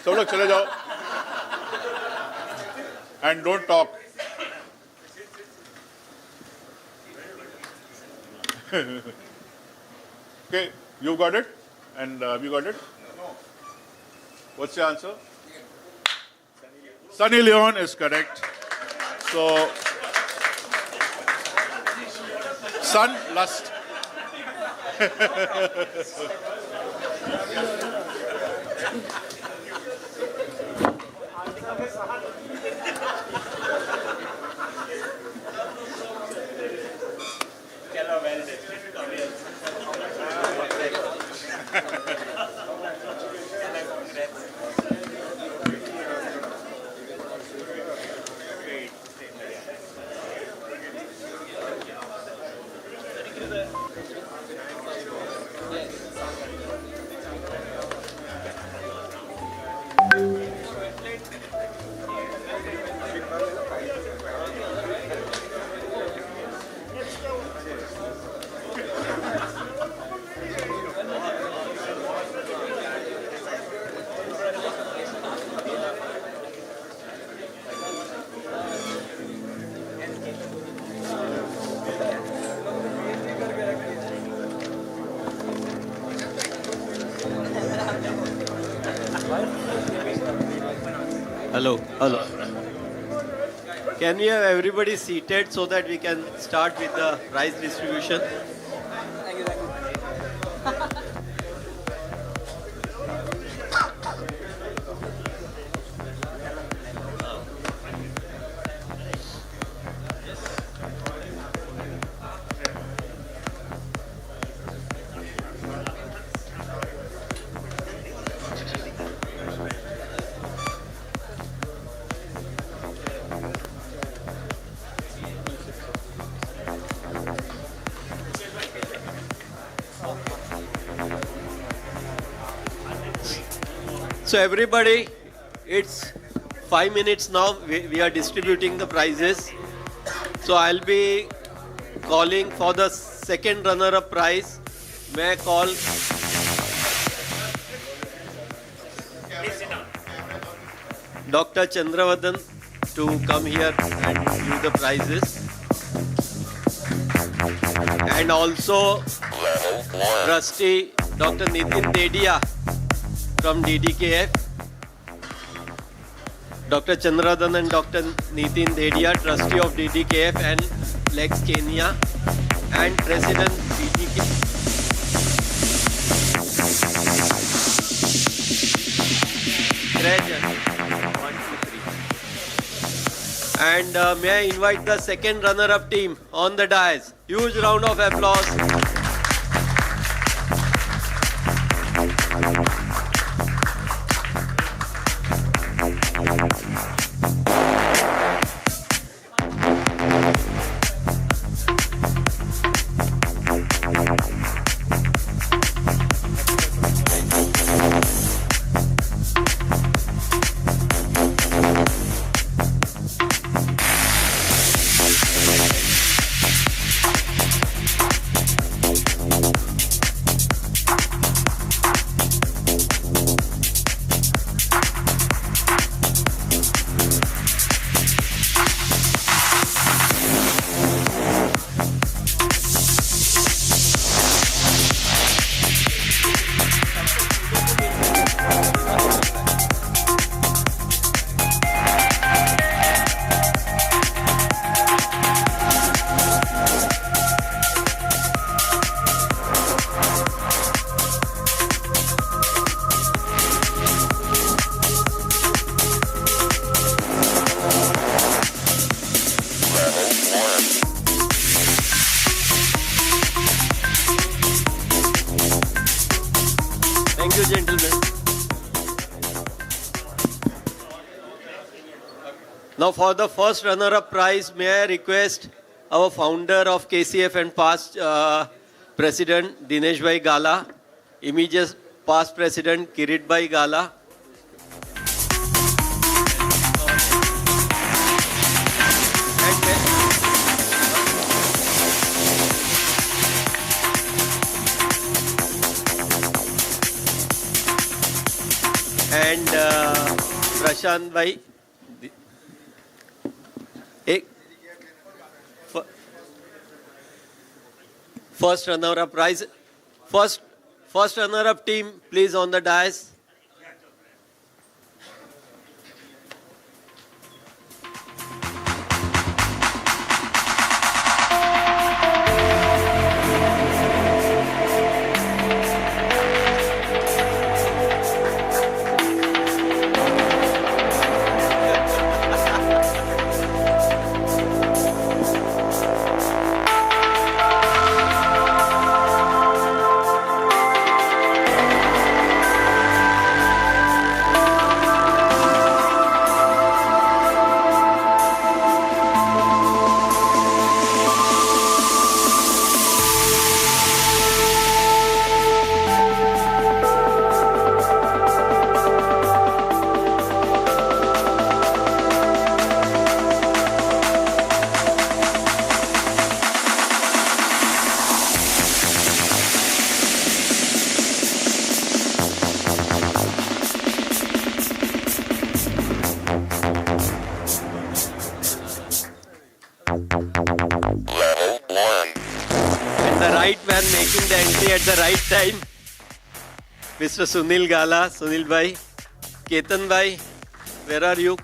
Speaker 12: सब लोग चले जाओ. And don't talk. Okay, you got it? And have you got it? No. What's the answer? Sunny Leon is correct. So, Sun Lust.
Speaker 1: Hello, hello. Can we have everybody seated so that we can start with the prize distribution? So everybody, it's 5 minutes now. We are distributing the prizes. So I'll be calling for the second runner-up prize. May I call Dr. Chandravardhan to come here and give the prizes. And also Trustee Dr. Nitin Dedia from DDKF. Dr. Chandradhan and Dr. Nitin Dedia, Trustee of DDKF and Lex Kenya, and President DDKF. And may I invite the second runner-up team on the dais. Huge round of applause. Now for the first runner-up prize, may I request our founder of KCF and past president Dinesh Bhai Gala, immediate past president Kirit Bhai Gala. And Prashant Bhai. First runner-up prize. First runner-up team, please on the dais. entry at the right time. Mr. Sunil Gala, Sunil Bhai, Ketan Bhai, where are you?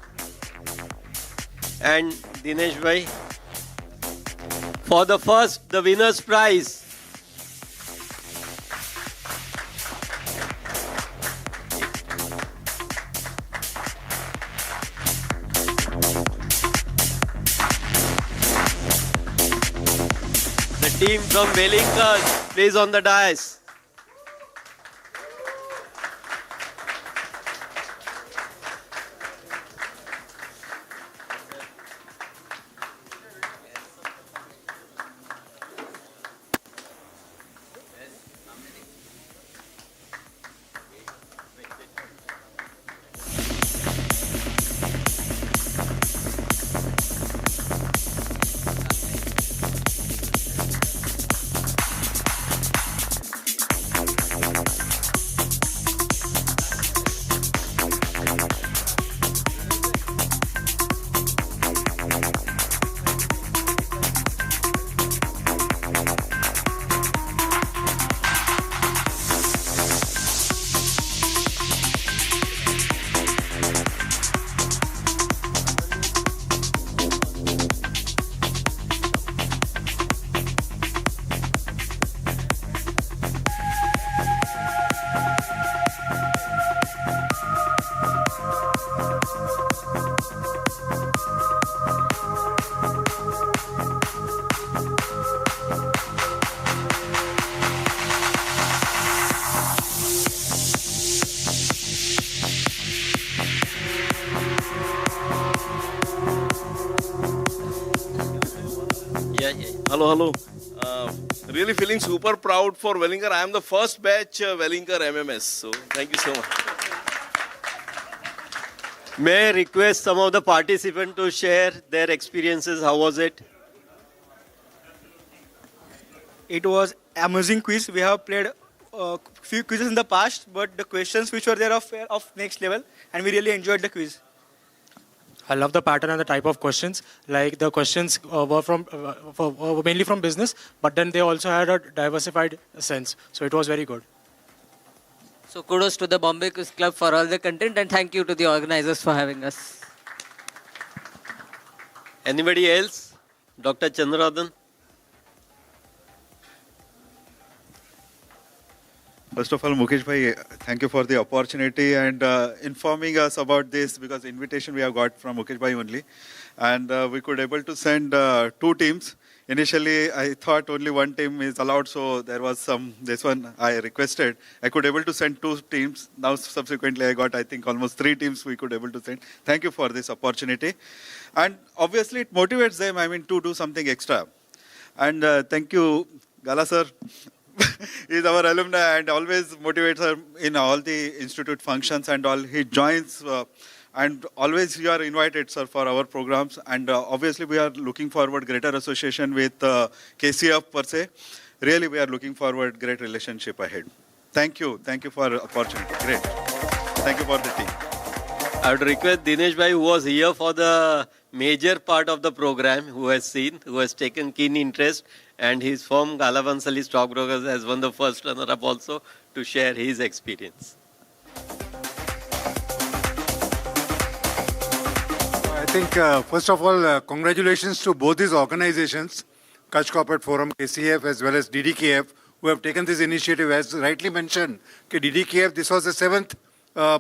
Speaker 1: And Dinesh Bhai. For the first, the winner's prize. The team from Wellington, please on the dais.
Speaker 13: Hello. Really feeling super proud for Wellinger. I am the first batch Wellinger MMS. So thank you so much.
Speaker 1: May I request some of the participants to share their experiences? How was it?
Speaker 14: It was amazing quiz. We have played few quizzes in the past, but the questions which were there of next level, and we really enjoyed the quiz.
Speaker 23: I love the pattern and the type of questions. Like the questions were mainly from business, but then they also had a diversified sense. So it was very good.
Speaker 6: So kudos to the Bombay Quiz Club for all the content, and thank you to the organizers for having us.
Speaker 1: Anybody else? Dr. Chandradan?
Speaker 15: First of all, Mukesh Bhai, thank you for the opportunity and informing us about this, because invitation we have got from Mukesh Bhai only. And we could able to send 2 teams. Initially, I thought only 1 team is allowed, so there was this one I requested. I could able to send 2 teams. Now, subsequently, I got, I think, almost 3 teams we could able to send. Thank you for this opportunity. And obviously, it motivates them, to do something extra. And thank you, Gala sir. He's our alumni and always motivates her in all the institute functions and all. He joins and always you are invited, sir, for our programs. And obviously we are looking forward greater association with KCF per se. Really, we are looking forward great relationship ahead. Thank you. Thank you for the opportunity. Great. Thank you for the team.
Speaker 1: I would request Dinesh Bhai, who was here for the major part of the program, who has taken keen interest, and his firm Galavansali Stockbrokers has won the first runner-up also, to share his experience.
Speaker 16: I think, first of all, congratulations to both these organizations, Kutch Corporate Forum, KCF, as well as DDKF, who have taken this initiative. As rightly mentioned, DDKF, this was the 7th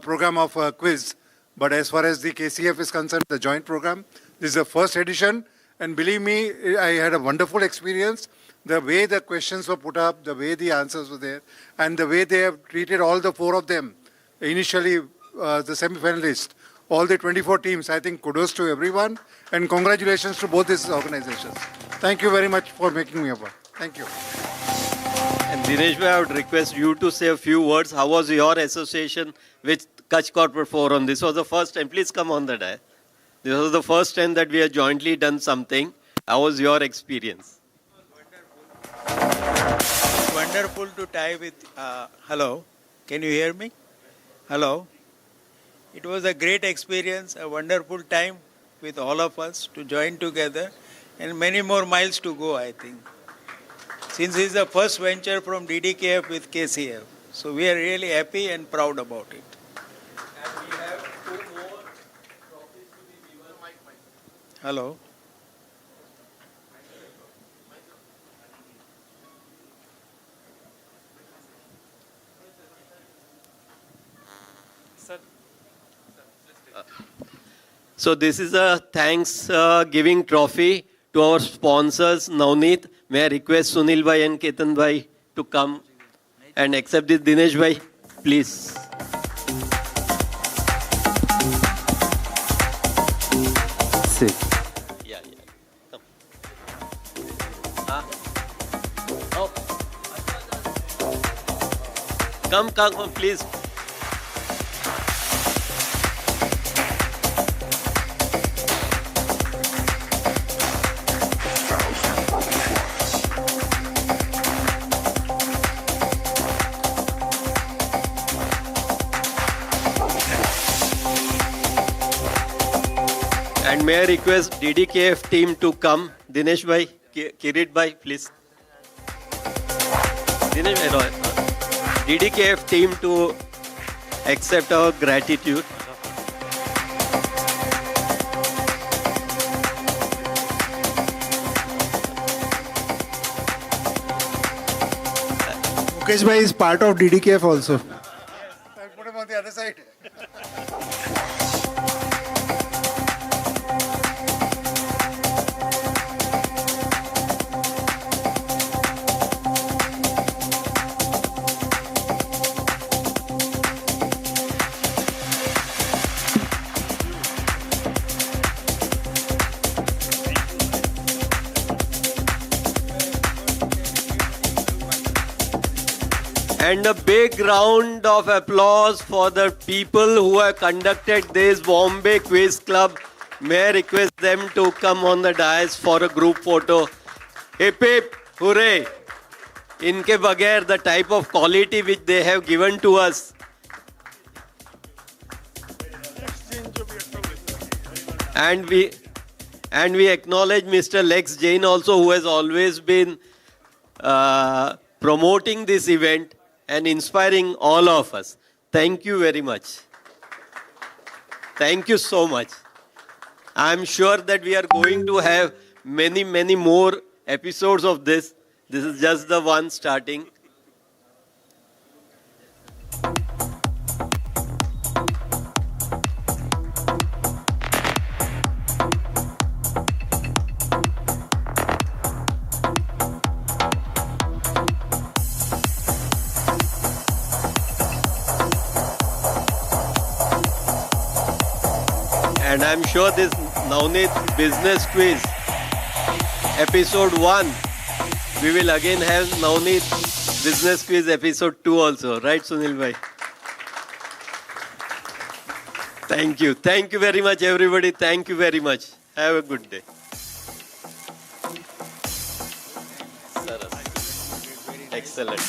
Speaker 16: program of quiz. But as far as the KCF is concerned, the joint program, this is the first edition. And believe me, I had a wonderful experience. The way the questions were put up, the way the answers were there, and the way they have treated all the 4 of them. Initially, the semi-finalists, all the 24 teams, I think kudos to everyone. And congratulations to both these organizations. Thank you very much for making me a part. Thank you.
Speaker 1: And Dinesh Bhai, I would request you to say a few words. How was your association with Kutch Corporate Forum? This was the first time. Please come on the day. This was the first time that we have jointly done something. How was your experience?
Speaker 17: Wonderful to tie with, hello, can you hear me? Hello. It was a great experience, a wonderful time with all of us to join together, and many more miles to go, I think. since it's the first venture from DDKF with KCF. So we are really happy and proud about it.
Speaker 1: And we have 2 more trophies to be given.
Speaker 17: Hello.
Speaker 1: So this is a thanks giving trophy to our sponsors, Navneet. May I request Sunil Bhai and Ketan Bhai to come and accept this. Dinesh Bhai, please.
Speaker 10: Sit.
Speaker 1: Yeah. Come. Oh. Come, please. And may I request DDKF team to come. Dinesh Bhai, Kirit Bhai, please. Dinesh Bhai, DDKF team to accept our gratitude.
Speaker 9: Mukesh Bhai is part of DDKF also.
Speaker 16: I'll put him on the other side.
Speaker 1: And a big round of applause for the people who have conducted this Bombay Quiz Club. May I request them to come on the dais for a group photo. Hip hip, hooray! Inke bagair, the type of quality which they have given to us. And we acknowledge Mr. Lex Jain also, who has always been promoting this event and inspiring all of us. Thank you very much. Thank you so much. I'm sure that we are going to have many, many more episodes of this. This is just the one starting. And I'm sure this Navneet Business Quiz, episode 1, we will again have Navneet Business Quiz episode 2 also. Right, Sunil Bhai? Thank you. Thank you very much, everybody. Thank you very much. Have a good day. Excellent.